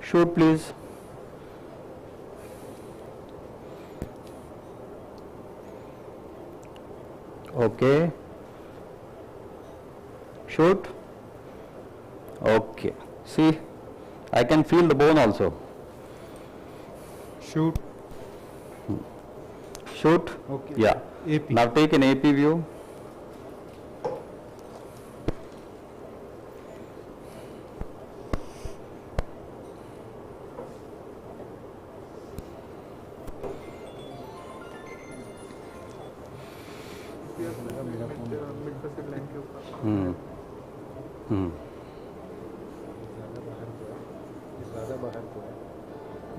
Shoot please. Okay. Shoot. Okay. See, I can feel the bone also. Shoot. Shoot. Okay. Yeah. AP. Now take an AP view.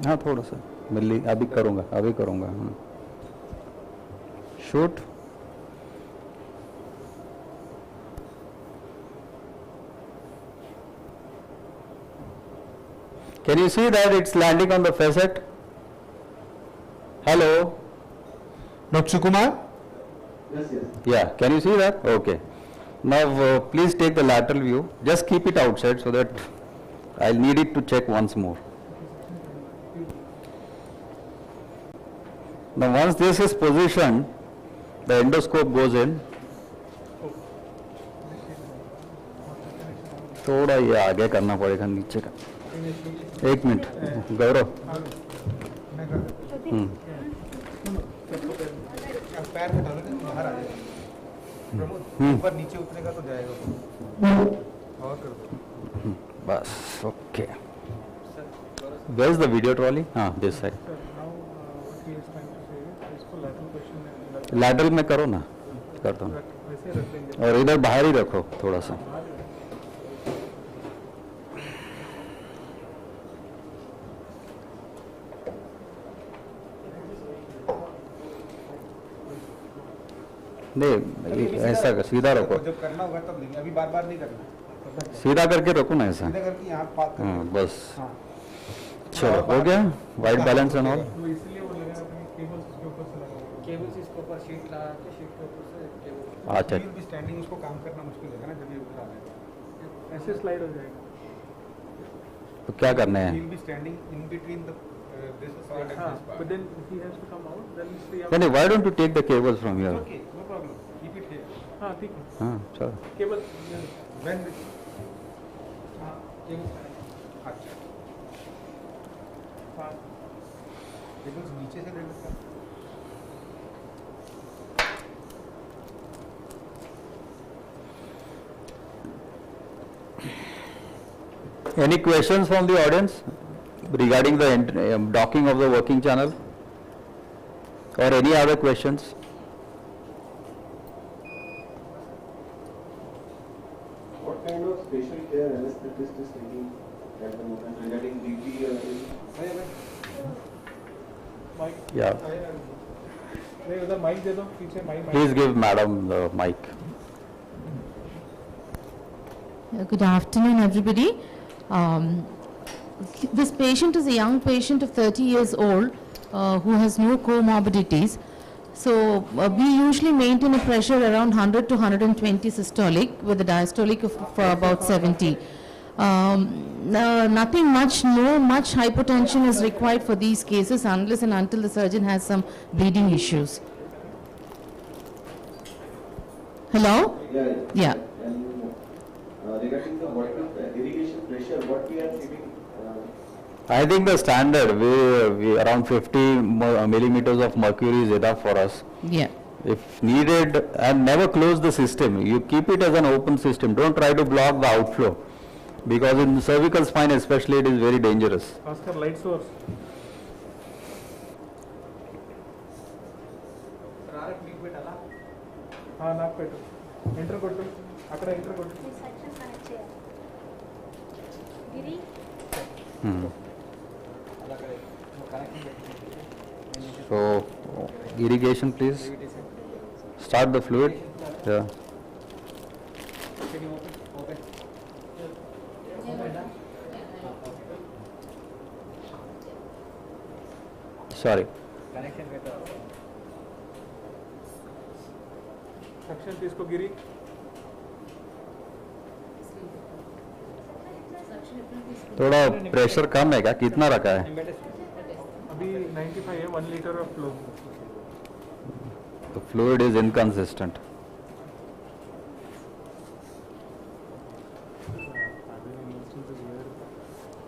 हाँ थोड़ा सा मिली अभी करूँगा shoot Can you see that it's landing on the facet? Hello? Dr. Kumar? Yes, yes. Yeah, can you see that? Okay. Now please take the lateral view. Just keep it outside so that I'll need it to check once more. Now once this is positioned, the endoscope goes in. थोड़ा ये आगे करना पड़ेगा नीचे का. एक minute गौरव. पैर हटा लो बाहर आ जाएगा. प्रमोद ऊपर नीचे उतरेगा तो जाएगा. और कर दो. बस okay. Where is the video trolley? This side. Now what he is trying to say is lateral में करो ना, करता हूँ, और इधर बाहर ही रखो थोड़ा सा. नहीं ऐसा कर, सीधा रखो, जब करना होगा तब लेंगे, अभी बार बार नहीं करना, सीधा करके रखो ना ऐसा. सीधा करके यहाँ पास कर. हाँ बस. चलो हो गया, white balance and all. Cables इसके ऊपर शीट लगा के शीट के ऊपर से केबल. अच्छा. स्टैंडिंग उसको काम करना मुश्किल होगा ना जब ये ऊपर आ जाएगा. ऐसे स्लाइड हो जाएगा. तो क्या करना है? He'll be standing in between the this part and this part. But then if he has to come out, then we have. Then why don't you take the cables from here? Okay, no problem. Keep it here. हाँ ठीक है. हाँ चलो. Cable. When हाँ cable. अच्छा. हाँ. Cables नीचे से ले सकते हैं. Any questions from the audience regarding the docking of the working channel, or any other questions? What kind of special care anesthetist is taking at the moment regarding DP or Yeah. नहीं उधर mic दे दो, पीछे mic. Please give madam the mic. Good afternoon, everybody. This patient is a young patient of 30 years old who has no comorbidities. So we usually maintain a pressure around 100 to 120 systolic with a diastolic of about 70. Nothing much, no much hypotension is required for these cases unless and until the surgeon has some bleeding issues. Hello? Yeah. Regarding the water irrigation pressure, what we are giving? I think the standard, we around 50 millimeters of mercury is enough for us. Yeah. If needed, and never close the system. You keep it as an open system. Don't try to block the outflow, because in cervical spine especially it is very dangerous. Oscar, light source. हाँ नाक పెట్టు. Enter కొట్టు. అక్కడ enter కొట్టు. So, irrigation please. Start the fluid. Yeah. Sorry. Suction తీసుకో గిరి. थोड़ा pressure कम है क्या? कितना रखा है? अभी 95 है, 1 litre of flow. The fluid is inconsistent.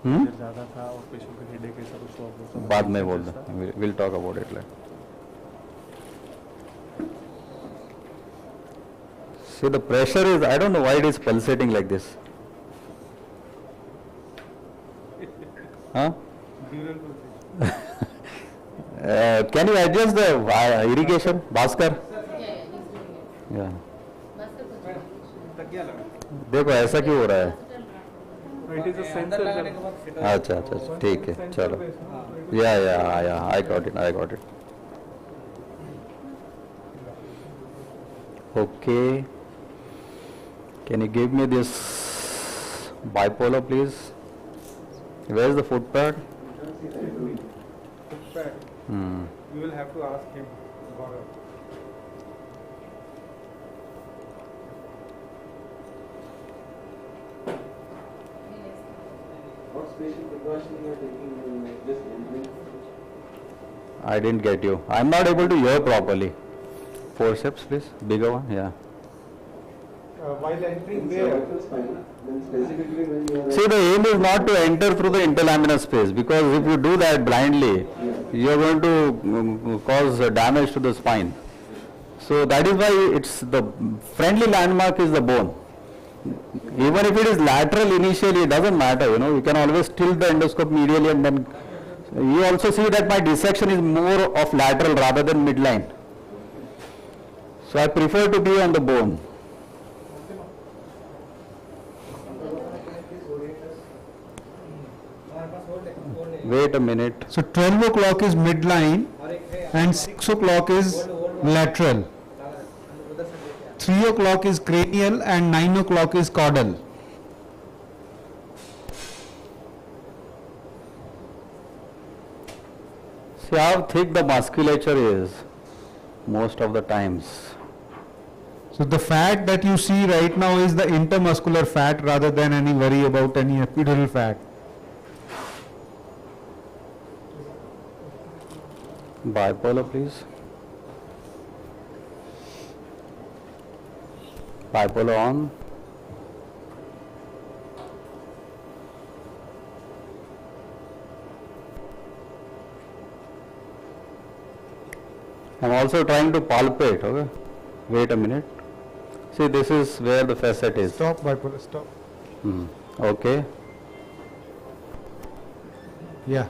ज़्यादा था और पेशेंट को हेडेक है सब उसको बाद में बोल दो. We'll talk about it later. See, the pressure is, I don't know why it is pulsating like this. Huh? Can you adjust the irrigation, Bhaskar? Yeah. देखो ऐसा क्यों हो रहा है? अच्छा अच्छा ठीक है चलो. Yeah, I got it. Okay. Can you give me this bipolar please? Where is the foot pad? Foot pad. You will have to ask him. What special precaution you are taking in this injury? I didn't get you. I'm not able to hear properly. Forceps please, bigger one, yeah. While entering there, see, the aim is not to enter through the interlaminar space, because if you do that blindly, you are going to cause damage to the spine. So that is why it's the friendly landmark is the bone. Even if it is lateral initially, it doesn't matter, you can always tilt the endoscope medially, and then you also see that my dissection is more of lateral rather than midline. So I prefer to be on the bone. Wait a minute. So 12 o'clock is midline and 6 o'clock is lateral. 3 o'clock is cranial and 9 o'clock is caudal. See how thick the musculature is most of the times. So the fat that you see right now is the intermuscular fat rather than any worry about any epidural fat. Bipolar, please. Bipolar on. I'm also trying to palpate, okay? Wait a minute. See, this is where the facet is. Stop, bipolar, stop. Okay. Yeah.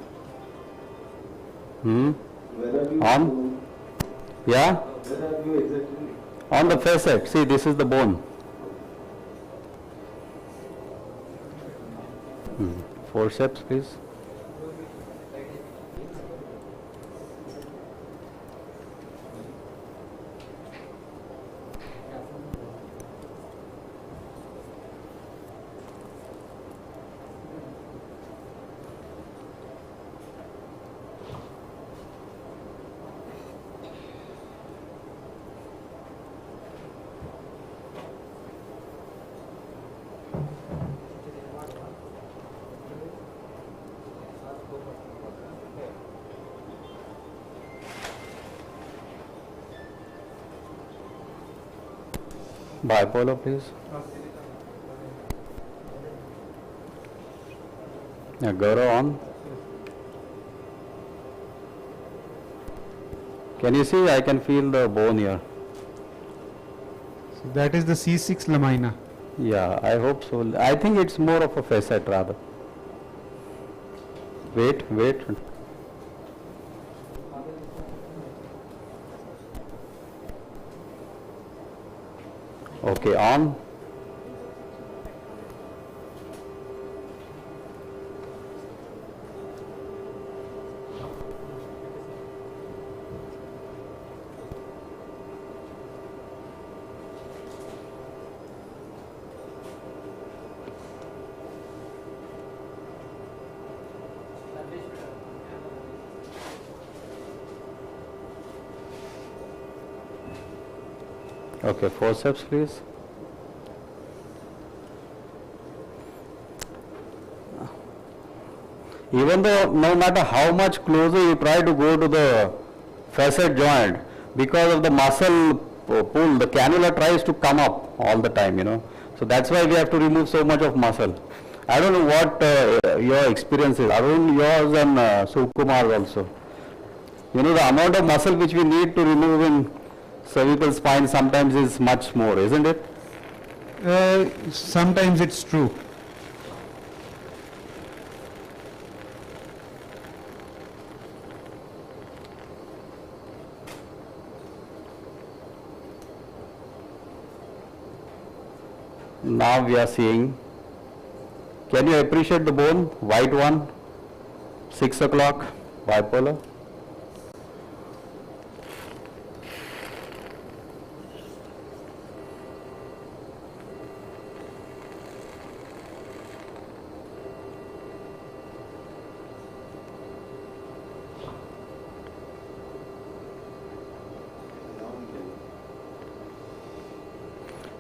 On? Yeah? On the facet. See, this is the bone. Forceps, please. Bipolar, please. Yeah, Gaurav on. Can you see? I can feel the bone here. So that is the C6 lamina. Yeah, I hope so. I think it's more of a facet rather. Wait. Okay, on. Okay, forceps, please. Even though no matter how much closer you try to go to the facet joint, because of the muscle pull, the cannula tries to come up all the time, you know. So that's why we have to remove so much of muscle. I don't know what your experience is. Arun, yours and Sukumar's also. You know, the amount of muscle which we need to remove in cervical spine sometimes is much more, isn't it? Sometimes it's true. Now we are seeing, can you appreciate the bone, white one, 6 o'clock, bipolar?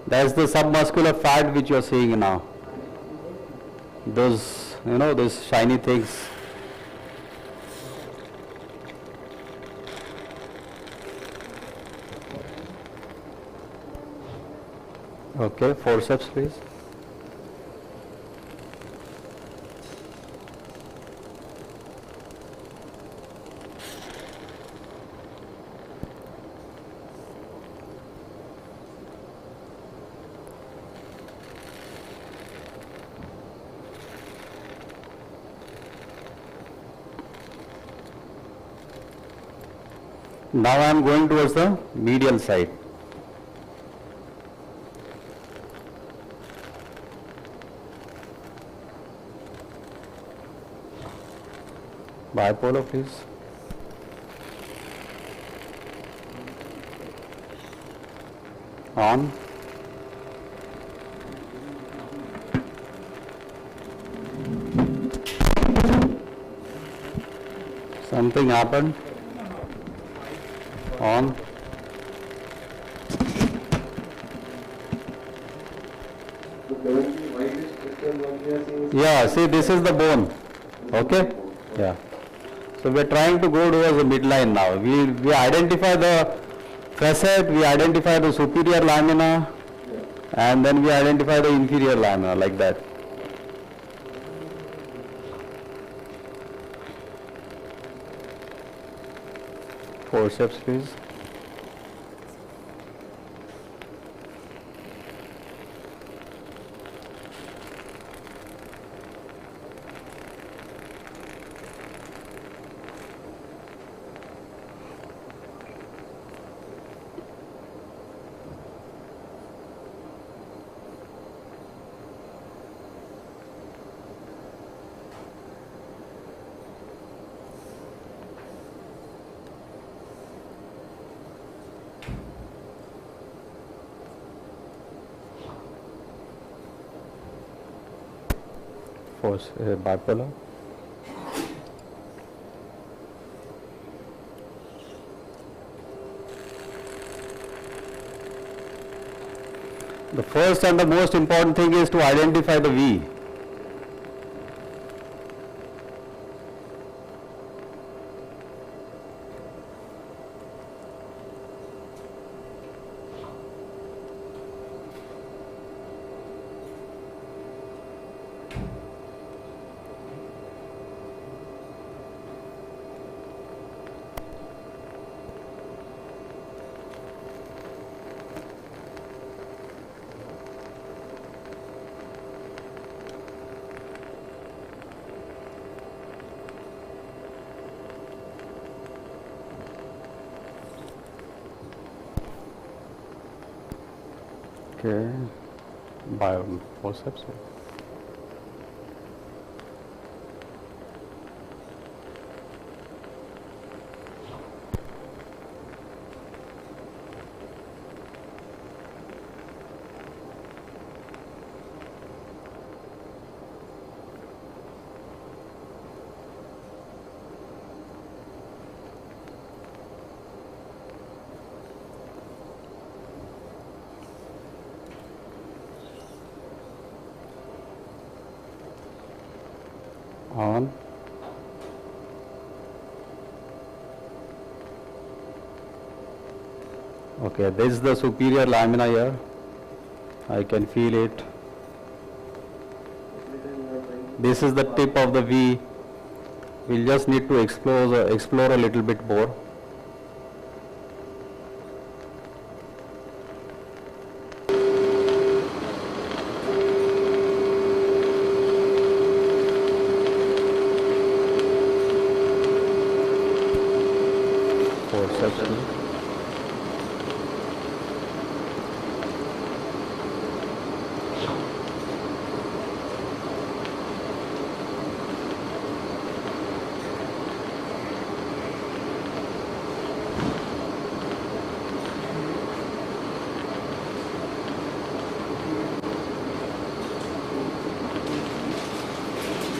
That's the submuscular fat which you are seeing now. Those, you know, those shiny things. Okay, forceps, please. Now I am going towards the medial side. Bipolar, please. On. Something happened. On. Yeah, see, this is the bone. Okay? Yeah. So we are trying to go towards the midline now. We identify the facet, we identify the superior lamina, and then we identify the inferior lamina, like that. Forceps, please. Bipolar. The first and the most important thing is to identify the V. Okay, forceps. On. Okay, this is the superior lamina here. I can feel it. This is the tip of the V. We'll just need to explore a little bit more.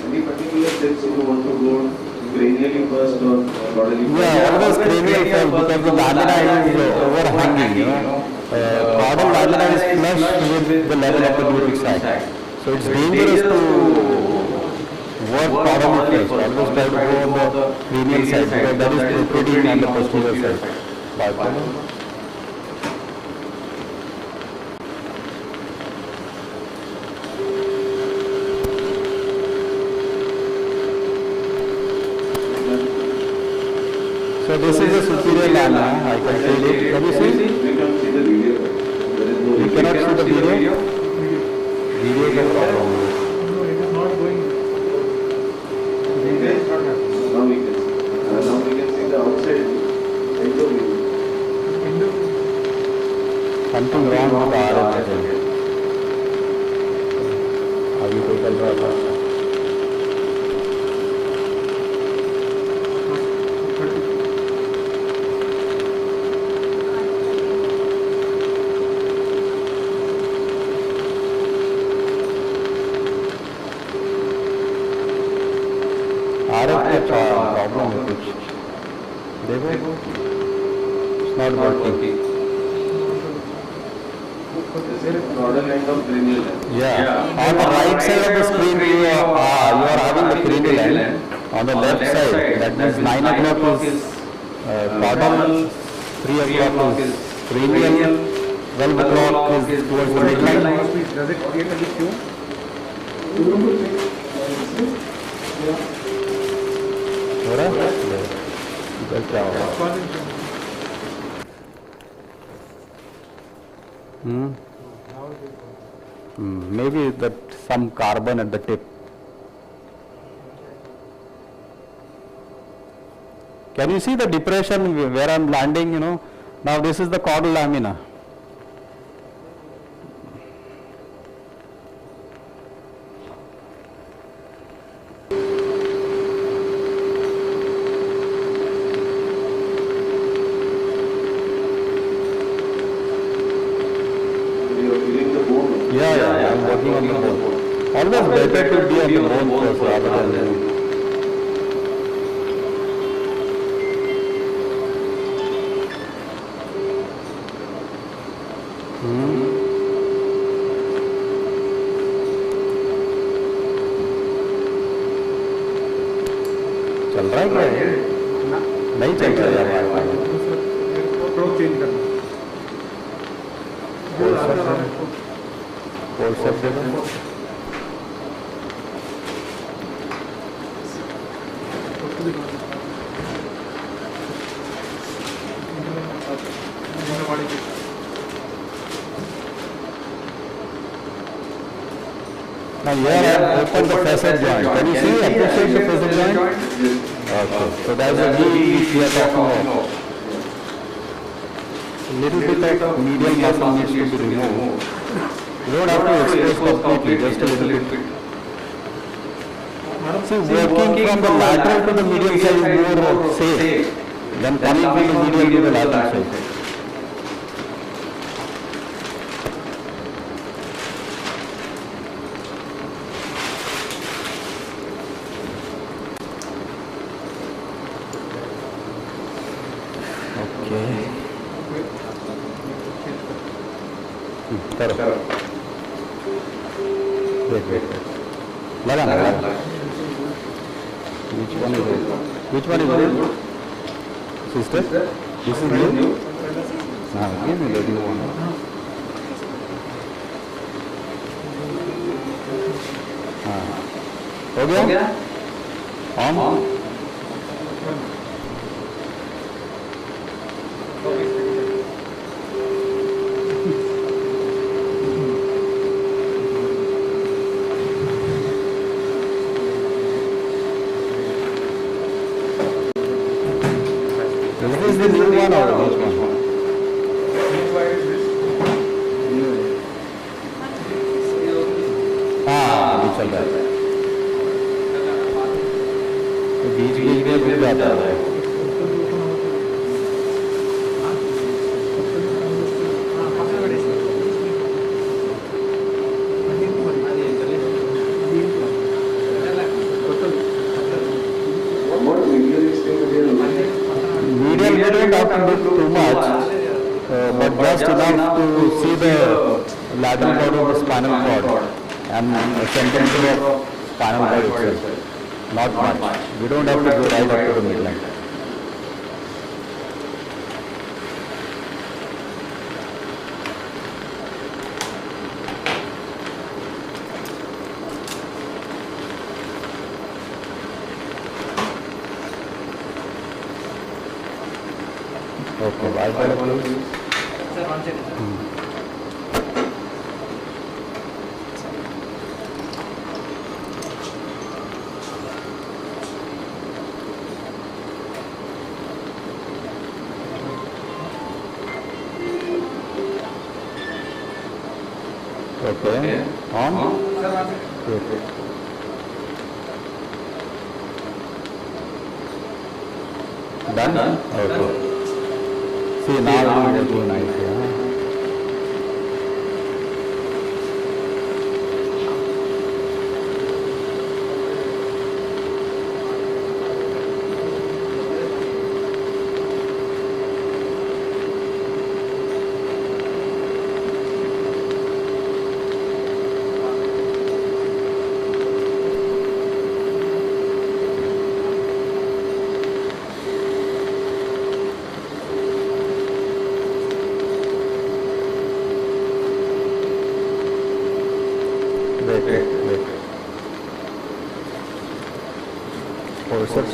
Any particular steps you want to go cranially first or bodily first? Yeah, always cranial first because the lamina is overhanging, you know. Caudal lamina is flush with the level of the gluteus sac. So it's dangerous to work caudally first. Always try to go on the cranial side because that is protruding on the posterior side. Bipolar. So this is the superior lamina. I can feel it. Can you see? We can see the video. There is no You cannot see the video? Video is a problem. No, it is not going. Now we can see. Now we can see the outside endo view. Something wrong with the RF, I think. अभी कोई चल रहा था a problem with it. Devil? It's not working. Yeah. On the right side of the screen you are having the cranial end. On the left side, that means 9 o'clock is caudal, 3 o'clock is cranial, 12 o'clock is towards the midline. Does it create any tune? हो रहा है? इधर क्या हो रहा है? Maybe that some carbon at the tip. Can you see the depression where I am landing, you know? Now this is the caudal lamina. Yeah, I'm working on the bone. Always better to be on the bone first rather than चल रहा है क्या? नहीं चल रहा है हमारे approach change करना Now here I have opened the facet joint. Can you see, appreciate the facet joint? Okay, so that's the V which we are talking about. A little bit of medial muscle needs to be removed. You don't have to expose completely, just a little bit. See, working from the lateral to the medial side is more safe than coming from the medial to the lateral side. करो wait लगाना which one is it sister this is new give me the new one हो गया on the new one or which one? Which wire is this? अभी चल रहा है तो बीच में रुक जाता है We don't have to look too much, but just enough to see the lateral part of the spinal cord and center of spinal cord itself. Not much. We don't have to go right up to the midline. Okay, bye bye please. Sir, one second. Okay. On? Sir, one second. Okay. Done? Okay. See, now it is working nicely. Wait. Forceps.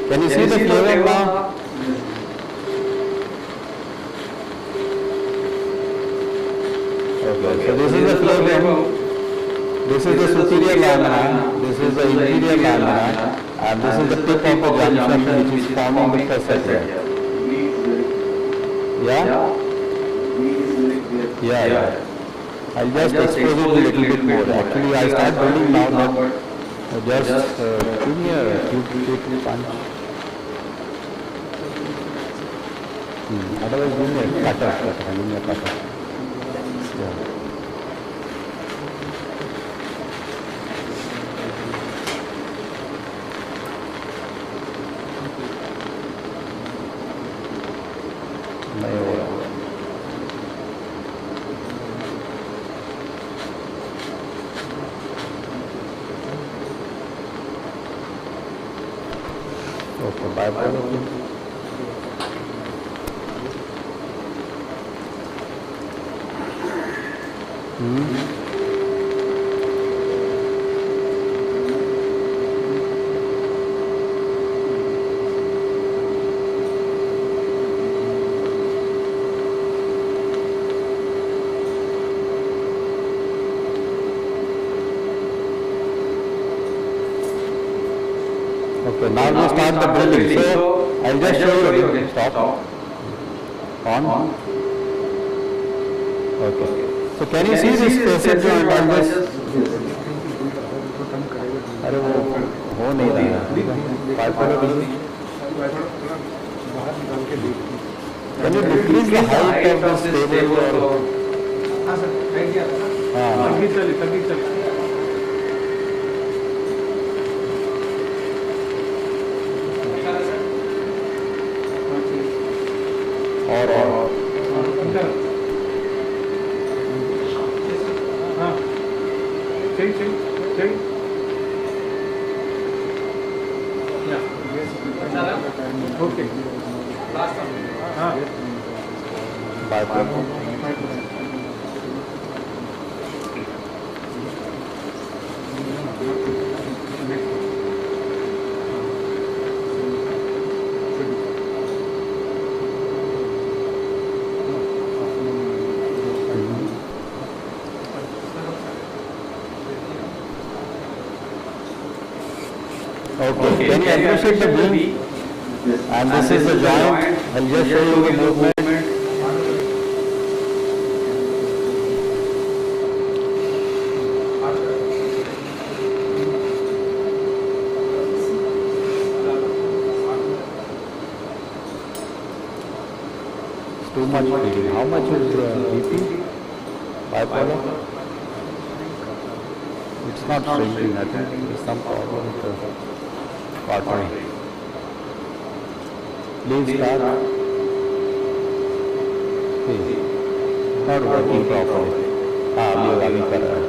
Can you see the flavor now? Okay, so this is the flavor. This is the superior lamina, this is the inferior lamina, and this is the tip of the junction which is forming the facet here. Yeah? Yeah. I'll just expose it a little bit more. Actually, I start building now, but just give me a quick punch. Otherwise, give me a cutter. Yeah. Okay, now we start the drilling. So I'll just show you. Stop. On. Okay. So can you see this facet joint on this? अरे वो हो नहीं रहा है. Can you decrease the height of this table? Okay. Last one. Okay, can you appreciate the beam? And this is the joint. I'll just show you the movement. It's too much bleeding. How much is BP? Bipolar? It's not shrinking. I think there's some problem with the artery. Please start. Not working properly. अभी कर रहा है.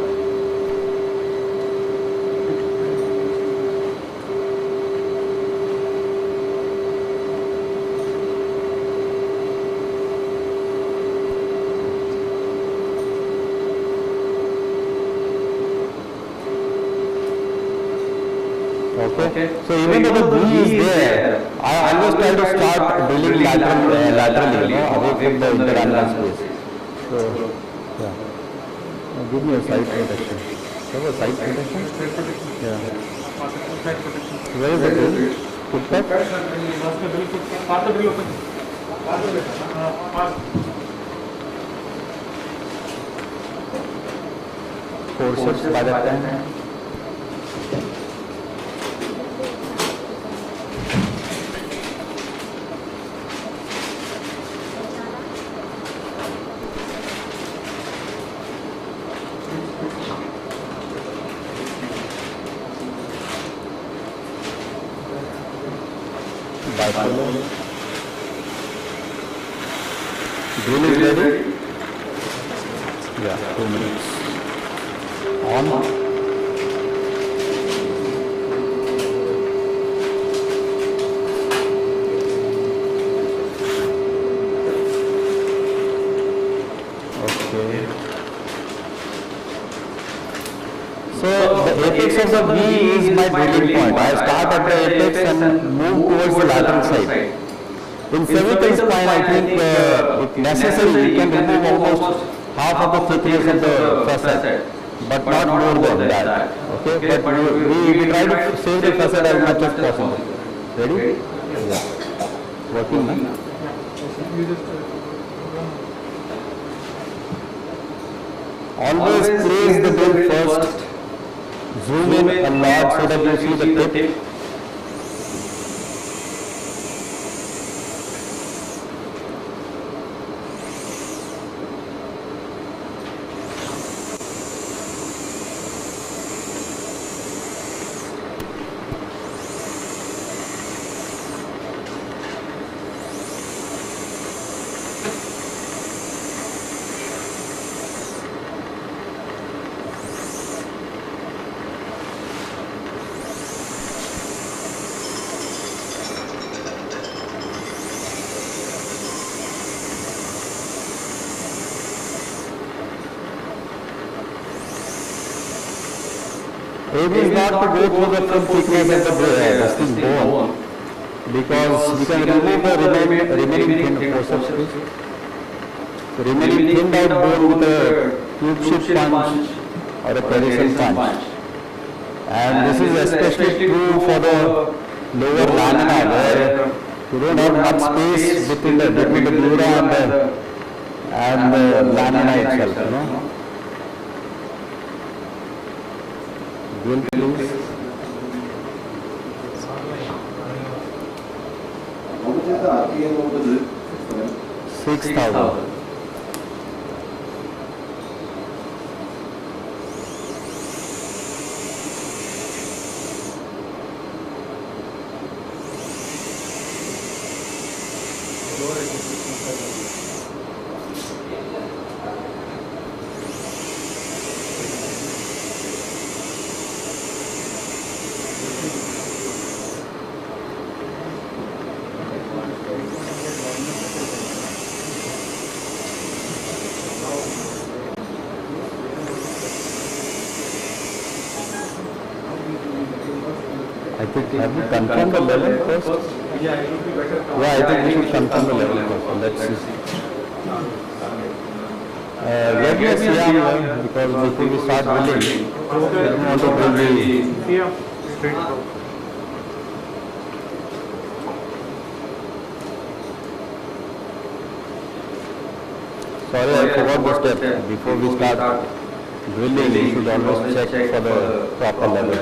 Okay. So even though the V is there, I always try to start drilling laterally, away from the interannular space. So, yeah. Now give me a side protection. Have a side protection? Yeah. Where is the drill? Put back? forceps by that time. Drill is ready? Yeah, 2 minutes. On. Okay. So the apex of the V is my drilling point. I start at the apex and move towards the lateral side. In cervical spine, I think if necessary, you can remove almost half of the thickness of the facet, but not more than that. Okay, but we try to save the facet as much as possible. Ready? Yeah. Working now. Always place the drill first. Zoom in a lot so that you see the tip. Aim is not to go through the full thickness of the bone, because we can remove the remaining thin forceps. The remaining thinned out bone with a tube ship punch or a paracentral punch. And this is especially true for the lower lamina, where you don't have much space between the dura and the lamina itself, you know. Drill, please. How much is the RPM of the drill? 6,000. I think, have we confirmed the level first? Yeah, it would be better. Yeah, I think we should confirm the level first. Let's see. Let me see because before we start drilling, we don't want to drill the... Sorry, I forgot the step. Before we start drilling, we should always check for the proper level.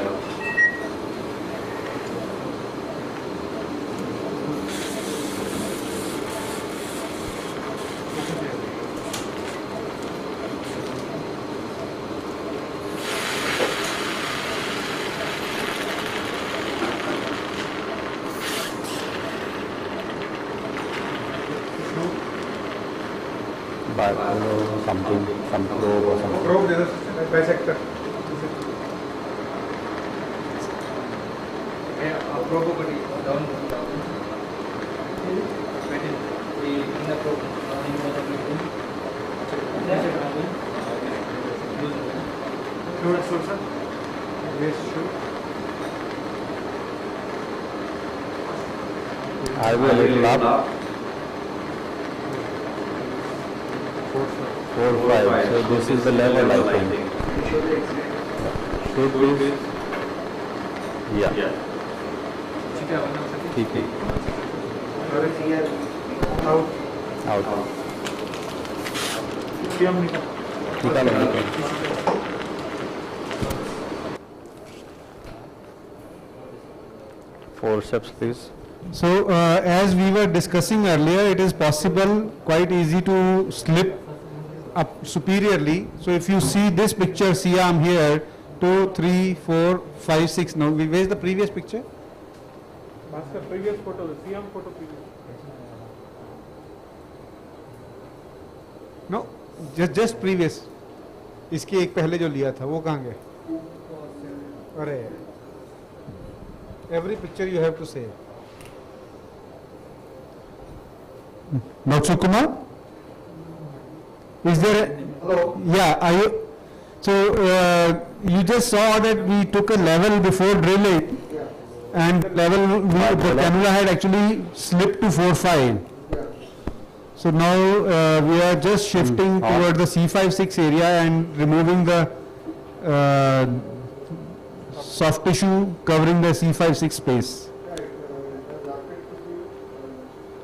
Something, some probe or something. Probe, there is a bisector. Yeah, probe down. In the probe. Fluid source, waste shoe. I will a little up. 4, 5. So this is the level, I think. Should be. Yeah. ठीक है. Out. निकालो. Forceps, please. So, as we were discussing earlier, it is possible, quite easy to slip up superiorly. So, if you see this picture, C-arm here, 2, 3, 4, 5, 6. Now, where's the previous picture? Master, previous photo, the CM photo previous. No, just previous. इसके एक पहले जो लिया था वो कहाँ गए? अरे, every picture you have to say. Dr. Kumar, is there? Hello. Yeah, are you? So you just saw that we took a level before drilling, and level the cannula had actually slipped to 4-5. So now we are just shifting toward the C5-6 area and removing the soft tissue covering the C5-6 space.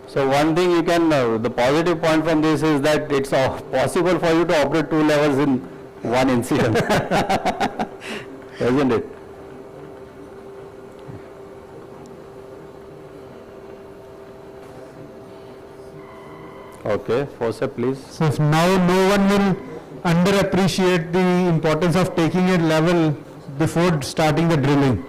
So one thing you can, the positive point from this is that it's possible for you to operate 2 levels in one incision, isn't it? Okay, forceps please. So now no one will underappreciate the importance of taking a level before starting the drilling.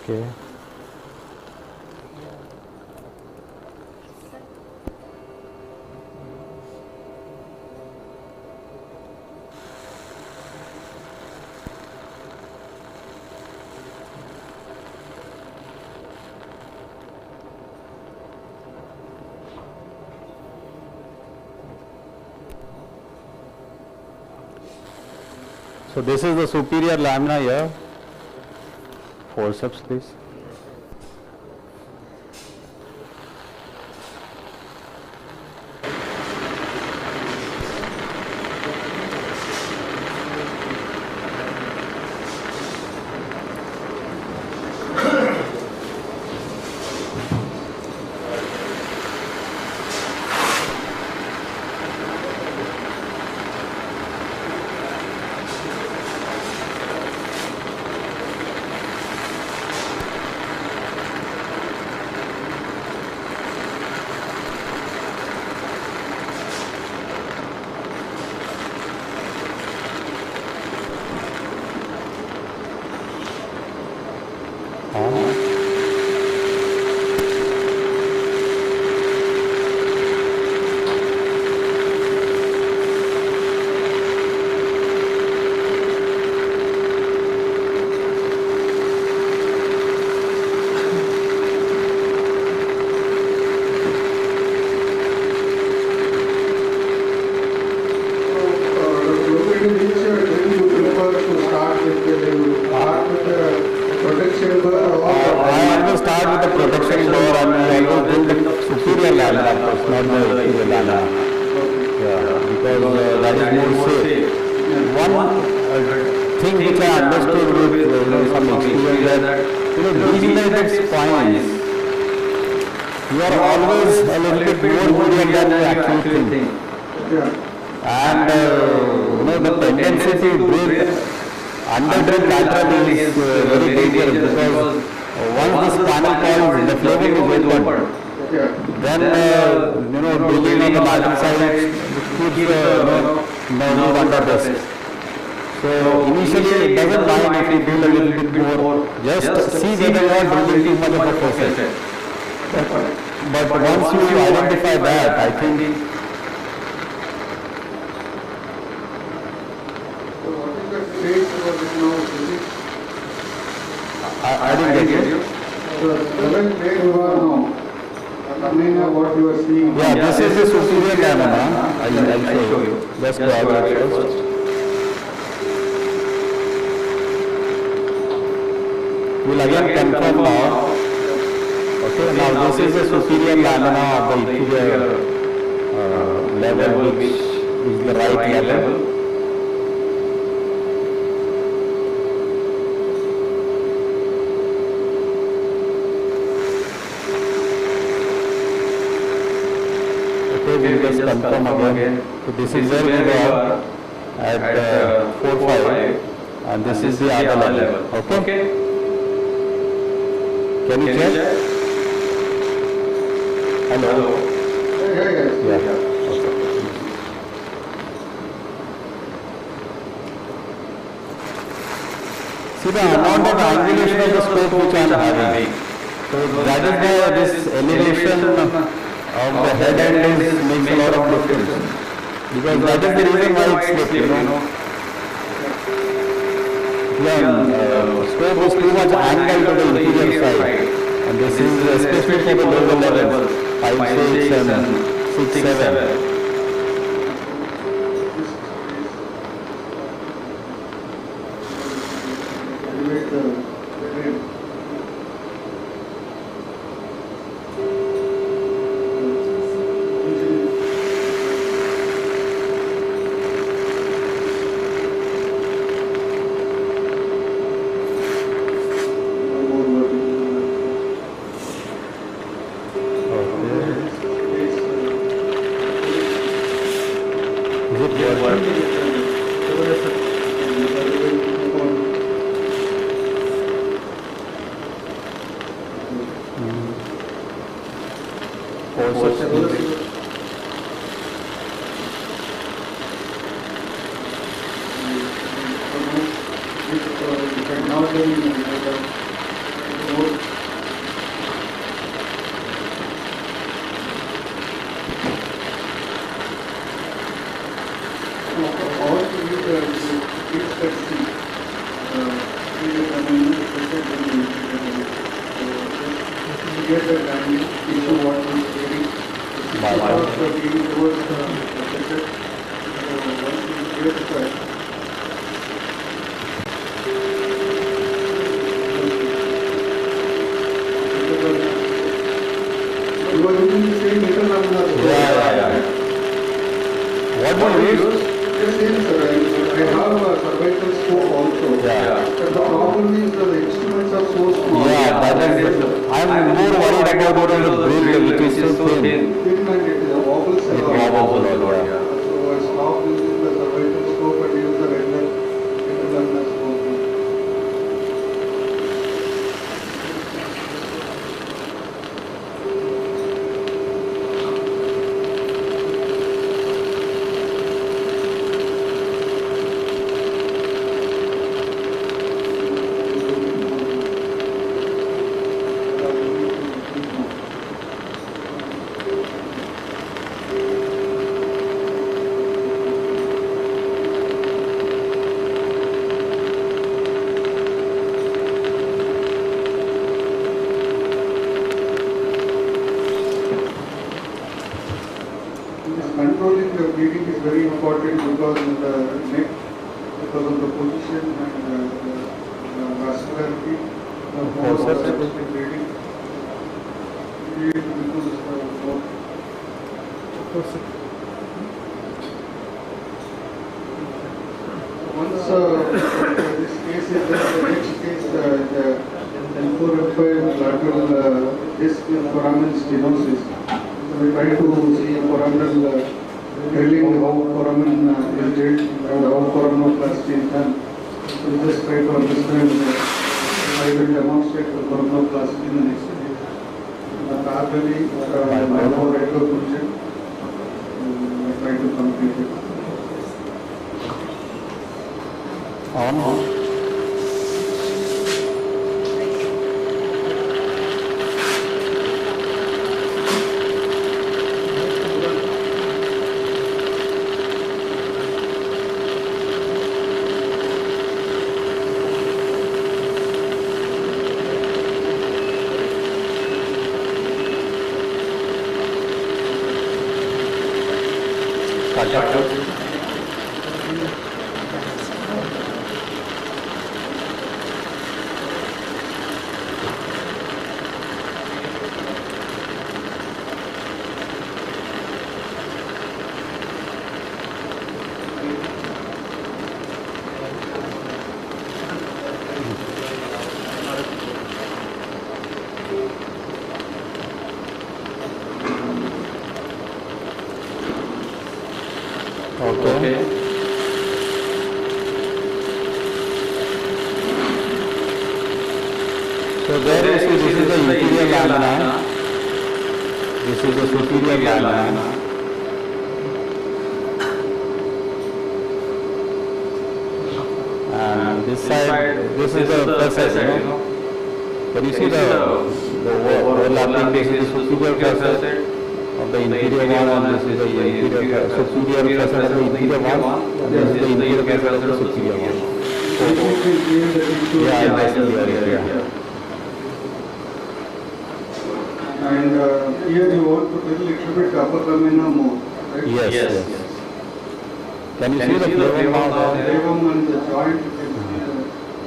Okay. So this is the superior lamina here. Forceps please. now physics. I didn't get you. The current way you are now, lamina, what you are seeing. Yeah, this is the superior lamina. I'll show you. Let's go out first. We'll again confirm now. Okay, now this is the superior lamina of the inferior level, which is the right level. We'll just confirm again. So this is where we were at 4-5 and this is the other level. Okay? Can you check? Hello? Yeah. Okay. See the amount of angulation of the scope which I am having. So that is this elevation of the head end makes a lot of difference, because that is the reason why it's slipped, scope is too much angled to the inferior side, and this is especially for the lower levels, 5, 6 and 6, 7. Controlling the bleeding is very important because of the neck, because of the position and the vascularity, the more obstructive bleeding. Once this case is done, the next case, the L4-L5 lateral disc foramen stenosis. We try to see foraminal drilling, how foramen is drilled and how foraminoplasty is done. So we just try to understand. I will demonstrate the foraminoplasty in the next video. The parallelly, my more regular position, I try to complete it. Okay. So there you see this is the inferior lamina, this is the superior lamina. And this side, this is the facet, Can you see the overlapping, this is the superior facet of the inferior one, and this is the inferior superior facet of the inferior one, and this is the inferior facet of the superior one. Yeah, I see here. And here you want to build a little bit upper lamina more, right? Yes. Can you see the flavum now there? Flavum and the joint.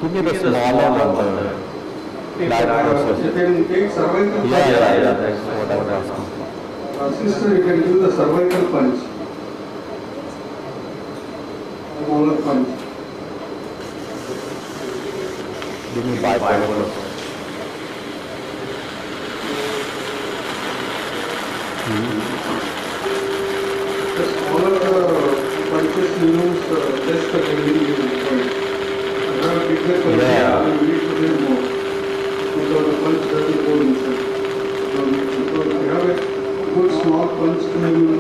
Give me the smaller one, the flat process. You can take cervical. Yeah, that's what I was asking. Sister, you can do the cervical punch. Smaller punch. Give me bipolar. The smaller punches you use, less the bending is required. You have a bigger punch, you need to do more. Because the punch doesn't go inside. So if you have a good small punch to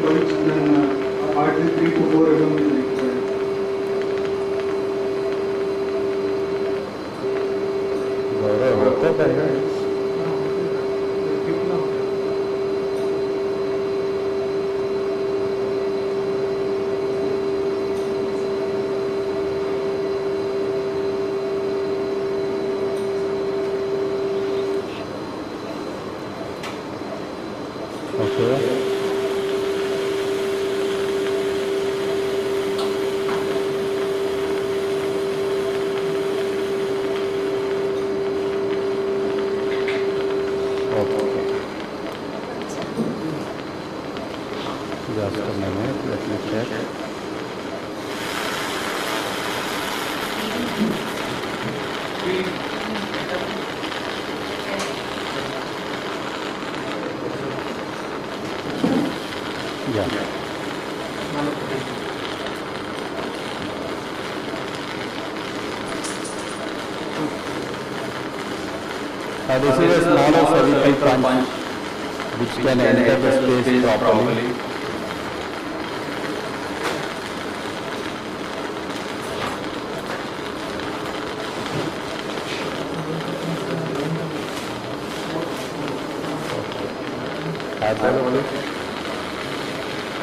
punch, then hardly 3 to 4 mm is required. Just a minute, let me check. This is a smaller cervical punch which can enter the space properly.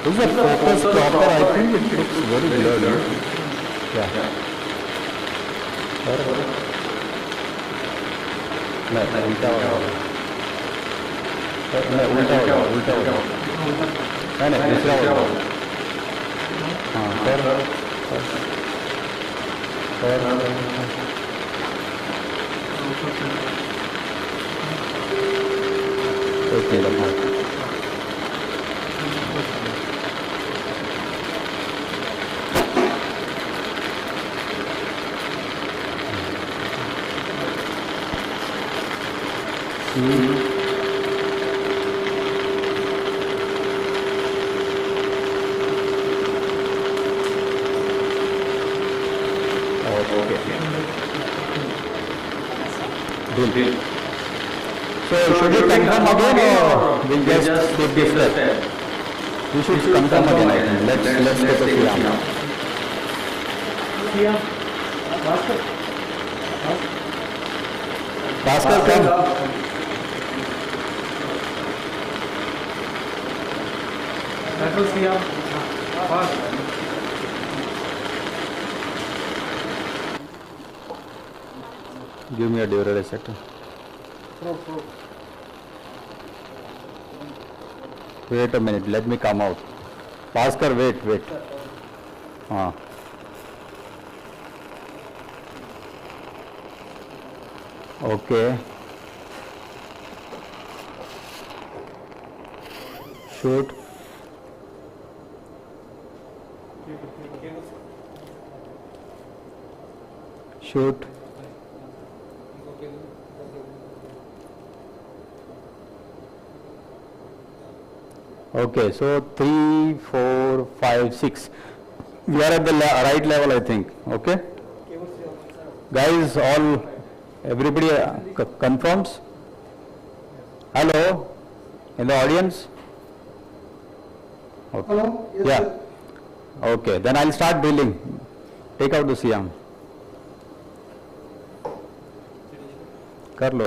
This is a focus proper, I think it looks very blurred. Yeah. No, ulta So should we confirm again or we just skip this step? We should confirm again, I think. Let's take a Siyam. Bhaskar, come. That was Siyam. Give me a dural sector. Wait a minute, let me come out. Bhaskar, wait. Okay. Shoot. Shoot. Okay, so 3, 4, 5, 6. We are at the right level, I think. Okay. Guys, everybody confirms? Hello? In the audience? Okay. Hello? Yes, yeah. sir. Okay, then I'll start drilling. Take out the CM. कर लो.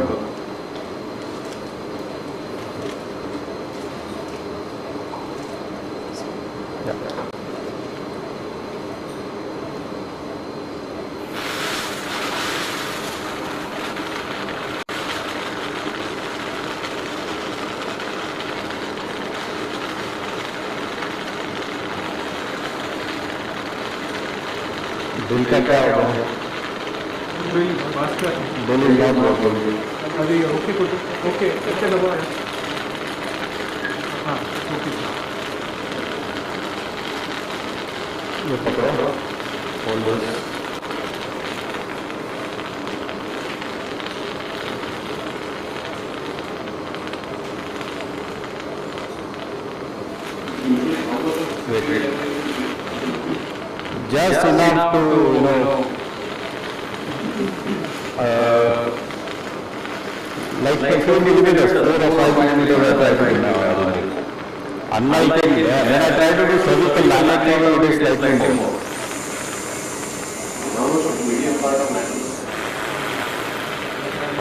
दिल का क्या होगा? दिल बहुत होगा. अभी okay कैसे लगा है? हाँ ओके. ये पकड़ो. Hold this. Wait. Just enough to like a few millimeters, 4 or 5 millimeters I try to do now. Unlike when I try to do cervical laminectomy, it is slightly more.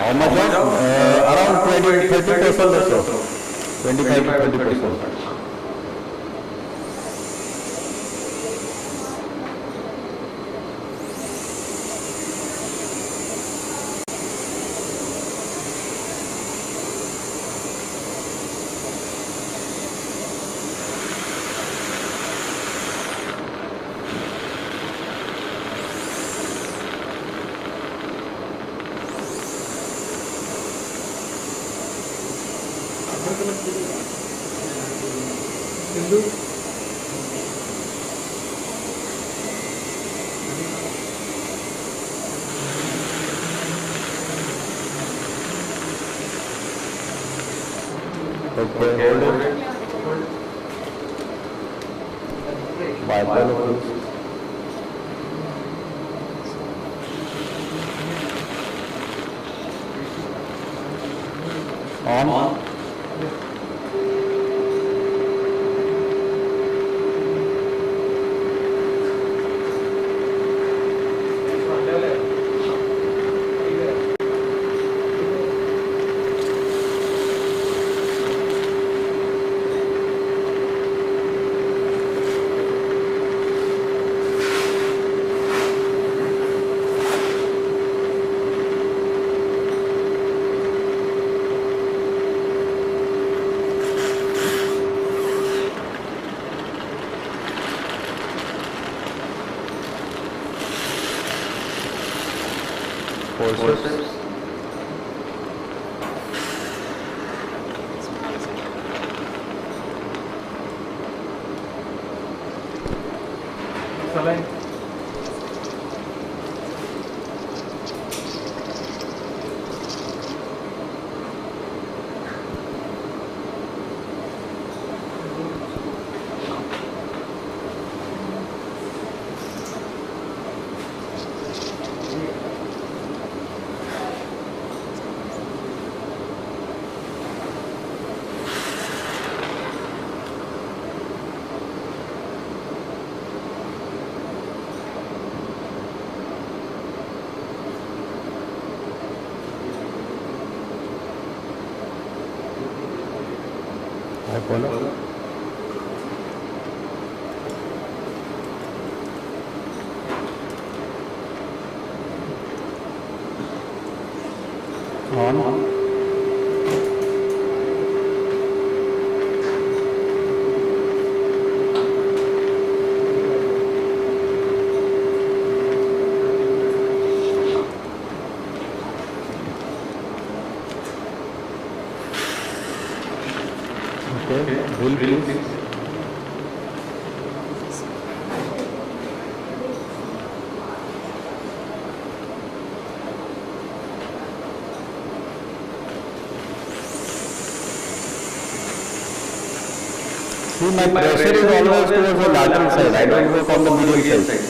How much of? Around 30% or so. 25 to 30%. Okay, hold it. Bipolar. On. Forceps. Saline. Bipolar. On. Okay, drill please. See, my pressure is always towards the lateral side. I don't work on the medial side.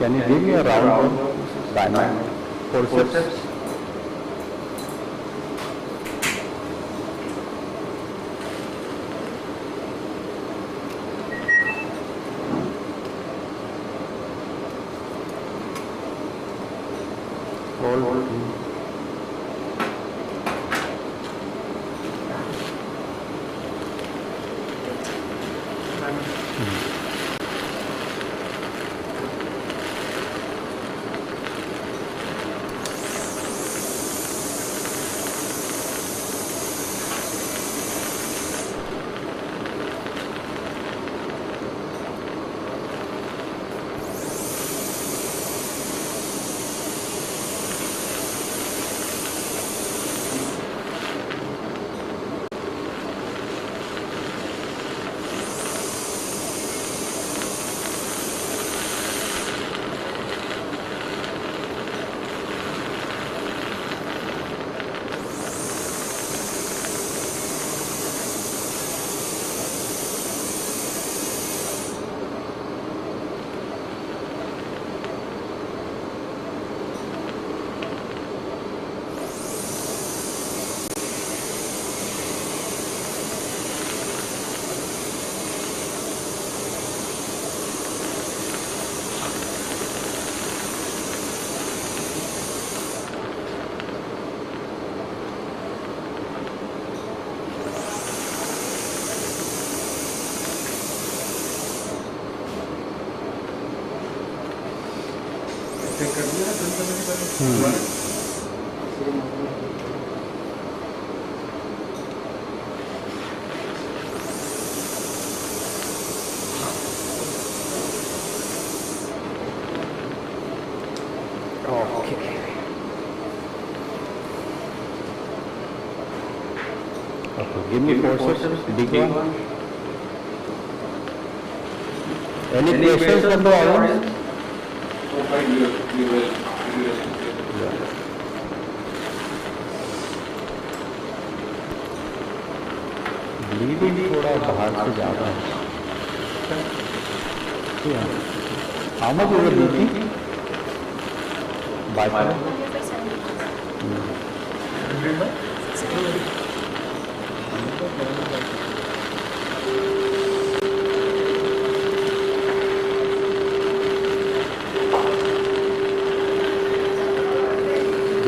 Can you give me a round diamond forceps? Hold. Give me forceps, big one. Any questions from the audience? Bleeding थोड़ा बाहर से ज़्यादा है. How much is the bleeding? By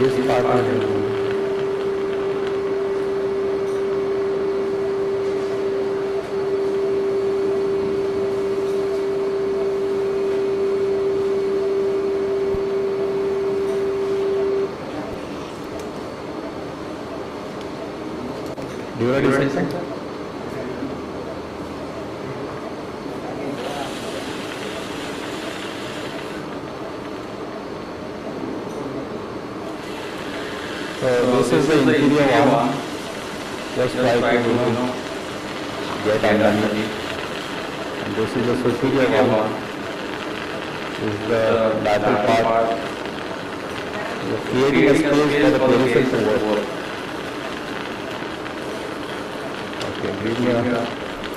this part of do you already say something? So this is the interior one. Just try to get underneath. And this is the superior one. This is the lateral part. So creating a space for the peripheral to work. Okay, give me a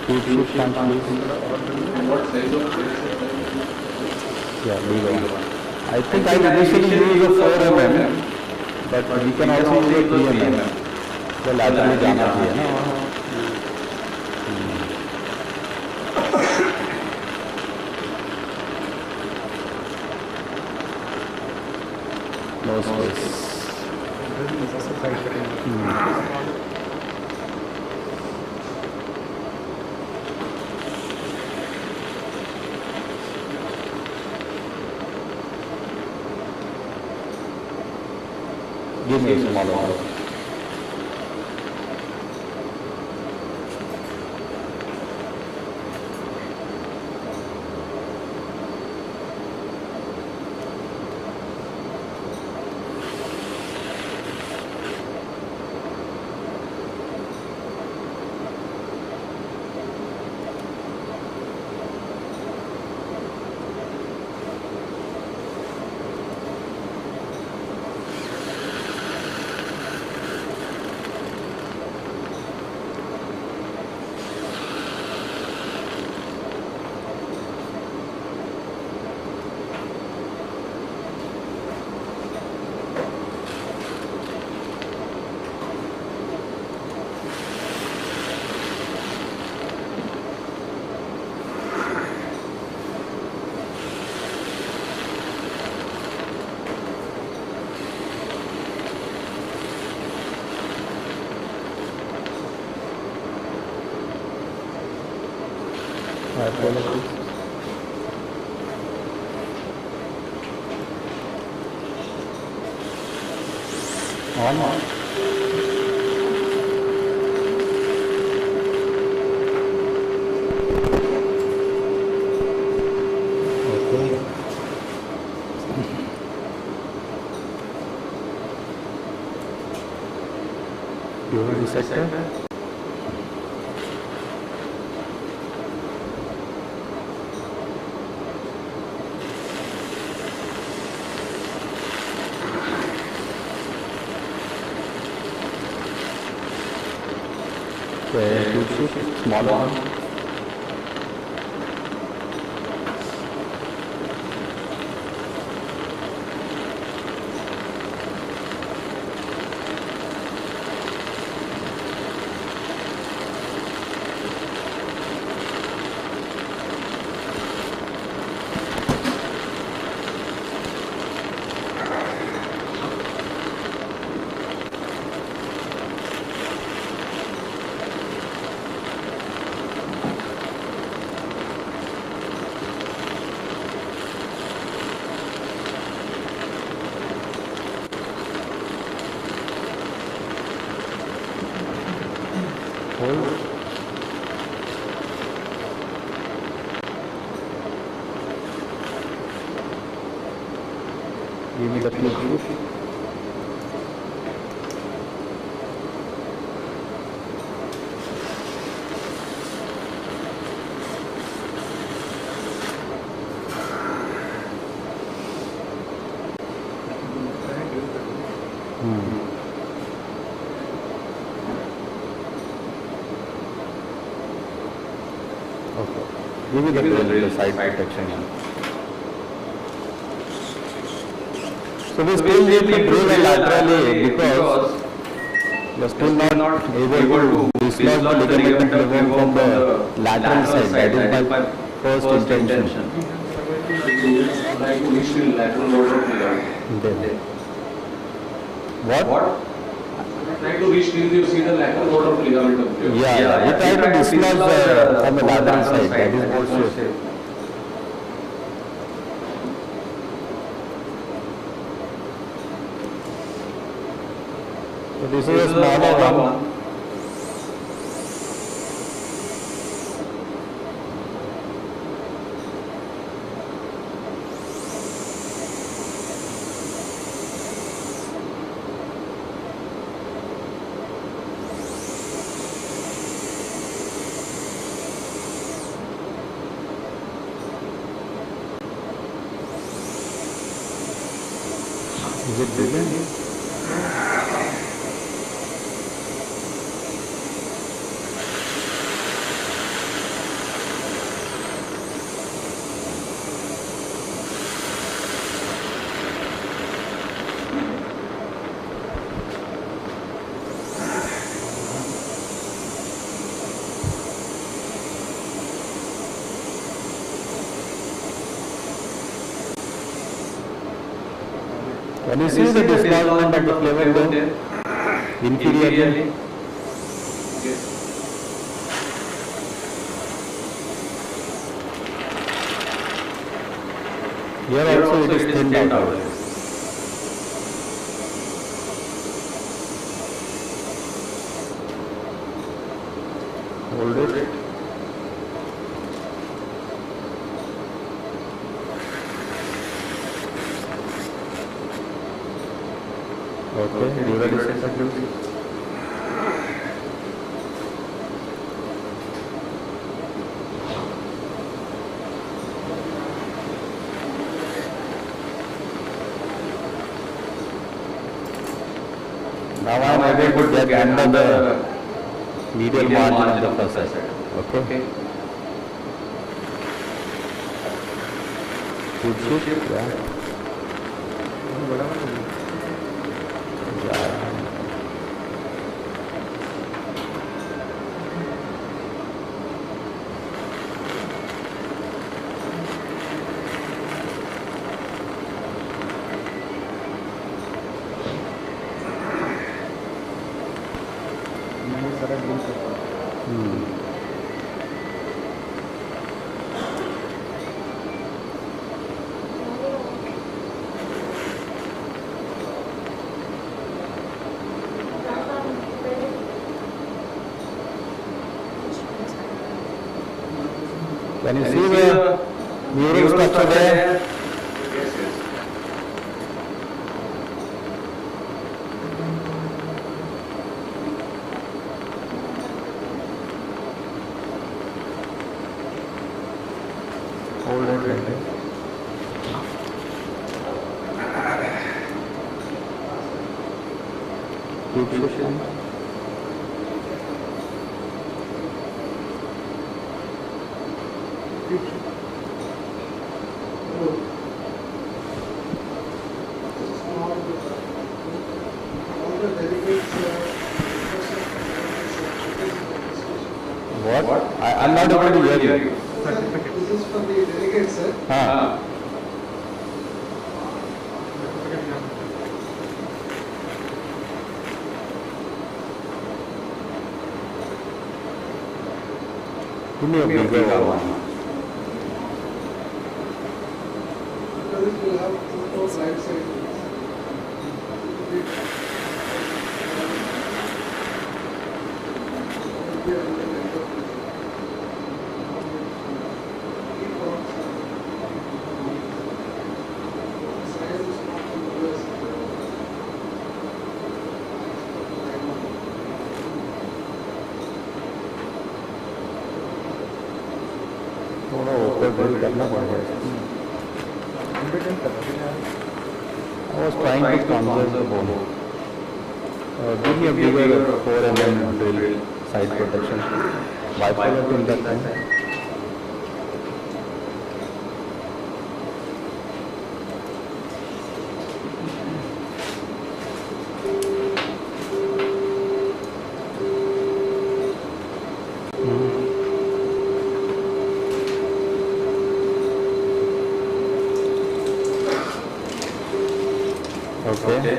two punch please. What size of yeah, legal. I think I initially use a 4 mm. But we can also use a 3 mm. So laterally जाना चाहिए ना. No space. extremely small. Small one. Give me the tube. Okay. Give me the side protection. So we still need to drill laterally because we are still not able to dislodge the ligament from the lateral side. That is my first intention. Try to reach the lateral border of ligament. What? Try to reach till you see the lateral border of ligament. Yeah, we try to dislodge from the lateral side. That is more safe. So this is a smaller one. Is it bigger? Can you see the dislodgement of the flavor bone inferiorly? Here also it is thinned out. Hold it. Okay, do the distance please. Now I am able to get under the medial margin of the facet. Okay. Good shift, yeah. Can you see the neural structure there? Yes, yes. Hold it like this. Keep shifting. What? I'm not able to hear you. This is for the delegates, sir. Give me a bigger one. This will have two right side. थोड़ा ऊपर drill करना पड़ेगा. I was trying to conserve the bone. Give me a bigger 4 mm drill, side protection. Bipolar till that time. Okay.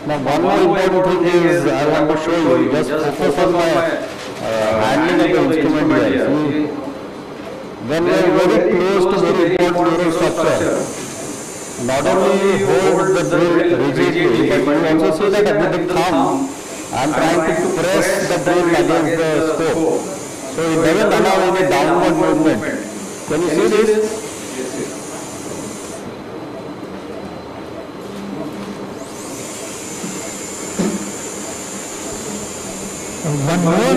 Now one more important thing is I want to show you, just focus on my handling of the instrument here. See, when we are very close to very important neural structure, not only hold the drill rigidly, but you also see that with the thumb, I am trying to press the drill against the scope. So it doesn't allow any downward movement. Can you see this? One more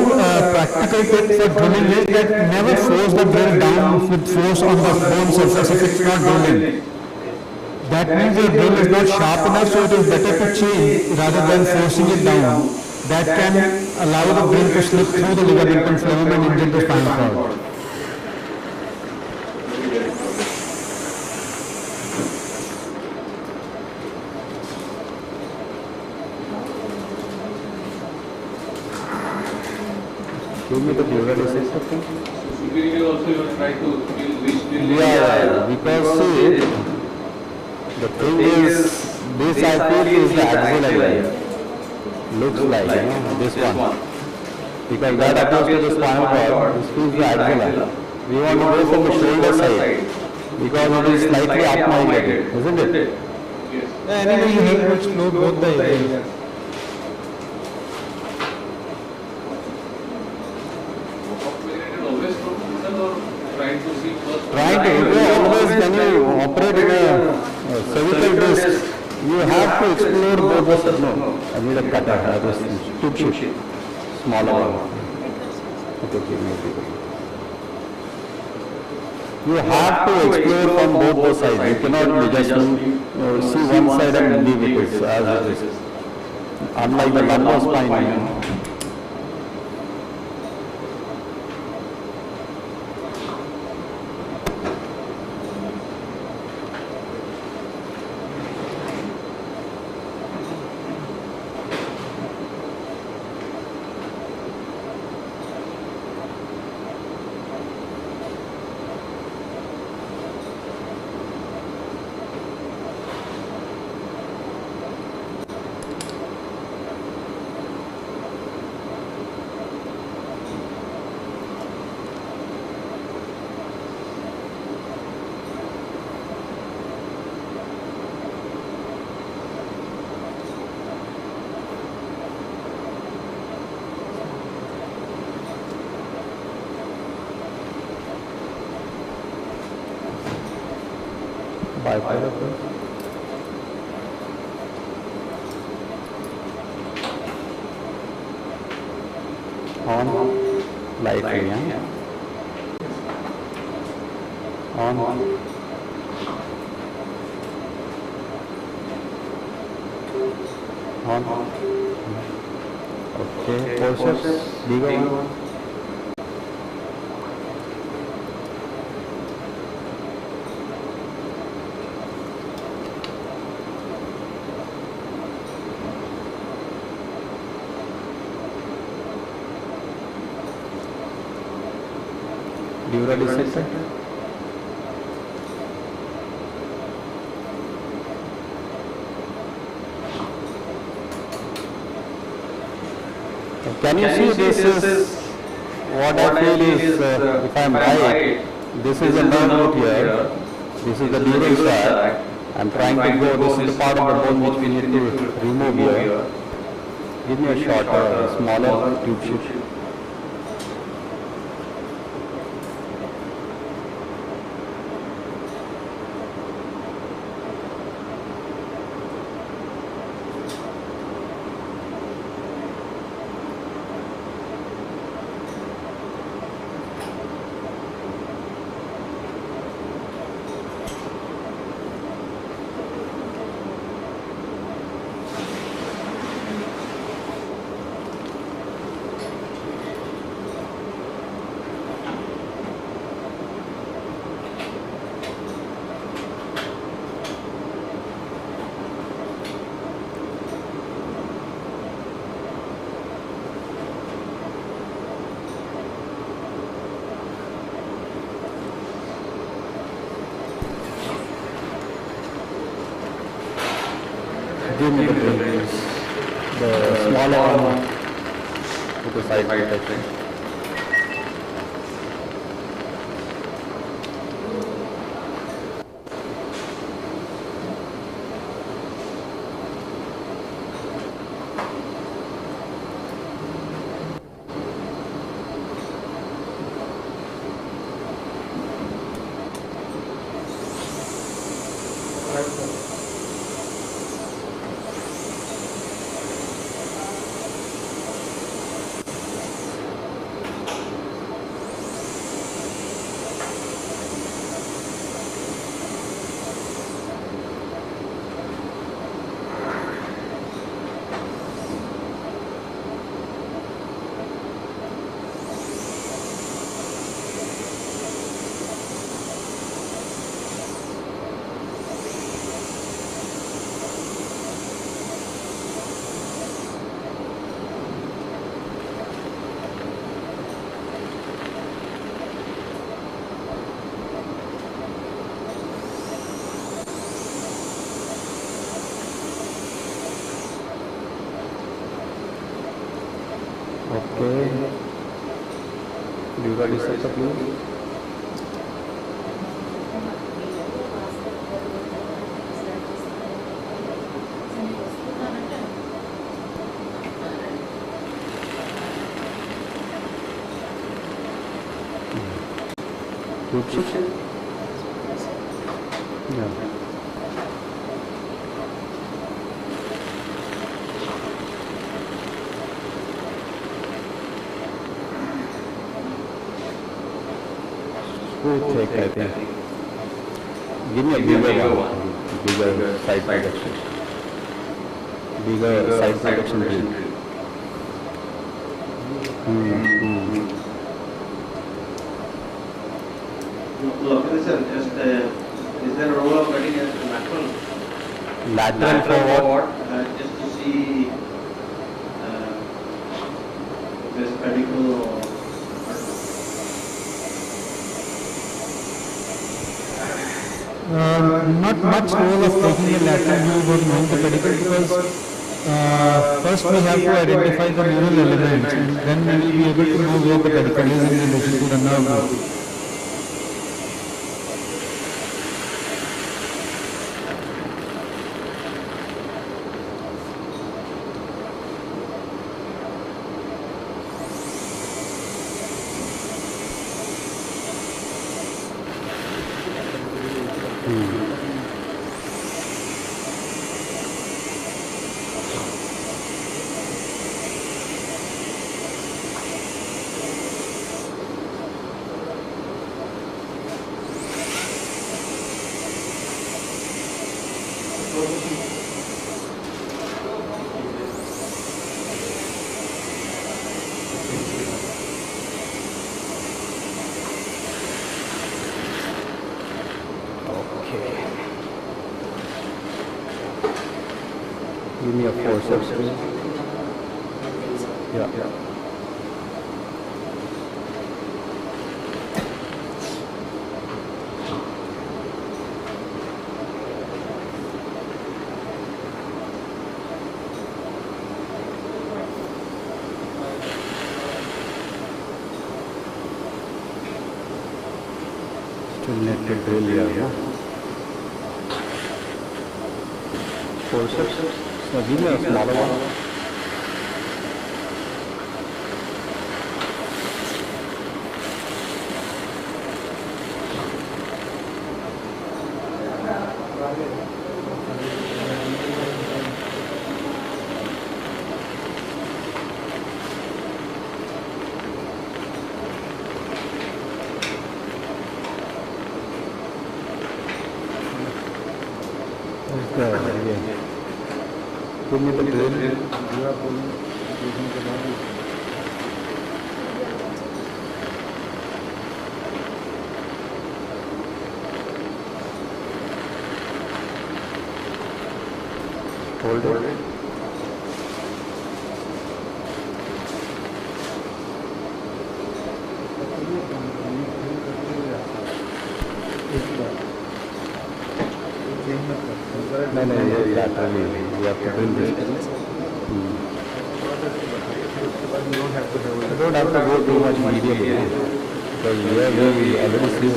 practical tip for drilling is that never force the drill down with force on the bone surface if it's not drilling. That means the drill is not sharp enough, so it is better to change rather than forcing it down. That can allow the drill to slip through the ligamentum flavum and injure the spinal cord. Give me the duration something. Superior also you will try to reach Yeah, because see, the thing is, this I feel is the axillary. Looks like, this one. Because that approach to the spinal cord, this is the axilla. We want to go from the shoulder side, because it is slightly up-minded, isn't it? Anyway, you have to explore both the areas. You have to explore both the sides. No, I need a cutter. This tube sheet, smaller one. Okay, maybe. You have to explore from both the sides. You cannot just see one side and leave it as it is. Unlike the lumbar spine. bipolar press. On lightly, yeah. On. On. Okay, forceps, bigger one. Dissector. Can you see this is what I feel is, if I am right, this is a nerve root here, this is the dural sac. I am trying to go, this is the part of the bone which we need to remove here. Give me a shorter, smaller tube sheet. Give me the brain, the smaller one with the side protection. Okay. Do you ready set up please? Good. Yeah. too thick, I think. Give me a bigger one. Bigger side projection. Bigger side projection drill. Look, sir, just is there a role of cutting as lateral? Lateral forward. Just to see if there's pedicle or Not much role of taking a lateral view about knowing the pedicle, because first we have to identify the neural elements, and then we will be able to know where the pedicle is in relation to the nerve root. Give me a forceps. Yeah. Still need to drill here, yeah? Forceps. So give me a smaller one. Give me the drill. You are pulling using the body. Hold it. No, laterally. We have to drill this. You don't have to go too much medium, because here we already see it.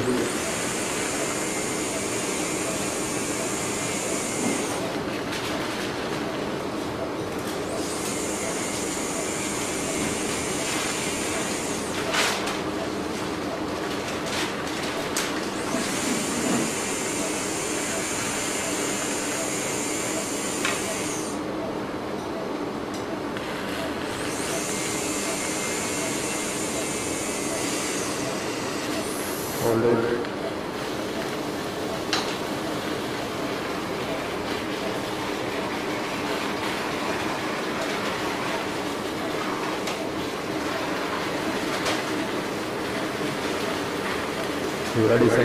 Hold it. You ready, sir?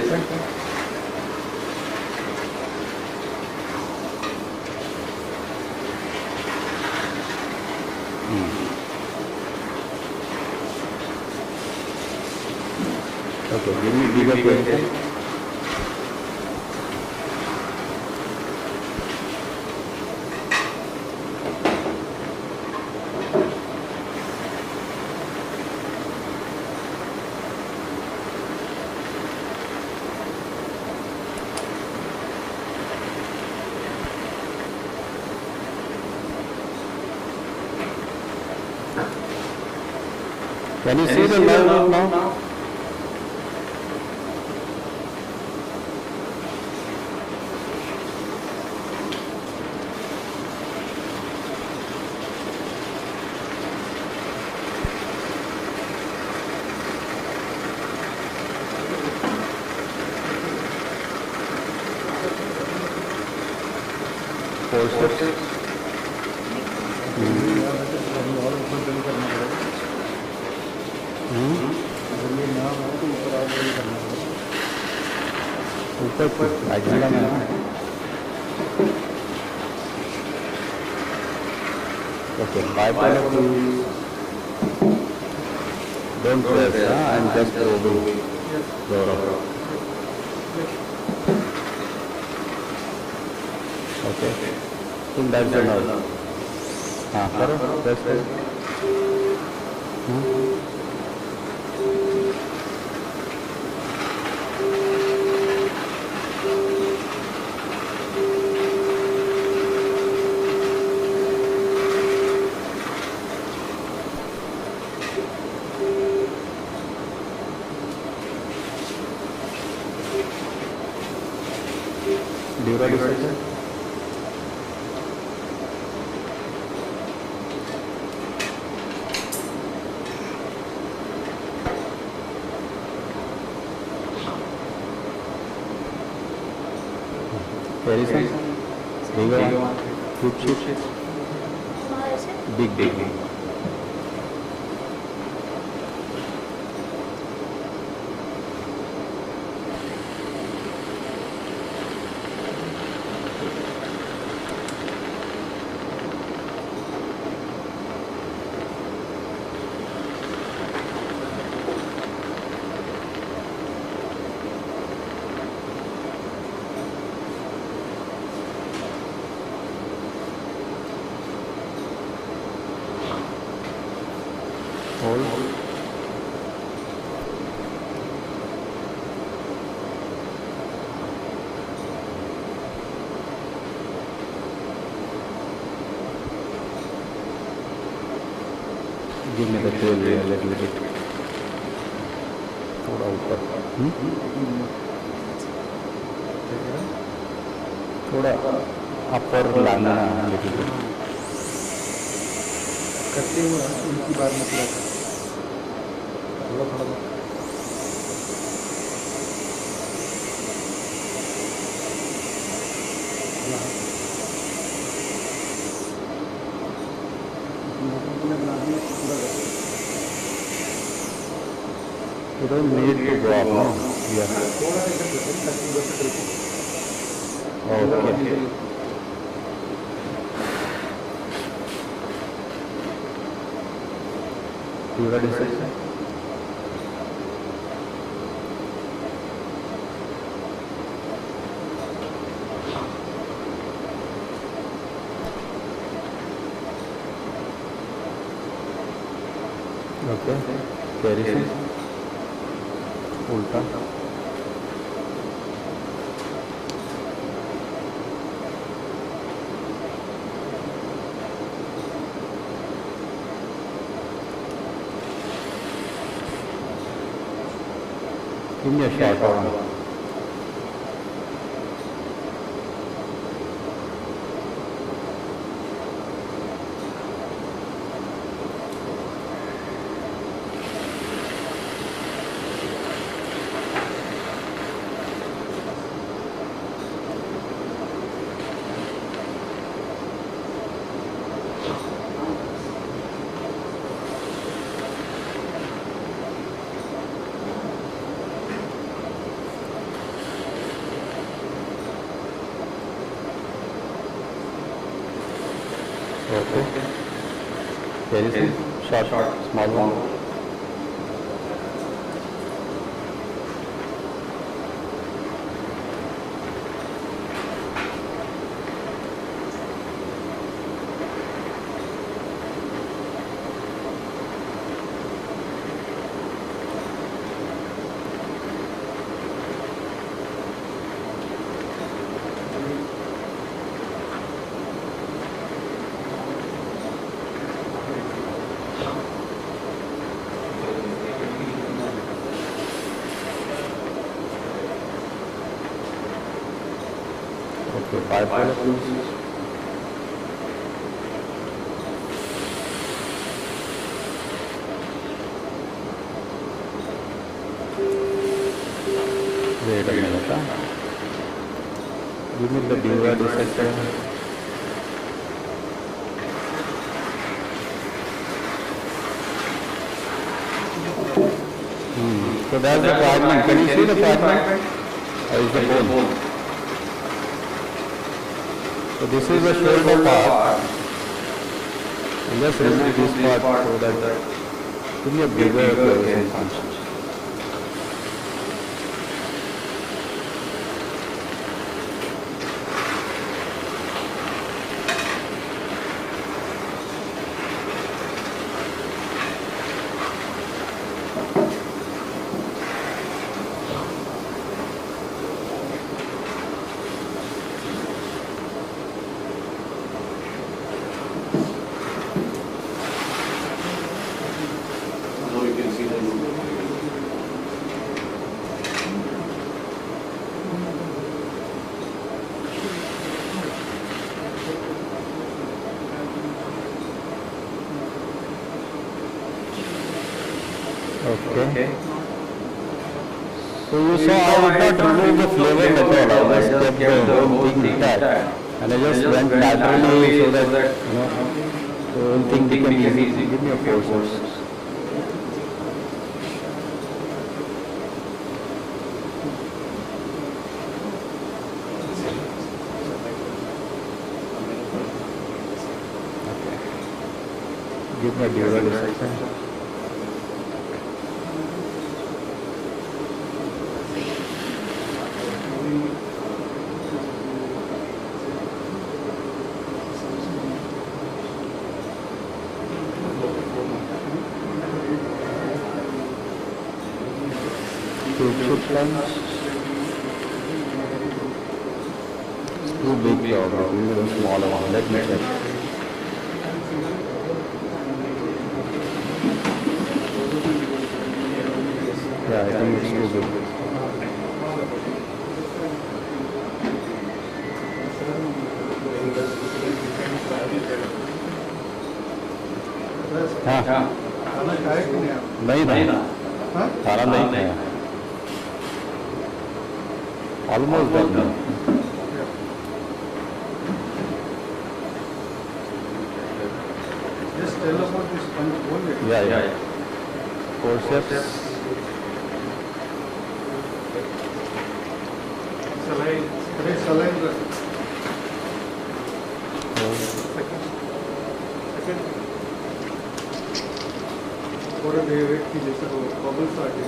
Okay, give me bigger pencil. Can you see the nerve now? forceps. ऊपर axilla में okay bipolar fluids. Don't press, I'm just probing. Flora. Okay. Think that's enough. करो, press it. Big. Give me the tail a little bit. थोड़ा ऊपर. थोड़ा upper लाना a little bit. करते हुए उनकी बार मतलब थोड़ा You don't need to go up, no? Yeah. Okay. You ready, sir? Okay. Carry some. उल्टा Give me a shot on. Okay. There is a short, small one. Bipolar fluids. Wait a minute. Give me the DY dissector. So that's the fragment. Can you see the fragment? Or is the bone? So this is the shoulder part. And just remove this part so that give me a bigger fluorescent punch. Okay. So you saw I did not remove the flavor at all. I just kept the whole thing intact. And I just went laterally so that, the whole thing became easy. Give me a force. Give me a dural dissection. Too big job, a smaller one. Let me check. Yeah, I think it's too big. हाँ नहीं था खाना नहीं खाया almost done. Just tell about this punch hole. Yeah. Forceps. Saline. Second. और wait की जैसे वो बबल्स आ गए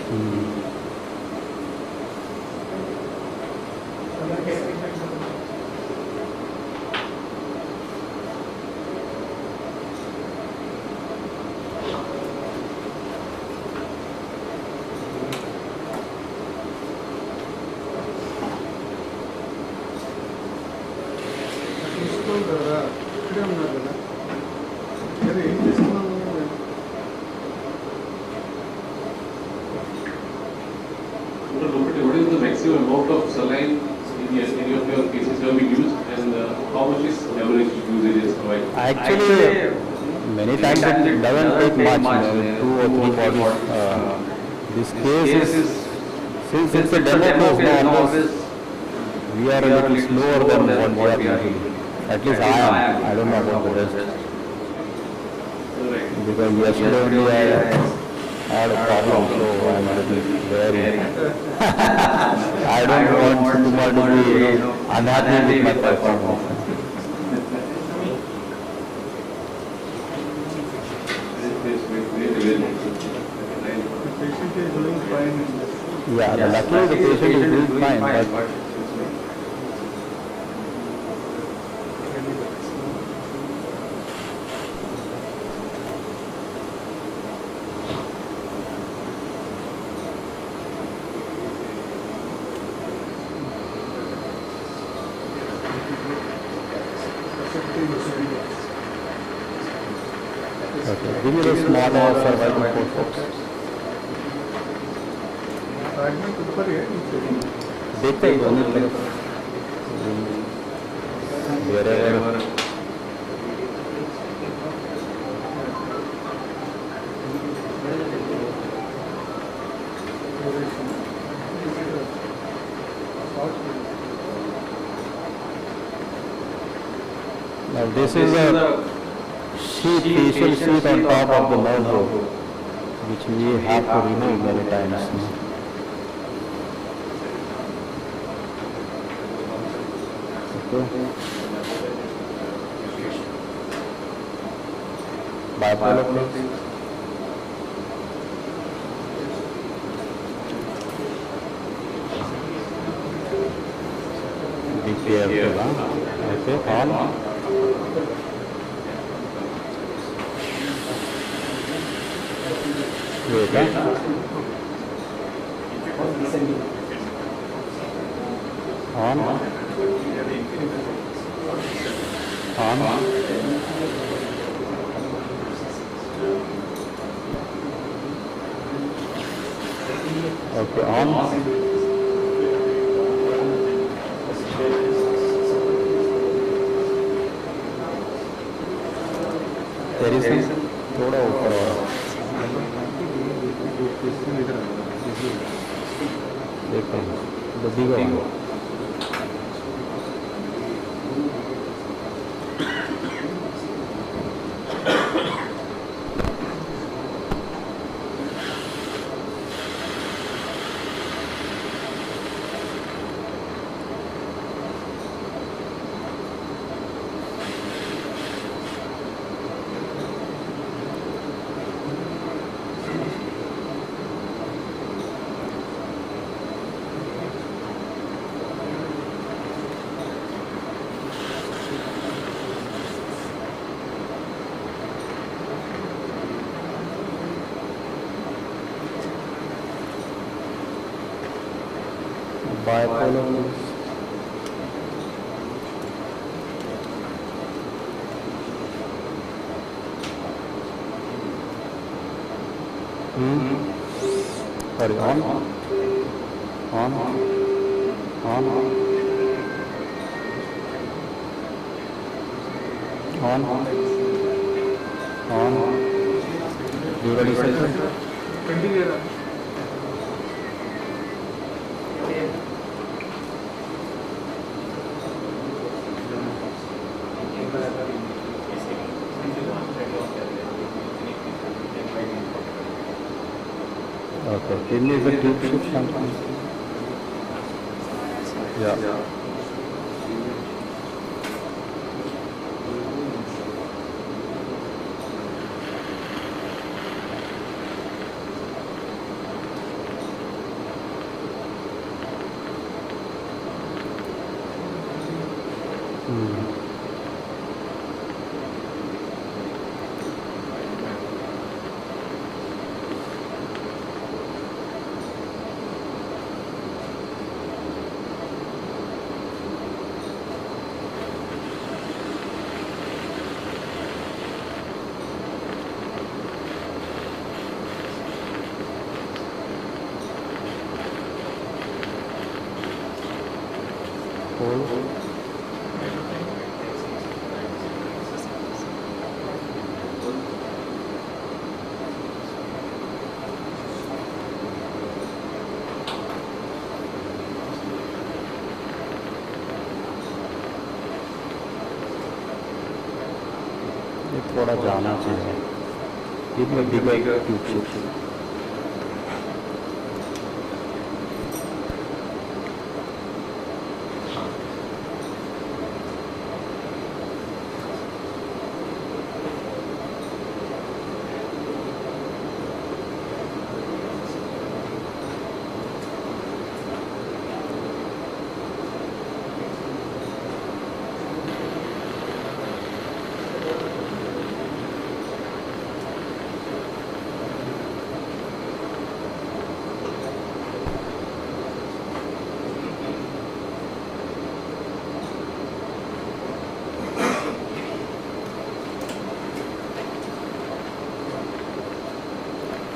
What is the maximum amount of saline in any of your cases have been used, and how much is average usage is provided? Actually, many times it doesn't take much, 2 or 3 bottles. This case is, since it's a demo course, we are a little slower than what we are usually. At least I am. I don't know about the rest. Because yesterday only I had a problem, so I'm a little very. I don't want Kumar to be unhappy with my performance. Yeah, luckily the patient is doing fine, but okay, give me the smaller cervical forceps. Fragment ऊपर है नीचे देखते ही दोनों तरफ wherever now this is a sheet, facial sheet on top of the nerve rope, which we have to remove many times. Bipolar be careful, okay, on. Wait, on. Okay, on. There is some थोड़ा ऊपर हो रहा देखो the bigger one. Bipolar. Sorry, on. Dural dissection. Okay, kidney is a tube shift sometimes. Yeah. थोड़ा जाना चाहिए इसमें bigger tube shift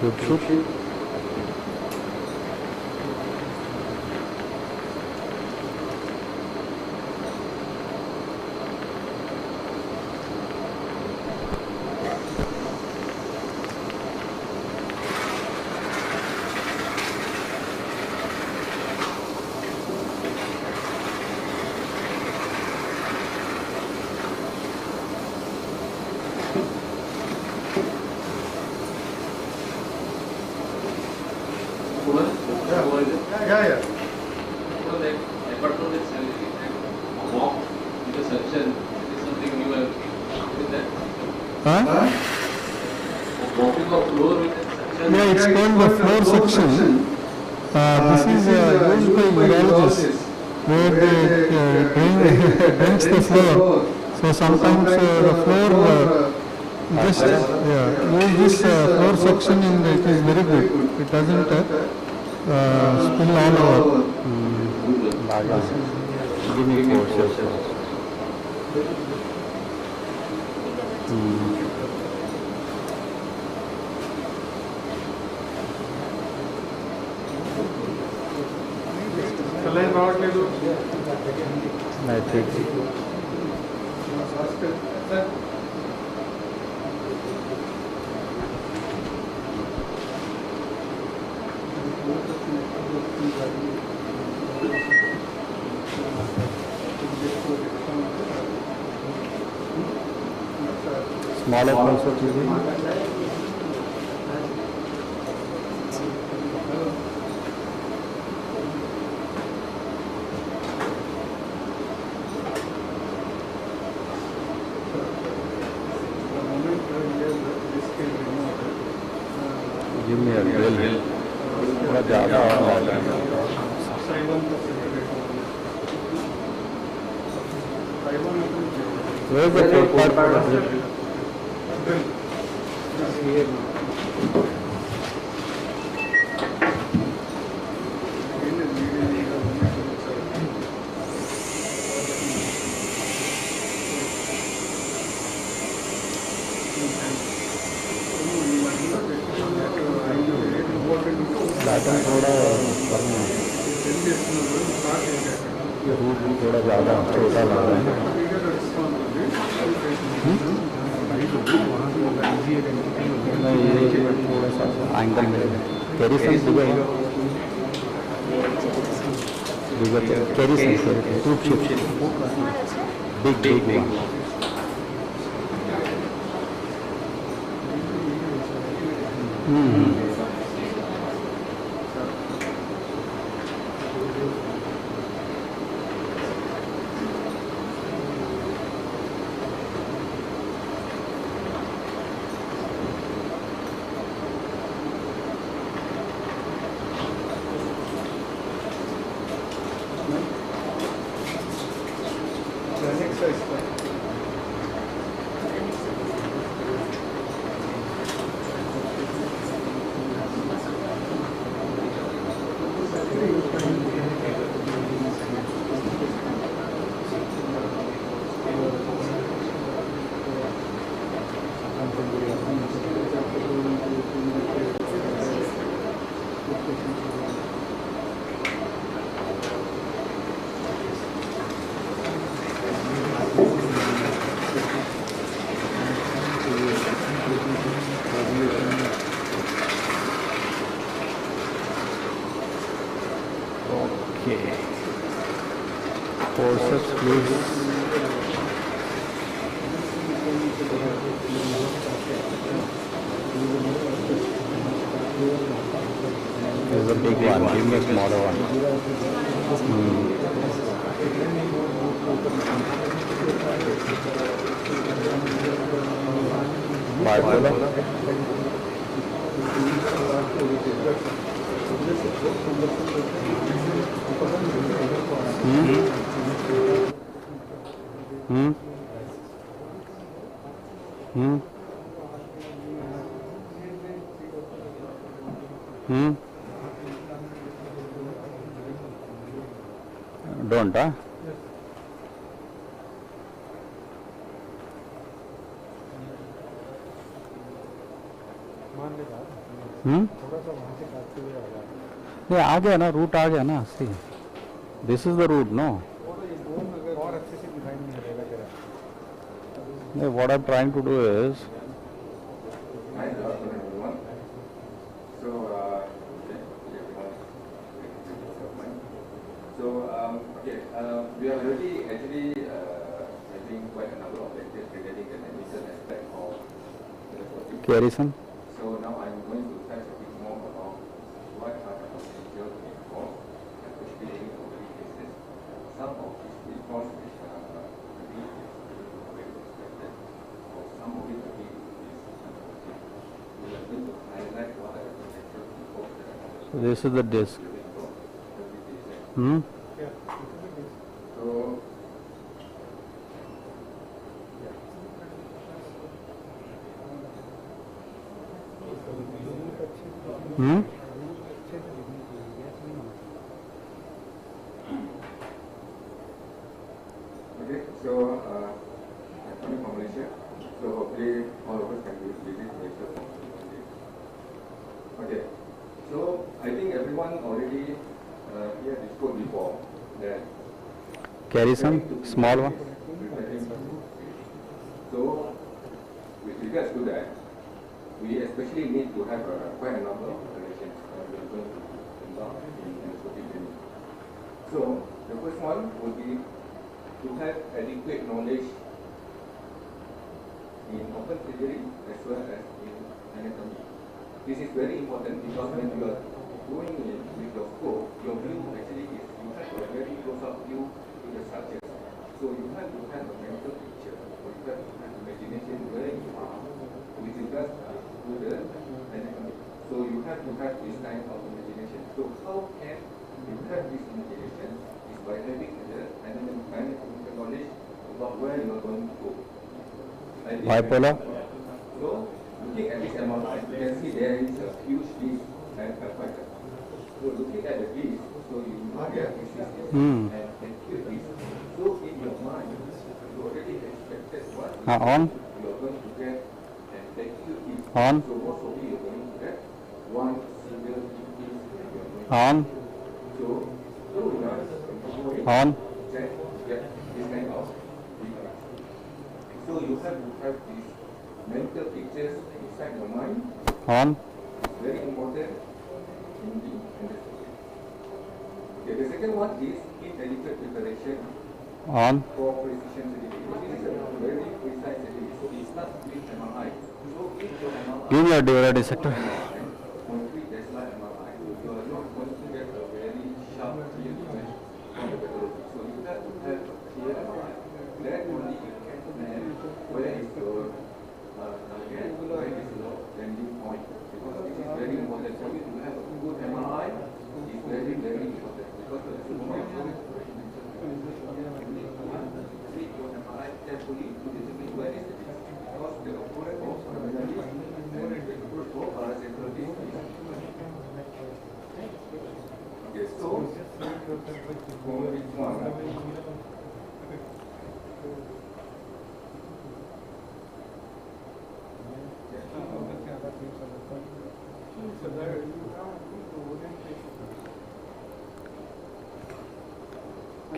Shoot. Yeah. So that hypertonic cell is mock Huh? Dropping of floor with suction. Yeah, it's called the floor suction. This is used by urologists where they drench the floor. So sometimes the floor just use this floor suction and it is very good. It doesn't spill all over. Give me forces. I think. Smaller concept give me a drill. थोड़ा ज़्यादा where is the third part? Root भी थोड़ा ज़्यादा छोटा लग रहा है नहीं ये थोड़ा सा एंगल में कैरिसन कैरिसन root shift big forceps please. This is a big one, give me a smaller one. Bipolar. Don't, huh? Yeah, आ गया ना, रूट आ गया ना, see. This is the root, no? Yeah, what I'm trying to do is we are already actually having quite a number of lectures regarding the medical aspect of the Garrison. So now I'm going to touch a bit more about what are the potential pitfalls, especially in ovary cases. Some of these pitfalls which are really expected, or some of it are being So this is the disc. Hmm? So, Hmm? okay, so I'm coming from Malaysia. So hopefully all of us can visit Malaysia. Okay, so I think everyone already here discussed before that. Carry some small one. So with regards to that, we especially need to have quite a number of relations we are going to involve in endoscopic view. So the first one would be to have adequate knowledge in open surgery as well as in anatomy. This is very important because when you are going in with your scope, your view actually is you have a very close up view to the structure. So you have to have a mental picture, or you have to have imagination where you are with regards to the anatomy. So you have to have this kind of imagination. So how can you have this imagination? Is by having the anatomical knowledge about where you are going to go. Bipolar. So looking at this MRI, you can see there is a huge disc and a fighter. So looking at the disc, so you know there is this and acute disc. So in your mind, you already expected what On. you are going to get an acute disc. On. So most probably you are going to get one single disc. On. So you On. check get this kind of difference. So you have to have these mental pictures inside your mind. On. It's very important in the endoscopy. Okay, the second one is inadequate preparation On. for precision surgery. This is a very precise surgery. So it starts with MRI. So if your MRI Give me a Dilator dissector. complete Tesla MRI, you are not going to get a very sharp clear image from the pathology. So you have to have a clear MRI. Then only you can plan where is your where is your landing point. Because this is very important. For you to have a good MRI is very, very important. Because the moment you treat your MRI carefully to determine where is the disc. Because the approach of foraminal disc and the approach of paracentral disc is okay, so for each one.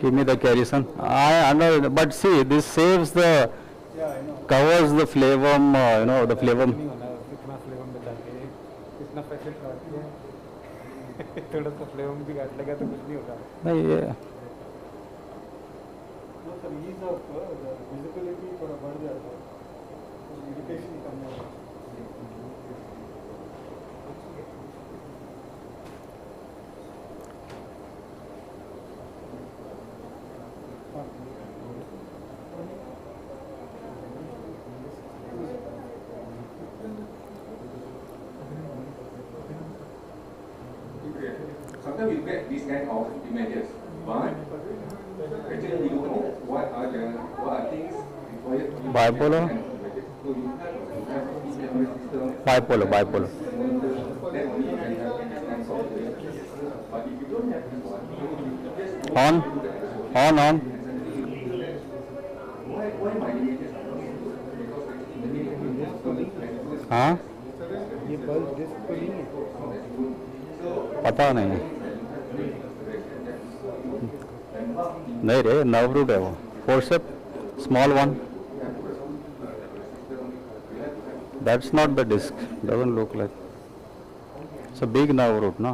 Give me the Carrison. I know, but see, this saves the, covers the phlegm, you know, the phlegm. थोड़ा सा flavour भी काट लेगा तो कुछ नहीं होगा नहीं ये no sir ease of visibility थोड़ा बढ़ जाता है इरिटेशन कम होगा Sometimes you get these kind of images, but actually we don't know what are things required. Bipolar. So you have system. Bipolar. Then only you can have this kind of images. But if you don't have this one, you just On. why my images are not good? Because actually the हाँ ये bulb disc तो नहीं है पता नहीं नहीं रे nerve root है वो forceps small one that's not the disc doesn't look like it's a big nerve root ना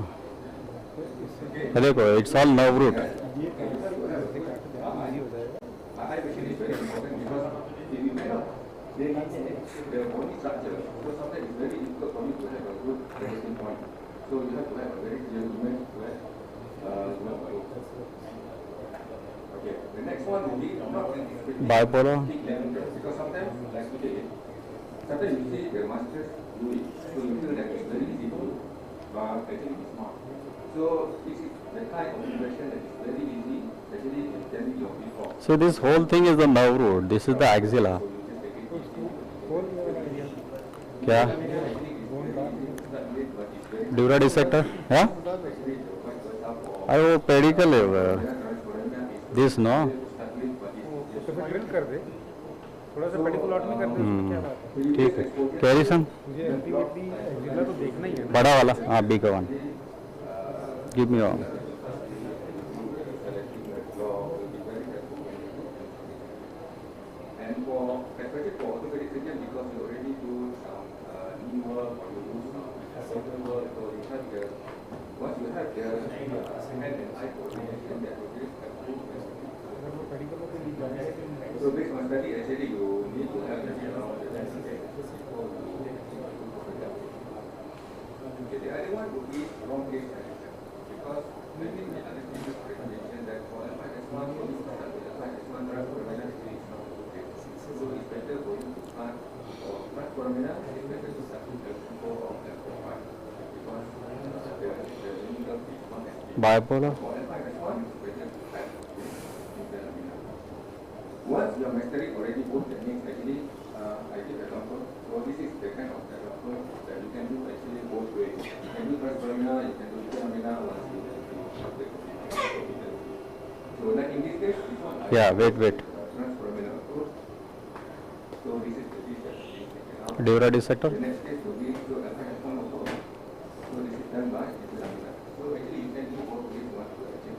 देखो it's all nerve root the body structure, so sometimes it's very difficult for you to have a good resting point. So you have to have a very clear image where you want to go. Okay, the next one will be not anticipating Bipolar. Because sometimes, like today, sometimes you see the masters do it, so you feel that it's very easy to do. but actually it's not. So this is the kind of impression that is very easy, actually it can be your before. So this whole thing is the nerve root. This is the axilla. क्या? Dura dissector? Yeah? वो pedicle है वो. This no? तो फिर drill कर दे, थोड़ा सा पेडिकुलॉटमी कर दे, उसमें क्या बात है? ठीक है. कैरिसन? मुझे अल्टीमेटली एक्सिला तो देखना ही है. बड़ा वाला. हाँ, big one. Give me one. And for, especially for orthopedic surgeon, because you already do some knee work or you do some shoulder work, so you have the, once you have the hand and eye coordination, that will give improvement. So based on study, actually you need to have the okay, the other one would be wrong case management, because maybe the other thing is recommendation that for FIS1, you need to start with FIS1 transforaminal is not a good case. So it's better for you to start for transforaminal, it's better to start with L4 or L4-5, because the clinical is not as big. Bipolar? For FIS1, it's better to start with interlaminar. Once you are mastering already both techniques, actually, I give example. So this is the kind of example that you can do actually both ways. You can do transforaminal, you can do interlaminar once you have the so like in this case, this one Yeah, wait. transforaminal approach. So this is the dish that is taken out. Dura dissector? The next case will be so FIS1 also. So this is done by interlaminar. So actually you can do both ways once you achieve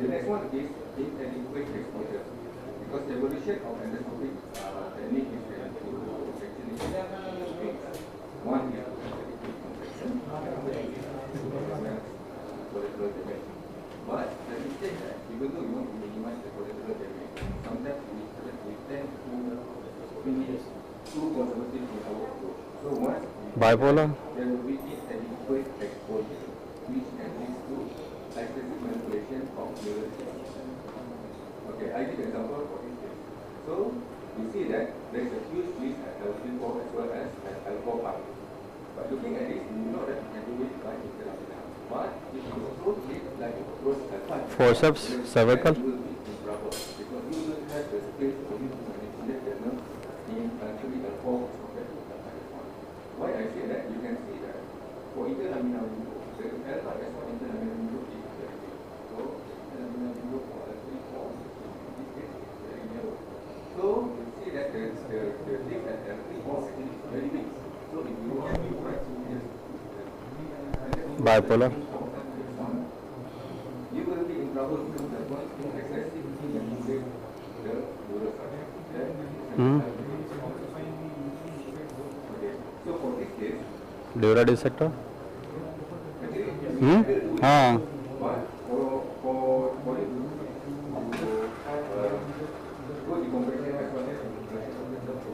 the next one is inadequate exposure. Because the evolution of endoscopic technique is to actually one is decompression, collateral damage. But the mistake that even though you want to minimize the collateral damage, sometimes we tend to be too conservative in our approach. So once Bipolar? there will be inadequate exposure, which can lead to excessive manipulation of neural tissue. Okay, I give an example for this case. So you see that there is a huge list at L4 as well as at L4-5. But looking at this, you know that you can do it by interlaminar. But if you approach it like you approach L5, Forceps, cervical? you will be in trouble because you will have the space for you to manipulate the nerve in actually L4 as compared to L5-1. Why I say that, you can see that for interlaminar window, the L5-1 interlaminar window is very big. So interlaminar window for L3-4 very narrow. So you see that the dip at L3-4 is very big. So if you want to try to Bipolar? you will be in trouble because the one thing excessively manipulate the neural structure. Okay. So for this case, Dura dissector? हाँ. but for it to have good decompression as well as decompression of the nerve,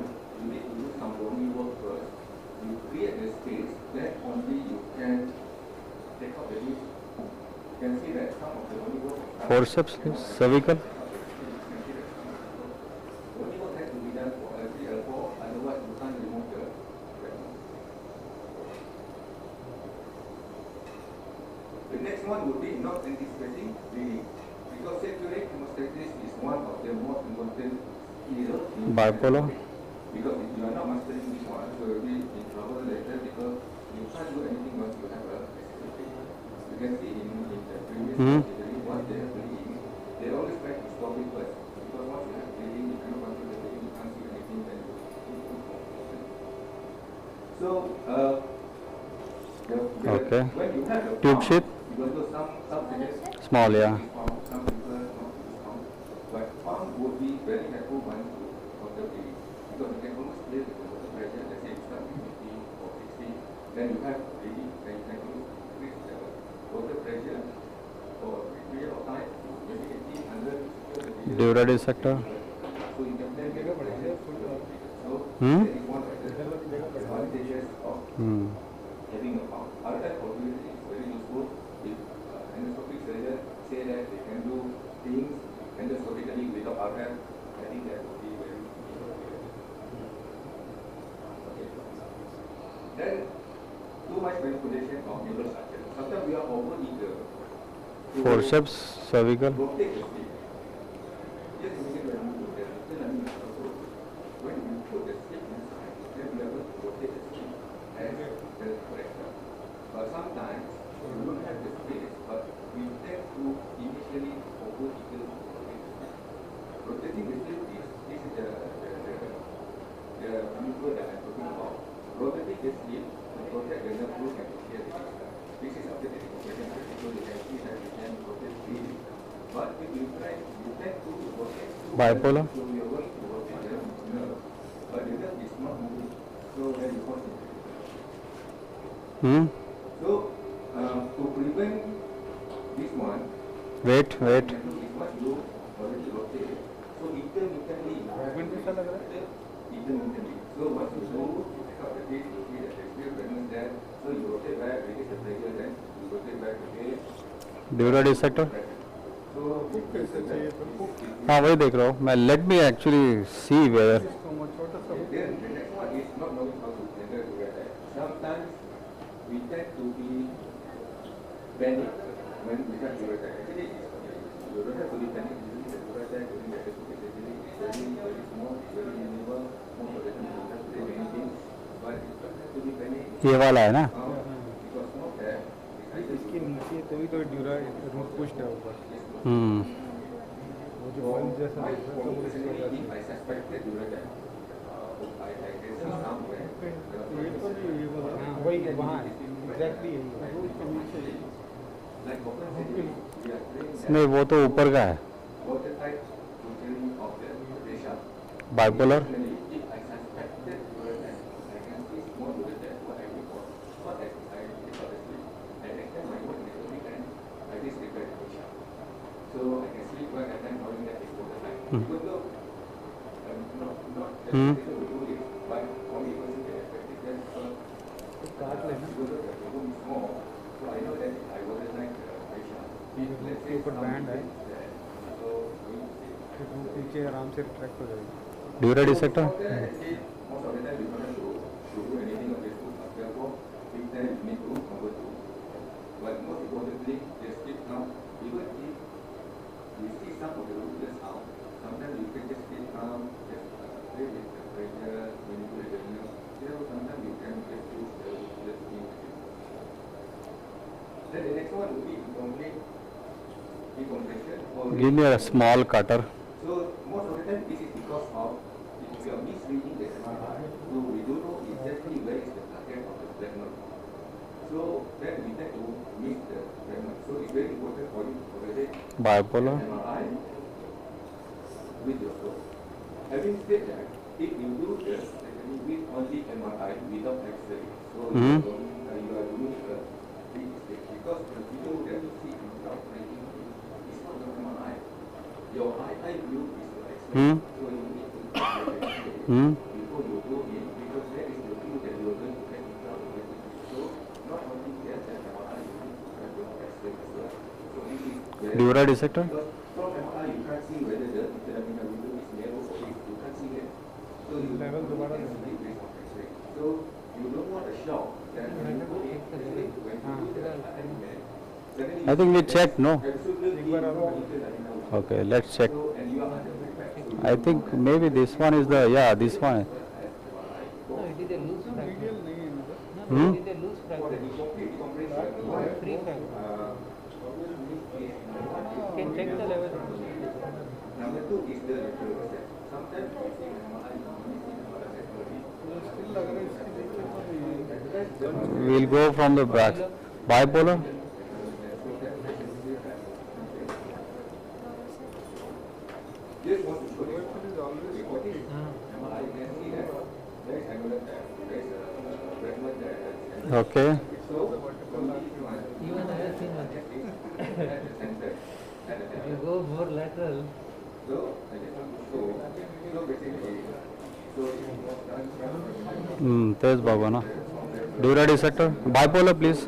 you need to do some bony work first. You create the space, then only you can take out the disc. You can see that some of the bony work Forceps, cervical? bony work has to be done for L3, L4, otherwise you can't remove the The next one would be not anticipating bleeding, because circulate hemostasis is one of the most important skills. Bipolar? Because if you are not mastering this one, you will be in trouble later because you can't do anything once you have a excessive bleeding. You can see in the previous surgery, once they have bleeding, they always try to stop it first. Because once you have bleeding, you cannot control the bleeding, you can't see anything, then you need to So, Okay. when you have the Tube pump, sheath? even though some surgeons Small, yeah. some people not use pump, but pump would be very helpful once you have the bleeding. Because you can almost play with the water pressure, let's say you start with 50 or 60, then you have bleeding, then you can increase the water pressure for a period of time, maybe 80, 100. Dura dissector? So you can play with the pressure. So Hmm? that is one of the advantages of having a pump. RF obviously is very useful if endoscopic surgeons say that they can do things endoscopically without RF. I think that would be very okay. Then much manipulation of neural structure. Sometimes we are over eager. Forceps, cervical. Rotate the stick. Just imagine when you do that, then I mean, when you put the stick inside, then we are going to rotate the stick as the corrector. But sometimes you don't have the space, but we tend to initially over eager to rotate the stick. Rotating the stick is the maneuver that I'm talking about. Rotating the stick to protect the nerve root and protect the system. This is after the decompression, so you can see that we can rotate freely. But if you tend to rotate Bipolar. so we are going to rotate the nerve, but the nerve is not moving, so then you concentrate. So to prevent this one, Wait. is much low already rotated. So intermittently, so once you do pick up the base, you see that there's still remnants there. So you rotate back, release the pressure, then you rotate back again. Dura dissector. So हाँ वही देख रहा हूँ मैं. Let me actually see whether. then the next one is not knowing how to handle the weather. Sometimes we tend to be panic when we have the weather. Actually, you don't have to be panic. Usually the weather during the surgery is very small, very minimal. Most of the time you don't have to do anything. But it's not to be panic. ये वाला है ना. Because of that, इसके नीचे तभी तो dura root pushed है ऊपर वो जो बंद जैसा दिख रहा था वो इसकी वजह से I suspected during that. I can see somewhere. ये तो नहीं ये वाला हाँ वही वहाँ एग्जैक्टली यही है वो इसके नीचे Like open surgery, we are doing नहीं वो तो ऊपर का है. watertight surgery of the patient. Bipolar. If I suspected during that, I can see more during that what I report. What I take out the sleep. I extend my work next week and I just prepare the patient. So I can sleep well and then knowing that it's watertight. Even though not every patient will do it, but for me person can expect it then because the room is small, so I know that I watertight the patient. Let's say ऊपर band है so फिर वो पीछे आराम से retract हो जाएगी Dura dissector. most of the time you don't have to do anything on this book. Therefore, if then you need to number 2. But most importantly, just keep now, even if you see some of the rootless out, sometimes you can just keep calm, just play with the pressure, manipulate the nerve. Sometimes you can just use the rootless thing. Then the next one will be complete decompression. Give me a small cutter. So most of the time this is because of if you are misreading the MRI, so we don't know exactly where is the target of the fragment. So then we tend to miss the fragment. So it's very important for you to correlate Bipolar. MRI with your stroke. Having said that, if you do the surgery with only MRI without X-ray, so you are doing a big mistake because the video that you see without breaking is not the MRI. Your eye view is the X-ray, so you need to take the X-ray before you go in because that is the view that you are going to get without breaking. So not only that, MRI you need to have your X-ray as well. So this is very Dura dissector. because from MRI you can't see whether the interlaminar window is narrow or big. You can't see that. So you level दोबारा can see based on X-ray. So you don't want a shock that when you go in, when you do the alignment, I think we checked, no? absolutely no interlaminar. Okay, let's check. So and you are under pressure. I think maybe this one is the, yeah, this one. No, it is a loose fracture. No, Hmm? it is a loose fracture. Free fracture. You can check the level. Number 2 is the retrograde. Sometimes you see MRI, We'll go from the back. Bipolar. This was the story. MRI, you can see that there is another there is a fragment there. Okay. So, Even I have seen one. If you go more lateral, so basically, तेज बाबा ना. Dura dissector. Bipolar, please.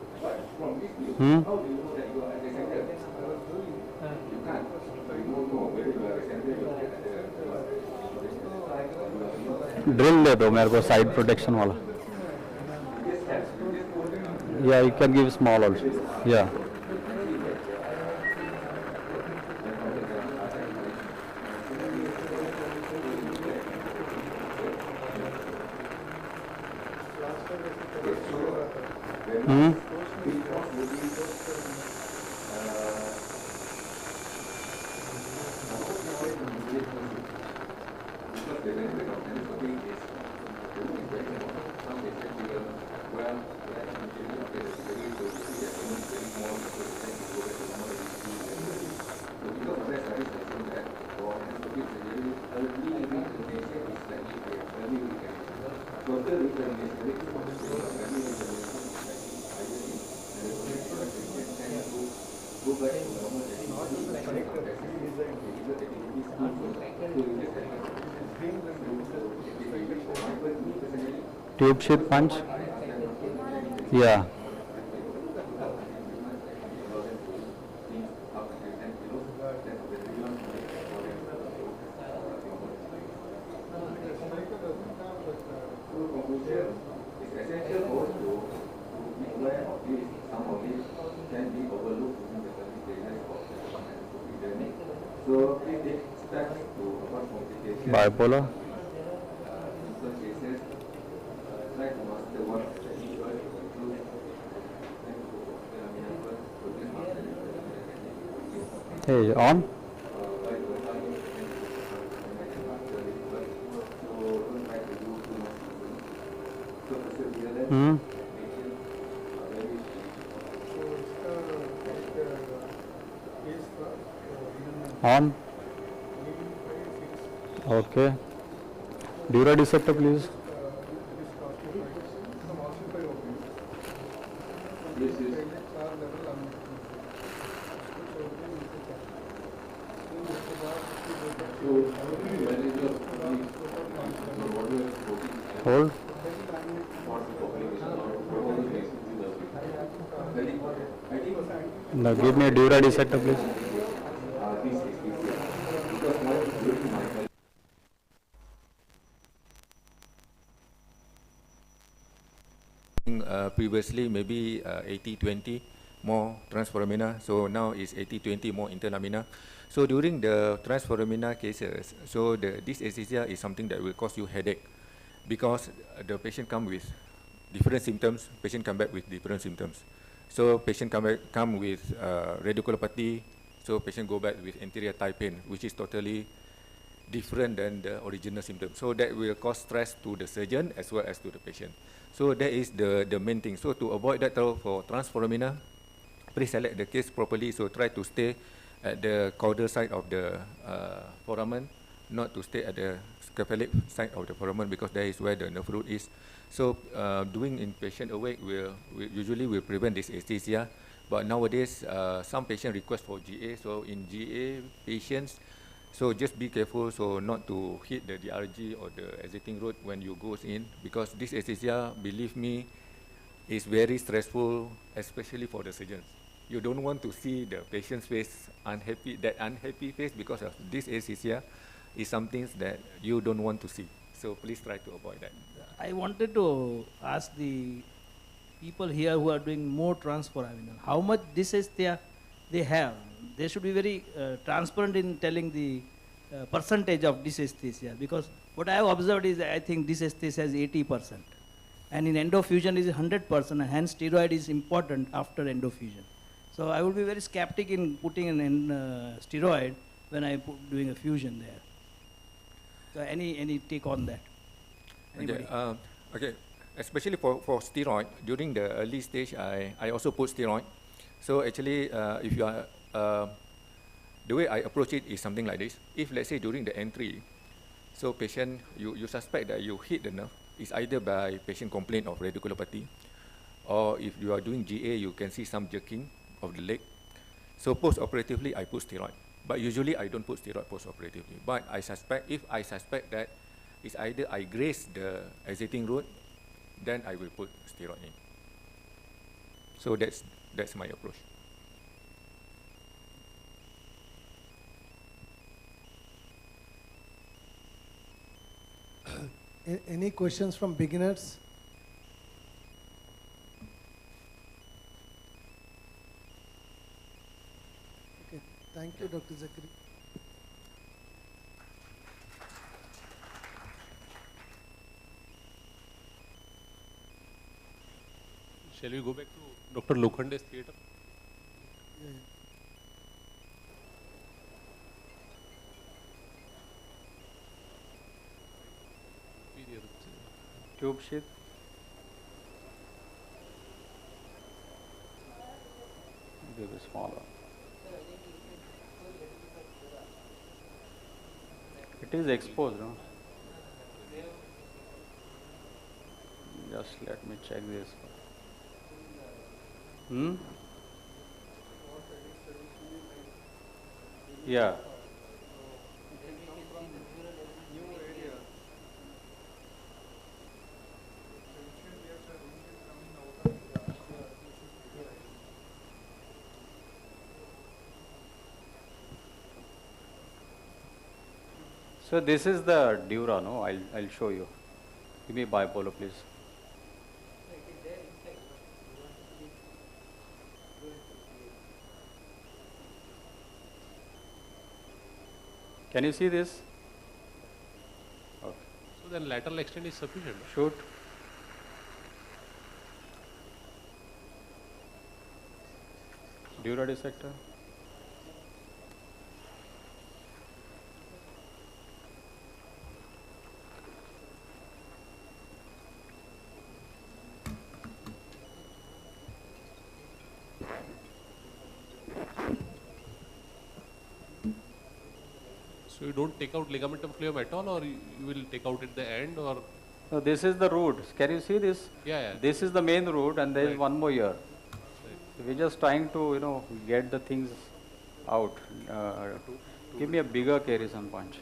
Hmm? how do you know that you are a dissector? You can't. So you don't know whether you are a dissector, you drill दे दो मेरे को side protection वाला. Yeah, you can give small also. Yeah. Hmm. Tube sheath punch. Yeah. Bipolar. Hey, on. Hmm. On. Okay. Dura dissector, please. Hold. Now give me a dura dissector, please. Previously maybe 80-20 more transforamina, so now is 80-20 more interlamina. So during the transforamina cases, so this anesthesia is something that will cause you headache because the patient come with different symptoms, patient come back with different symptoms. So patient come with radiculopathy, so patient go back with anterior thigh pain, which is totally different than the original symptoms. So that will cause stress to the surgeon as well as to the patient. So that is the main thing. So to avoid that for transforamina, please select the case properly. So try to stay at the caudal side of the foramen, not to stay at the scapulic side of the foramen because that is where the nerve root is. So doing in patient awake will usually prevent this anesthesia. But nowadays some patients request for GA. So in GA patients, so just be careful so not to hit the DRG or the exiting road when you goes in, because this anesthesia, believe me, is very stressful, especially for the surgeons. You don't want to see the patient's face unhappy, that unhappy face because of this anesthesia is something that you don't want to see. So please try to avoid that. I wanted to ask the people here who are doing more transforaminal, how much dysaesthesia they have. They should be very transparent in telling the percentage of dysaesthesia, because what I have observed is I think dysaesthesia is 80%, and in endofusion is 100%, and hence steroid is important after endofusion. So I would be very skeptic in putting an steroid when I doing a fusion there. So any take on that? Anybody? Okay, okay. Especially for steroid, during the early stage, I also put steroid. So actually, if you are, the way I approach it is something like this. If let's say during the entry, so patient, you suspect that you hit the nerve, it's either by patient complaint of radiculopathy, or if you are doing GA, you can see some jerking of the leg. So post-operatively, I put steroid. But usually I don't put steroid post-operatively. But I suspect, if I suspect that it's either I graze the exiting road, then I will put steroid in. So that's my approach. Any questions from beginners? Okay, thank you, Dr. Zakri. Shall we go back to Dr. Lokhande's theatre? Yeah, Tube sheath. Give it smaller. It is exposed, no? Just let me check this. Yeah. So this is the dura, no? I'll show you. Give me bipolar, please. Can you see this? Okay. So then lateral extent is sufficient. Shoot. Dura dissector. So you don't take out ligamentum fleum at all, or you will take out at the end, or? No, this is the root. Can you see this? Yeah. This is the main root, and there is one more here. So we're just trying to, get the things out. Give me a bigger Carrison punch.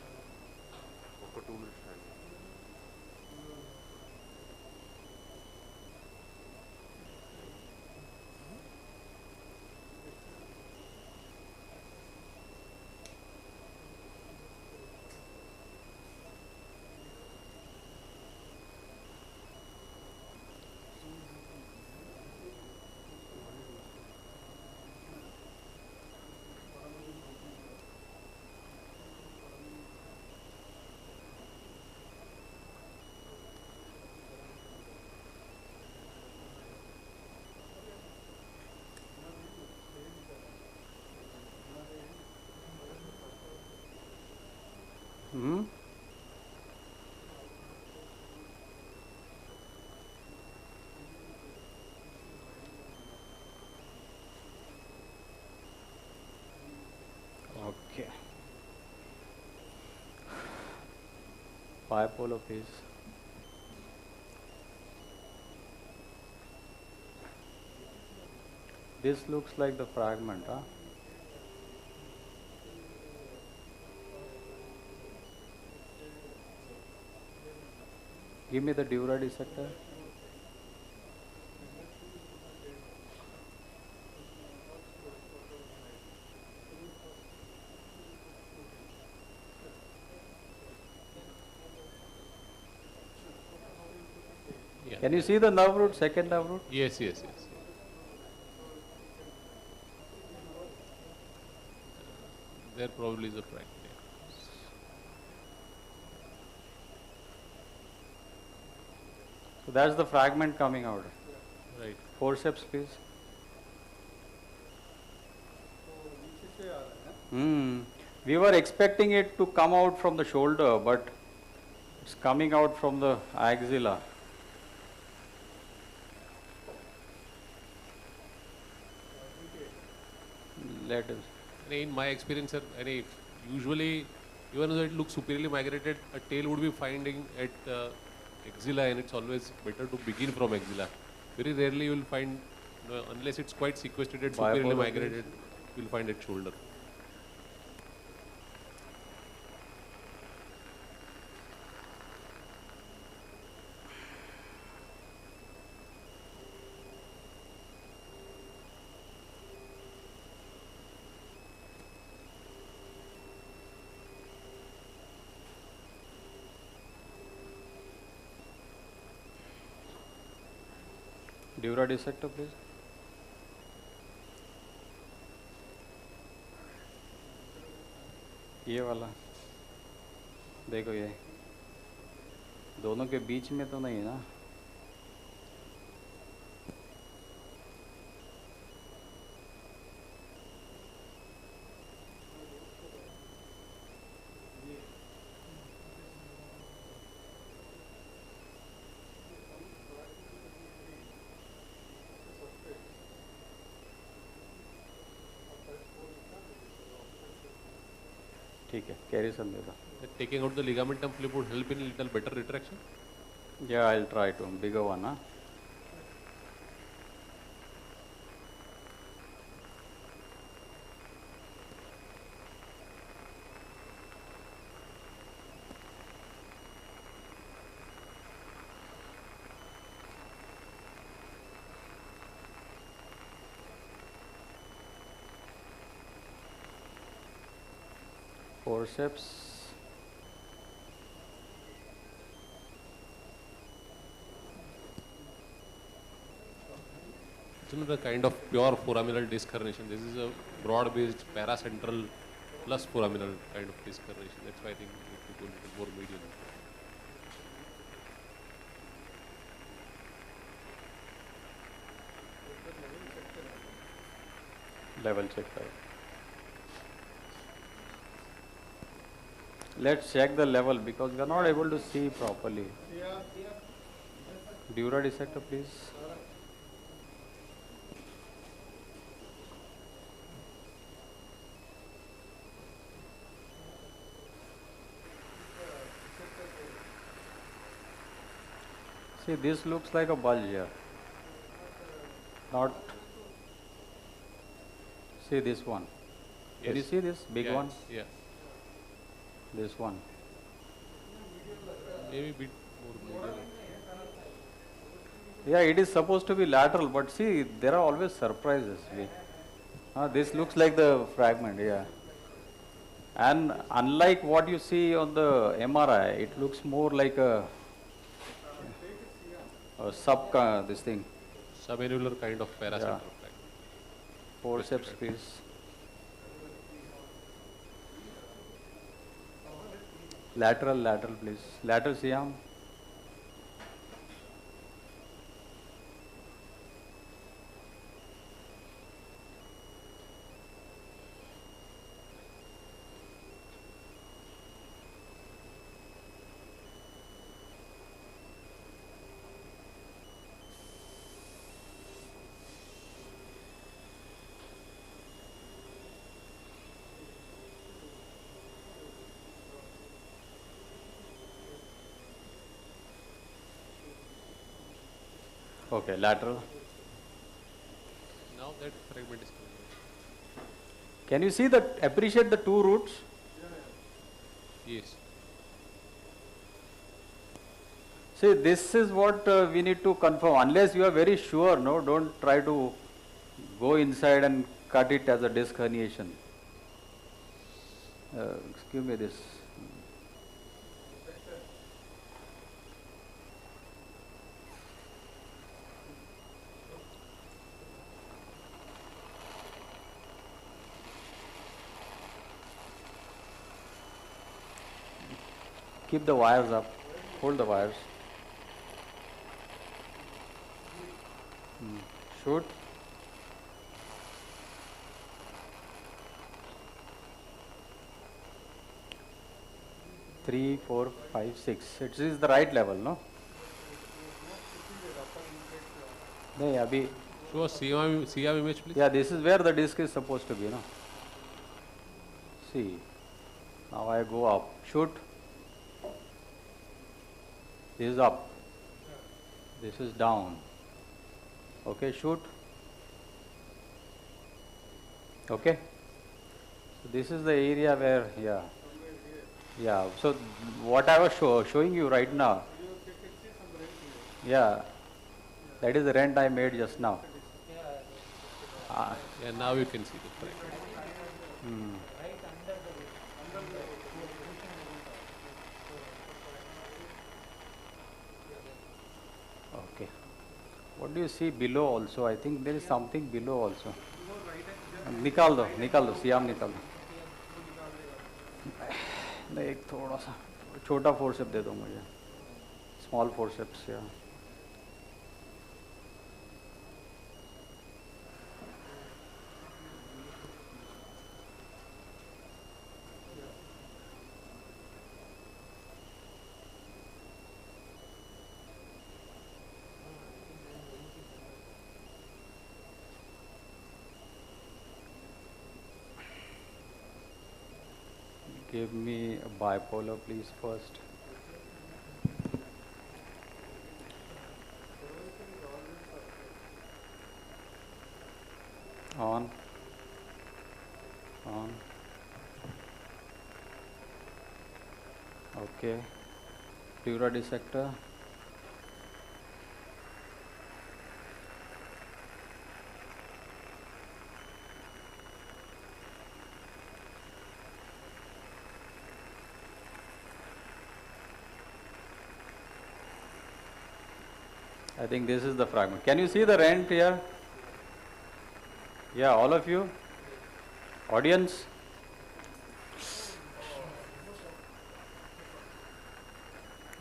Okay. Bipolar, please. This looks like the fragment, huh? Give me the dura dissector. Yeah. Can you see the nerve root, second nerve root? Yes. There probably is a fragment. So that's the fragment coming out. Right. Forceps, please. We were expecting it to come out from the shoulder, but it's coming out from the axilla. Let us. In my experience, sir, usually, even though it looks superiorly migrated, a tail would be finding at axilla, and it's always better to begin from axilla. Very rarely you will find, unless it's quite sequestered, superiorly migrated, you will find at shoulder. Dura dissector, please. ये वाला देखो, ये दोनों के बीच में तो नहीं है ना? ठीक है, carry some data. Taking out the ligamentum flip would help in little better retraction? Yeah, I'll try to. Bigger one, huh? Forceps. It's not a kind of pure foraminal disc herniation. This is a broad-based paracentral plus foraminal kind of disc herniation. That's why I think we need to go a little more medial. Level check, right? Let's check the level because we are not able to see properly. Dura dissector, please. See, this looks like a bulge here. Not. See this one. Yes. Can you see this big one? Yeah. This one. Maybe a bit more medial. Yeah, it is supposed to be lateral, but see, there are always surprises. This looks like the fragment, yeah. And unlike what you see on the MRI, it looks more like a this thing. Subannular kind of paracentral fragment. Forceps, please. Lateral, please. Lateral Siam. Okay, lateral. Now that fragment is coming. Can you see appreciate the two roots? Yes. See, this is what we need to confirm. Unless you are very sure, no, don't try to go inside and cut it as a disc herniation. Excuse me this. Keep the wires up. Hold the wires. Shoot. 3, 4, 5, 6. It is the right level, no? No, abhi. Show a CM image, please. Yeah, this is where the disc is supposed to be, no? See. Now I go up. Shoot. This is up. This is down. Okay, shoot. Okay. So this is the area where, yeah. So what I was showing you right now, yeah, that is the rent I made just now. Yeah, now you can see the fragment. What do you see below also? I think there is something below also. निकाल दो SIAM निकाल दो. नहीं एक थोड़ा सा छोटा forceps दे दो मुझे. Small forceps, yeah. Give me a bipolar, please, first. On. Okay. Dura dissector. I think this is the fragment. Can you see the rent here? Yeah, all of you? Audience?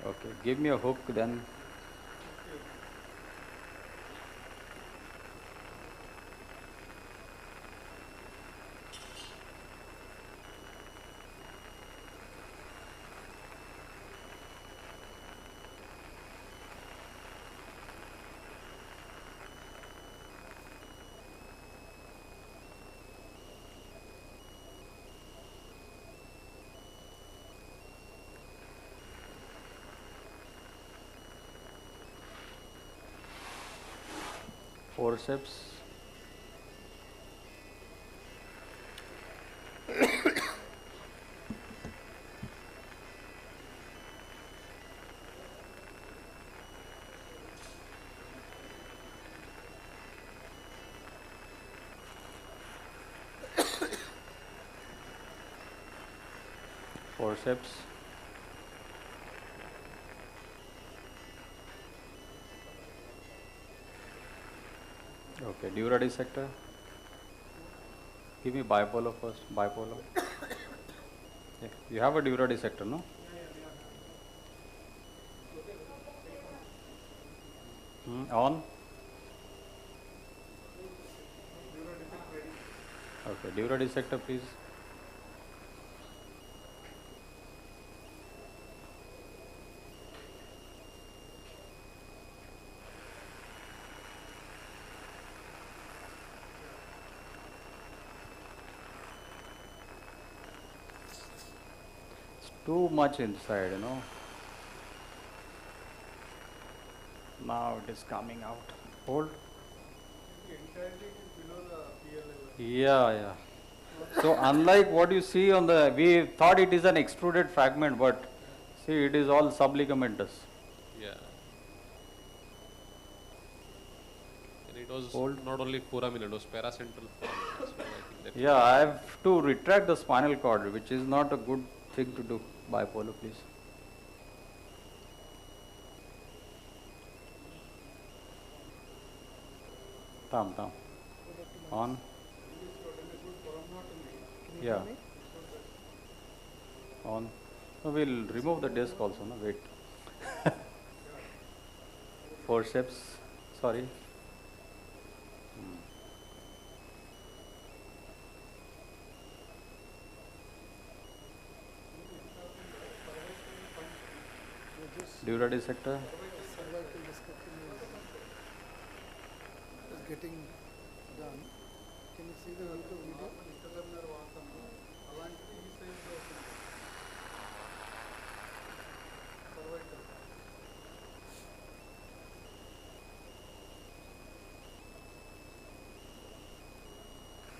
Okay, give me a hook then. Forceps. Forceps. Okay, dura dissector. Give me bipolar first. Bipolar. Yeah. You have a dura dissector, no? On. Okay, dura dissector, please. Too much inside, you know. Now it is coming out. Hold. Yeah. So unlike what you see on the, we thought it is an extruded fragment, but see it is all subligamentous. Yeah. And it was not only foraminal, it was paracentral. So I think that Yeah, I have to retract the spinal cord, which is not a good thing to do. Bipolar, please. Thumb. On. Yeah. On. So we'll remove the disc also, no? Wait. Forceps. Sorry. Dura dissector. Is getting done. Can you see the video?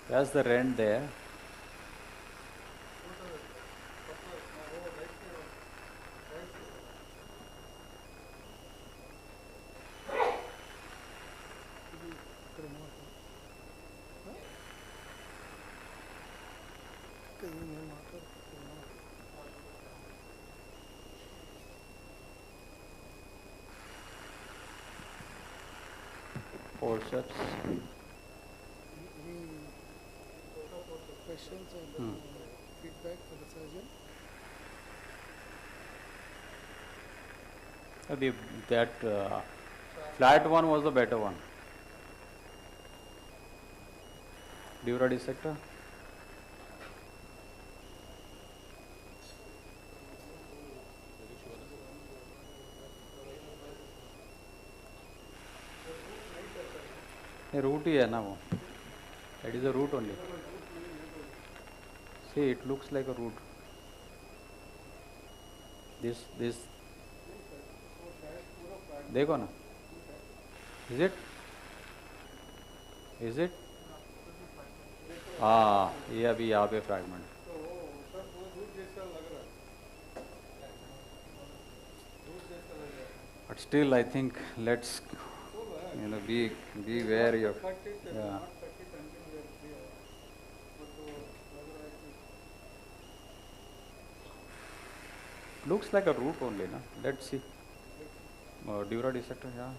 There's the rent there. forceps. Any questions or feedback for the surgeon? That flat one was the better one. Dura dissector. root ही है ना वो. That is a root only. See, it looks like a root. This. देखो ना. Is it? हाँ, ये अभी यहाँ पे fragment. But still, I think let's be wary of. Yeah. Looks like a root only, na? Let's see. Dura dissector, yeah.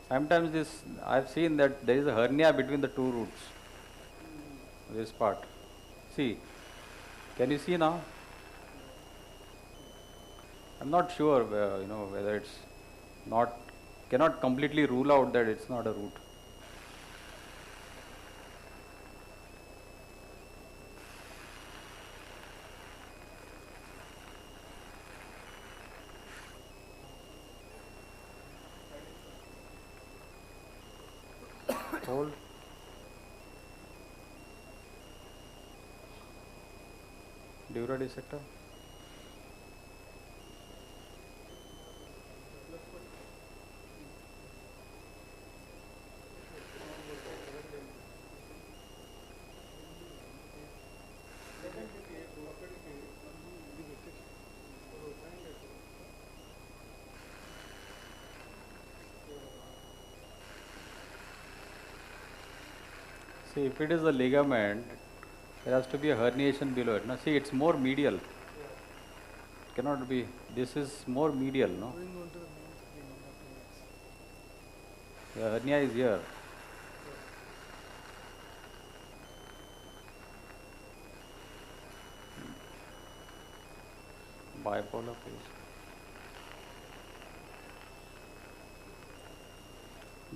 Sometimes I've seen that there is a hernia between the two roots. This part. See, can you see now? I'm not sure, whether it's cannot completely rule out that it's not a root. Hold. Dura dissector. See, if it is a ligament, there has to be a herniation below it. Now, see, it's more medial. It cannot be. This is more medial, no? The hernia is here. Bipolar phase.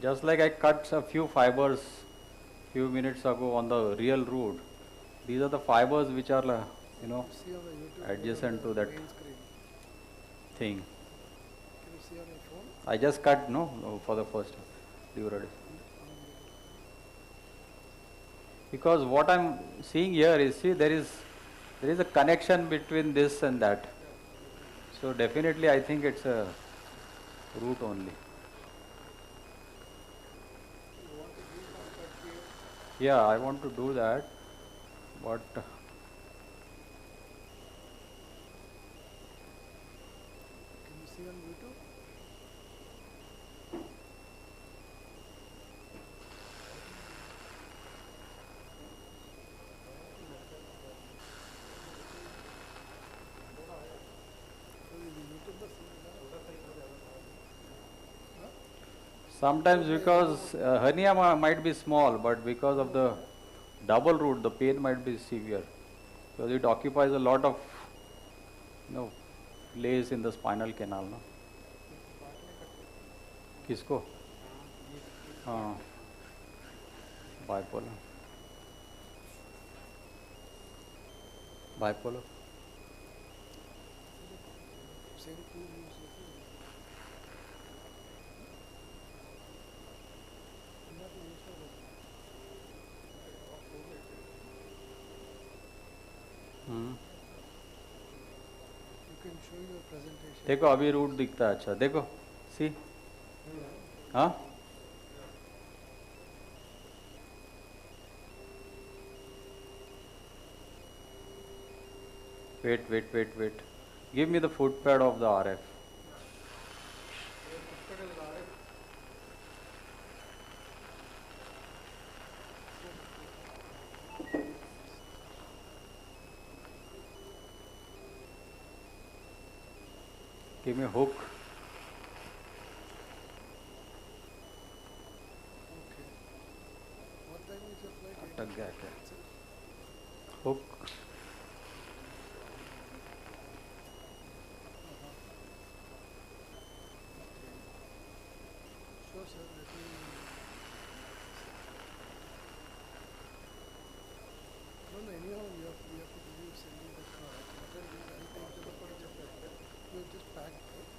Just like I cut a few fibers few minutes ago on the real root, these are the fibers which are, adjacent to that thing. Can you see on your phone? I just cut, for the first time. Because what I'm seeing here is, see, there is a connection between this and that. So definitely I think it's a root only. Yeah, I want to do that, but Can you see on YouTube? sometimes because hernia might be small, but because of the double root, the pain might be severe. Because it occupies a lot of, place in the spinal canal, no? किसको? हाँ. Bipolar. You can show your presentation. देखो अभी root दिखता है अच्छा देखो सी हाँ wait give me the footpad of the RF. Give me a hook. अटक गया क्या? Hook. Sure, sir. Let me. No, no, anyhow, we have to give you sending the card. But then I'll take the photo just you just packed, right?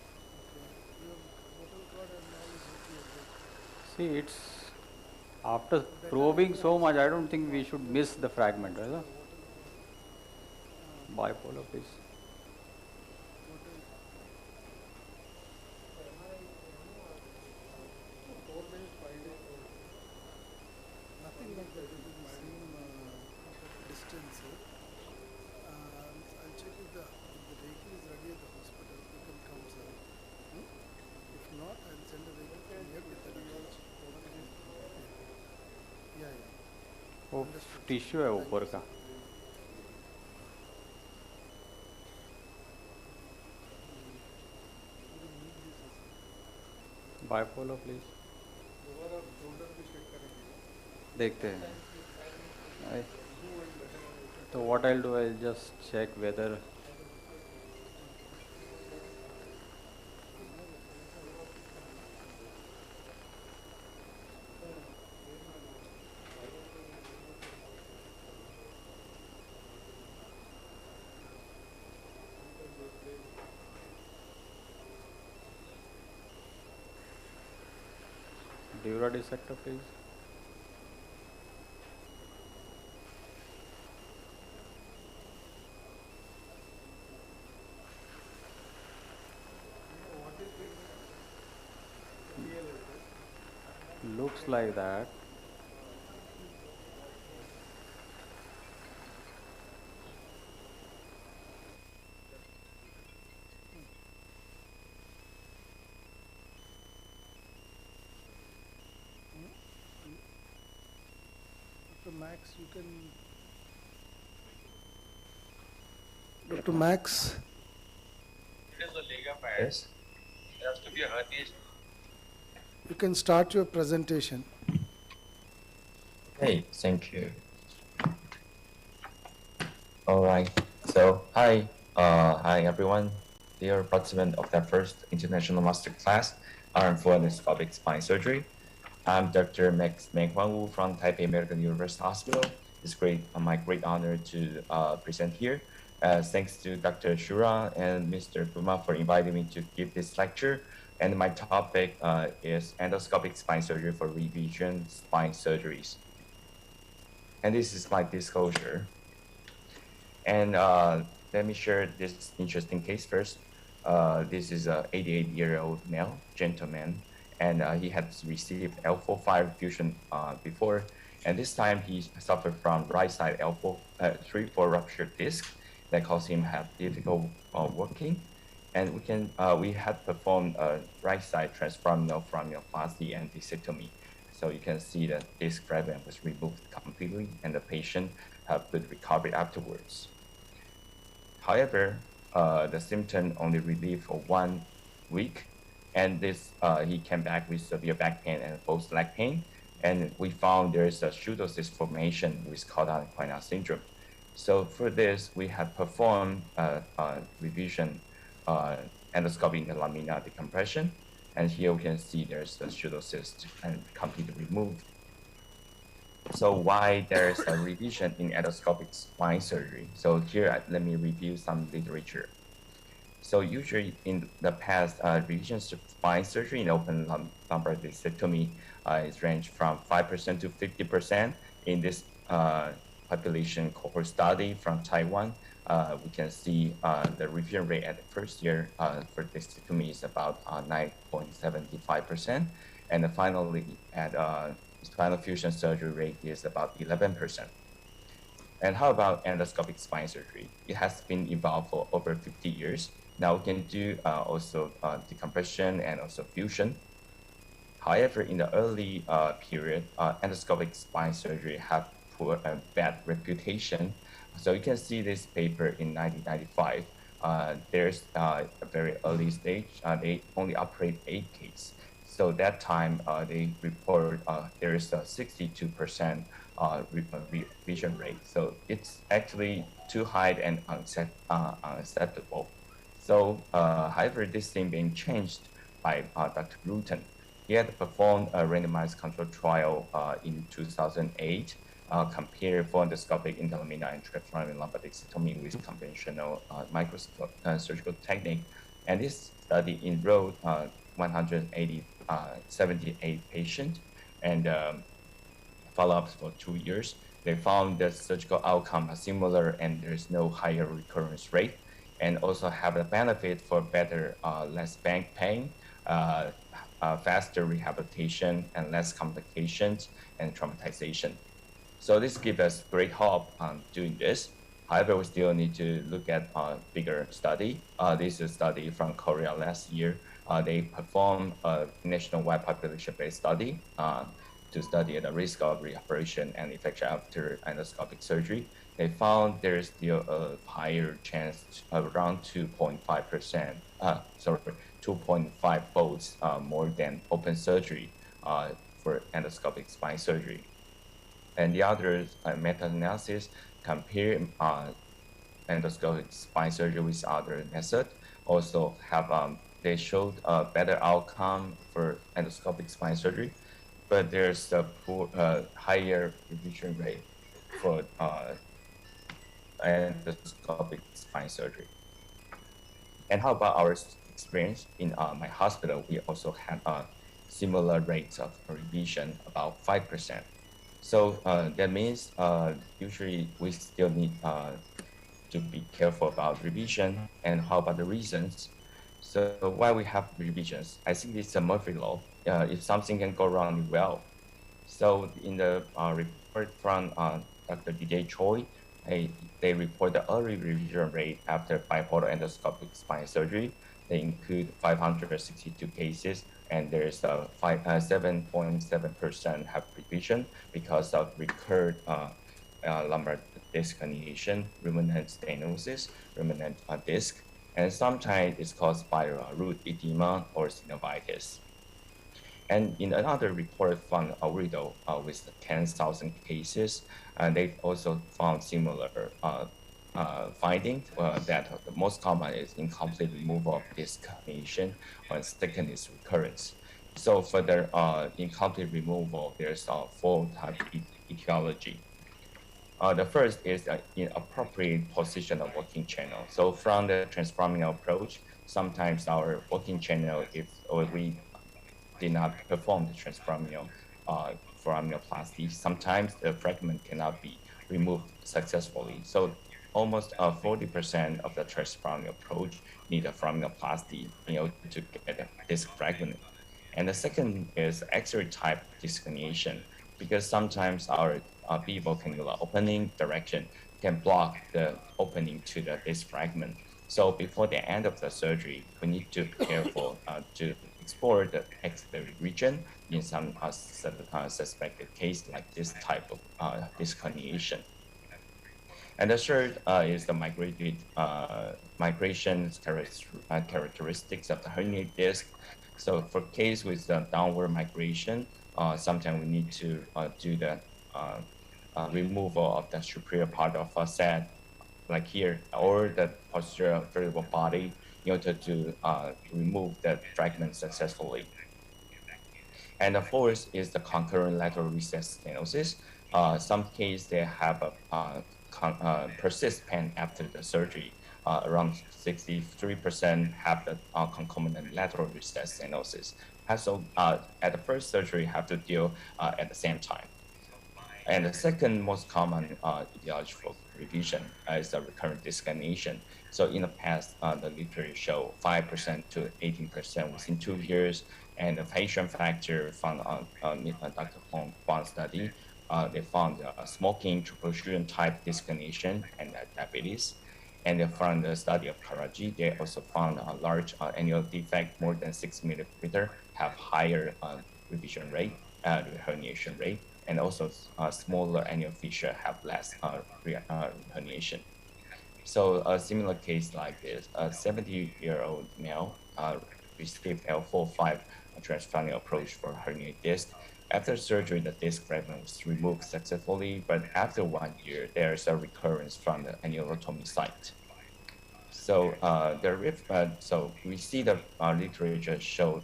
Okay. Your hotel card and now is with you, right? See, it's after probing so much, I don't think we should miss the fragment, right? Bipolar, please. Nothing like that. It is the same distance. I'll check if the vehicle is ready at the hospital. You can come, sir. If not, I'll send a vehicle from here with the results. Yeah, yeah. वो tissue है ऊपर का. Bipolar, please. देखते हैं. So what I'll do, I'll just check whether dura dissector, please. Looks like that. Dr. Max, you can. Dr. Max. It is a ligament. Yes. There has to be a herniation. You can start your presentation. Okay, thank you. All right. So, hi everyone. Dear participant of the first international master class on endoscopic spine surgery. I'm Dr. Max Meng-Hwan Wu from Taipei American University Hospital. It's my great honor to present here. Thanks to Dr. Shura and Mr. Puma for inviting me to give this lecture. And my topic is endoscopic spine surgery for revision spine surgeries. And this is my disclosure. And let me share this interesting case first. This is an 88-year-old male gentleman, and he had received L4-5 fusion before. And this time he suffered from right side L3-4 ruptured disc that caused him have difficult working. And we had performed a right side transforaminal foraminoplasty and discectomy. So you can see that this fragment was removed completely and the patient have good recovery afterwards. However, the symptom only relieved for 1 week, and he came back with severe back pain and both leg pain. And we found there's a pseudocyst formation with caudal equina syndrome. So for this, we have performed revision endoscopic lamina decompression, and here we can see there's a pseudocyst and completely removed. So why there's a revision in endoscopic spine surgery? So here, let me review some literature. So usually in the past, revision spine surgery in open lumbar discectomy is ranged from 5% to 50%. In this population cohort study from Taiwan, we can see the revision rate at the first year for discectomy is about 9.75%, and finally at spinal fusion surgery rate is about 11%. And how about endoscopic spine surgery? It has been evolved for over 50 years. Now we can do also decompression and also fusion. However, in the early period, endoscopic spine surgery have poor bad reputation. So you can see this paper in 1995 there's a very early stage, they only operate 8 cases. So that time they report there is a 62% revision rate. So it's actually too high and unacceptable. So however, this thing being changed by Dr. Rutan. He had performed a randomized control trial in 2008, compared for endoscopic interlaminar and transforaminal lumpectomy with conventional microscope surgical technique. And this study enrolled 178 patients and follow-ups for 2 years. They found that surgical outcome are similar and there's no higher recurrence rate, and also have a benefit for better, less back pain, faster rehabilitation, and less complications and traumatization. So this gives us great hope on doing this. However, we still need to look at a bigger study. This is a study from Korea last year. They performed a nationwide population-based study to study the risk of reoperation and infection after endoscopic surgery. They found there is still a higher chance, around 2.5%, 2.5 folds more than open surgery for endoscopic spine surgery. And the other meta-analysis compare endoscopic spine surgery with other methods. Also have they showed a better outcome for endoscopic spine surgery, but there's a higher revision rate for endoscopic spine surgery. And how about our experience in my hospital? We also had similar rates of revision, about 5%. So that means usually we still need to be careful about revision. And how about the reasons? So why we have revisions? I think it's a Murphy law. If something can go wrong, well. So in the report from Dr. Didier Choi, they report the early revision rate after bipolar endoscopic spine surgery. They include 562 cases, and there's 7.7% have revision because of recurred lumbar disc herniation, ruminant stenosis, ruminant disc, and sometimes it's caused by root edema or synovitis. And in another report from Aurido with 10,000 cases, they also found similar findings that the most common is incomplete removal of disc herniation, or second is recurrence. So for the incomplete removal, there's 4 types of etiology. The first is inappropriate position of working channel. So from the transforaminal approach, sometimes our working channel, if we did not perform the transforaminal foraminoplasty, sometimes the fragment cannot be removed successfully. So almost 40% of the transforaminal approach need a foraminoplasty to get this fragment. And the second is X-ray type disc herniation, because sometimes our bevel cannula opening direction can block the opening to the disc fragment. So before the end of the surgery, we need to be careful to explore the X-ray region in some suspected case like this type of disc herniation. And the third is the migration characteristics of the herniated disc. So for case with the downward migration, sometimes we need to do the removal of the superior part of facet, like here, or the posterior vertebral body, in order to remove that fragment successfully. And the fourth is the concurrent lateral recess stenosis. Some cases they have a persist pain after the surgery. Around 63% have the concomitant lateral recess stenosis. So at the first surgery, have to deal at the same time. And the second most common etiology for revision is the recurrent disc herniation. So in the past, the literature show 5% to 18% within 2 years. And the patient factor found on Dr. Huang's study, they found smoking, triple type disc herniation, and diabetes. And from the study of Karaji, they also found a large annual defect, more than 6 millimeter, have higher revision rate, herniation rate, and also smaller annual fissure have less herniation. So a similar case like this, a 70-year-old male received L4-5 transfemoral approach for herniated disc. After surgery, the disc fragment was removed successfully, but after 1 year, there's a recurrence from the annulotomy site. So so we see the literature showed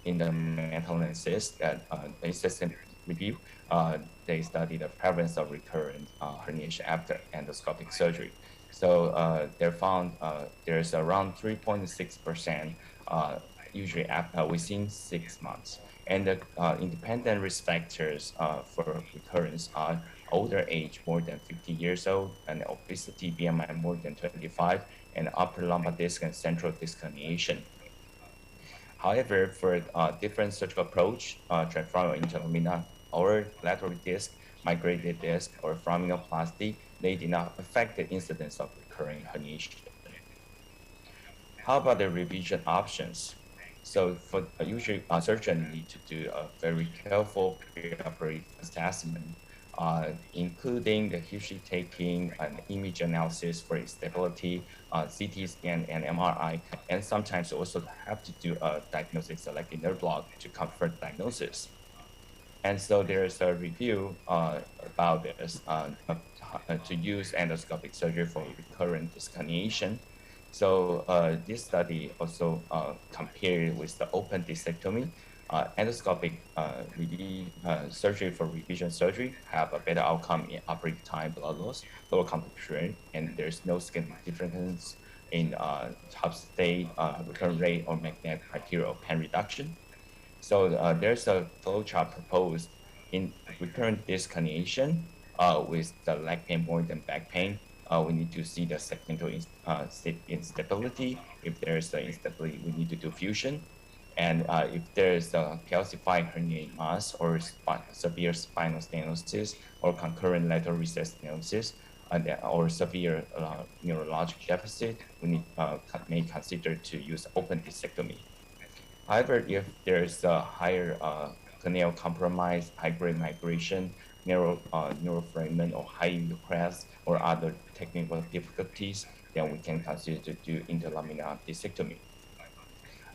in the meta-analysis that the system review, they studied the prevalence of recurrent herniation after endoscopic surgery. So they found there's around 3.6% usually within 6 months. And the independent risk factors for recurrence are older age, more than 50 years old, and obesity, BMI more than 25, and upper lumbar disc and central disc herniation. However, for different surgical approach, transfemoral interlamina or lateral disc, migrated disc, or foraminoplasty, they did not affect the incidence of recurring herniation. How about the revision options? So for usually surgeon need to do a very careful preoperative assessment, including the history taking, an image analysis for stability, CT scan and MRI, and sometimes also have to do a diagnosis like a nerve block to confirm diagnosis. And so there's a review about this to use endoscopic surgery for recurrent disc herniation. So this study also compared with the open discectomy. Endoscopic surgery for revision surgery have a better outcome in operative time, blood loss, lower complication rate, and there's no significant difference in top state, recurrent rate, or magnetic criteria of pain reduction. So there's a flow chart proposed in recurrent disc herniation with the leg pain more than back pain. We need to see the segmental instability. If there's the instability, we need to do fusion. And if there's a calcified herniated mass or severe spinal stenosis or concurrent lateral recess stenosis or severe neurologic deficit, we may consider to use open discectomy. However, if there's a higher corneal compromise, high-grade migration, narrow neurofragment or high crest or other technical difficulties, then we can consider to do interlaminar discectomy.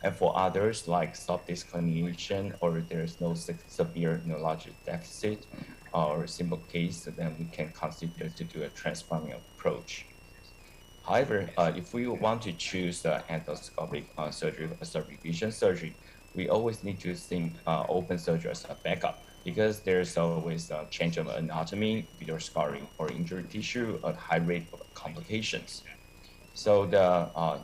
And for others like soft disc herniation or there's no severe neurologic deficit or simple case, then we can consider to do a transfemoral approach. However, if we want to choose endoscopic surgery as a revision surgery, we always need to think open surgery as a backup because there's always a change of anatomy, video scarring, or injured tissue at high rate of complications. So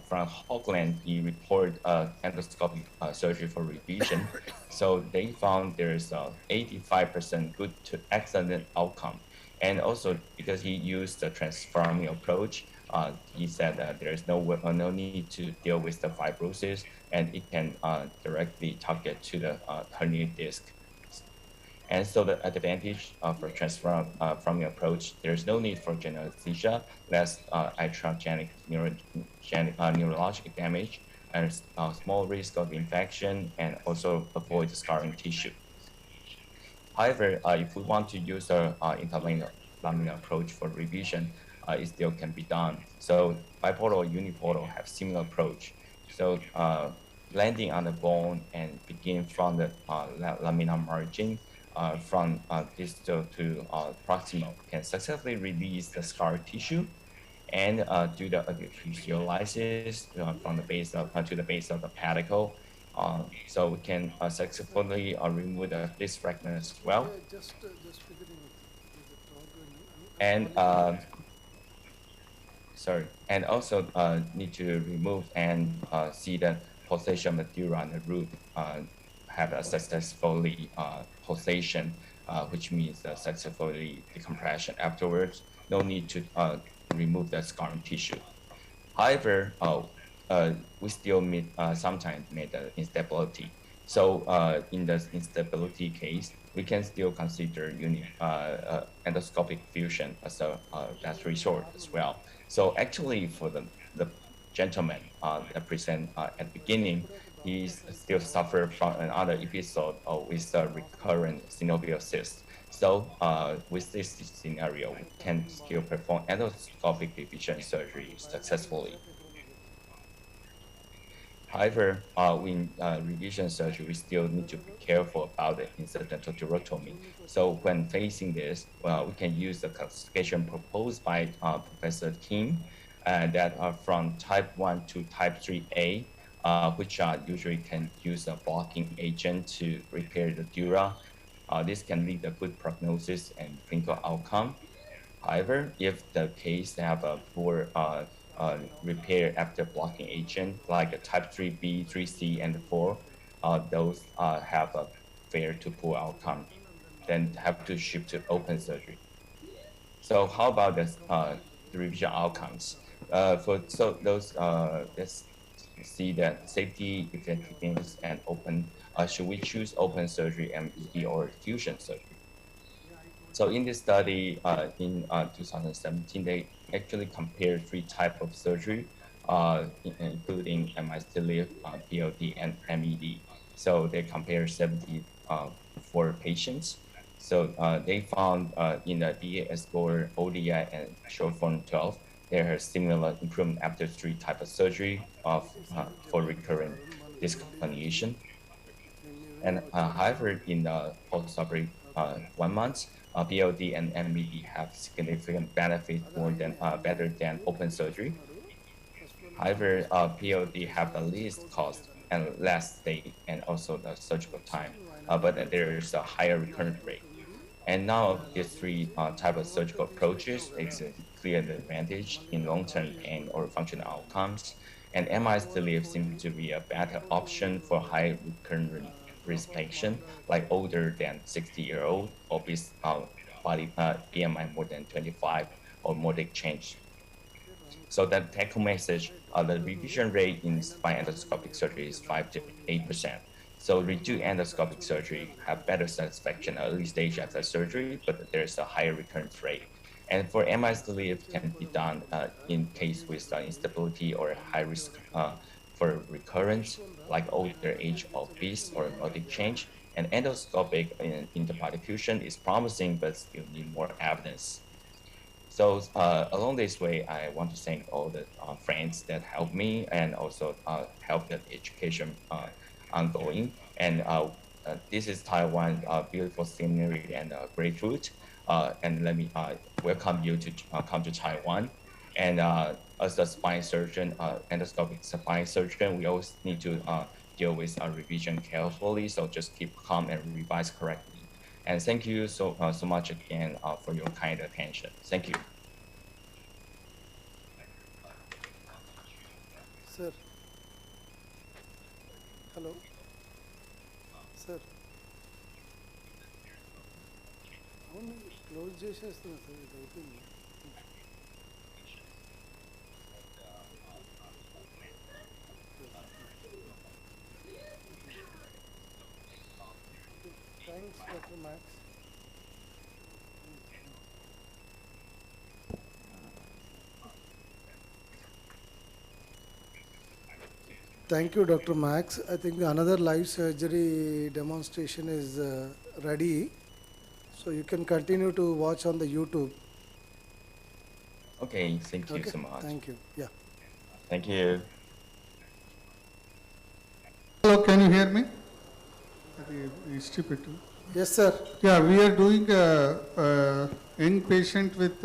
from Hoagland, he reported endoscopic surgery for revision. So they found there's 85% good to excellent outcome. And also because he used the transfemoral approach, he said that there's no need to deal with the fibrosis and it can directly target to the herniated disc. And so the advantage for transfemoral approach, there's no need for general anesthesia, less iatrogenic neurologic damage, and small risk of infection, and also avoid scarring tissue. However, if we want to use an interlaminar approach for revision, it still can be done. So bipolar or unipolar have similar approach. So landing on the bone and begin from the laminar margin from distal to proximal can successfully release the scar tissue and do the visualization from the base of, to the base of the pedicle. So we can successfully remove the disc fragment as well. And and also need to remove and see the pulsation of the dura on the root have a successfully pulsation, which means successfully decompression afterwards. No need to remove the scarring tissue. However, we still sometimes meet the instability. So in the instability case, we can still consider endoscopic fusion as a last resort as well. So actually for the gentleman that present at the beginning, he still suffered from another episode with a recurrent synovial cyst. So with this scenario, we can still perform endoscopic division surgery successfully. However, in revision surgery, we still need to be careful about the incidental durotomy. So when facing this, we can use the classification proposed by Professor Kim that are from type 1 to type 3A, which usually can use a blocking agent to repair the dura. This can lead to good prognosis and clinical outcome. However, if the case have a poor repair after blocking agent, like a type 3B, 3C, and 4, those have a fair to poor outcome, then have to shift to open surgery. So how about this, the revision outcomes? Let's see that safety, effectiveness, and open. Should we choose open surgery, MED, or fusion surgery? So in this study in 2017, they actually compared 3 types of surgery, including MI-Stilev, PLD, and MED. So they compared 74 patients. So they found in the DAS score, ODI, and short form 12, there are similar improvement after 3 types of surgery for recurrent disc herniation. And however, in the post-operative 1 month, PLD and MED have significant benefit more than better than open surgery. However, PLD have the least cost and less stay and also the surgical time, but there is a higher recurrent rate. And now these 3 type of surgical approaches is a clear advantage in long-term pain or functional outcomes. And MI-Stilev seems to be a better option for high recurrent risk patient, like older than 60-year-old, obese, body BMI more than 25, or moderate change. So the take-home message, the revision rate in spine endoscopic surgery is 5 to 8%. So redo endoscopic surgery have better satisfaction at early stage after surgery, but there's a higher recurrence rate. And for MI-Stilev can be done in case with instability or high risk for recurrence, like older age, obese, or moderate change. And endoscopic interbody fusion is promising, but still need more evidence. So along this way, I want to thank all the friends that helped me and also help the education ongoing. And this is Taiwan, beautiful scenery and great food. And let me welcome you to come to Taiwan. And as a spine surgeon, endoscopic spine surgeon, we always need to deal with revision carefully. So just keep calm and revise correctly. And thank you so much again for your kind attention. Thank you. Sir. Hello. Sir. అవును close చేసేస్తున్నా sir ఇది అవుతుంది thanks doctor max Thank you, Dr. Max. I think another live surgery demonstration is ready. So you can continue to watch on the YouTube. Okay, thank you so much. Thank you. Yeah. Thank you. Hello, can you hear me? Yes, sir. Yeah, we are doing a young patient with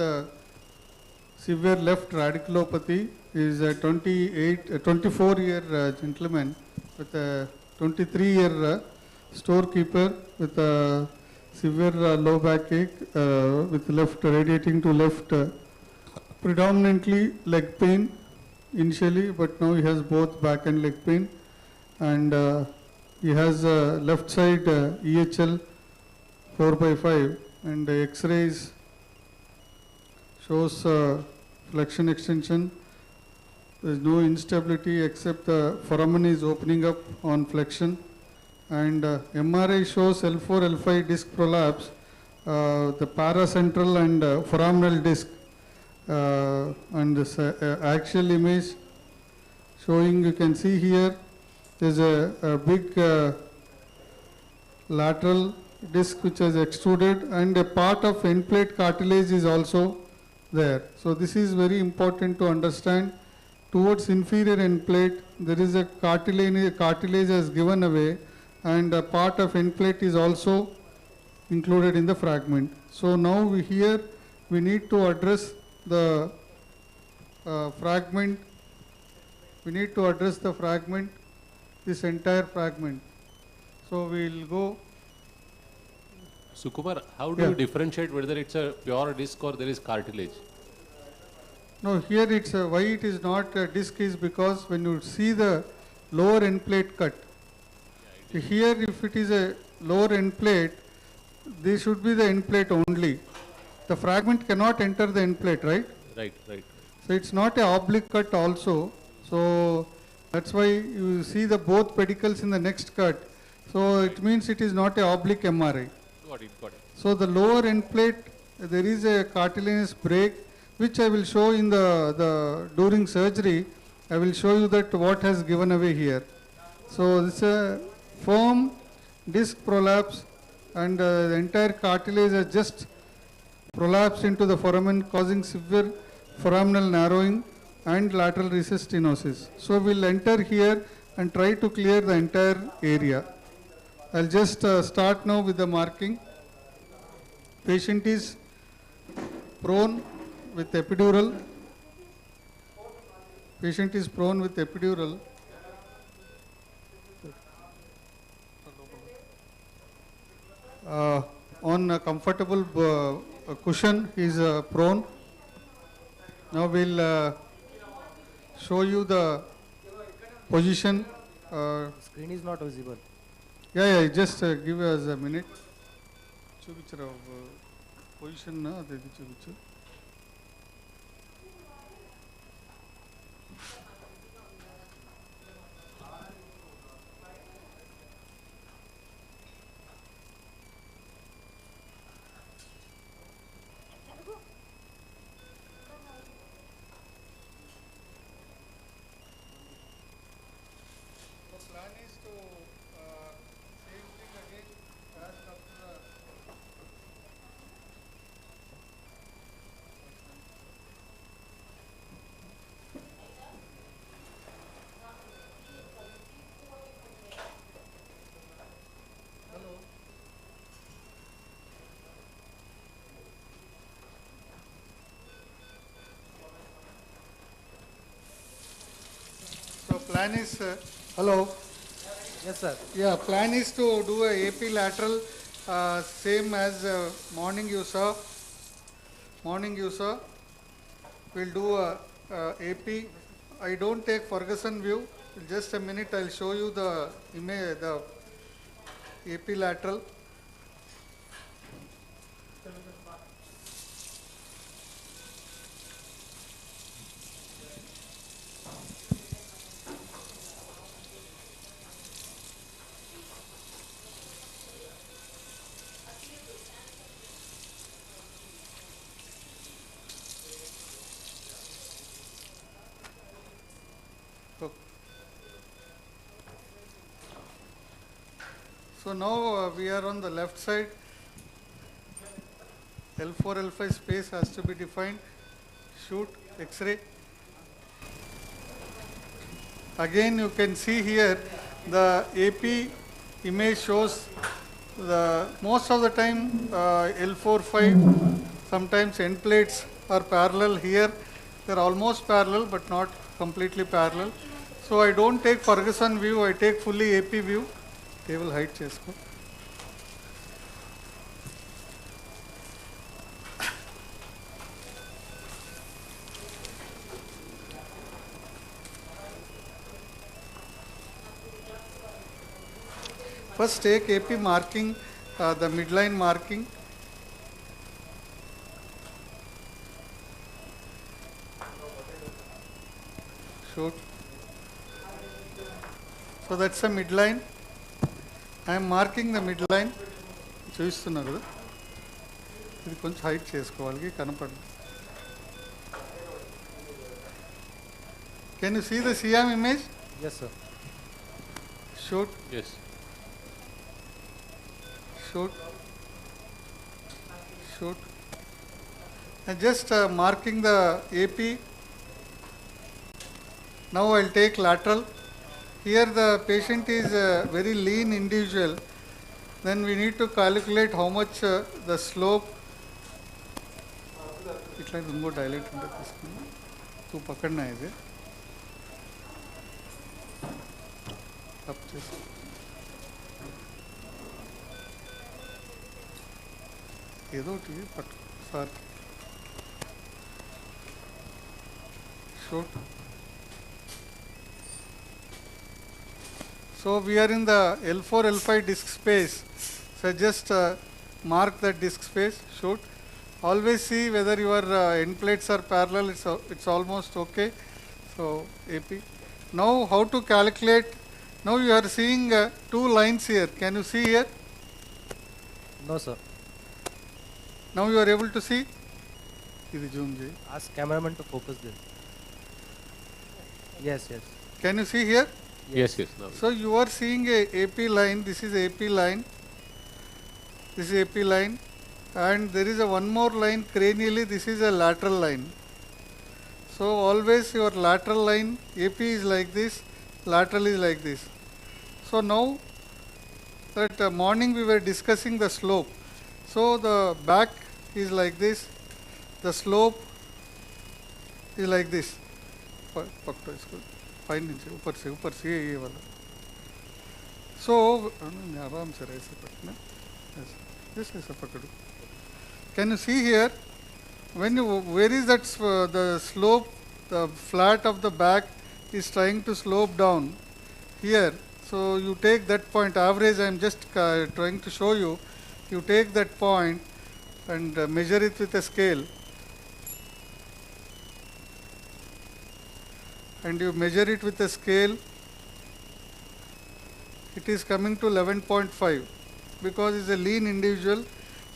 severe left radiculopathy. He is a 24-year gentleman with a 23-year storekeeper with a severe low backache with left radiating to left, predominantly leg pain initially, but now he has both back and leg pain, and he has left side EHL 4/5, and the X-rays shows flexion extension. There is no instability except the foramen is opening up on flexion, and MRI shows L4, L5 disc prolapse, the paracentral and foraminal disc, and this axial image showing, you can see here, there's a big lateral disc which is extruded, and a part of end plate cartilage is also there. So this is very important to understand. Towards inferior end plate, there is a cartilage has given away, and a part of end plate is also included in the fragment. So now we need to address the fragment. We need to address the fragment, this entire fragment. So we will go. Sukumar, how do you differentiate whether it's a pure disc or there is cartilage? No, here it's why it is not a disc is because when you see the lower end plate cut, here if it is a lower end plate, this should be the end plate only. The fragment cannot enter the end plate, right? Right, right. So it's not a oblique cut also. So that's why you see the both pedicles in the next cut. So it means it is not a oblique MRI. Got it, got it. So the lower end plate, there is a cartilaginous break, which I will show in during surgery. I will show you that what has given away here. So this is a firm disc prolapse, and the entire cartilage has just prolapsed into the foramen, causing severe foraminal narrowing and lateral recess stenosis. So we'll enter here and try to clear the entire area. I'll just start now with the marking. Patient is prone with epidural. Patient is prone with epidural. On a comfortable cushion, he is prone. Now we'll show you the position. Screen is not visible. Yeah, just give us a minute. Position na plan is, hello? Yes, sir. Yeah, plan is to do a AP lateral, same as morning you saw. We'll do a AP. I don't take Ferguson view. Just a minute, I'll show you the image, the AP lateral. So now we are on the left side. L4, L5 space has to be defined. Shoot X-ray. Again, you can see here the AP image shows the most of the time L4, 5. Sometimes end plates are parallel. Here they are almost parallel, but not completely parallel. So I don't take Ferguson view. I take fully AP view. Table height chesko. First take AP marking, the midline marking. Shoot. So that's a midline. I am marking the midline. చూస్తున్నారు కదా ఇది కొంచెం height చేసుకోవాలి కనపడదు. Can you see the CM image? Yes, sir. Shoot. Yes. Shoot. Shoot. And just marking the AP. Now I'll take lateral. Here the patient is a very lean individual. Then we need to calculate how much the slope. It's like more dilate into this. To pakadna is it? Up this. ఏదో పట్టు sir shoot. So we are in the L4, L5 disc space. So just mark that disc space, shoot. Always see whether your end plates are parallel, it's almost okay. So AP. Now how to calculate? Now you are seeing two lines here. Can you see here? No, sir. Now you are able to see? Zoom. Ask cameraman to focus this. Yes, yes. Can you see here? Yes, yes. No. So you are seeing a AP line. This is AP line. This is AP line. And there is a one more line cranially. This is a lateral line. So always your lateral line, AP is like this, lateral is like this. So now that morning we were discussing the slope. So the back is like this, the slope is like this. ऊपर से ये वाला. So आराम से ऐसे पकड़ना, ऐसे पकड़ो. Can you see here? When you, where is that the slope? The flat of the back is trying to slope down here. So you take that point. Average. I am just trying to show you. You take that point and measure it with a scale. And you measure it with a scale, it is coming to 11.5 because it's a lean individual.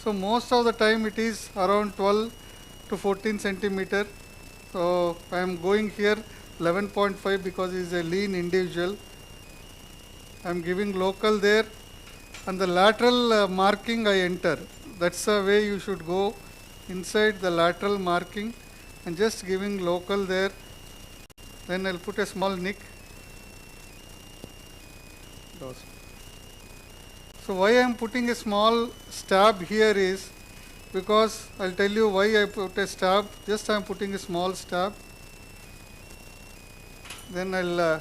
So most of the time it is around 12 to 14 centimeter. So I am going here 11.5 because he is a lean individual. I am giving local there, and the lateral marking I enter. That's the way you should go, inside the lateral marking and just giving local there. Then I'll put a small nick. So why I am putting a small stab here is because I'll tell you why I put a stab. Just I am putting a small stab. Then I'll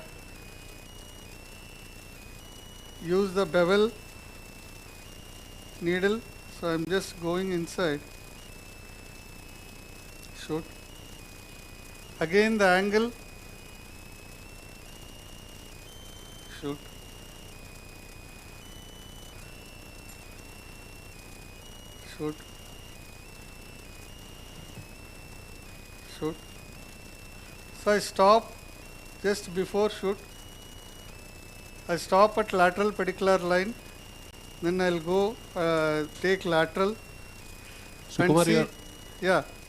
use the bevel needle. So I am just going inside. Shoot. Again the angle. Shoot. Shoot. Shoot. So I stop just before shoot. I stop at lateral pedicular line. Then I'll go take lateral. So Kumar,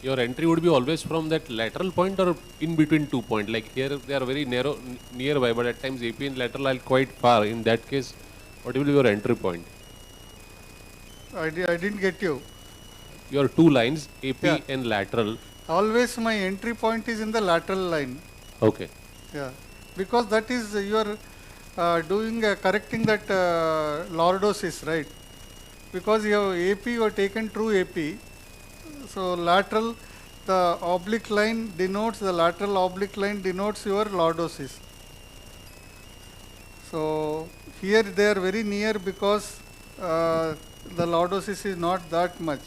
your entry would be always from that lateral point or in between 2 points? Like here they are very narrow, nearby, but at times AP and lateral are quite far. In that case, what will be your entry point? I didn't get you. Your two lines, AP and lateral. Always my entry point is in the lateral line. Okay. Yeah, because that is you are doing correcting that lordosis, right? Because you have AP, you have taken true AP. So lateral, the oblique line denotes, the lateral oblique line denotes your lordosis. So here they are very near because the lordosis is not that much.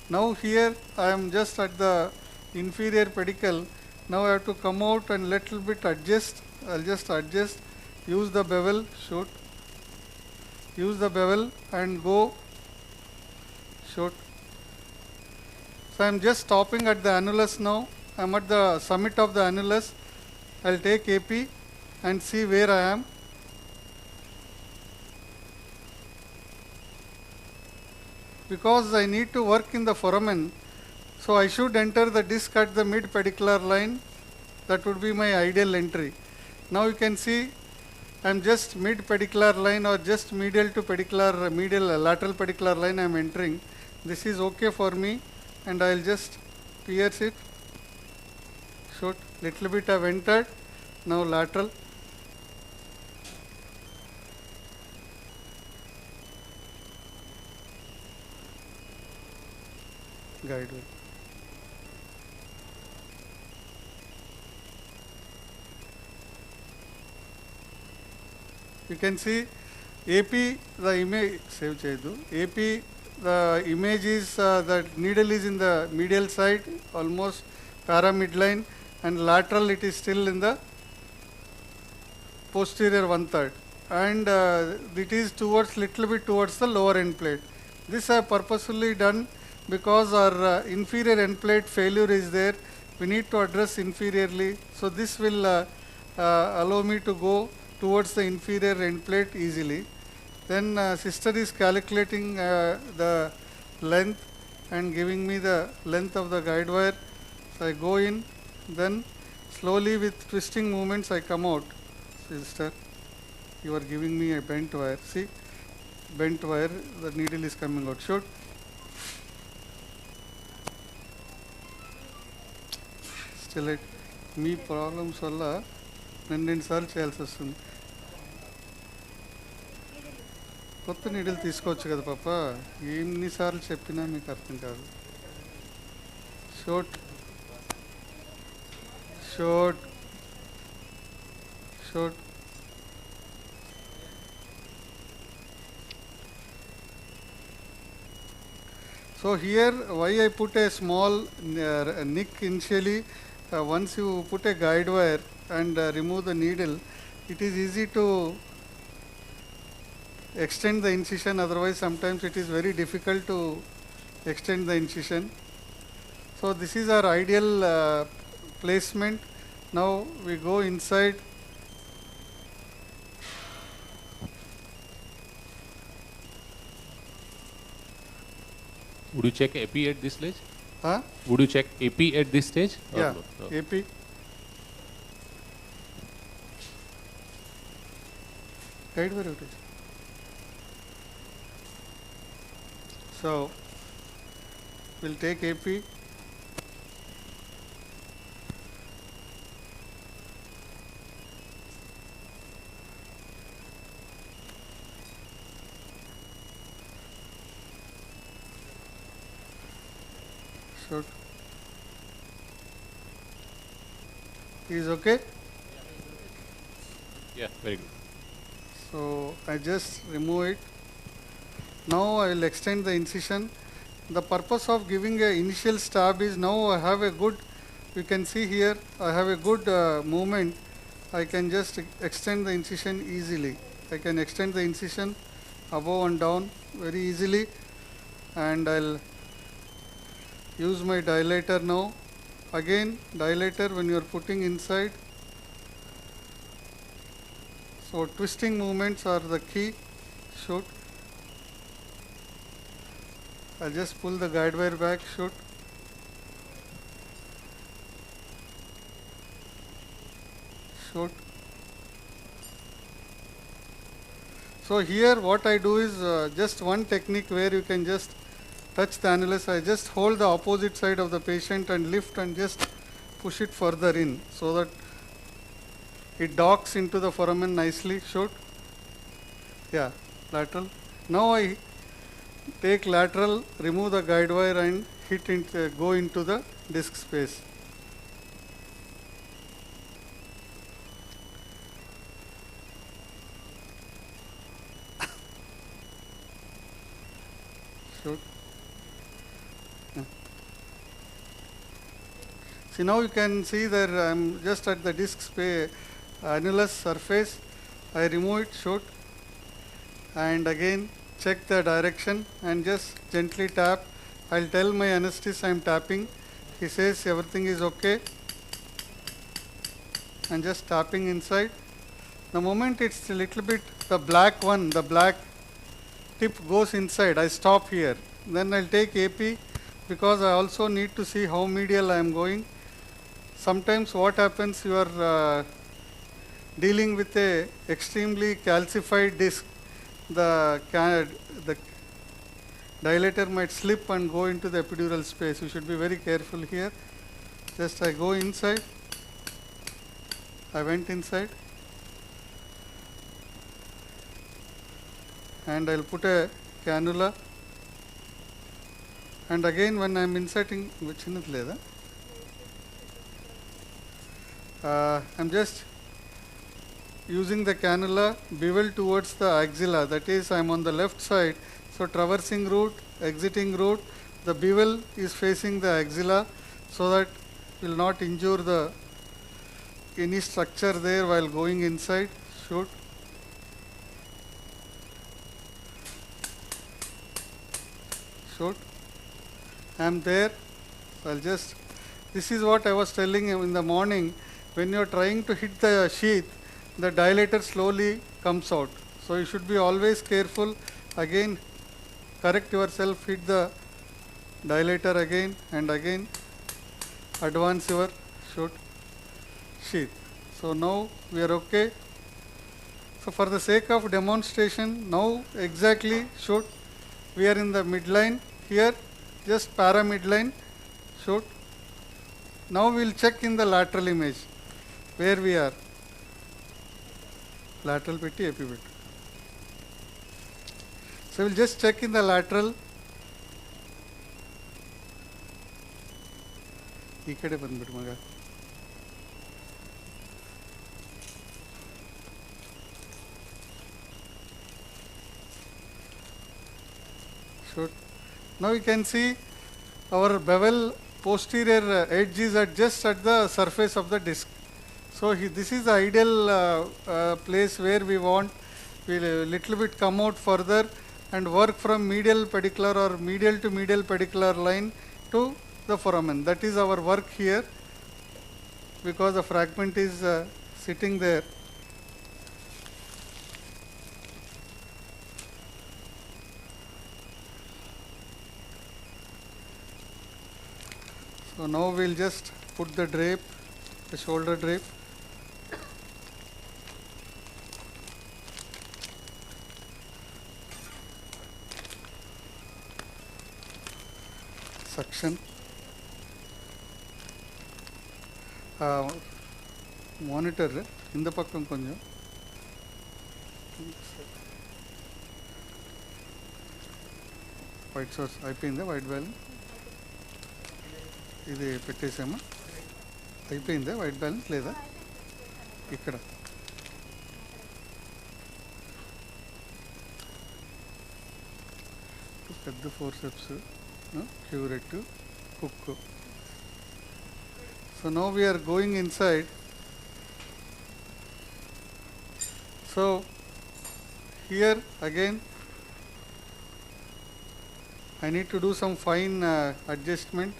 Now here I am just at the inferior pedicle. Now I have to come out and little bit adjust. I'll just adjust. Use the bevel, shoot. Use the bevel and go, shoot. So I am just stopping at the annulus now. I am at the summit of the annulus. I'll take AP and see where I am. Because I need to work in the foramen, so I should enter the disc at the mid pedicular line. That would be my ideal entry. Now you can see I'm just mid pedicular line or just medial to pedicular, medial lateral pedicular line I'm entering. This is okay for me, and I'll just pierce it. Shoot, little bit I've entered. Now lateral. Guide way. You can see AP, the image, save chedu. AP, the image is, the needle is in the medial side, almost para midline, and lateral it is still in the posterior 1/3. And it is towards, little bit towards the lower end plate. This I have purposefully done because our inferior end plate failure is there. We need to address inferiorly. So this will allow me to go towards the inferior end plate easily. Then sister is calculating the length and giving me the length of the guide wire. So I go in, then slowly with twisting movements I come out. Sister, you are giving me a bent wire. See, bent wire, the needle is coming out. Shoot. Still it. Me problems valla రెండు సార్లు చేయాల్సి వస్తుంది. కొత్త నీడలు తీసుకోవచ్చు కదా పాప, ఎన్నిసార్లు చెప్పినా మీకు అర్థం కాదు. షోట్ షోట్ షోట్. So here why I put a small nick initially, once you put a guide wire and remove the needle, it is easy to extend the incision, otherwise sometimes it is very difficult to extend the incision. So this is our ideal placement. Now we go inside. Would you check AP at this stage? Huh? Would you check AP at this stage? Yeah, no? AP. Guide wire it is. So we'll take AP. Shoot. Is okay? Yeah, very good. So I just remove it. Now I will extend the incision. The purpose of giving an initial stab is now I have a good, you can see here, I have a good movement. I can just extend the incision easily. I can extend the incision above and down very easily, and I'll use my dilator now. Again, dilator when you are putting inside. So twisting movements are the key. Shoot. I'll just pull the guide wire back. Shoot. Shoot. So here what I do is just one technique where you can just touch the annulus. I just hold the opposite side of the patient and lift and just push it further in so that it docks into the foramen nicely. Shoot. Yeah, lateral. Now I take lateral, remove the guide wire and hit into, go into the disc space. Shoot. Yeah. See, now you can see that I am just at the disc space, annulus surface. I remove it, shoot, and again check the direction and just gently tap. I'll tell my anesthetist I am tapping. He says everything is okay, and just tapping inside. The moment it's a little bit, the black one, the black tip goes inside, I stop here. Then I'll take AP because I also need to see how medial I am going. Sometimes what happens, your dealing with a extremely calcified disc, the dilator might slip and go into the epidural space. You should be very careful here. Just I go inside. I went inside. And I'll put a cannula. And again when I am inserting, I'm just using the cannula bevel towards the axilla, that is I am on the left side, so traversing route, exiting route, the bevel is facing the axilla so that will not injure the any structure there while going inside. Shoot. Shoot. I am there. So I'll just, this is what I was telling you in the morning, when you are trying to hit the sheath, the dilator slowly comes out. So you should be always careful. Again, correct yourself, hit the dilator again and again, advance your shoot sheath. So now we are okay. So for the sake of demonstration, now exactly shoot. We are in the midline here, just para midline, shoot. Now we will check in the lateral image where we are. Lateral petti, epipetti. So we will just check in the lateral. ಈ ಕಡೆ ಬಂದ್ಬಿಟ್ಟು ಮಗ. Shoot. Now you can see our bevel posterior edge is just at the surface of the disc. So this is the ideal place where we want a little bit come out further and work from medial pedicular or medial to medial pedicular line to the foramen. That is our work here, because the fragment is sitting there. So now we will just put the drape, the shoulder drape. Suction. Monitor in the pakkam konjam. White source అయిపోయిందా white balance ఇది పెట్టేసామా అయిపోయిందా white బ్యాలెన్స్ లేదా ఇక్కడ పెద్ద forceps curette hook. So now we are going inside. So here again I need to do some fine adjustment.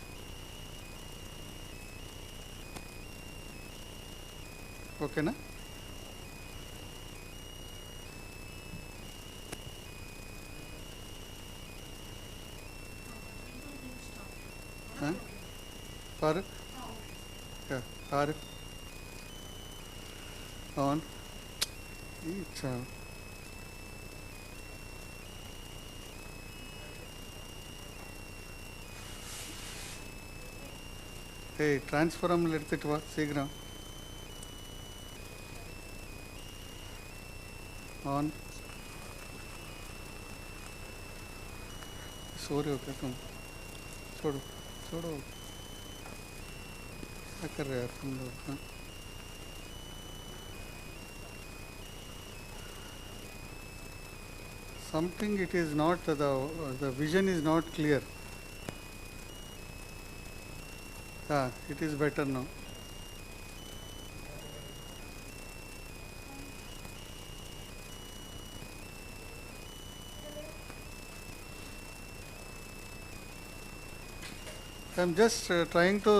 Okay na? Huh? Parag? Yeah, Parag. On. Each Hey, transforaminal எடுத்துட்டு வா சீக்கிரம். On. Sorry, okay, come. छोड़ो, छोड़ो. क्या कर रहे हैं तुम लोग? Something it is not, the vision is not clear. It is better now. I am just trying to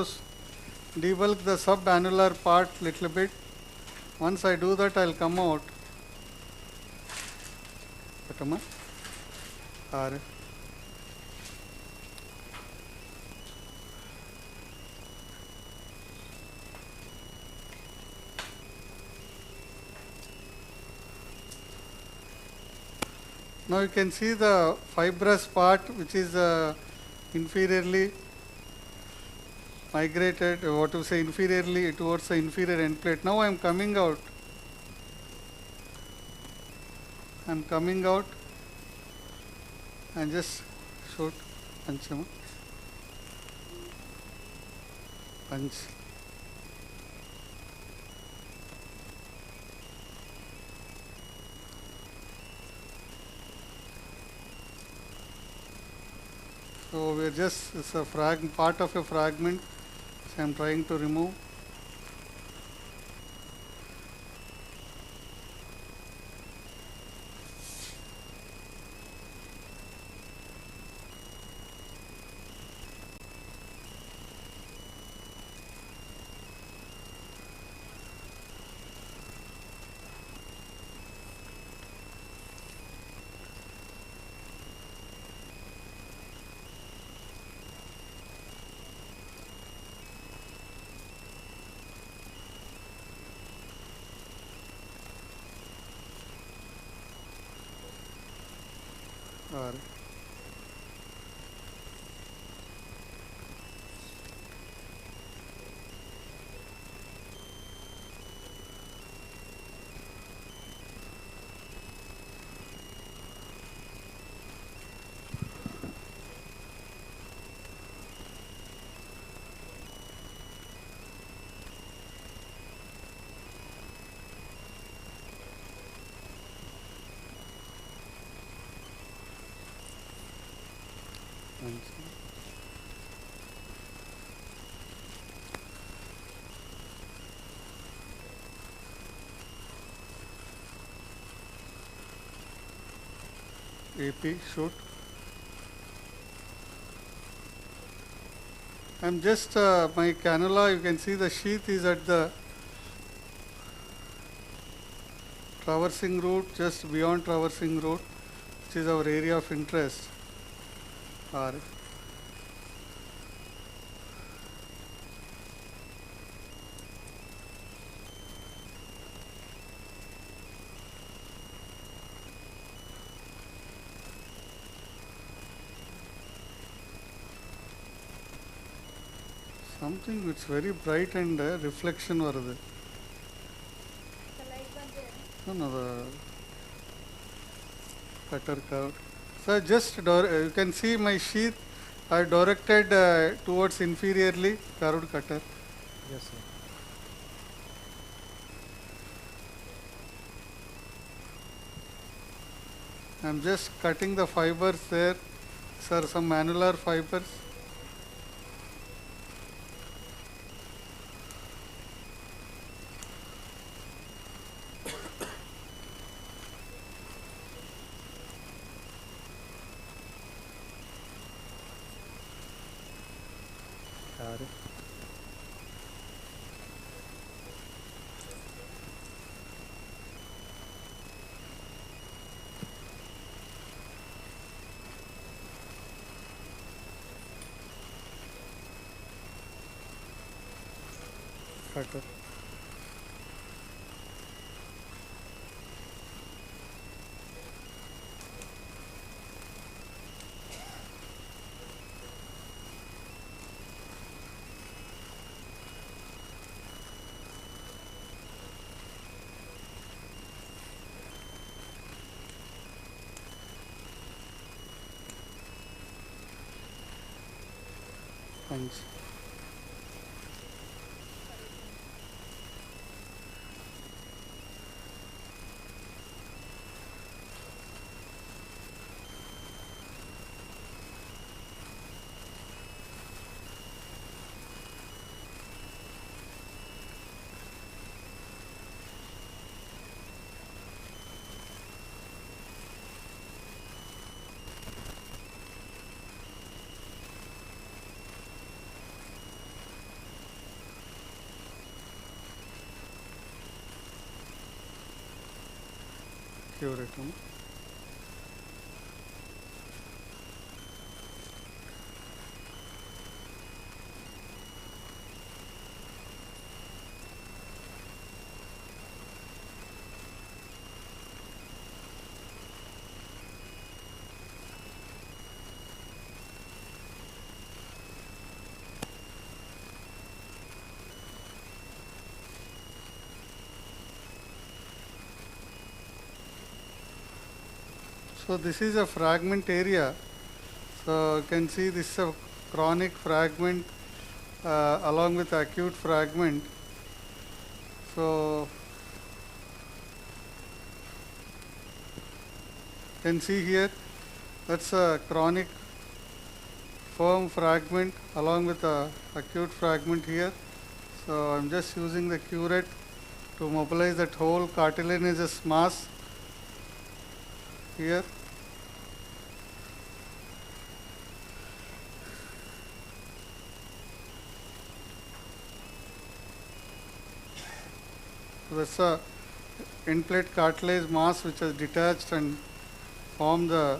debulk the subannular part little bit. Once I do that, I will come out. Now you can see the fibrous part which is inferiorly migrated, what to say, inferiorly towards the inferior end plate. Now I am coming out. I am coming out and just shoot Panchama. Punch. So we are just, it's a part of a fragment, so I am trying to remove. AP shoot. I'm just my cannula, you can see the sheath is at the traversing route, just beyond traversing route, which is our area of interest. Something which very bright and reflection varadu. No, the cutter curve. So just you can see my sheath I directed towards inferiorly curved cutter. Yes, sir. I am just cutting the fibers there. Sir, some annular fibers. Cutter. Thanks. Curatum. So this is a fragment area. So you can see this is a chronic fragment along with acute fragment. So you can see here that's a chronic firm fragment along with a acute fragment here. So I'm just using the curette to mobilize that whole cartilaginous mass here. So that's a end plate cartilage mass which has detached and formed the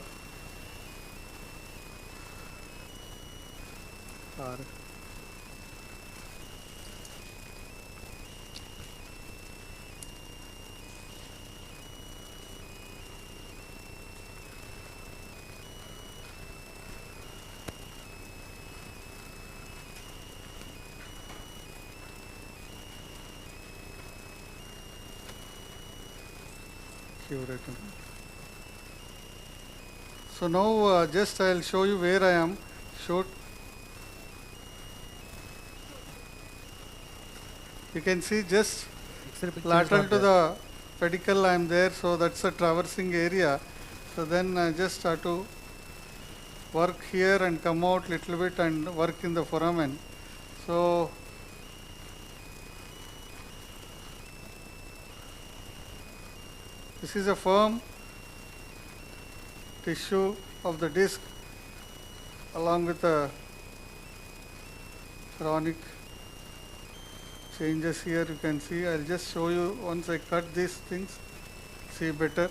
curate. So now just I will show you where I am. You can see just lateral to the pedicle I am there, so that's a traversing area. So then I just have to work here and come out little bit and work in the foramen. So this is a firm tissue of the disc along with the chronic changes here. You can see, I'll just show you once I cut these things, see better.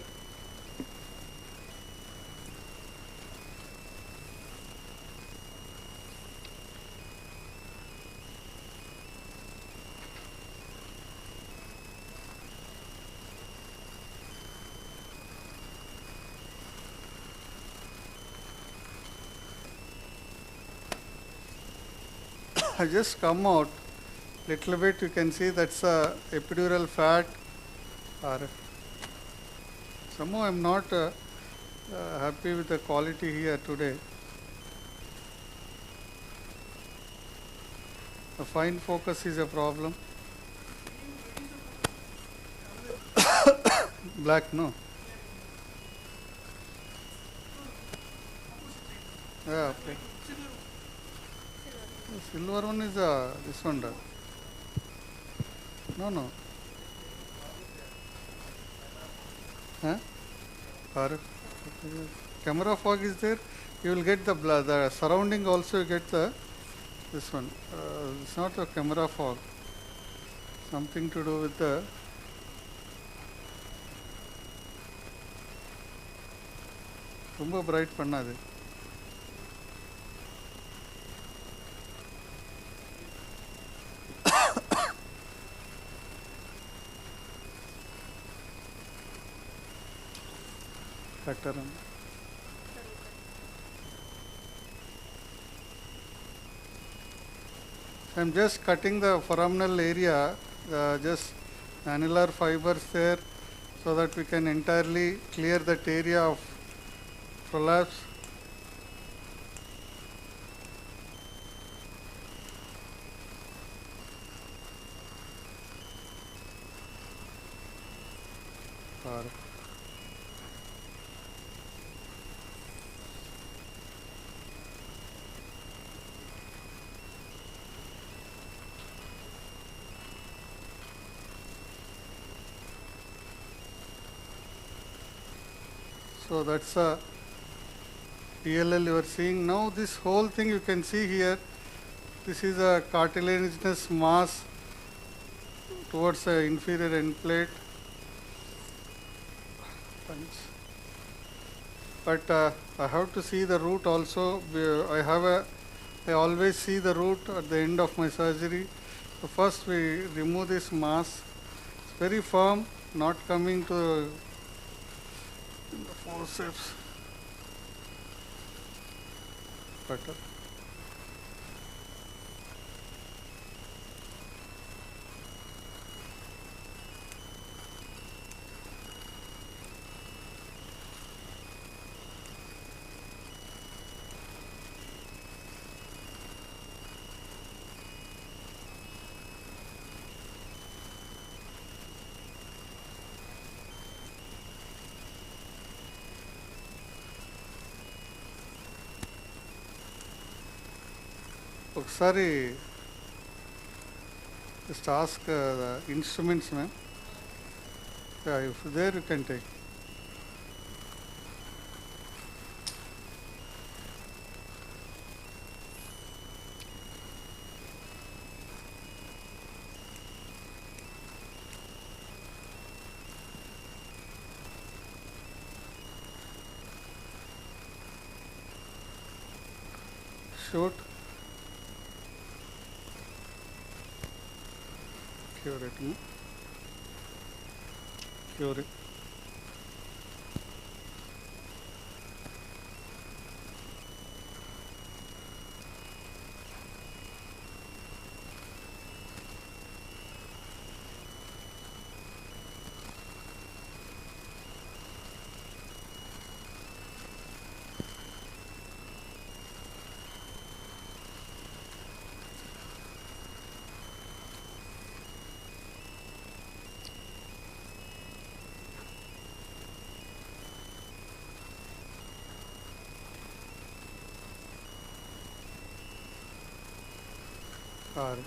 I just come out little bit, you can see that's a epidural fat. Or somehow I'm not happy with the quality here today. The fine focus is a problem. Black, no. Yeah, okay. The silver one is this one. No. Huh? Camera fog is there. You will get the surrounding also. You get this one. It's not the camera fog. Something to do with the ரொம்ப bright பண்ணாது. I'm just cutting the foraminal area, just annular fibers there, so that we can entirely clear that area of prolapse. So that's a PLL you are seeing. Now this whole thing you can see here, this is a cartilaginous mass towards the inferior end plate. But I have to see the root also. I always see the root at the end of my surgery. So first we remove this mass. It's very firm, not coming to the forceps. Better. ఒకసారి just ask the instruments, ma'am. Yeah, if there you can take. Shoot. Cure it, no? Cure it. Got it.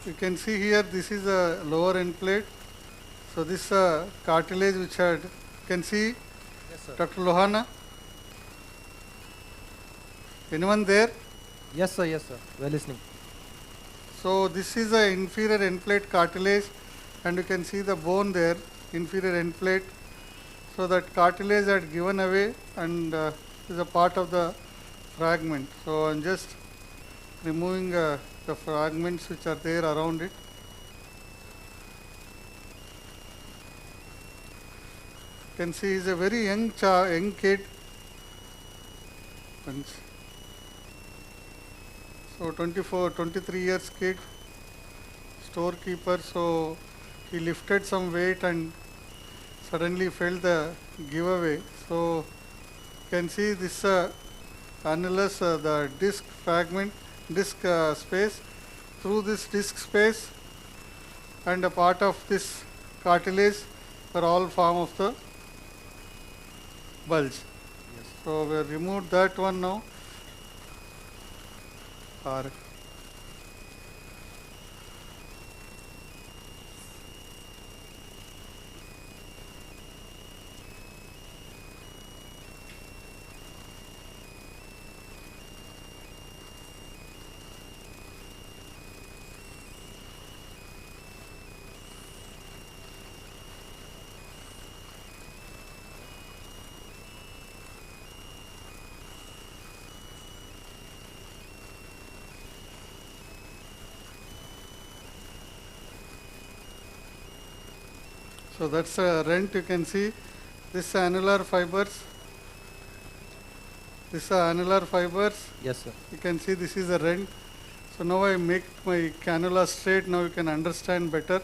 You can see here this is a lower end plate. So this cartilage which had, can see, Yes, sir. Dr. Lohana? Anyone there? Yes, sir. Yes, sir. We're listening. So this is a inferior end plate cartilage, and you can see the bone there, inferior end plate. So that cartilage had given away and is a part of the fragment. So I'm just removing the fragments which are there around it. You can see he's a very young kid. So 23 years kid, storekeeper. So he lifted some weight and suddenly felt the giveaway. So you can see this annulus, the disc fragment, disc space. Through this disc space and a part of this cartilage are all form of the bulge. Yes. So we have removed that one now. So that's a rent, you can see this annular fibers. This are annular fibers. Yes, sir. You can see this is a rent. So now I make my cannula straight. Now you can understand better.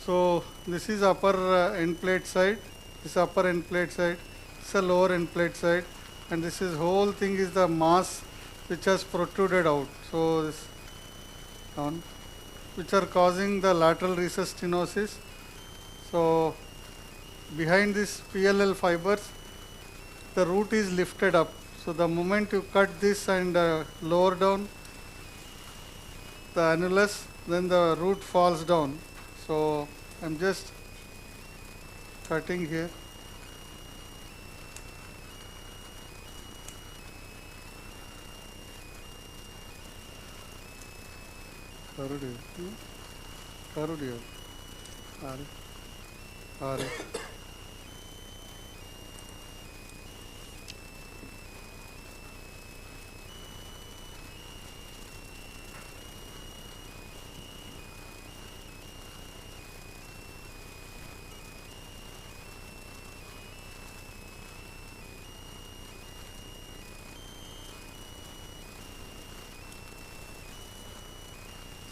So this is upper end plate side. This upper end plate side. This is a lower end plate side. And this is whole thing is the mass which has protruded out. So this down, which are causing the lateral recess stenosis. So behind this PLL fibers, the root is lifted up. So the moment you cut this and lower down the annulus, then the root falls down. So I'm just cutting here.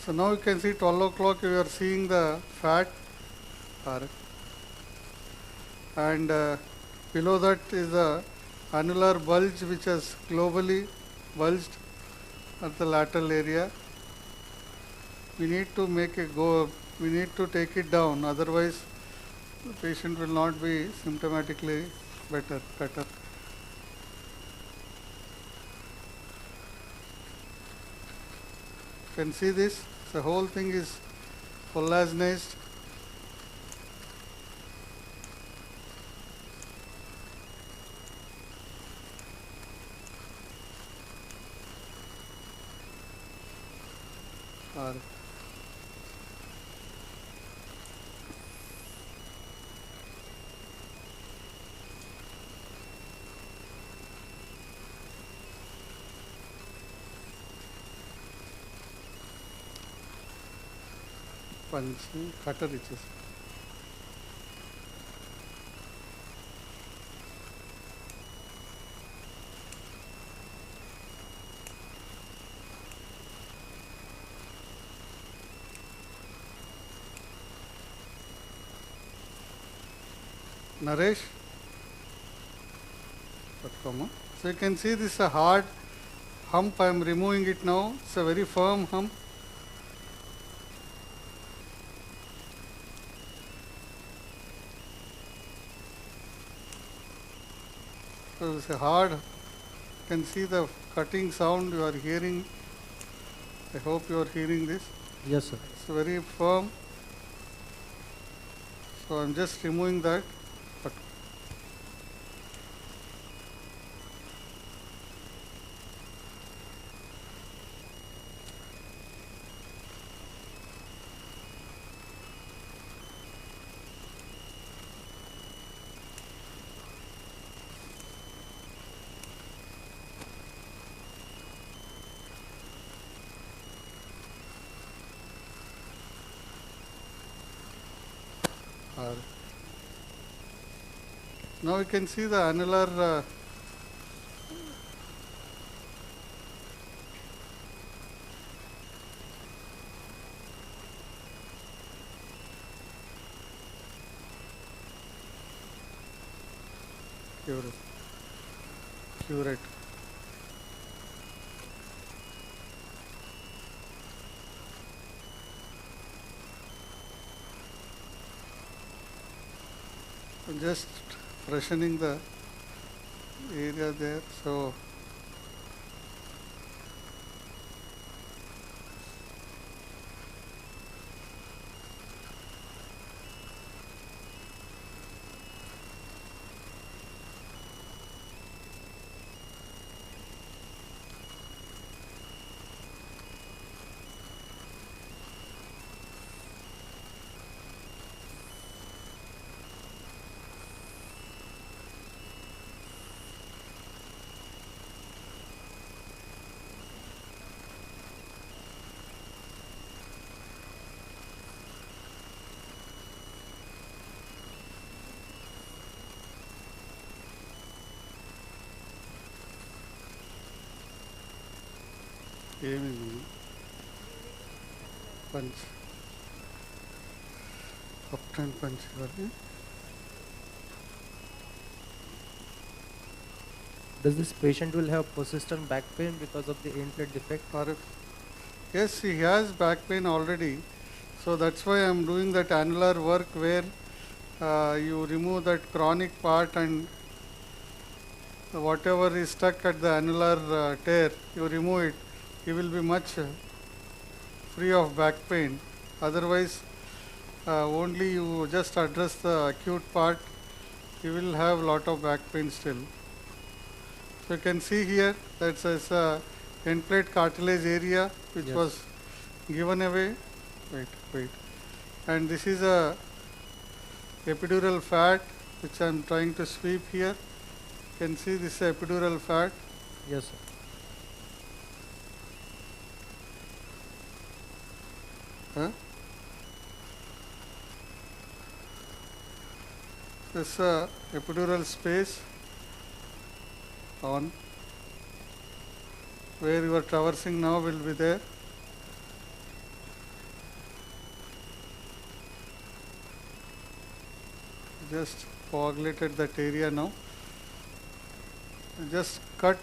So now you can see 12 o'clock you are seeing the fat, and below that is the annular bulge which has globally bulged at the lateral area. We need to make it go, we need to take it down, otherwise the patient will not be symptomatically better. You can see this, the whole thing is collagenized. Punch, cutter reaches. Naresh, so you can see this is a hard hump. I am removing it now. It's a very firm hump. So it's a hard. You can see the cutting sound you are hearing. I hope you are hearing this. Yes, sir. It's very firm. So I'm just removing that. Now you can see the annular curate. Just freshening the area there. So punch, upturn punch. Does this patient will have persistent back pain because of the end plate defect? Yes, he has back pain already. So that's why I am doing that annular work where you remove that chronic part and whatever is stuck at the annular tear, you remove it. He will be much free of back pain. Otherwise, only you just address the acute part, he will have lot of back pain still. So you can see here that's a end plate cartilage area which was given away. Wait. And this is a epidural fat which I am trying to sweep here. You can see this epidural fat. Yes, sir. This epidural space on where you are traversing now will be there. just coagulated that area now. Just cut,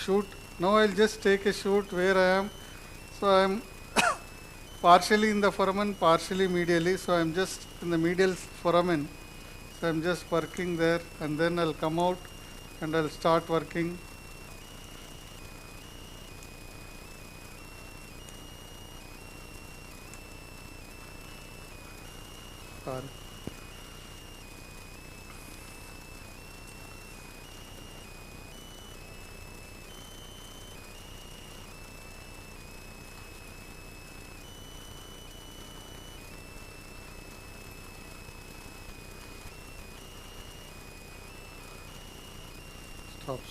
shoot. Now I'll just take a shoot where I am. So I am partially in the foramen, partially medially. So I'm just in the medial foramen. So I'm just working there, and then I'll come out and I'll start working. Sorry.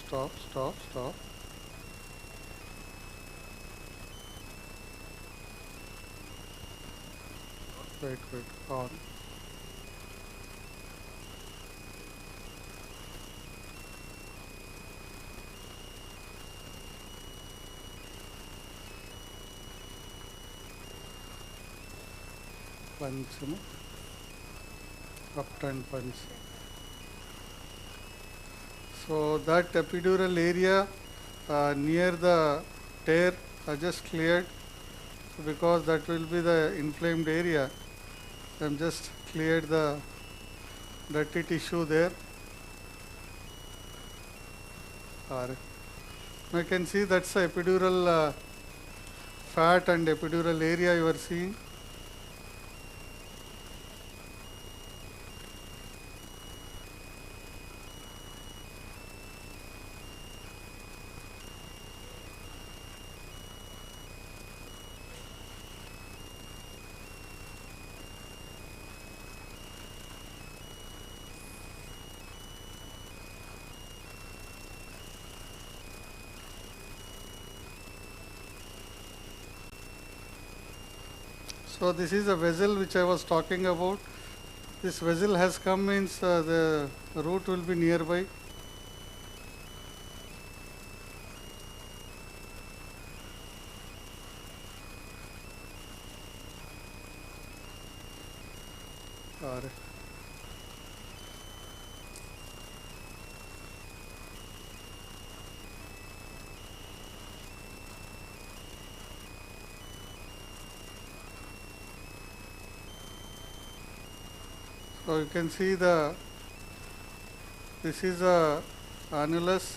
Stop. Wait, on. Punch, upturn punch. So that epidural area near the tear I just cleared, so because that will be the inflamed area, I am just cleared the dirty tissue there. I can see that's the epidural fat and epidural area you are seeing. So this is a vessel which I was talking about. This vessel has come, means the root will be nearby. So you can see this is a annulus,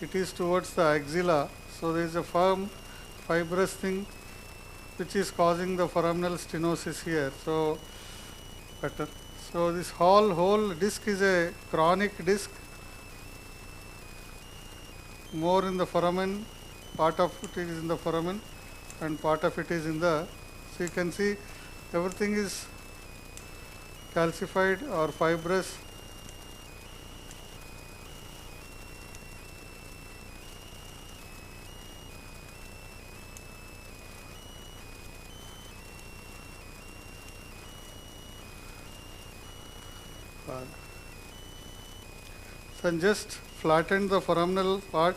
it is towards the axilla. So there is a firm fibrous thing which is causing the foraminal stenosis here. So better. So this whole disc is a chronic disc, more in the foramen, part of it is in the foramen and part of it is in the, so you can see everything is calcified or fibrous. So just flatten the foraminal part.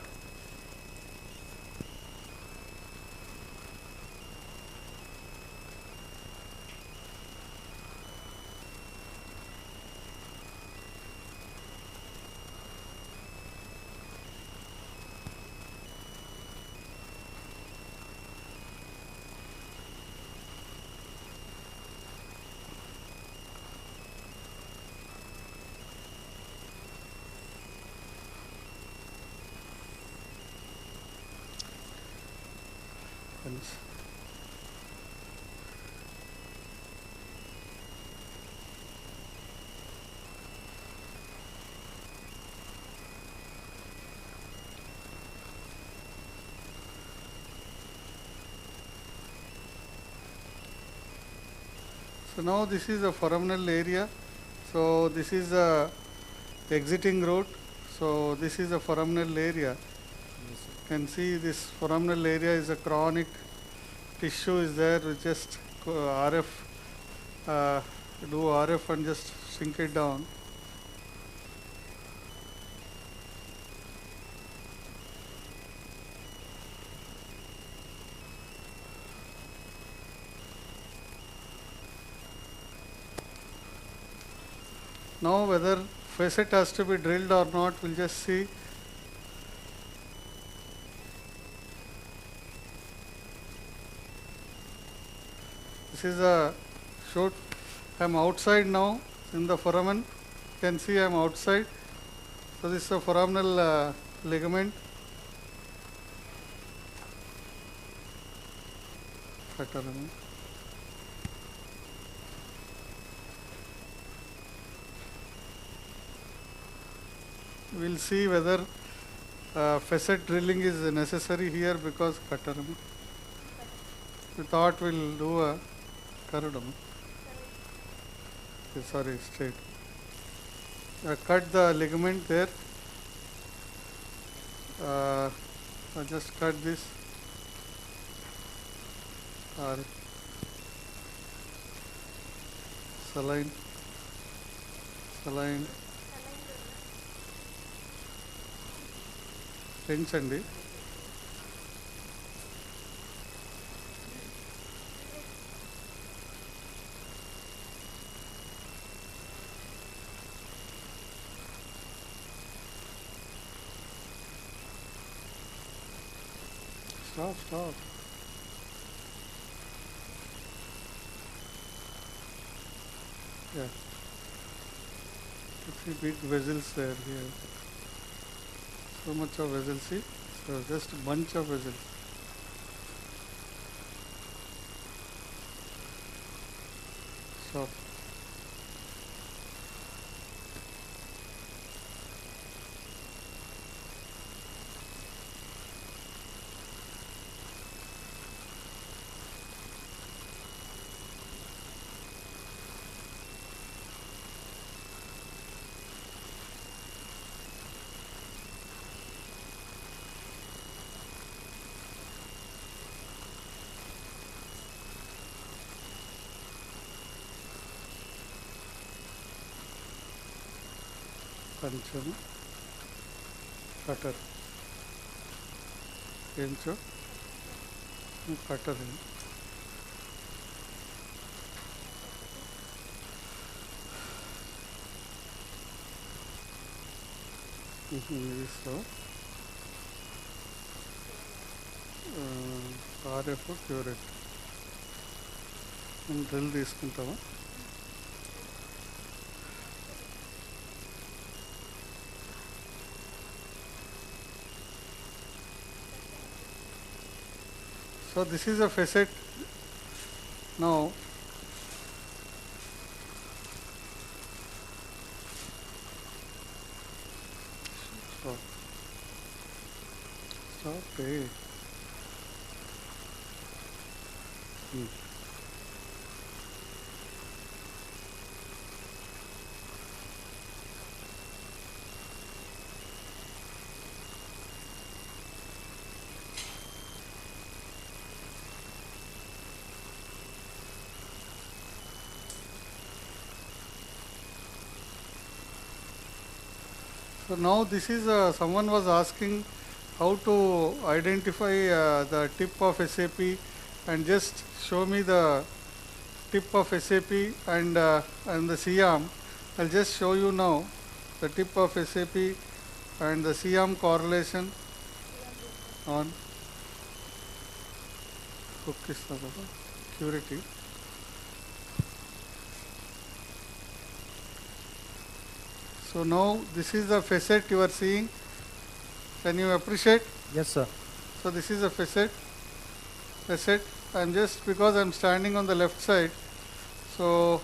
So now this is a foraminal area. So this is a exiting route. So this is a foraminal area. You can see this foraminal area is a chronic tissue is there. We just RF, do RF and just shrink it down. Now whether facet has to be drilled or not, we'll just see. This is a shoot. I'm outside now in the foramen. You can see I'm outside. So this is a foraminal ligament. We'll see whether facet drilling is necessary here because we thought we'll do a sorry, straight. Cut the ligament there. I'll just cut this. Saline. పెంచండి. Stop. Yeah. See big vessels there here. So much of vessels, see? So just a bunch of vessels. Stop. पंचम cutter cutter है RF curette drill తీసుకుంటామా So this is a facet. Now stop it. So now this is someone was asking how to identify the tip of SAP and just show me the tip of SAP and the C-arm. I'll just show you now the tip of SAP and the C-arm correlation on curative. So now this is the facet you are seeing. Can you appreciate? Yes, sir. So this is a facet. I'm just because I'm standing on the left side. So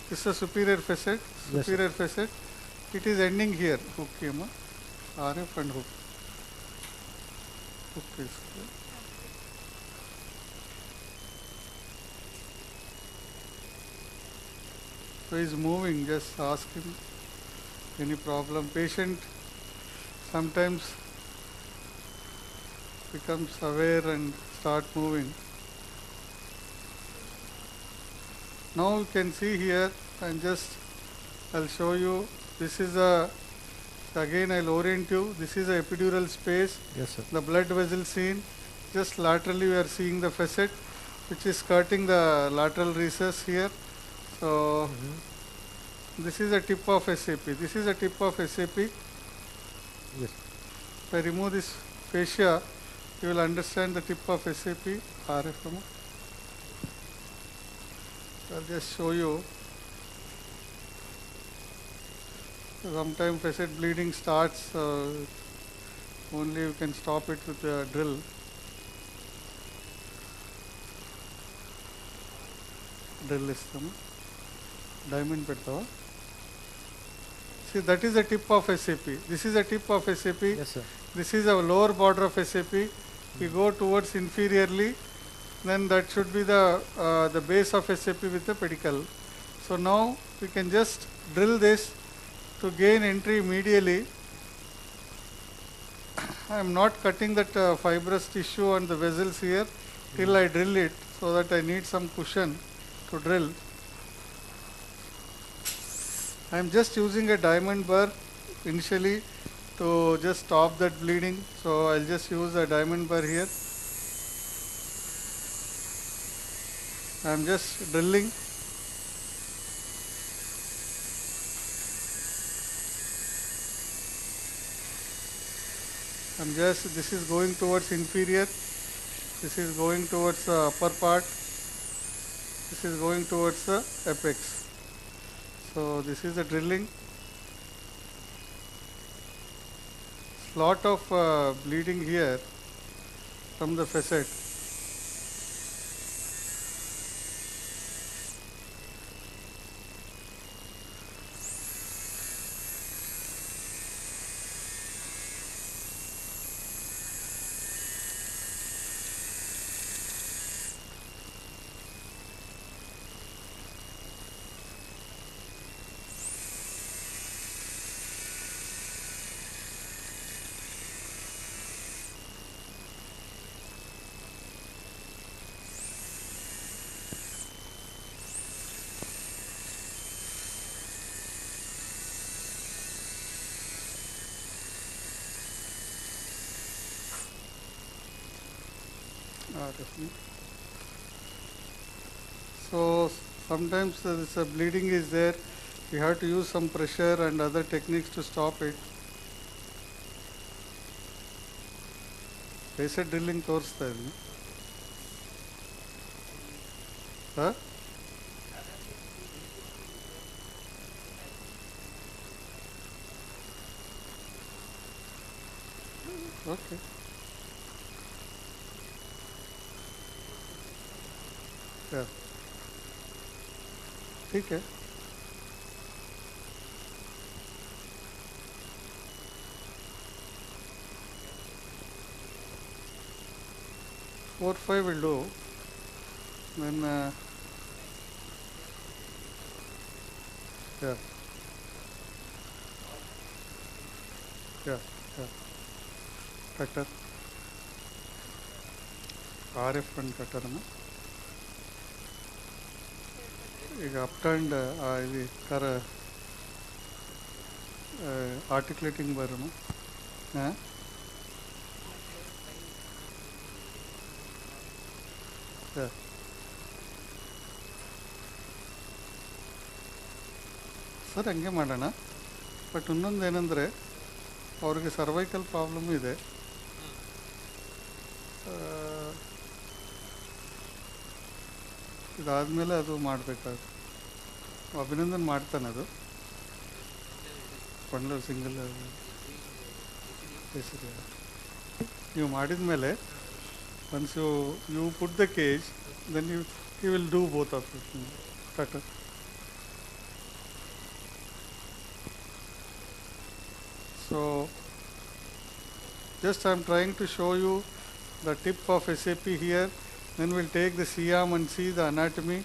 this is a superior facet. Superior facet. It is ending here. Hook RF and hook. Hook is here. So he is moving, just ask him any problem. Patient sometimes becomes aware and start moving. Now you can see here and just I'll show you. This is again I'll orient you. This is a epidural space. Yes, sir. The blood vessel seen. Just laterally we are seeing the facet which is skirting the lateral recess here. So This is a tip of SAP. This is a tip of SAP. Yes. If I remove this fascia, you will understand the tip of SAP RFM. I'll just show you. Sometimes facet bleeding starts, only you can stop it with a drill. Drill istamu. Diamond pedtava. See, that is the tip of SAP. This is a tip of SAP. Yes, sir. This is a lower border of SAP. We go towards inferiorly, then that should be the base of SAP with the pedicle. So now we can just drill this to gain entry medially. I am not cutting that fibrous tissue and the vessels here till I drill it, so that I need some cushion to drill. I am just using a diamond burr initially to just stop that bleeding. So I'll just use a diamond burr here. I am just drilling. This is going towards inferior. This is going towards the upper part. This is going towards the apex. So this is the drilling. Lot of bleeding here from the facet. So sometimes this bleeding is there. We have to use some pressure and other techniques to stop it. Facet drilling ತೋರಿಸ್ತಾ ಇದೀನಿ. Okay. Yeah. ठीक है. Four, 5 will do. Then yeah. Cutter. RF front cutter ಅನ್ನು ಈಗ ಅಪ್ಟರ್ನ್ಡ್ ಇದು ಆರ್ಟಿಕ್ಯುಲೇಟಿಂಗ್ ಬರೋಣ. Sir ಹಂಗೆ ಮಾಡೋಣ. ಬಟ್ ಇನ್ನೊಂದು ಏನಂದರೆ ಅವ್ರಿಗೆ ಸರ್ವೈಕಲ್ ಪ್ರಾಬ್ಲಮ್ ಇದೆ. ಇದಾದಮೇಲೆ ಅದು ಮಾಡಬೇಕಾಗುತ್ತೆ. ಅಭಿನಂದನ್ ಮಾಡ್ತಾನೆ ಅದು ಕೊಂಡ್ಲ ಸಿಂಗಲ್ ಹೆಸರು ನೀವು ಮಾಡಿದ ಮೇಲೆ once you put the cage then you will do both of it cutter. So just I am trying to show you the tip of SAP here. Then we'll take the C-arm and see the anatomy.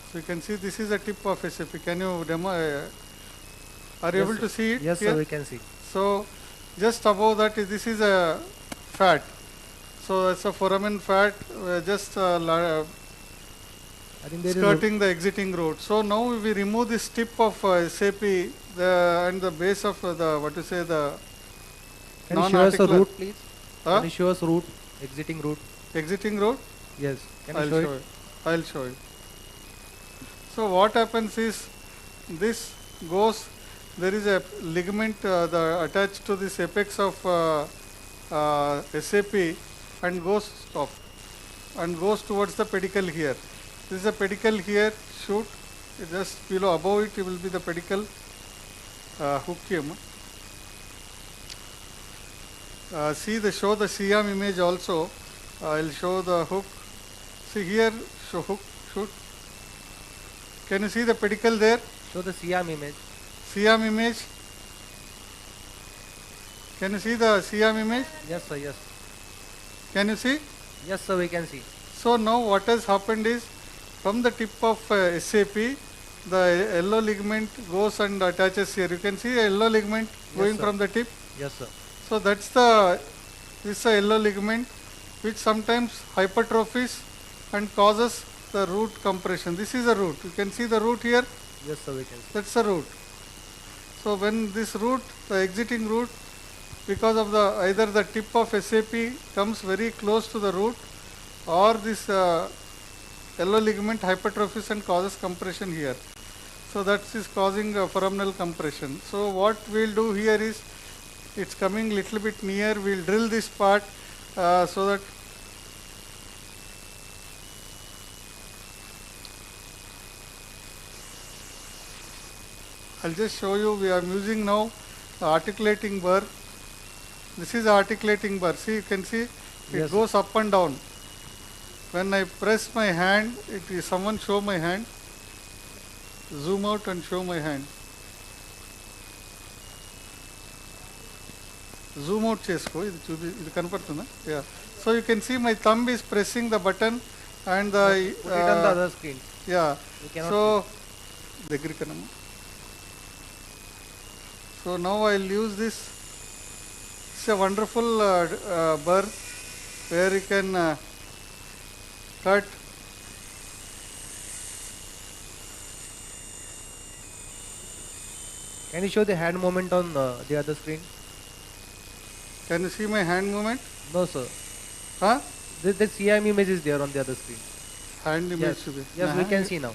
So you can see this is the tip of SAP. Can you demo? Are you able to see it? Yes, here? sir, we can see. So just above that, this is a fat. So it's a foramen fat, just skirting the exiting road. So now we remove this tip of SAP and the base of the Can you show us a route, please? Can you show us route, exiting route? Exiting road? Yes. Can you show it? I'll show you. So what happens is this goes, there is a ligament attached to this apex of SAP and goes towards the pedicle here. This is a pedicle here, shoot, just below, above it will be the pedicle hookkium. Show the CM image also. I'll show the hook. See here, show hook, shoot. Can you see the pedicle there? Show the CM image. CM image. Can you see the CM image? Yes, sir, yes. Can you see? Yes, sir, we can see. So now what has happened is, from the tip of SAP, the yellow ligament goes and attaches here. You can see a yellow ligament going sir. from the tip. Yes, sir. So that's this yellow ligament, which sometimes hypertrophies and causes the root compression. This is a root. You can see the root here. Yes, sir, we can see. That's the root. So when this root, the exiting root, because of either the tip of SAP comes very close to the root, or this yellow ligament hypertrophies and causes compression here. So that is causing foraminal compression. So what we'll do here is, it's coming little bit near, we'll drill this part so that I'll just show you. We are using now the articulating burr. This is the articulating burr. See, you can see it Yes, goes up and down. When I press my hand, someone show my hand. Zoom out and show my hand. Zoom out chesko. ఇది కనపడుతుందా? Yeah. So you can see my thumb is pressing the button and the. Put it on the other screen. Yeah. We cannot So దగ్గరికనమ్మా. So now I'll use this. It's a wonderful burr where you can cut. Can you show the hand movement on the other screen? Can you see my hand movement? No, sir. Huh? The CM image is there on the other screen. Hand image Yes, should be. yes, we can see now.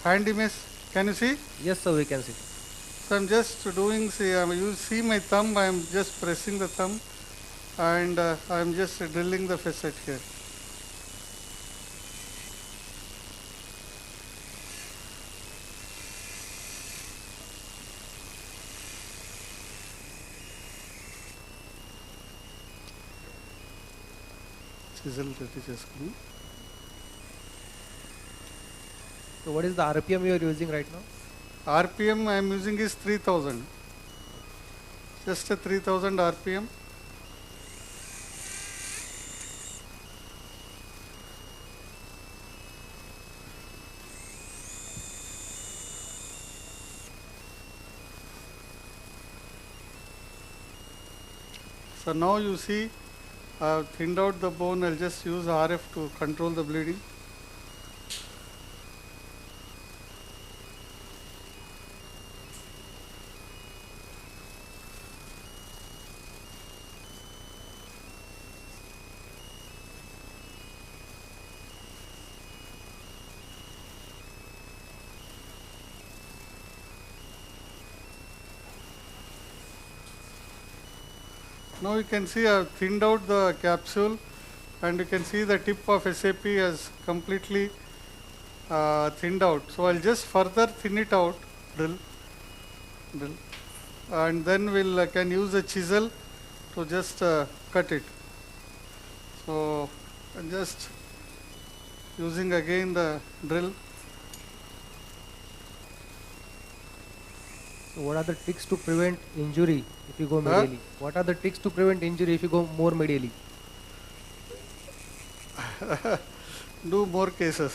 Hand image. Can you see? Yes, sir, we can see. So I'm just doing, you see my thumb, I'm just pressing the thumb and I'm just drilling the facet here. Chisel ready cheskoni. So what is the RPM you are using right now? RPM I am using is 3000. Just a 3000 RPM. So now you see I have thinned out the bone. I'll just use RF to control the bleeding. Now you can see I have thinned out the capsule and you can see the tip of SAP has completely thinned out. So I'll just further thin it out, drill, and then we'll can use a chisel to just cut it. So I'm just using again the drill. So what are the tricks to prevent injury if you go medially? What are the tricks to prevent injury if you go more medially? Do more cases.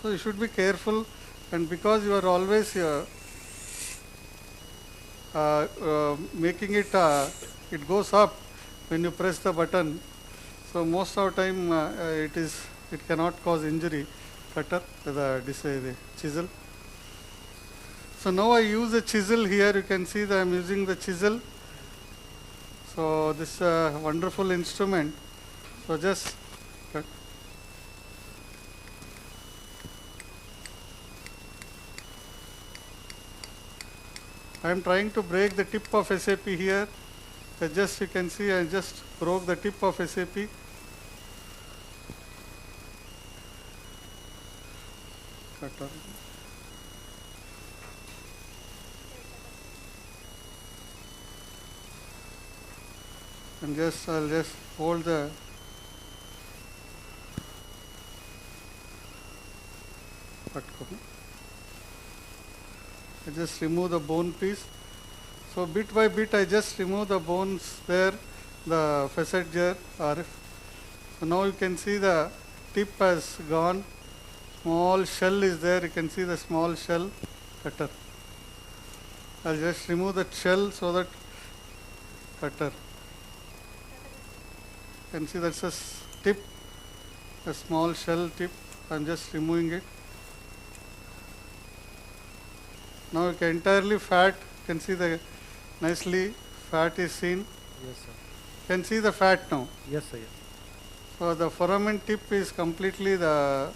So you should be careful, and because you are always making it, it goes up when you press the button. So most of the time it cannot cause injury. Cutter, the chisel. So now I use a chisel here. You can see that I am using the chisel. So this wonderful instrument. So just cut. I am trying to break the tip of SAP here. Just you can see I just broke the tip of SAP. Cutter. And I'll just hold the I just remove the bone piece. So bit by bit I just remove the bones there, the facet there. So now you can see the tip has gone. Small shell is there, you can see the small shell cutter. I'll just remove the shell so that cutter. You can see that's a tip, a small shell tip. I'm just removing it. Now you can entirely fat, you can see the nicely fat is seen. Yes, sir. You can see the fat now. Yes, sir. Yes. So the foramen tip is completely the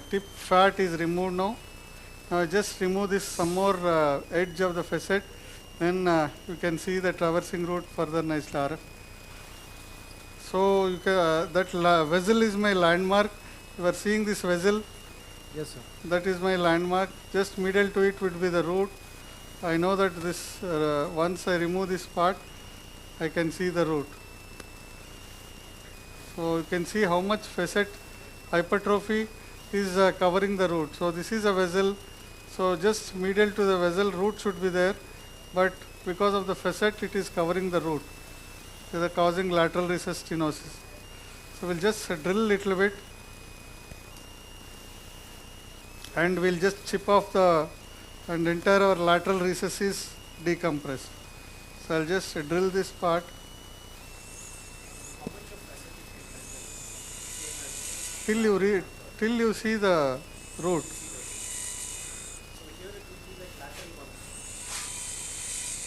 tip fat is removed now. Now I just remove this some more edge of the facet. Then you can see the traversing root further nicely RF. So you can, that vessel is my landmark. You are seeing this vessel. Yes, sir. That is my landmark. Just middle to it would be the root. I know that this once I remove this part, I can see the root. So you can see how much facet hypertrophy is covering the root. So this is a vessel. So just middle to the vessel, root should be there, but because of the facet, it is covering the root. They are causing lateral recess stenosis. So we'll just drill little bit, and we'll just chip off the, and entire our lateral recess is decompressed. So I'll just drill this part. Till you see the root.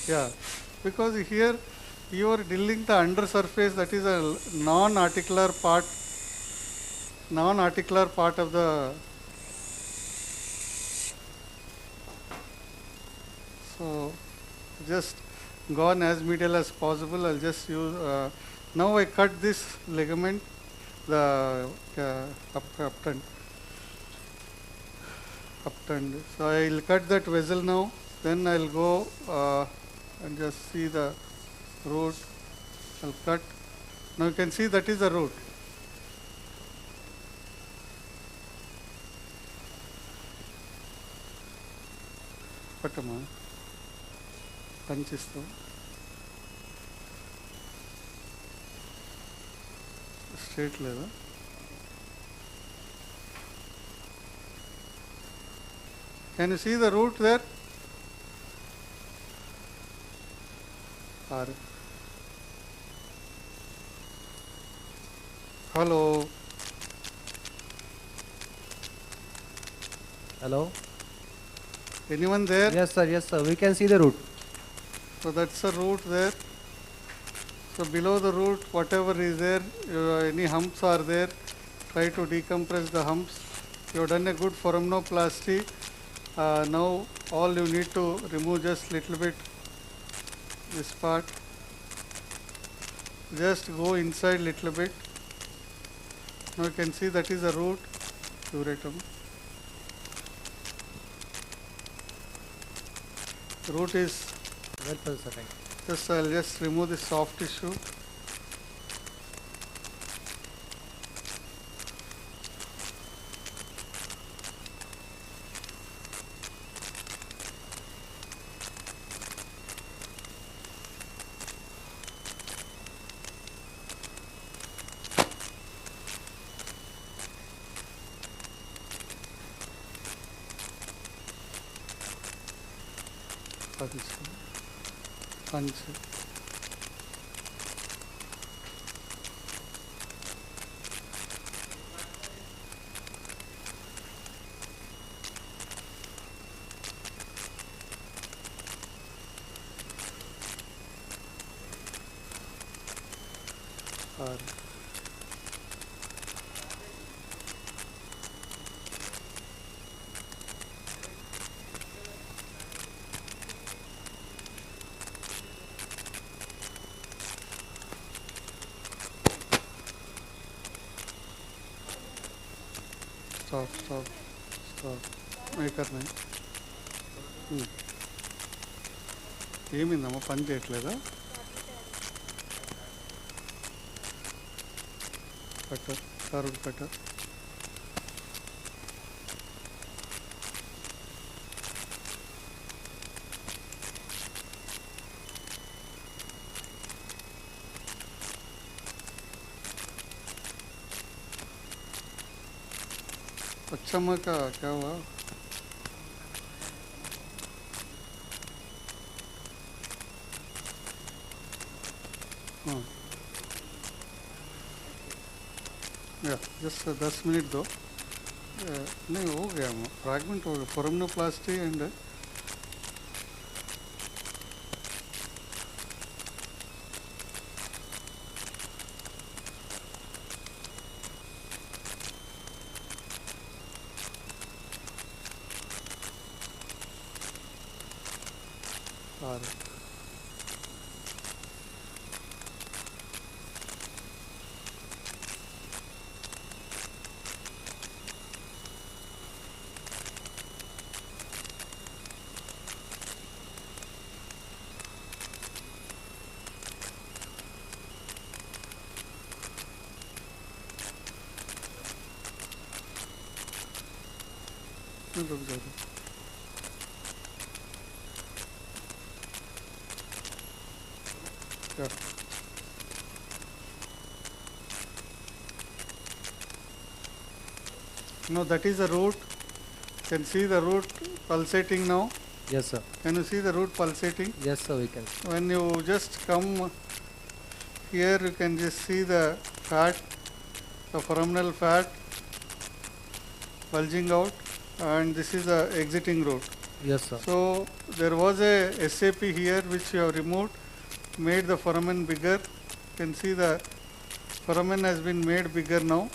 Yeah, because here you are drilling the undersurface, that is a non-articular part of the. So just gone as medial as possible. I'll just use. Now I cut this ligament, the upturned. So I'll cut that vessel now. Then I'll go and just see the root. I'll cut. Now you can see that is the root. Patama. Punchistu. Straight level. Can you see the root there? Hello. Hello. Anyone there? Yes, sir. Yes, sir. We can see the root. So that's the root there. So below the root, whatever is there, any humps are there, try to decompress the humps. You have done a good foraminoplasty. Now all you need to remove just little bit this part. Just go inside little bit. Now you can see that is the root. Uratum. Root is well positioned. Just I'll just remove the soft tissue. Punch. మేకర్ని ఏమిందమ్మా పని చేయట్లేదా cutter కరుడు cutter अच्छा का क्या हुआ हाँ या just 10 minute दो नहीं हो गया फ्रैगमेंट हो गया फोरामिनोप्लास्टी एंड रुक जाओ yeah. No, that is the root. Can see the root pulsating now. Yes, sir. Can you see the root pulsating? Yes, sir, we can. When you just come here, you can just see the fat, the foraminal fat bulging out, and this is the exiting root. Yes, sir. So there was a SAP here which you have removed, made the foramen bigger. You can see the foramen has been made bigger now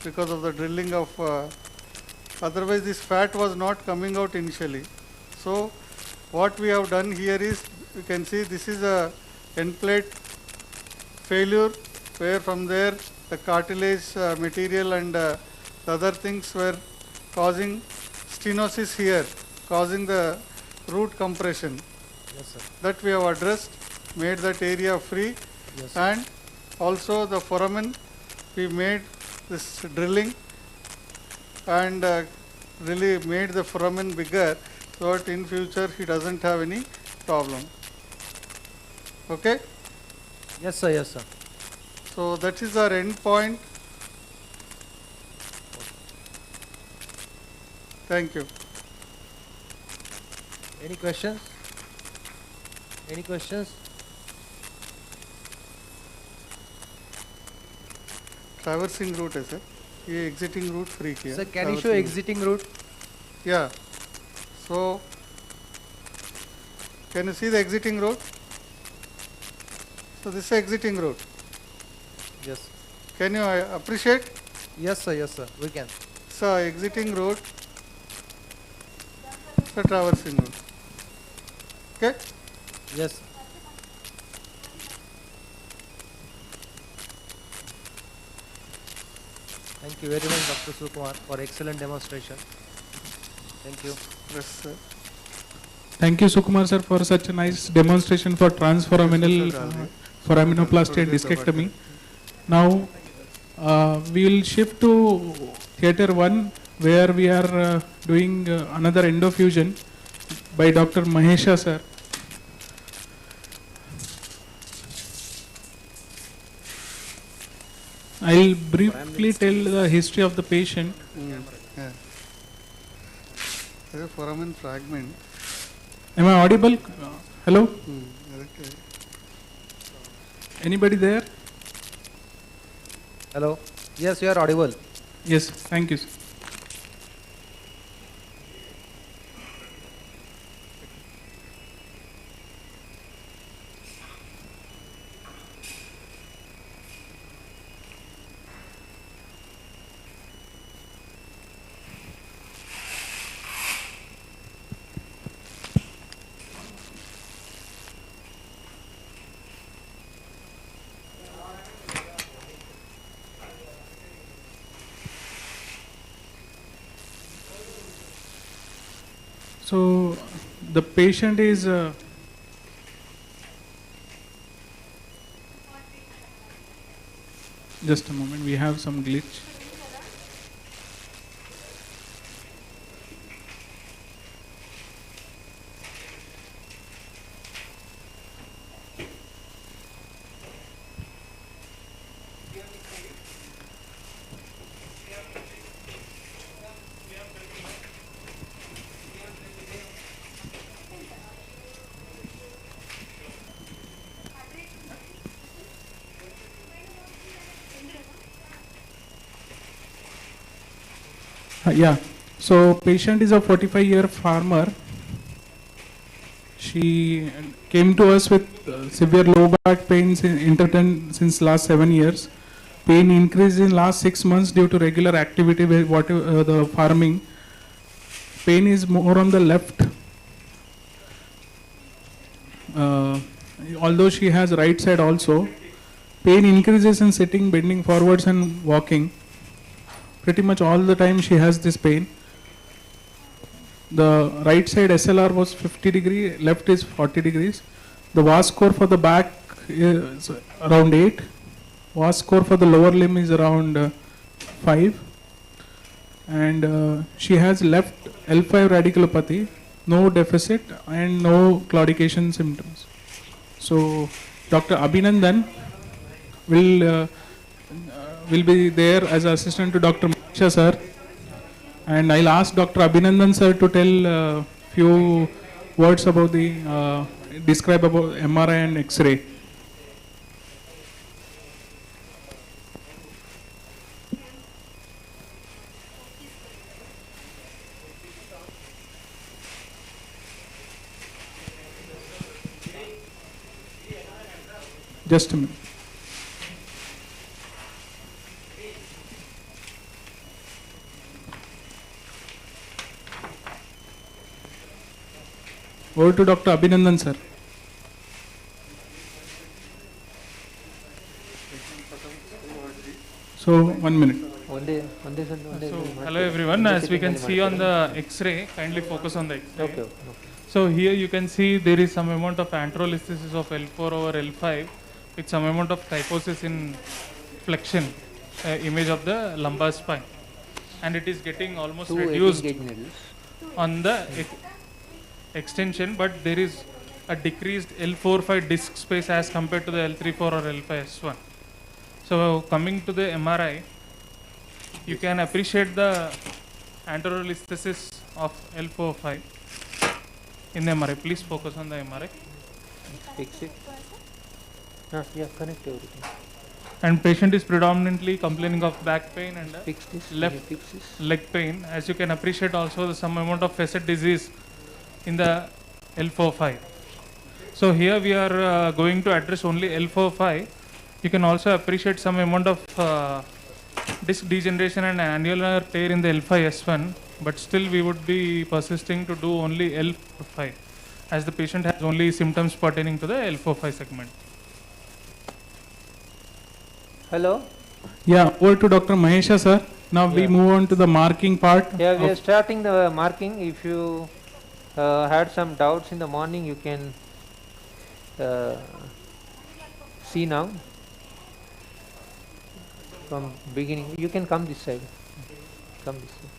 because of the drilling of otherwise this fat was not coming out initially. So what we have done here is, you can see this is a end plate failure, where from there the cartilage material and the other things were causing stenosis here, causing the root compression. Yes, sir. That we have addressed, made that area free. Yes, sir. And also the foramen, we made this drilling and really made the foramen bigger, so that in future he doesn't have any problem. Okay? Yes, sir. Yes, sir. So that is our end point. Thank you. Any questions? Any questions? Traversing route है sir. ये exiting route free किया. Sir, can you show exiting route? Yeah. So can you see the exiting route? So this is exiting route. Yes. Can you appreciate? Yes, sir. Yes, sir. We can. So exiting route, the traversing route. Okay? Yes. Thank you very much, Dr. Sukumar, for excellent demonstration. Thank you. Yes, sir. Thank you, Sukumar sir, for such a nice demonstration for transforaminal foraminoplasty and discectomy. Now we will shift to theatre 1, where we are doing another endofusion by Dr. Mahesha sir. I'll briefly tell the history of the patient. Yeah. There is a foramen fragment. Am I audible? Hello? Okay. Anybody there? Hello? Yes, you are audible. Yes, thank you, sir. So the patient is just a moment, we have some glitch. Yeah, so patient is a 45-year farmer. She came to us with severe low back pains since last 7 years. Pain increased in last 6 months due to regular activity with the farming. Pain is more on the left. Although she has right side also. Pain increases in sitting, bending forwards and walking. Pretty much all the time she has this pain. The right side SLR was 50 degree, left is 40 degrees. The VAS score for the back is around 8. VAS score for the lower limb is around 5. And she has left L5 radiculopathy, no deficit and no claudication symptoms. So Dr. Abhinandan will be there as assistant to Dr. Manisha sir, and I'll ask Dr. Abhinandan sir to tell few words about describe about MRI and X-ray. Just a minute. Over to Dr. Abhinandan sir. So 1 minute. Hello everyone, as we can see on the X-ray, kindly focus on the X-ray. Okay. So here you can see there is some amount of anterolisthesis of L4 over L5 with some amount of kyphosis in flexion, image of the lumbar spine, and it is getting almost reduced on the extension, but there is a decreased L4-5 disc space as compared to the L3-4 or L5-S1. So coming to the MRI, you can appreciate the anterolisthesis of L4-5 in the MRI. Please focus on the MRI. Fix it. Yeah, connect everything. And patient is predominantly complaining of back pain and left leg pain. As you can appreciate also some amount of facet disease in the L4-5. So here we are going to address only L4-5. You can also appreciate some amount of disc degeneration and annular tear in the L5-S1, but still we would be persisting to do only L4-5 as the patient has only symptoms pertaining to the L4-5 segment. Hello? Yeah, over to Dr. Mahesha sir. Now we move on to the marking part. Yeah, we are starting the marking. If you had some doubts in the morning, you can see now from beginning. You can come this side. Come this side.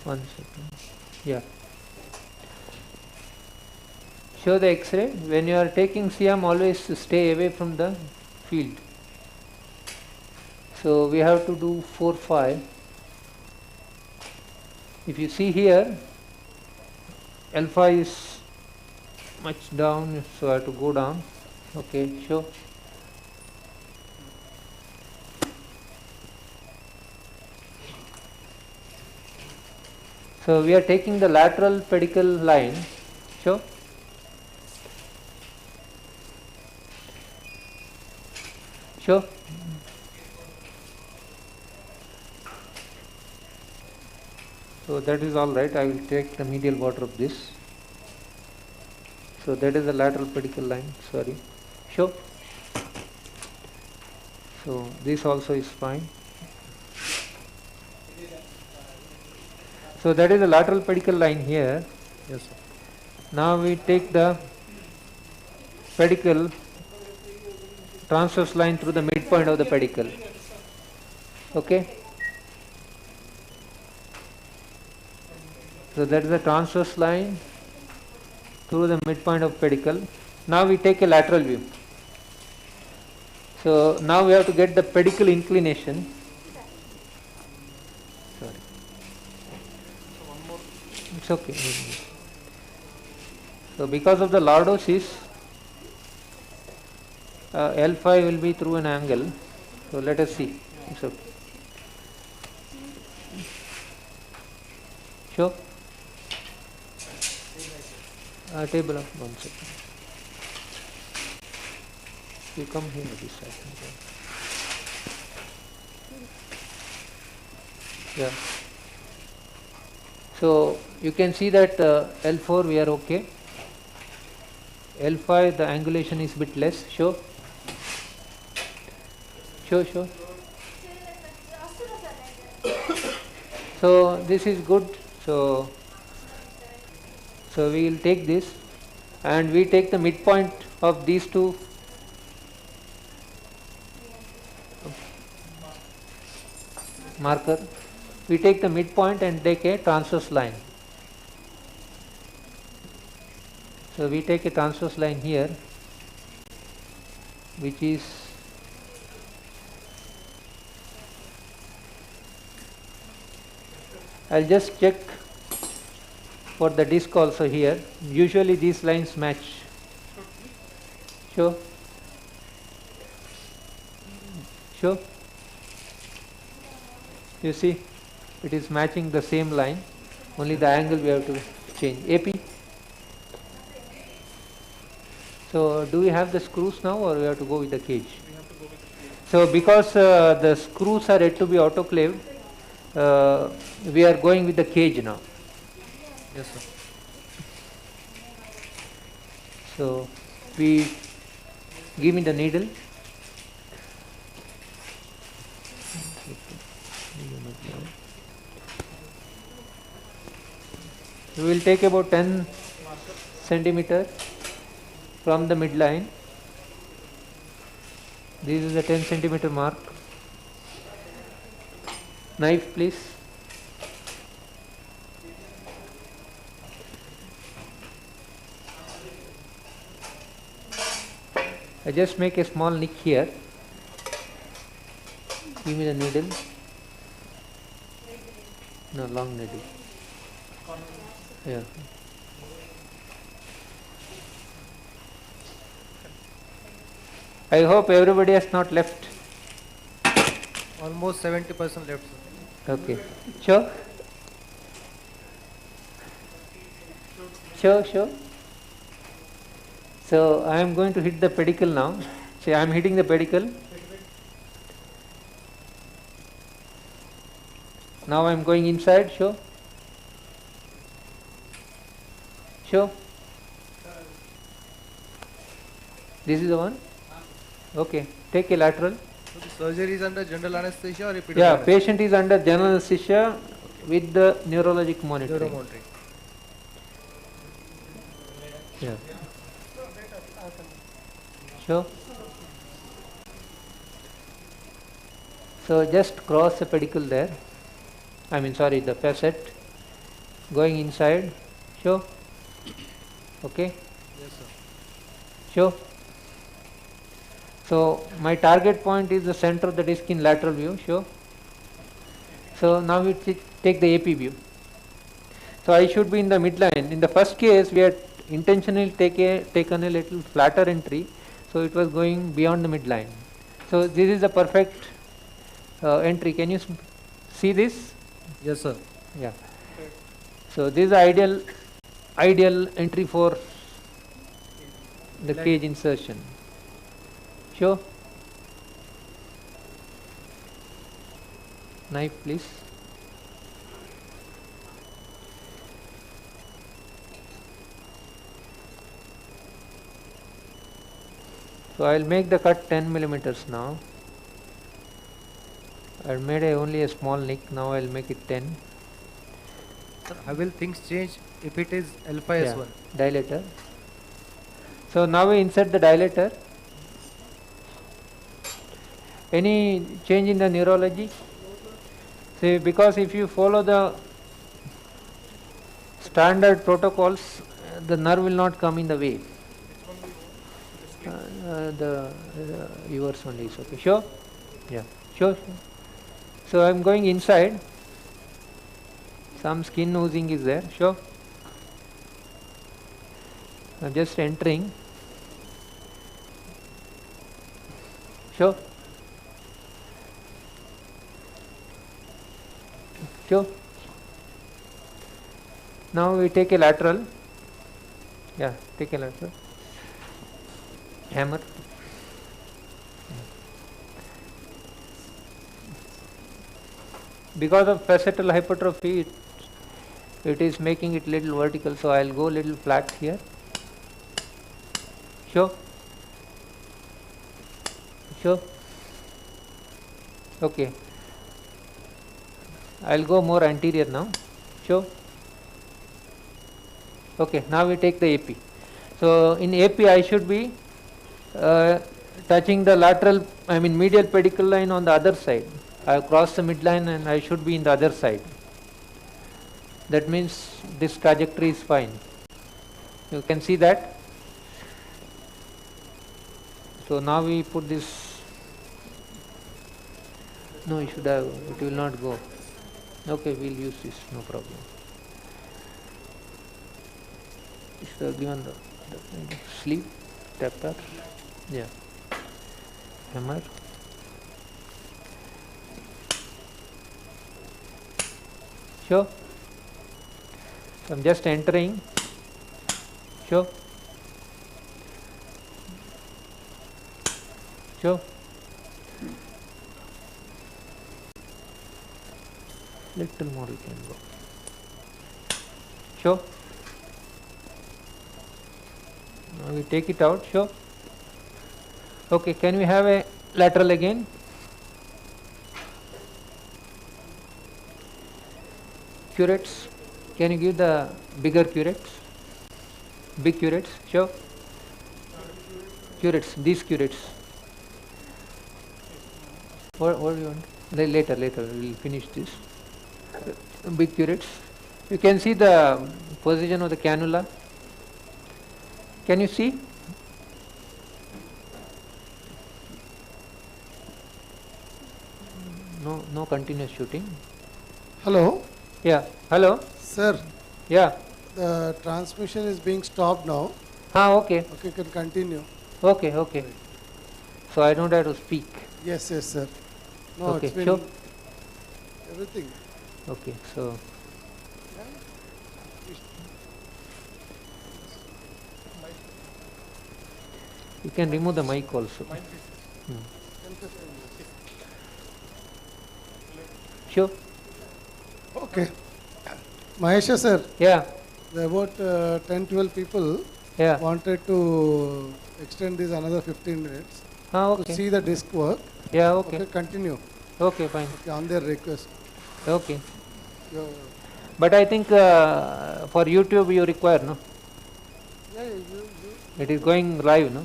1 second. Yeah. Show the X-ray. When you are taking CM, always stay away from the field. So we have to do 4-5. If you see here, L5 is much down, so I have to go down. Okay, show. So we are taking the lateral pedicle line. Show. Show. So that is all right. I will take the medial border of this. So that is the lateral pedicle line. Sorry. Show. So this also is fine. So that is the lateral pedicle line here. Yes, sir. Now we take the pedicle transverse line through the midpoint of the pedicle. Okay. So that is the transverse line through the midpoint of pedicle. Now we take a lateral view. So now we have to get the pedicle inclination. Sorry. It's okay. So because of the lordosis, L5 will be through an angle. So let us see. It's okay. Sure. Table up 1 second. You come here this side. Yeah. So you can see that L4 we are okay. L5 the angulation is bit less. Sure. Sure. So this is good. So we will take this and we take the midpoint of these two marker. We take the midpoint and take a transverse line. So we take a transverse line here, which is I'll just check for the disc also here. Usually these lines match. Sure. You see, it is matching the same line, only the angle we have to change. AP. So do we have the screws now or we have to go with the cage? We have to go with the cage. So because the screws are yet to be autoclaved, we are going with the cage now. Yes, sir. So we give me the needle. We will take about 10 centimeter from the midline. This is the 10 centimeter mark. Knife, please. I just make a small nick here. Give me the needle. No, long needle. Yeah. I hope everybody has not left. Almost 70% left, sir. Okay. Sure. So I am going to hit the pedicle now. See, I am hitting the pedicle. Now I am going inside. Sure. This is the one. Okay. Take a lateral. So the surgery is under general anesthesia or epidural? Yeah, patient is under general anesthesia with the neurologic monitoring. Neuromonitoring. Yeah. Sure. So just cross the pedicle there. The facet. Going inside. Sure. Okay. Yes, sir. Sure. So my target point is the center of the disc in lateral view. Sure. So now we take the AP view. So I should be in the midline. In the first case, we had intentionally taken a little flatter entry, so it was going beyond the midline. So this is the perfect entry. Can you see this? Yes, sir. Yeah. So this is the ideal entry for the cage insertion. Sure. Knife, please. So I will make the cut 10 millimeters now. I made only a small nick. Now I will make it 10. how will things change if it is alpha S1? Dilator. So now we insert the dilator. Any change in the neurology? See, because if you follow the standard protocols, the nerve will not come in the way. Yours only is okay. Sure? Yeah. Sure. So I am going inside. Some skin oozing is there. Sure. I am just entering. Sure. Sure. Now we take a lateral. Yeah, take a lateral. Hammer. Because of paracentral hypertrophy, it is making it little vertical, so I will go little flat here. Sure. Sure. Okay. I will go more anterior now. Sure. Okay, now we take the AP. So in AP I should be touching the lateral, medial pedicle line on the other side. I have crossed the midline and I should be in the other side. That means this trajectory is fine. You can see that. So now we put this. No, it should have, it will not go. Okay, we'll use this, no problem. Should have given the sleeve, tap that. Yeah. Hammer. Sure. So I'm just entering. Sure. Sure. Little more we can go. Sure. Now we take it out. Sure. Okay, can we have a lateral again? Curettes. Can you give the bigger curettes? Big curettes. Sure. Curettes. These curettes. What do you want? Later. We will finish this. Big curettes. You can see the position of the cannula. Can you see? No continuous shooting. Hello. Yeah. Hello. Sir. Yeah. The transmission is being stopped now. Okay. Okay, you can continue. Okay. So I don't have to speak. Yes, sir. No, Okay, it's been sure. everything. Okay, so you can remove the mic also. Sure. Okay. Mahesha sir. Yeah. There were about 10-12 people wanted to extend this another 15 minutes okay. to see the disc work. Yeah, okay. Okay, continue. Okay, fine. Okay, on their request. Okay. Yeah. But I think for YouTube you require, no? Yeah, It is going live, no?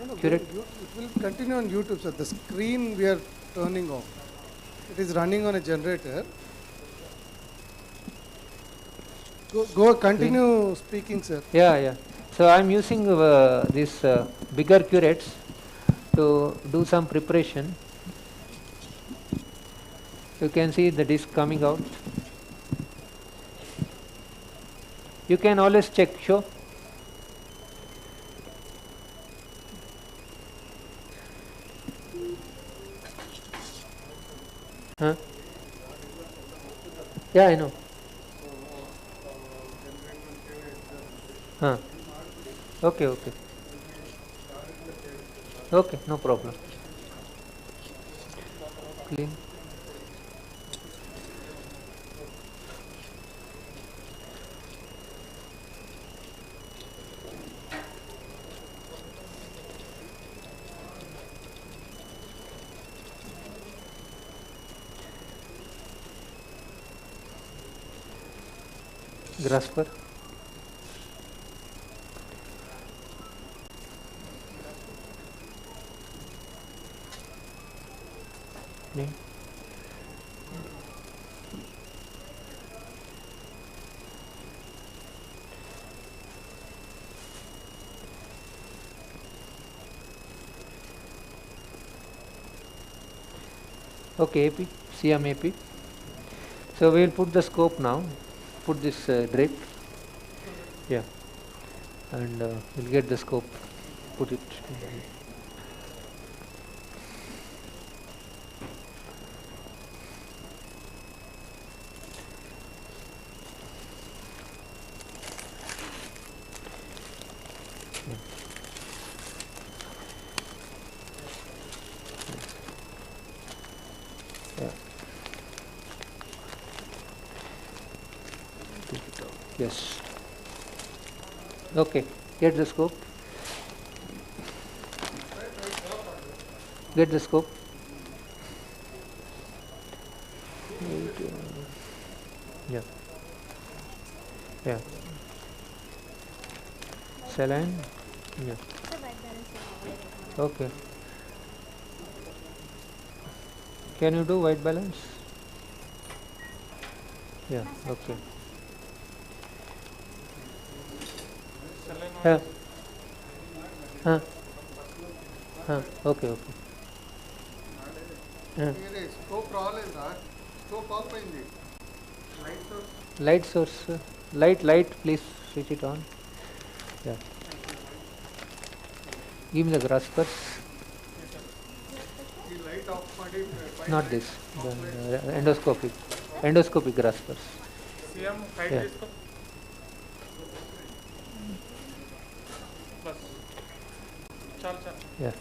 No, Curate. it will continue on YouTube, sir. The screen we are turning off. It is running on a generator. Go continue speaking, sir. Yeah. So I am using this bigger curettes to do some preparation. You can see the disc coming out. You can always check, sure. Huh? Yeah, I know. Okay. Okay, no problem. Clean. grasper. Name. Okay, AP, CM AP. So we will put the scope now, put this drape, yeah, and we'll get the scope, put it. Yes. Okay, get the scope. Get the scope. Yeah. Yeah. Saline. Yeah. Okay. Can you do white balance? Yeah. Okay. Yeah. Okay, okay. Scope రాలేదా? Scope off అయింది. Light source. Light, please switch it on. Yeah. Give me the graspers. Not this. The endoscopic graspers. CM height Yeah. is plus. Chal. Yeah.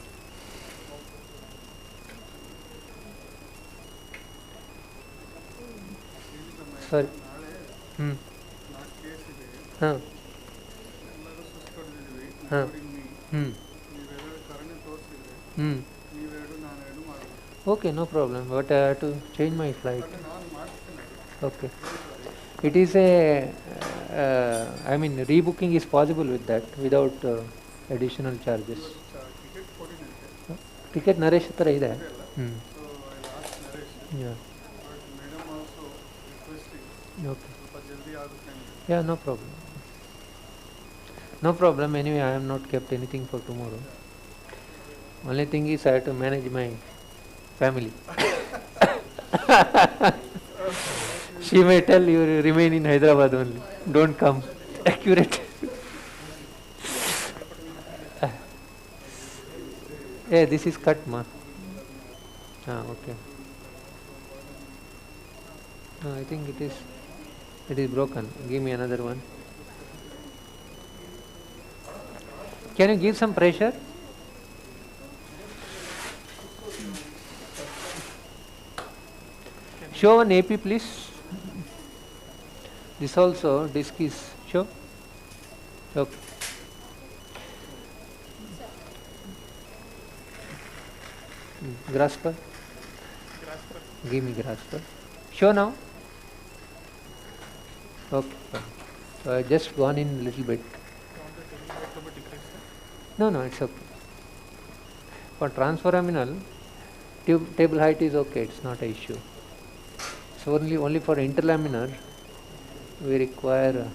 Sorry. Okay, no problem. But I have to change my flight. Okay. It is a, I mean, rebooking is possible with that without additional charges. Ticket Naresh hatra ide. Yeah. Okay. Yeah, no problem. No problem. Anyway, I have not kept anything for tomorrow. Only thing is I have to manage my family. She may tell you remain in Hyderabad only. Don't come. Accurate. Hey, this is cut, ma. Okay. No, I think it is broken. Give me another one. Can you give some pressure? Show an AP, please. This also disc is show. Okay. Grasper. Give me grasper. Show now. Okay. So I just gone in a little bit. No, it's okay. For transforaminal, table height is okay. It's not an issue. So only for interlaminar, we require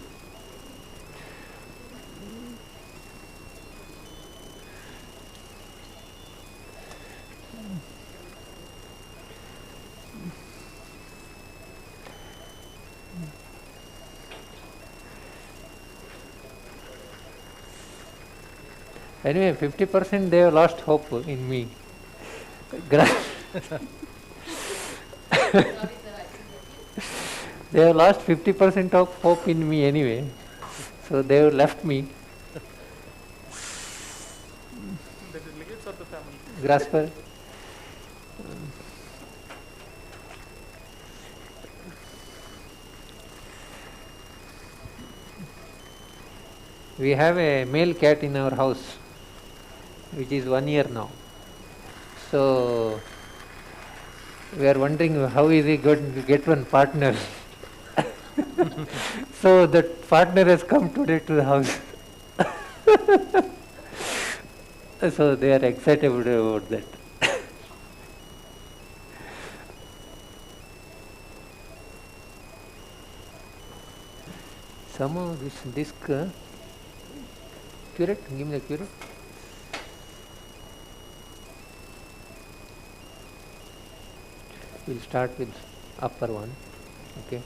anyway, 50% they have lost hope in me. They have lost 50% of hope in me anyway. So they have left me. The delegates of the family. Grasper. We have a male cat in our house, which is 1 year now. So we are wondering how is he going to get one partner. So that partner has come today to the house. So they are excited about that. Somehow this disc, curate, give me the curate. We'll start with upper one, okay.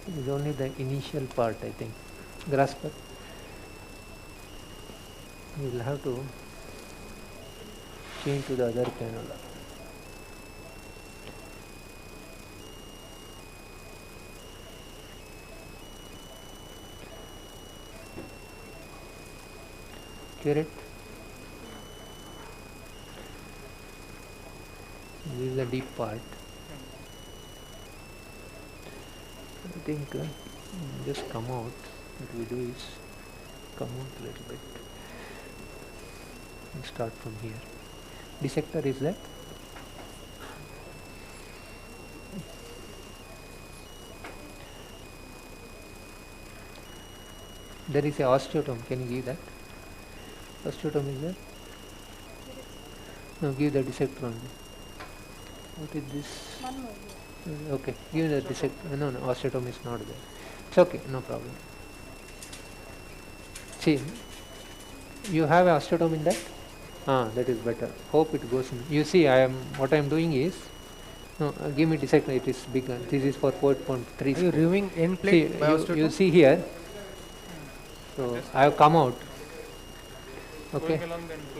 It is only the initial part, I think. Grasper. We will have to change to the other cannula. Curate. This is the deep part. I think just come out. What we do is come out a little bit and start from here. Dissector is that? There is a osteotome. Can you give that? Osteotome is there? No, give the dissector only. What is this? Okay, give the dissector. No, osteotome is not there. It's okay, no problem. See, you have a osteotome in that? That is better. Hope it goes in. You see, what I am doing is, no, give me dissector. It is bigger. This is for 4.3. Are you removing end plate by osteotome? You see here. So I have come out. Okay.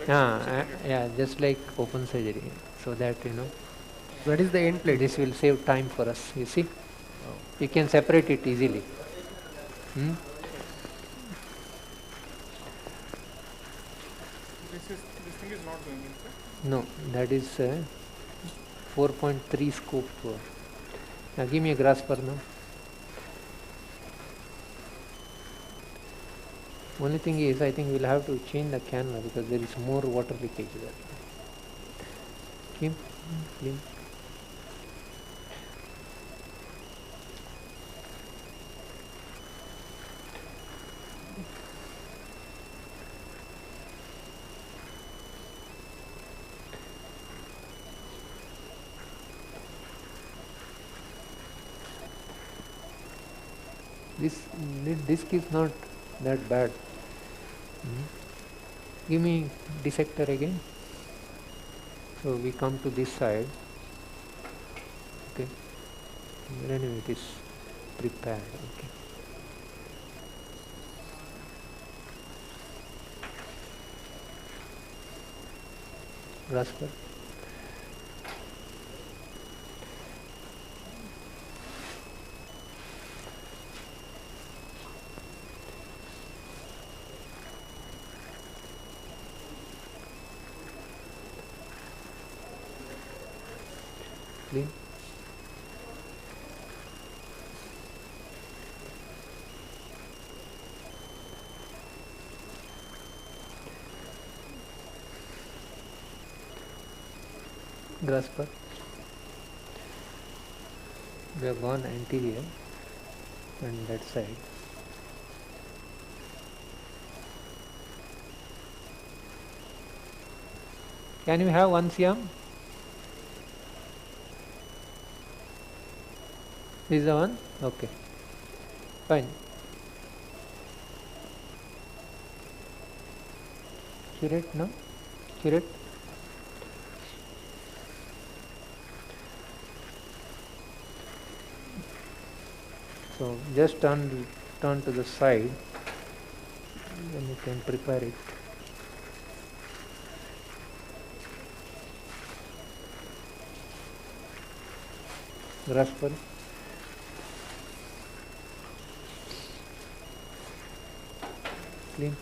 Yeah, just like open surgery, so that What is the end plate? This will save time for us. You see, you can separate it easily. This thing is not going in, sir? No, that is 4.3 scope for. Now give me a grasper now. Only thing is, I think we'll have to change the cannula because there is more water leakage there. Clean. This disc is not that bad. Give me dissector again. So we come to this side. Okay. Anyway, it is prepared. Okay. Grasper. Clean. Grasper. We have gone anterior and that side. Can you have one CM? This is the one? Okay. Fine. Curate, no? Curate. So just turn to the side, then you can prepare it. Grasper. Clean.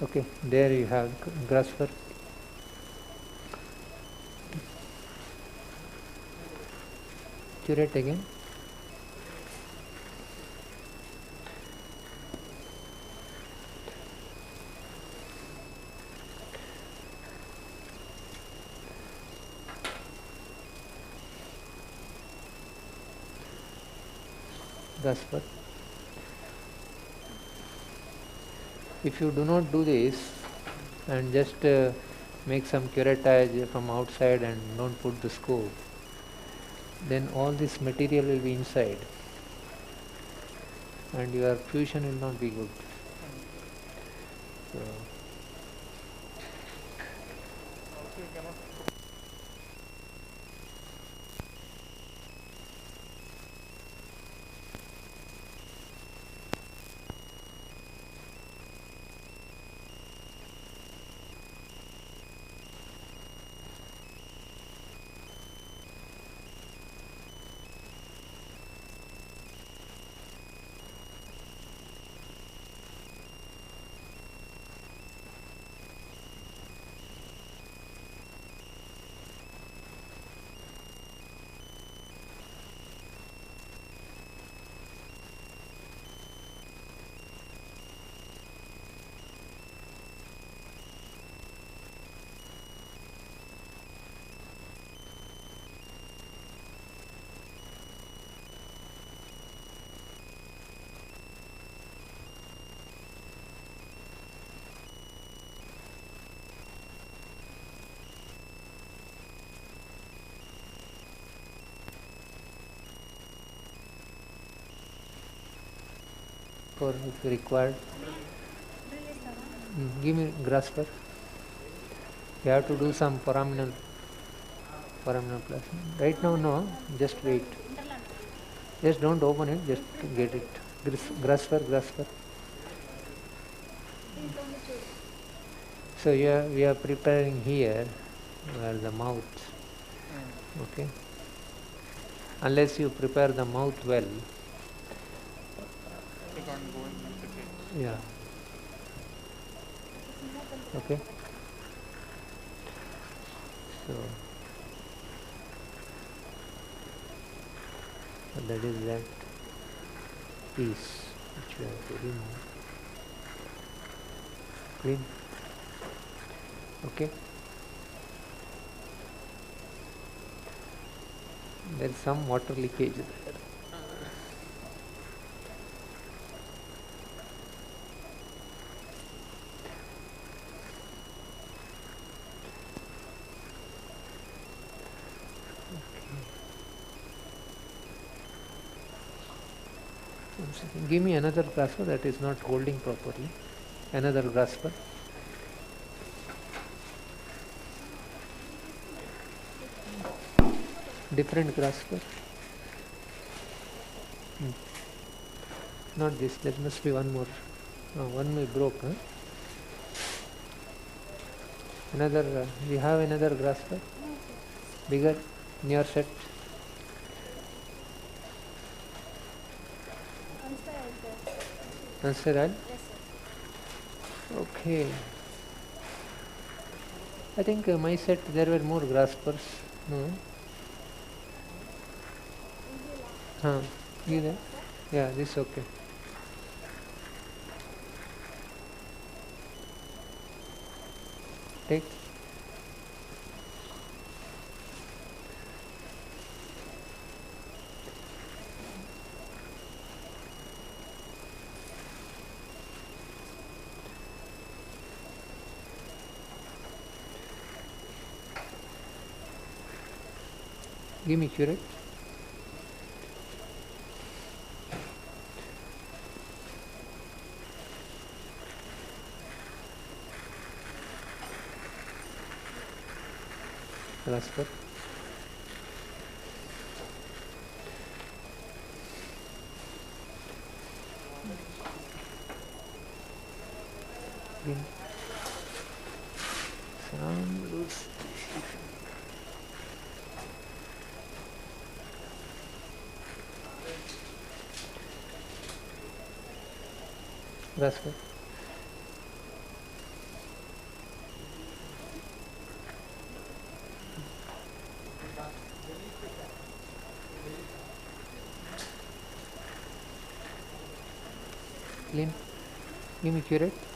Okay, there you have grasper. curate again. Transfer. If you do not do this and just make some curettage from outside and don't put the scope, then all this material will be inside and your fusion will not be good. So, or if required, give me grasper. You have to do some foraminal placement. Right now, no, just wait. Just don't open it, just get it. Grasper. So we are preparing here where the mouth. Okay. Unless you prepare the mouth well. Yeah. Okay. So that is that piece which we have to remove. Clean. Okay. There is some water leakage there. Give me another grasper that is not holding properly. Another grasper. Different grasper. Not this, there must be one more. One we broke. Huh? Another, we have another grasper. Bigger, near set. Transferal? Yes, sir. Okay. I think my set there were more graspers. No? You there? Yeah, this okay. Take. Give me curate. Transfer. Some loose. Transfer. clean, give me curate.